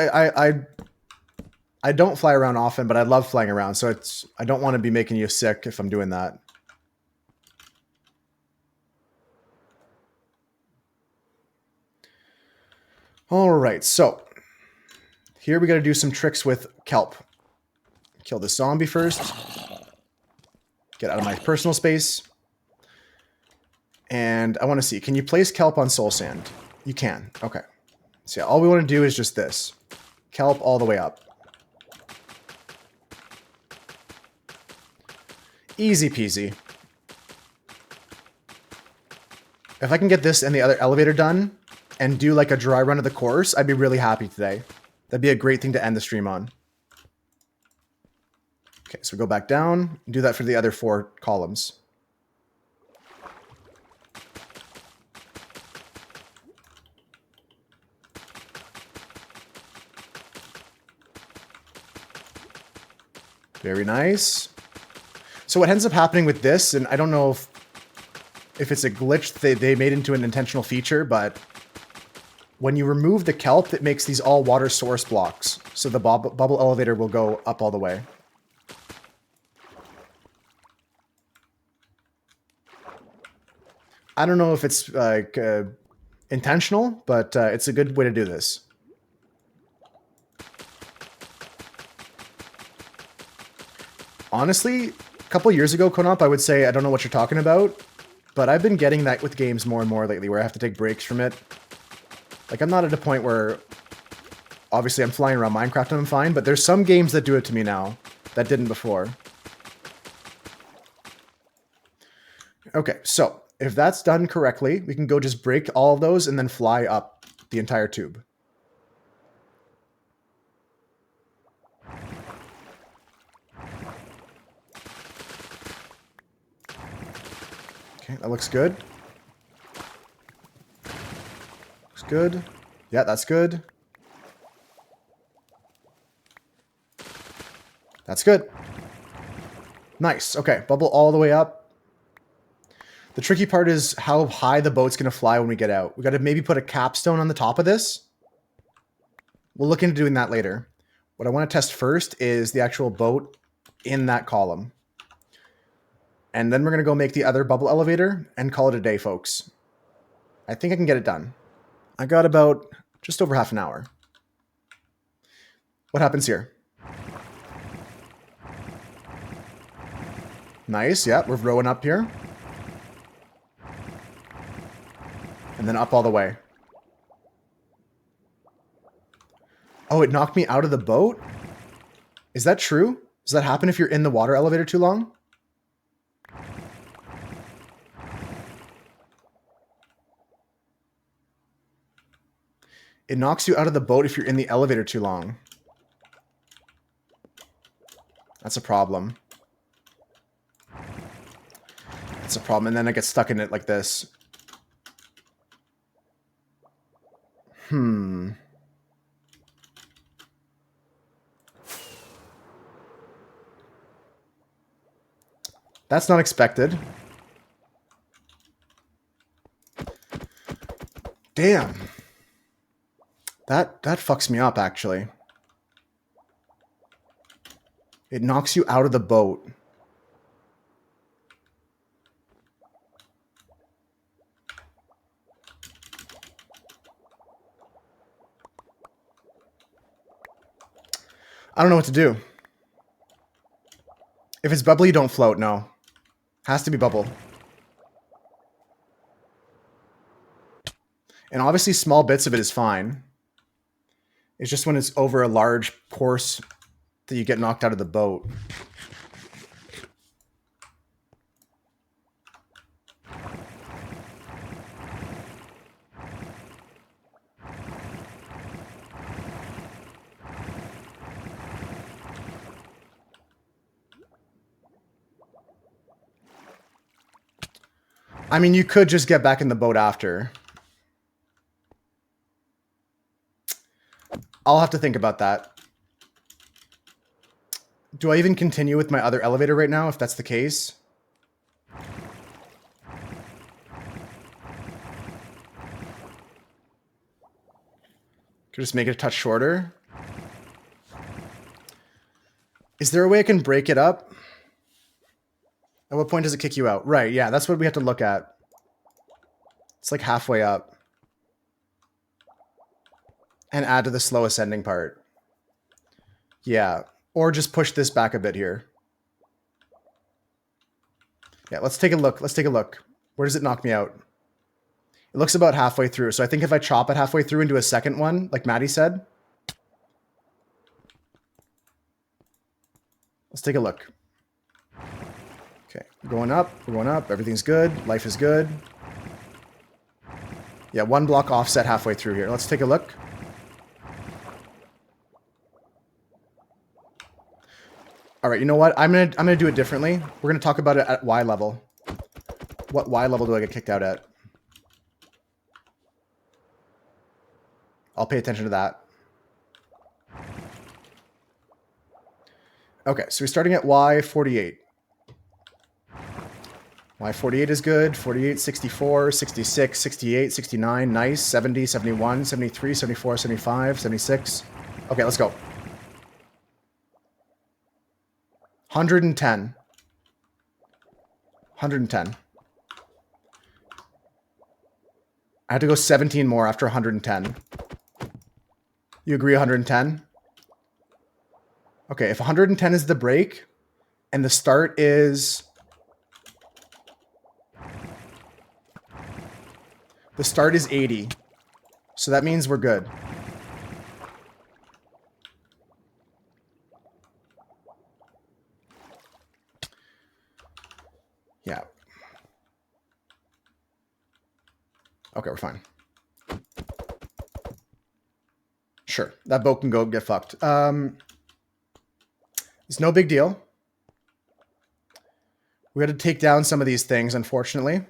I don't fly around often, but I love flying around, so I don't want to be making you sick if I'm doing that. All right, so here we got to do some tricks with kelp. Kill this zombie first. Get out of my personal space. And I want to see, can you place kelp on soul sand? You can. Okay. So yeah, all we want to do is just this. Kelp all the way up. Easy peasy. If I can get this and the other elevator done and do like a dry run of the course, I'd be really happy today. That'd be a great thing to end the stream on. Okay, so we go back down and do that for the other 4 columns. Very nice. So what ends up happening with this, and I don't know if it's a glitch they made into an intentional feature, but when you remove the kelp, it makes these all water source blocks. So the bubble elevator will go up all the way. I don't know if it's like intentional, but it's a good way to do this. Honestly, a couple years ago, Konop, I would say I don't know what you're talking about, but I've been getting that with games more and more lately where I have to take breaks from it. Like, I'm not at a point where, obviously, I'm flying around Minecraft and I'm fine, but there's some games that do it to me now that didn't before. Okay, so if that's done correctly, we can go just break all of those and then fly up the entire tube. Okay, that looks good. Looks good. Yeah, that's good. That's good. Nice. Okay, bubble all the way up. The tricky part is how high the boat's going to fly when we get out. We got to maybe put a capstone on the top of this. We'll look into doing that later. What I want to test first is the actual boat in that column. And then we're going to go make the other bubble elevator and call it a day, folks. I think I can get it done. I got about just over half an hour. What happens here? Nice, yeah, we're rowing up here. And then up all the way. Oh, it knocked me out of the boat? Is that true? Does that happen if you're in the water elevator too long? It knocks you out of the boat if you're in the elevator too long. That's a problem. That's a problem, and then I get stuck in it like this. That's not expected. Damn. That fucks me up, actually. It knocks you out of the boat. I don't know what to do. If it's bubbly, don't float. No. Has to be bubble. And obviously small bits of it is fine. It's just when it's over a large course that you get knocked out of the boat. I mean, you could just get back in the boat after. I'll have to think about that. Do I even continue with my other elevator right now, if that's the case? Could just make it a touch shorter. Is there a way I can break it up? At what point does it kick you out? Right, yeah, that's what we have to look at. It's like halfway up. And add to the slow ascending part. Yeah, or just push this back a bit here. Yeah, let's take a look. Let's take a look. Where does it knock me out? It looks about halfway through. So I think if I chop it halfway through and do a second one, like Maddie said. Let's take a look. Okay, we're going up. We're going up. Everything's good. Life is good. Yeah, one block offset halfway through here. Let's take a look. All right, you know what? I'm gonna do it differently. We're gonna talk about it at Y level. What Y level do I get kicked out at? I'll pay attention to that. Okay, so we're starting at Y48. Y48 is good. 48, 64, 66, 68, 69. Nice. 70, 71, 73, 74, 75, 76. Okay, let's go. 110. 110. I had to go 17 more after 110. You agree 110? Okay, if 110 is the break, and the start is... The start is 80. So that means we're good. Yeah. Okay, we're fine. Sure, that boat can go get fucked. It's no big deal. We got to take down some of these things, unfortunately.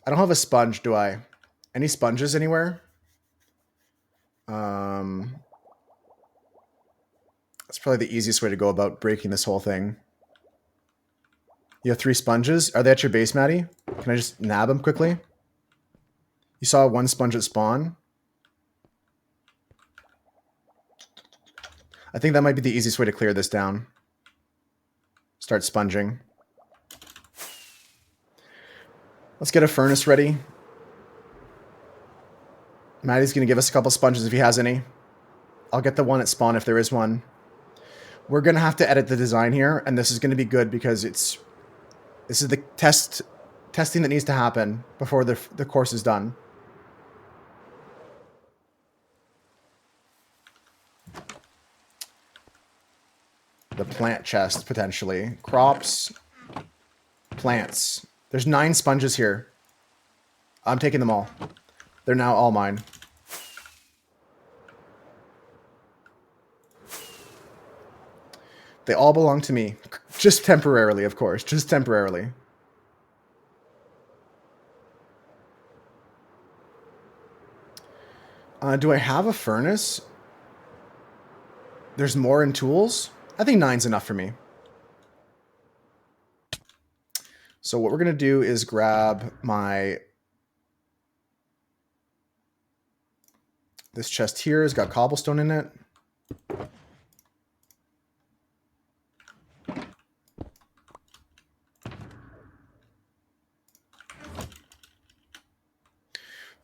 I don't have a sponge, do I? Any sponges anywhere? That's probably the easiest way to go about breaking this whole thing. You have 3 sponges. Are they at your base, Maddie? Can I just nab them quickly? You saw 1 sponge at spawn. I think that might be the easiest way to clear this down. Start sponging. Let's get a furnace ready. Maddie's going to give us a couple sponges if he has any. I'll get the one at spawn if there is one. We're going to have to edit the design here, and this is going to be good because this is the testing that needs to happen before the course is done. The plant chest, potentially. Crops. Plants. There's 9 sponges here. I'm taking them all. They're now all mine. They all belong to me. Just temporarily, of course. Just temporarily. Do I have a furnace? There's more in tools? I think 9's enough for me. So what we're going to do is grab my... This chest here has got cobblestone in it.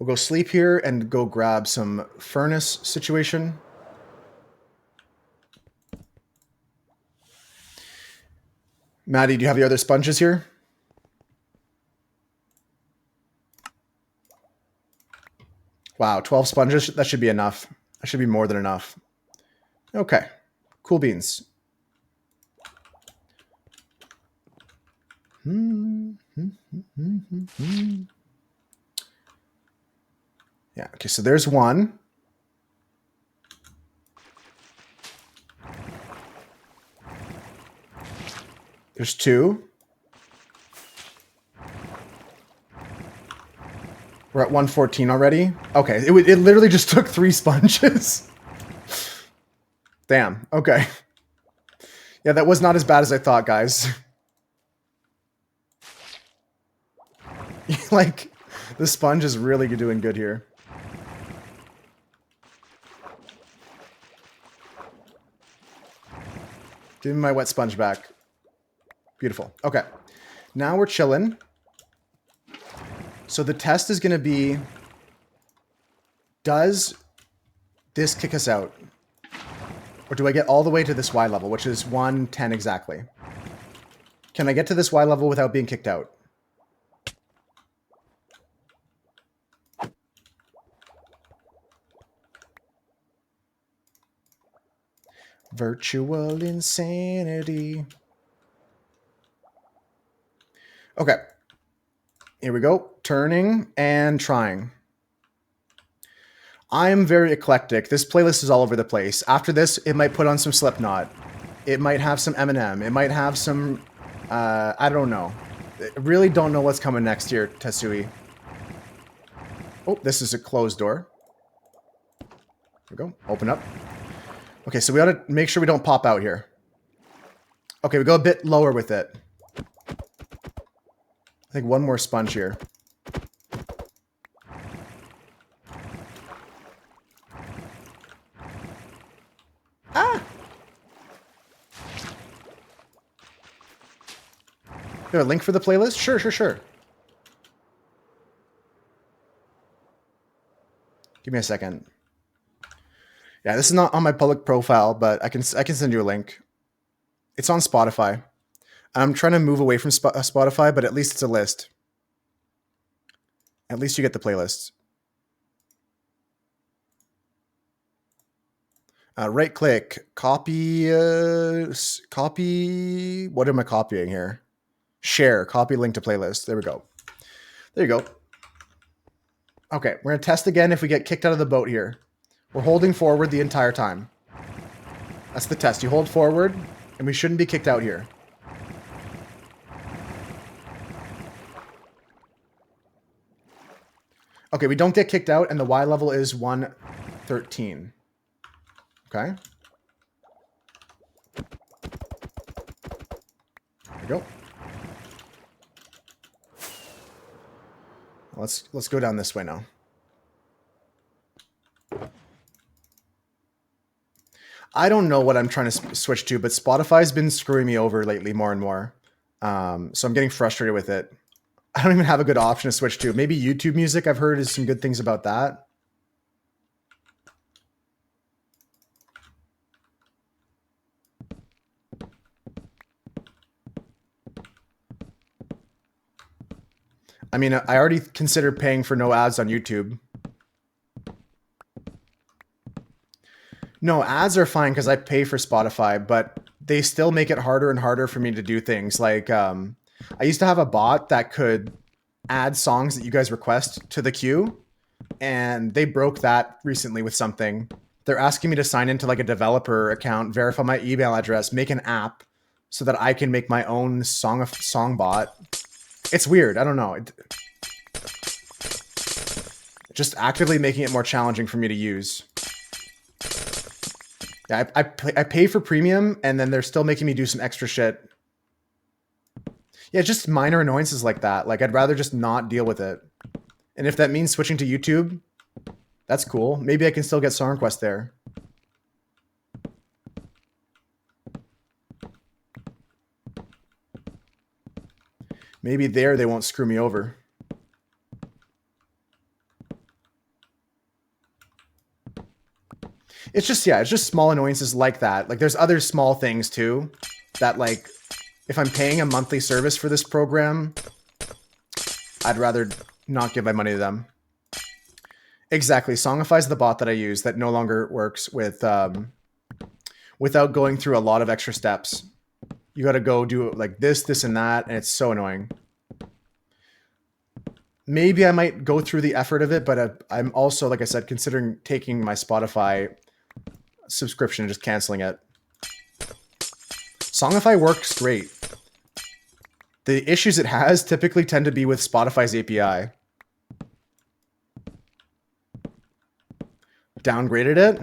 We'll go sleep here and go grab some furnace situation. Maddie, do you have the other sponges here? Wow, 12 sponges. That should be enough. That should be more than enough. Okay. Cool beans. Yeah, okay, so there's one. There's two. We're at 114 already. Okay, it literally just took 3 sponges. Damn, okay. Yeah, that was not as bad as I thought, guys. Like, the sponge is really doing good here. Give me my wet sponge back. Beautiful. Okay. Now we're chilling. So the test is going to be, does this kick us out? Or do I get all the way to this Y level, which is 110 exactly? Can I get to this Y level without being kicked out? Virtual insanity. Okay. Here we go. Turning and trying. I am very eclectic. This playlist is all over the place. After this, it might put on some Slipknot. It might have some Eminem. It might have some... I don't know. I really don't know what's coming next year, Tesui. Oh, this is a closed door. Here we go. Open up. Okay, so we ought to make sure we don't pop out here. Okay, we go a bit lower with it. I think one more sponge here. Ah! There a link for the playlist? Sure, sure, sure. Give me a second. Yeah, this is not on my public profile, but I can send you a link. It's on Spotify. I'm trying to move away from Spotify, but at least it's a list. At least you get the playlist. Right click, copy, copy. What am I copying here? Share, copy link to playlist. There we go. There you go. Okay, we're gonna test again if we get kicked out of the boat here. We're holding forward the entire time. That's the test. You hold forward, and we shouldn't be kicked out here. Okay, we don't get kicked out, and the Y level is 113. Okay. There we go. Let's go down this way now. I don't know what I'm trying to switch to, but Spotify's been screwing me over lately more and more. So I'm getting frustrated with it. I don't even have a good option to switch to. Maybe YouTube Music, I've heard, is some good things about that. I mean, I already considered paying for no ads on YouTube. No, ads are fine because I pay for Spotify, but they still make it harder and harder for me to do things. Like, I used to have a bot that could add songs that you guys request to the queue, and they broke that recently with something. They're asking me to sign into like a developer account, verify my email address, make an app so that I can make my own song bot. It's weird. I don't know. Just actively making it more challenging for me to use. Yeah, I pay for premium, and then they're still making me do some extra shit. Yeah, just minor annoyances like that. Like, I'd rather just not deal with it. And if that means switching to YouTube, that's cool. Maybe I can still get song requests there. Maybe there they won't screw me over. It's just, yeah, it's just small annoyances like that. Like, there's other small things too that, like, if I'm paying a monthly service for this program, I'd rather not give my money to them. Exactly. Songify is the bot that I use that no longer works with without going through a lot of extra steps. You got to go do like this, and that, and it's so annoying. Maybe I might go through the effort of it, but I'm also, like I said, considering taking my Spotify subscription and just canceling it. Songify works great. The issues it has typically tend to be with Spotify's API. Downgraded it,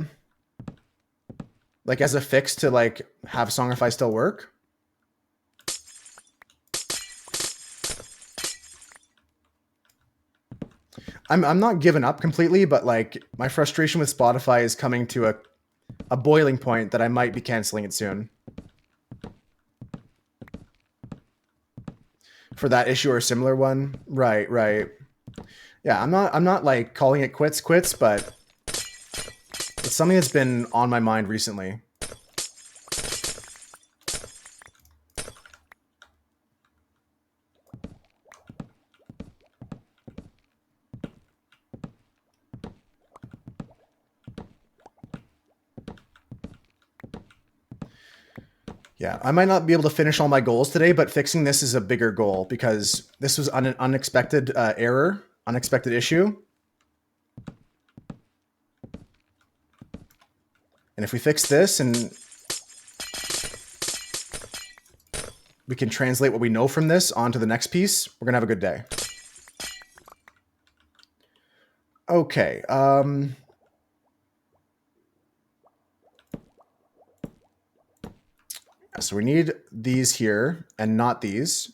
like as a fix to like have Songify still work. I'm not giving up completely, but like my frustration with Spotify is coming to a boiling point that I might be canceling it soon. For that issue or a similar one. Right, right. Yeah, I'm not like calling it quits, but it's something that's been on my mind recently. Yeah, I might not be able to finish all my goals today, but fixing this is a bigger goal because this was an unexpected error, unexpected issue. And if we fix this and we can translate what we know from this onto the next piece, we're going to have a good day. Okay. So we need these here and not these.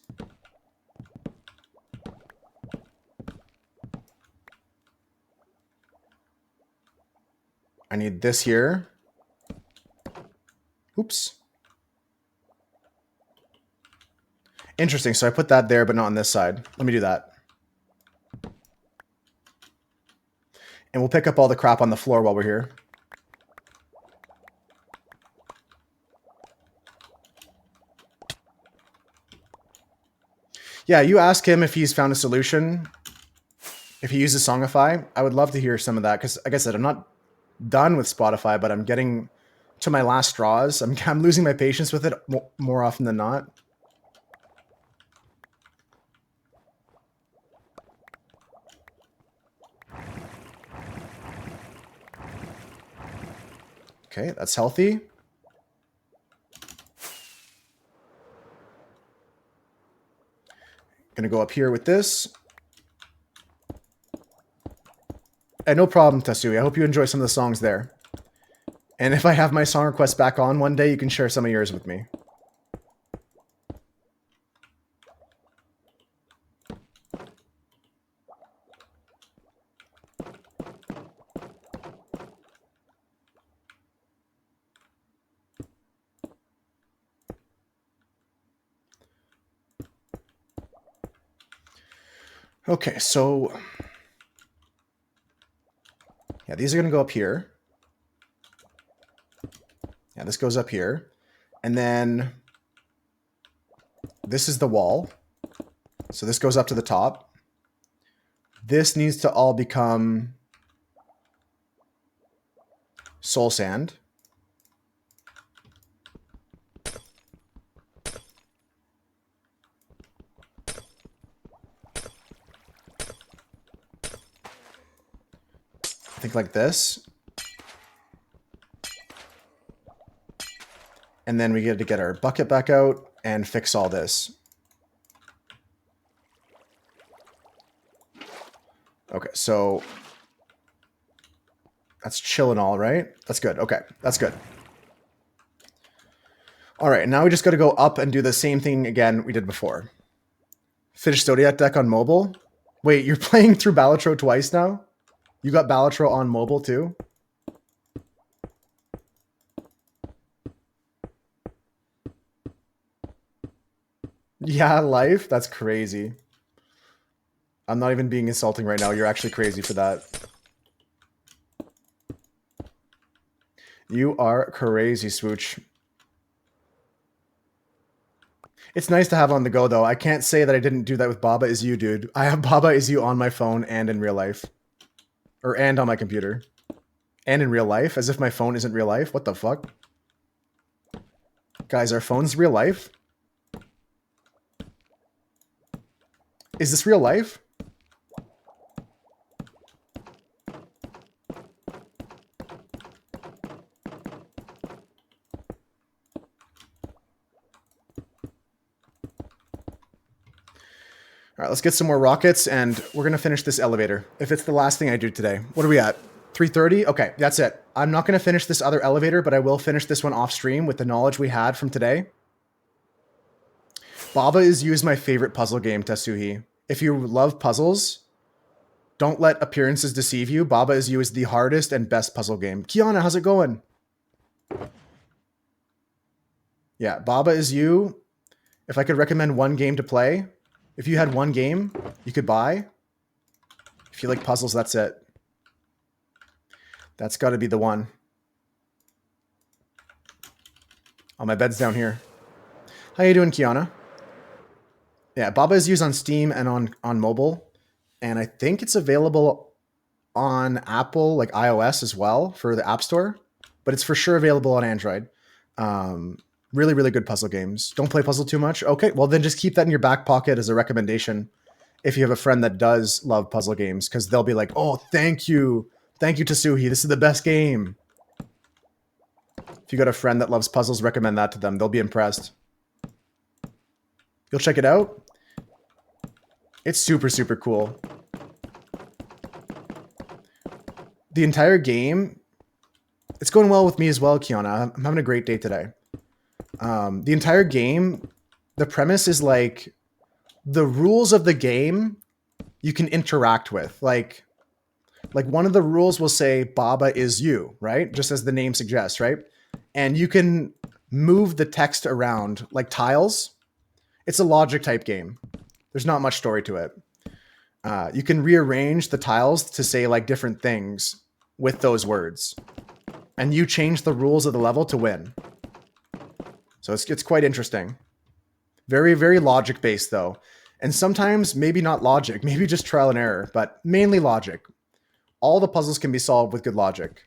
I need this here. Oops. Interesting. So I put that there, but not on this side. Let me do that. And we'll pick up all the crap on the floor while we're here. Yeah, you ask him if he's found a solution, if he uses Songify. I would love to hear some of that because, like I said, I'm not done with Spotify, but I'm getting to my last straws. I'm losing my patience with it more often than not. Okay, that's healthy. Gonna go up here with this. And no problem, Tasui. I hope you enjoy some of the songs there. And if I have my song requests back on one day, you can share some of yours with me. Okay, so yeah, these are going to go up here. Yeah, this goes up here. And then this is the wall. So this goes up to the top. This needs to all become soul sand. Think like this. And then we get to get our bucket back out and fix all this. Okay, so that's chill and all, right? That's good. Okay, that's good. All right, now we just got to go up and do the same thing again we did before. Finish Zodiac deck on mobile. Wait, you're playing through Balatro twice now? You got Balatro on mobile too? Yeah, life? That's crazy. I'm not even being insulting right now. You're actually crazy for that. You are crazy, Swooch. It's nice to have on the go, though. I can't say that I didn't do that with Baba Is You, dude. I have Baba Is You on my phone and in real life. And on my computer. And in real life, as if my phone isn't real life. What the fuck? Guys, are phones real life? Is this real life? All right, let's get some more rockets, and we're going to finish this elevator. If it's the last thing I do today. What are we at? 3:30? Okay, that's it. I'm not going to finish this other elevator, but I will finish this one off stream with the knowledge we had from today. Baba Is You is my favorite puzzle game, Tasuhi. If you love puzzles, don't let appearances deceive you. Baba Is You is the hardest and best puzzle game. Kiana, how's it going? Yeah, Baba Is You. If I could recommend one game to play, if you had one game you could buy, if you like puzzles, that's it. That's got to be the one. Oh, my bed's down here. How you doing, Kiana? Yeah, Baba Is Used on Steam and on mobile. And I think it's available on Apple, like iOS as well for the App Store. But it's for sure available on Android. Really, really good puzzle games. Don't play puzzle too much? Okay, well then just keep that in your back pocket as a recommendation if you have a friend that does love puzzle games, because they'll be like, oh, thank you. Thank you, Tasuhi. This is the best game. If you got a friend that loves puzzles, recommend that to them. They'll be impressed. You'll check it out? It's super, super cool. The entire game, it's going well with me as well, Kiana. I'm having a great day today. The entire game, the premise is like the rules of the game you can interact with. Like one of the rules will say Baba Is You, right? Just as the name suggests, right? And you can move the text around like tiles. It's a logic type game. There's not much story to it. You can rearrange the tiles to say like different things with those words. And you change the rules of the level to win. So it's quite interesting. Very, very logic based though. And sometimes maybe not logic, maybe just trial and error, but mainly logic. All the puzzles can be solved with good logic.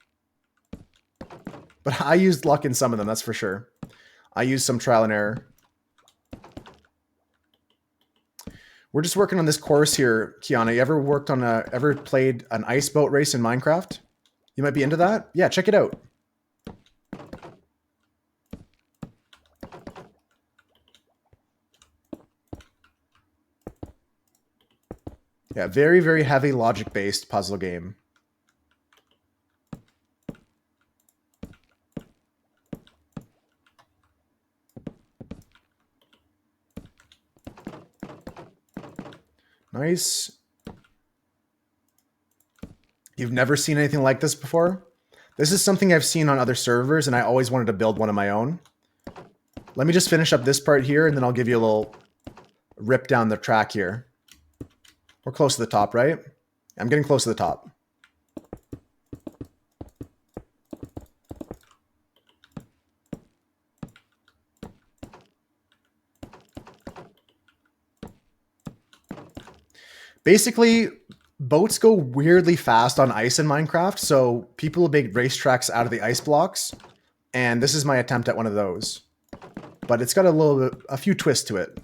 But I used luck in some of them, that's for sure. I used some trial and error. We're just working on this course here, Kiana. You ever played an ice boat race in Minecraft? You might be into that? Yeah, check it out. Yeah, very, very heavy logic-based puzzle game. Nice. You've never seen anything like this before? This is something I've seen on other servers, and I always wanted to build one of my own. Let me just finish up this part here, and then I'll give you a little rip down the track here. We're close to the top, right? I'm getting close to the top. Basically, boats go weirdly fast on ice in Minecraft, so people will make racetracks out of the ice blocks, and this is my attempt at one of those. But it's got a few twists to it.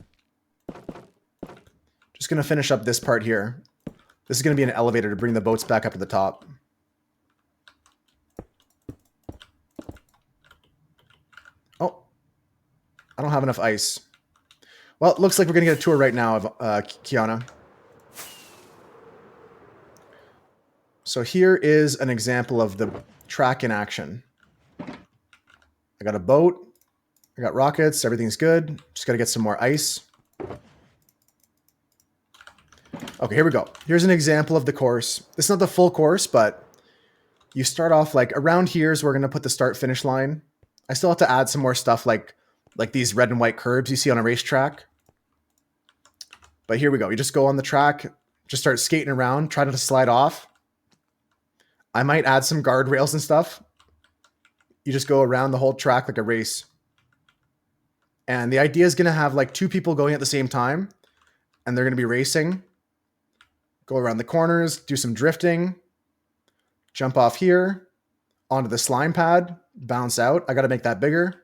Just going to finish up this part here. This is going to be an elevator to bring the boats back up to the top. Oh, I don't have enough ice. Well, it looks like we're going to get a tour right now of Kiana. So here is an example of the track in action. I got a boat. I got rockets. Everything's good. Just got to get some more ice. Okay, here we go. Here's an example of the course. This is not the full course, but you start off like around here is where we're going to put the start-finish line. I still have to add some more stuff like these red and white curbs you see on a racetrack. But here we go. You just go on the track, just start skating around, try not to slide off. I might add some guardrails and stuff. You just go around the whole track like a race. And the idea is going to have like 2 people going at the same time, and they're going to be racing. Go around the corners, do some drifting, jump off here, onto the slime pad, bounce out. I got to make that bigger.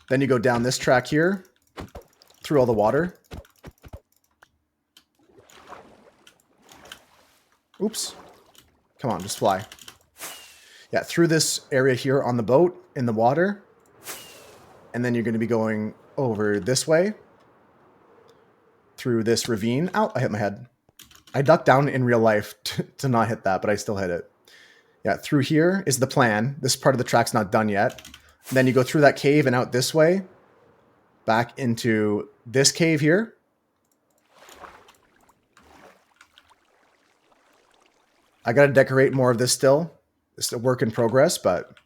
Then you go down this track here, through all the water. Oops. Come on, just fly. Yeah, through this area here on the boat, in the water. And then you're going to be going over this way, through this ravine. Ow, I hit my head. I ducked down in real life to not hit that, but I still hit it. Yeah, through here is the plan. This part of the track's not done yet. And then you go through that cave and out this way, back into this cave here. I got to decorate more of this still. It's a work in progress, but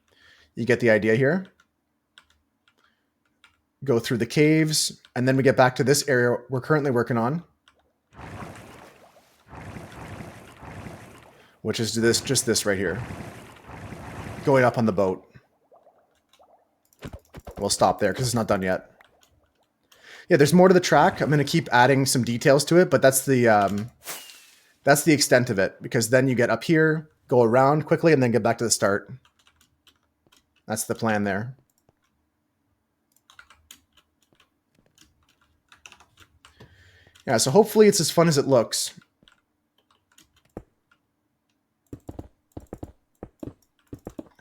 you get the idea here. Go through the caves, and then we get back to this area we're currently working on, which is just this right here. Going up on the boat. We'll stop there because it's not done yet. Yeah, there's more to the track. I'm going to keep adding some details to it, but that's the extent of it, because then you get up here, go around quickly, and then get back to the start. That's the plan there. Yeah, so hopefully it's as fun as it looks.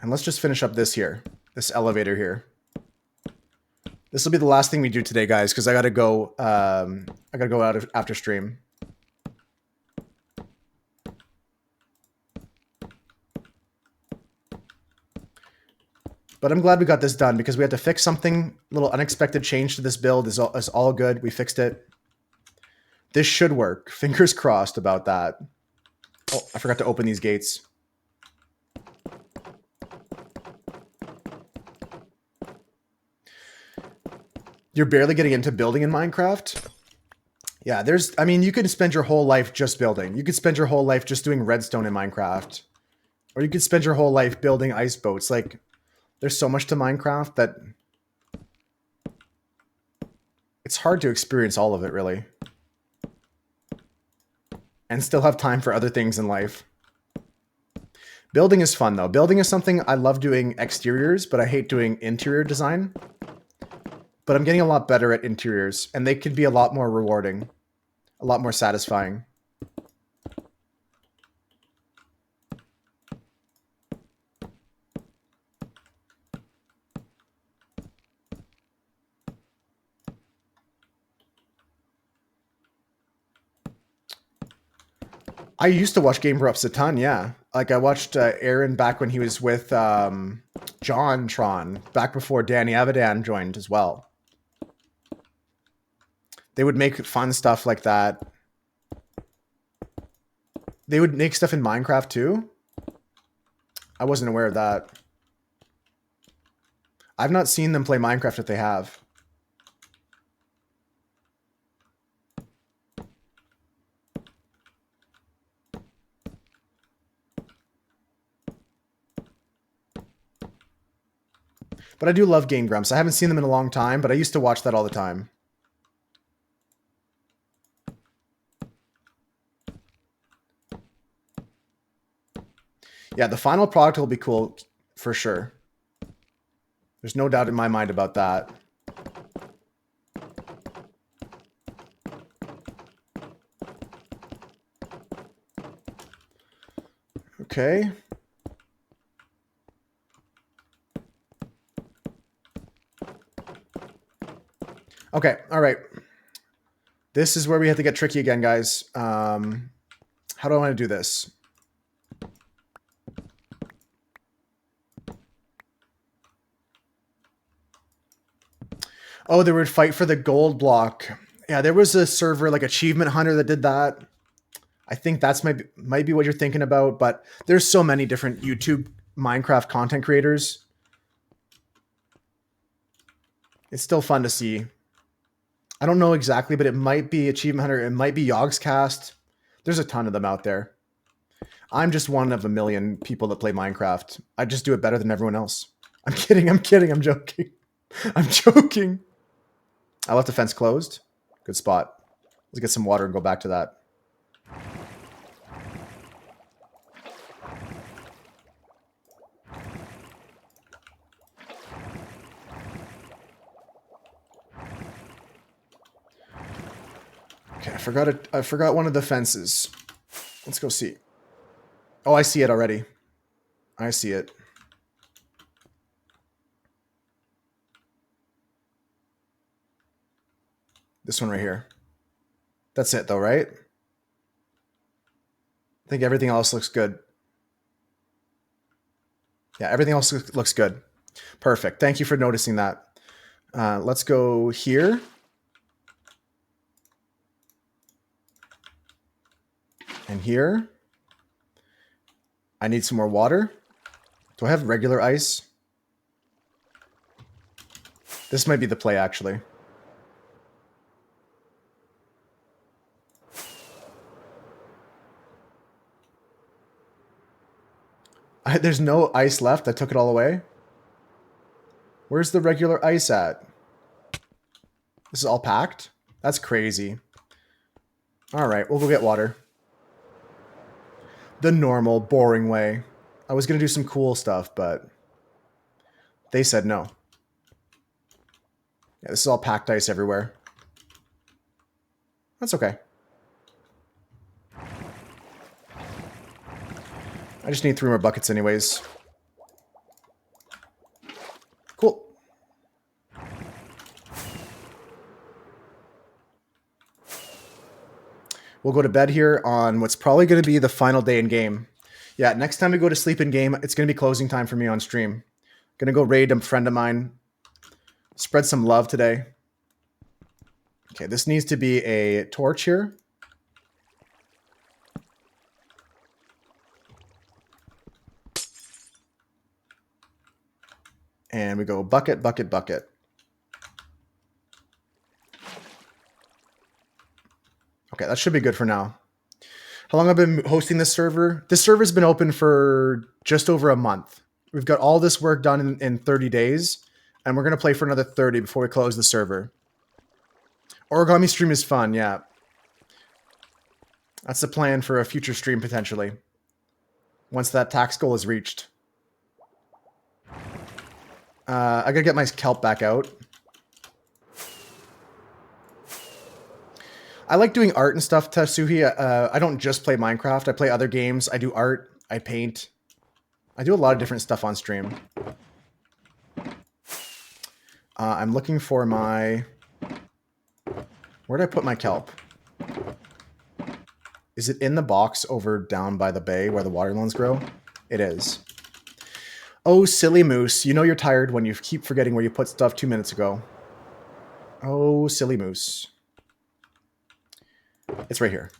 And let's just finish up this here, this elevator here. This will be the last thing we do today, guys, because I gotta go out after stream. But I'm glad we got this done, because we had to fix something. A little unexpected change to this build is all good. We fixed it. This should work. Fingers crossed about that. Oh, I forgot to open these gates. You're barely getting into building in Minecraft? Yeah, I mean, you could spend your whole life just building. You could spend your whole life just doing redstone in Minecraft. Or you could spend your whole life building ice boats. Like, there's so much to Minecraft that it's hard to experience all of it, really. And still have time for other things in life. Building is fun, though. Building is something I love doing exteriors, but I hate doing interior design. But I'm getting a lot better at interiors, and they could be a lot more rewarding, a lot more satisfying. I used to watch Game Ups a ton, yeah. Like, I watched Aaron back when he was with John Tron, back before Danny Avidan joined as well. They would make fun stuff like that. They would make stuff in Minecraft too? I wasn't aware of that. I've not seen them play Minecraft if they have. But I do love Game Grumps. I haven't seen them in a long time, but I used to watch that all the time. Yeah, the final product will be cool for sure. There's no doubt in my mind about that. Okay. Okay, all right. This is where we have to get tricky again, guys. How do I want to do this? Oh, they would fight for the gold block. Yeah, there was a server like Achievement Hunter that did that. I think that's might be what you're thinking about, but there's so many different YouTube Minecraft content creators. It's still fun to see. I don't know exactly, but it might be Achievement Hunter. It might be Yogscast. There's a ton of them out there. I'm just one of a million people that play Minecraft. I just do it better than everyone else. I'm kidding, I'm joking. I'm joking. I left the fence closed. Good spot. Let's get some water and go back to that. Okay, I forgot one of the fences. Let's go see. Oh, I see it already. I see it. This one right here. That's it though, right? I think everything else looks good. Yeah, everything else looks good. Perfect. Thank you for noticing that. Let's go here. And here. I need some more water. Do I have regular ice? This might be the play, actually. There's no ice left. I took it all away. Where's the regular ice at? This is all packed? That's crazy. All right, we'll go get water. The normal, boring way. I was going to do some cool stuff, but they said no. Yeah, this is all packed ice everywhere. That's okay. I just need 3 more buckets anyways. Cool. We'll go to bed here on what's probably going to be the final day in game. Yeah, next time we go to sleep in game, it's going to be closing time for me on stream. Going to go raid a friend of mine. Spread some love today. Okay, this needs to be a torch here. And we go bucket, bucket, bucket. Okay, that should be good for now. How long have I been hosting this server? This server's been open for just over a month. We've got all this work done in 30 days, and we're going to play for another 30 before we close the server. Origami stream is fun, yeah. That's the plan for a future stream, potentially. Once that tax goal is reached. I gotta get my kelp back out. I like doing art and stuff, Tasuhi. I don't just play Minecraft. I play other games. I do art. I paint. I do a lot of different stuff on stream. I'm looking for my... Where did I put my kelp? Is it in the box over down by the bay where the watermelons grow? It is. Oh, silly moose. You know you're tired when you keep forgetting where you put stuff 2 minutes ago. Oh, silly moose. It's right here.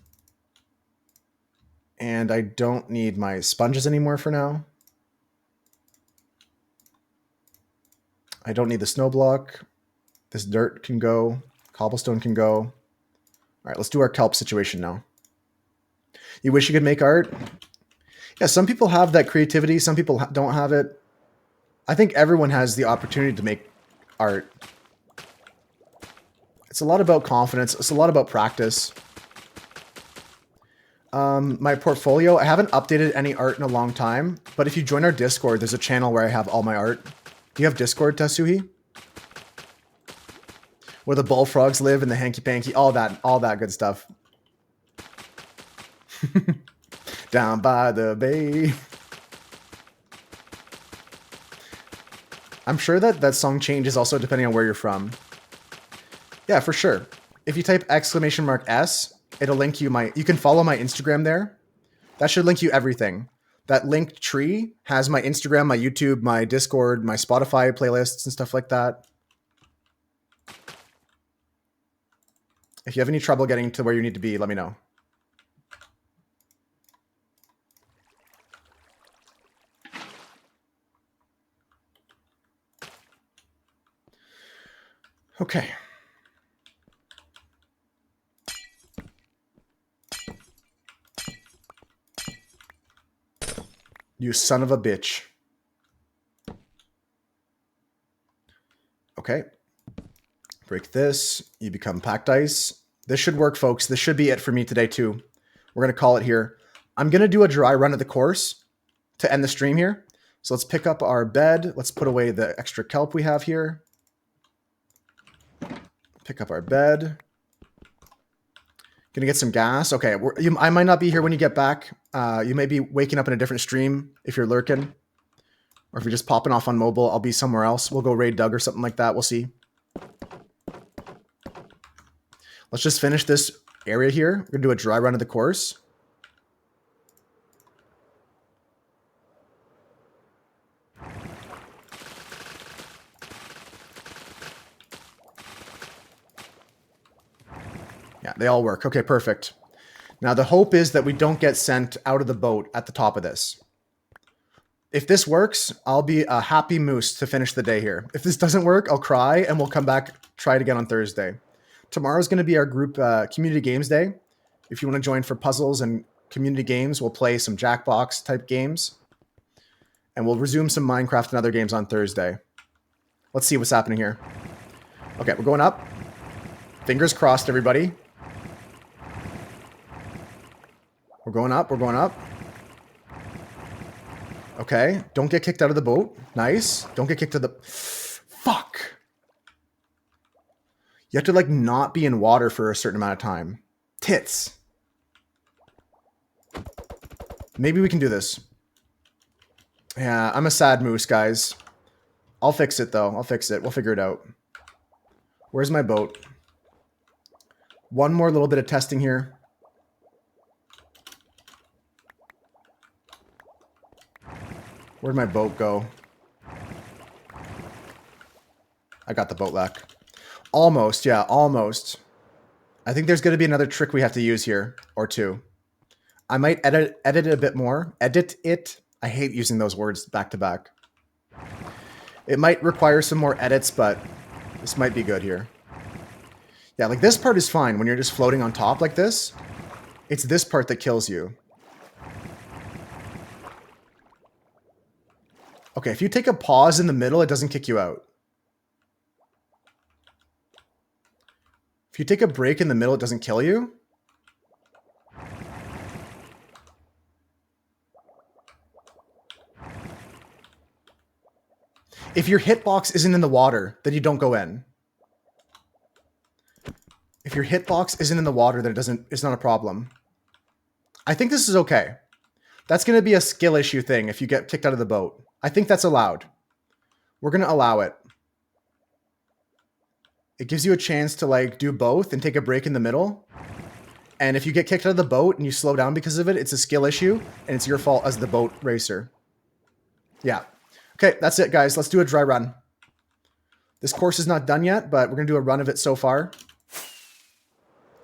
And I don't need my sponges anymore for now. I don't need the snow block. This dirt can go. Cobblestone can go. All right, let's do our kelp situation now. You wish you could make art? Yeah, some people have that creativity. Some people don't have it. I think everyone has the opportunity to make art. It's a lot about confidence. It's a lot about practice. My portfolio, I haven't updated any art in a long time, but if you join our Discord, there's a channel where I have all my art. Do you have Discord, Tasuhi? Where the bullfrogs live and the hanky-panky, all that good stuff. Down by the bay. I'm sure that song changes also depending on where you're from. Yeah, for sure. If you type !S, it'll link you you can follow my Instagram there. That should link you everything. That link tree has my Instagram, my YouTube, my Discord, my Spotify playlists and stuff like that. If you have any trouble getting to where you need to be, let me know. Okay. You son of a bitch. Okay. Break this. You become packed ice. This should work, folks. This should be it for me today, too. We're going to call it here. I'm going to do a dry run of the course to end the stream here. So let's pick up our bed. Let's put away the extra kelp we have here. Pick up our bed. Gonna get some gas. Okay, I might not be here when you get back. You may be waking up in a different stream if you're lurking. Or if you're just popping off on mobile, I'll be somewhere else. We'll go raid Doug or something like that. We'll see. Let's just finish this area here. We're going to do a dry run of the course. Yeah, they all work. Okay, perfect. Now, the hope is that we don't get sent out of the boat at the top of this. If this works, I'll be a happy moose to finish the day here. If this doesn't work, I'll cry and we'll come back, try it again on Thursday. Tomorrow's going to be our group community games day. If you want to join for puzzles and community games, we'll play some Jackbox type games. And we'll resume some Minecraft and other games on Thursday. Let's see what's happening here. Okay, we're going up. Fingers crossed, everybody. We're going up. We're going up. Okay. Don't get kicked out of the boat. Nice. Don't get kicked out of the... Fuck. You have to, like, not be in water for a certain amount of time. Tits. Maybe we can do this. Yeah, I'm a sad moose, guys. I'll fix it, though. I'll fix it. We'll figure it out. Where's my boat? One more little bit of testing here. Where'd my boat go? I got the boat back. Almost, yeah, almost. I think there's going to be another trick we have to use here, or two. I might edit it a bit more. Edit it. I hate using those words back to back. It might require some more edits, but this might be good here. Yeah, like this part is fine when you're just floating on top like this. It's this part that kills you. Okay, if you take a pause in the middle, it doesn't kick you out. If you take a break in the middle, it doesn't kill you. If your hitbox isn't in the water, then you don't go in. If your hitbox isn't in the water, then it's not a problem. I think this is okay. That's going to be a skill issue thing if you get kicked out of the boat. I think that's allowed. We're going to allow it. It gives you a chance to like do both and take a break in the middle. And if you get kicked out of the boat and you slow down because of it, it's a skill issue and it's your fault as the boat racer. Yeah. Okay, that's it, guys. Let's do a dry run. This course is not done yet, but we're going to do a run of it so far.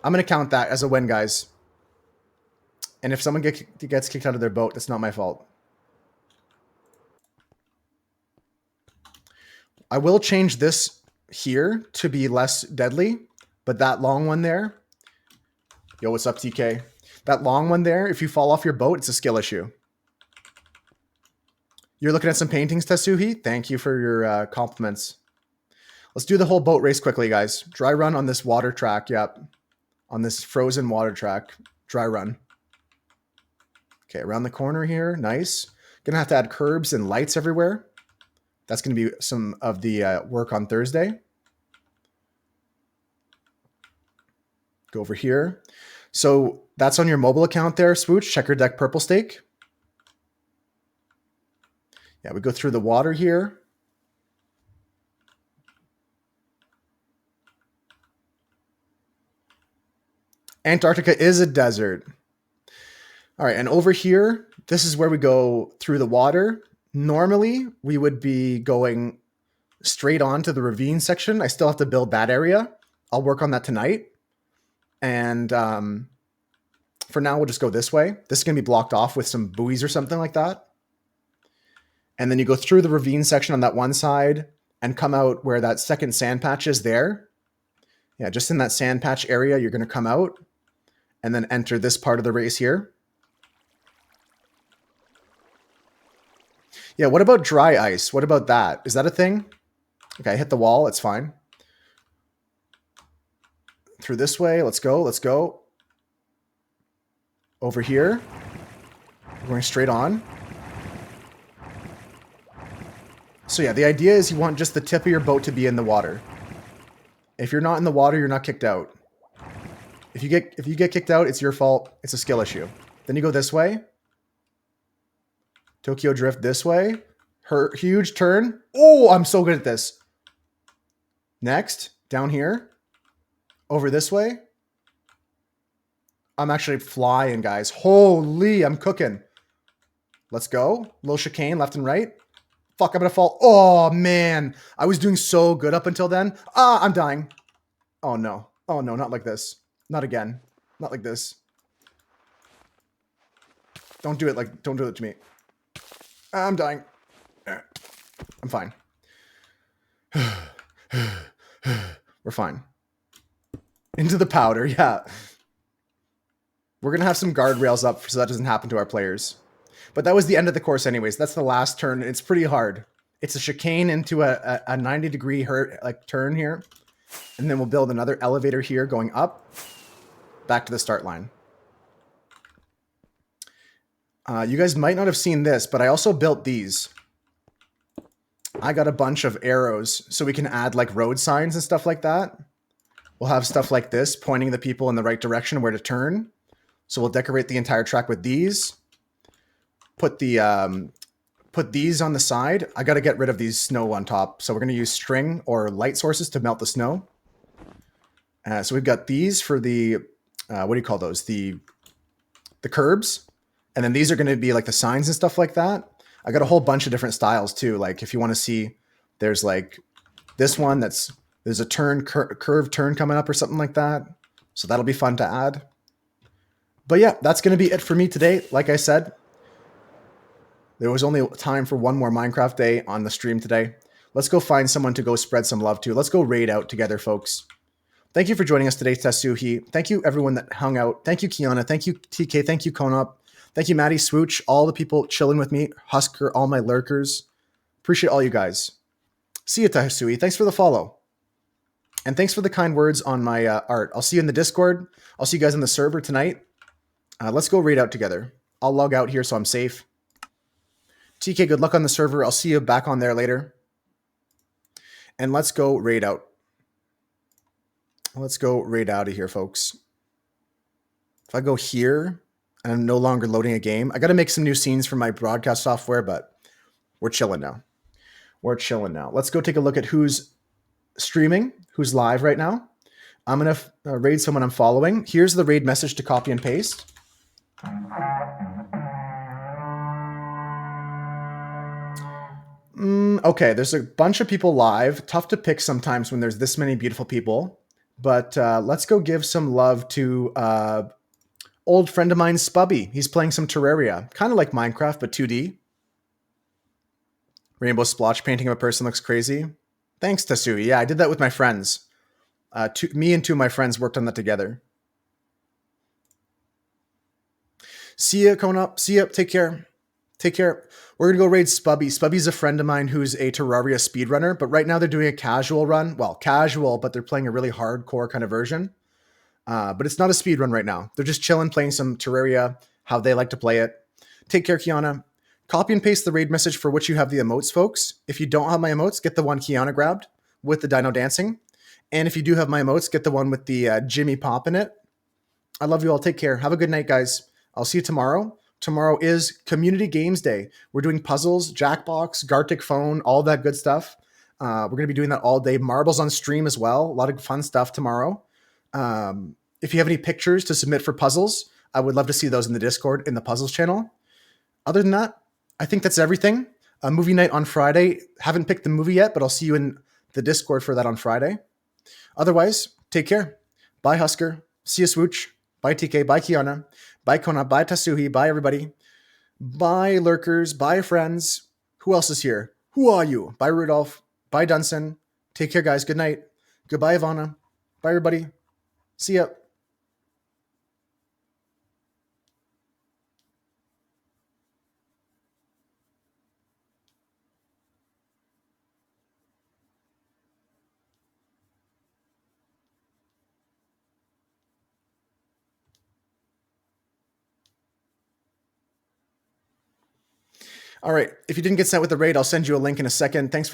I'm going to count that as a win, guys. And if someone gets kicked out of their boat, that's not my fault. I will change this here to be less deadly, but that long one there... Yo, what's up, TK? That long one there, if you fall off your boat, it's a skill issue. You're looking at some paintings, Tasuhi? Thank you for your compliments. Let's do the whole boat race quickly, guys. Dry run on this water track, yep. On this frozen water track. Dry run. Okay, around the corner here. Nice. Gonna have to add curbs and lights everywhere. That's going to be some of the work on Thursday. Go over here. So that's on your mobile account there, Swooch. Checker deck purple stake. Yeah, we go through the water here. Antarctica is a desert. All right, and over here, this is where we go through the water. Normally, we would be going straight on to the ravine section. I still have to build that area. I'll work on that tonight. And for now, we'll just go this way. This is going to be blocked off with some buoys or something like that. And then you go through the ravine section on that one side and come out where that second sand patch is there. Yeah, just in that sand patch area, you're going to come out and then enter this part of the race here. Yeah, what about dry ice? What about that? Is that a thing? Okay, I hit the wall. It's fine. Through this way. Let's go. Let's go. Over here. We're going straight on. So yeah, the idea is you want just the tip of your boat to be in the water. If you're not in the water, you're not kicked out. If you get kicked out, it's your fault. It's a skill issue. Then you go this way. Tokyo Drift this way. Her huge turn. Oh, I'm so good at this. Next, down here. Over this way. I'm actually flying, guys. Holy, I'm cooking. Let's go. Little chicane left and right. Fuck, I'm gonna fall. Oh, man. I was doing so good up until then. Ah, I'm dying. Oh, no. Oh, no, not like this. Not again. Not like this. Don't do it to me. I'm dying. I'm fine. We're fine. Into the powder, yeah. We're going to have some guardrails up so that doesn't happen to our players. But that was the end of the course anyways. That's the last turn. It's pretty hard. It's a chicane into a 90-degree turn here. And then we'll build another elevator here going up. Back to the start line. You guys might not have seen this, but I also built these. I got a bunch of arrows so we can add like road signs and stuff like that. We'll have stuff like this pointing the people in the right direction where to turn. So we'll decorate the entire track with these. Put these on the side. I got to get rid of these snow on top. So we're going to use string or light sources to melt the snow. So we've got these for the, what do you call those? The curbs. And then these are going to be like the signs and stuff like that. I got a whole bunch of different styles too. Like if you want to see, there's like this one there's a curved turn coming up or something like that. So that'll be fun to add. But yeah, that's going to be it for me today. Like I said, there was only time for one more Minecraft day on the stream today. Let's go find someone to go spread some love to. Let's go raid out together, folks. Thank you for joining us today, Tetsuhi. Thank you, everyone that hung out. Thank you, Kiana. Thank you, TK. Thank you, Konop. Thank you, Maddie, Swooch, all the people chilling with me, Husker, all my lurkers. Appreciate all you guys. See you, Tetsuhi. Thanks for the follow. And thanks for the kind words on my art. I'll see you in the Discord. I'll see you guys in the server tonight. Let's go raid out together. I'll log out here so I'm safe. TK, good luck on the server. I'll see you back on there later. And let's go raid out. Let's go raid out of here, folks. If I go here, and I'm no longer loading a game, I got to make some new scenes for my broadcast software, but we're chilling now. We're chilling now. Let's go take a look at who's streaming, who's live right now. I'm going to raid someone I'm following. Here's the raid message to copy and paste. Okay, there's a bunch of people live. Tough to pick sometimes when there's this many beautiful people. But let's go give some love to old friend of mine, Spubby. He's playing some Terraria. Kind of like Minecraft, but 2D. Rainbow splotch painting of a person looks crazy. Thanks, Tasui. Yeah, I did that with my friends. Me and two of my friends worked on that together. See ya, Konop. See ya. Take care. Take care. We're going to go raid Spubby. Spubby's a friend of mine who's a Terraria speedrunner, but right now they're doing a casual run. Well, casual, but they're playing a really hardcore kind of version. But it's not a speedrun right now. They're just chilling, playing some Terraria, how they like to play it. Take care, Kiana. Copy and paste the raid message for which you have the emotes, folks. If you don't have my emotes, get the one Kiana grabbed with the dino dancing. And if you do have my emotes, get the one with the Jimmy Pop in it. I love you all. Take care. Have a good night, guys. I'll see you tomorrow. Tomorrow is Community Games Day. We're doing puzzles, Jackbox, Gartic Phone, all that good stuff. We're going to be doing that all day. Marbles on stream as well. A lot of fun stuff tomorrow. If you have any pictures to submit for puzzles, I would love to see those in the Discord in the puzzles channel. Other than that, I think that's everything. Movie night on Friday. Haven't picked the movie yet, but I'll see you in the Discord for that on Friday. Otherwise, take care. Bye, Husker. See you, Swooch. Bye, TK. Bye, Kiana. Bye, Kona. Bye, Tasuhi. Bye, everybody. Bye, lurkers. Bye, friends. Who else is here? Who are you? Bye, Rudolph. Bye, Dunson. Take care, guys. Good night. Goodbye, Ivana. Bye, everybody. See ya. All right. If you didn't get sent with the raid, I'll send you a link in a second. Thanks for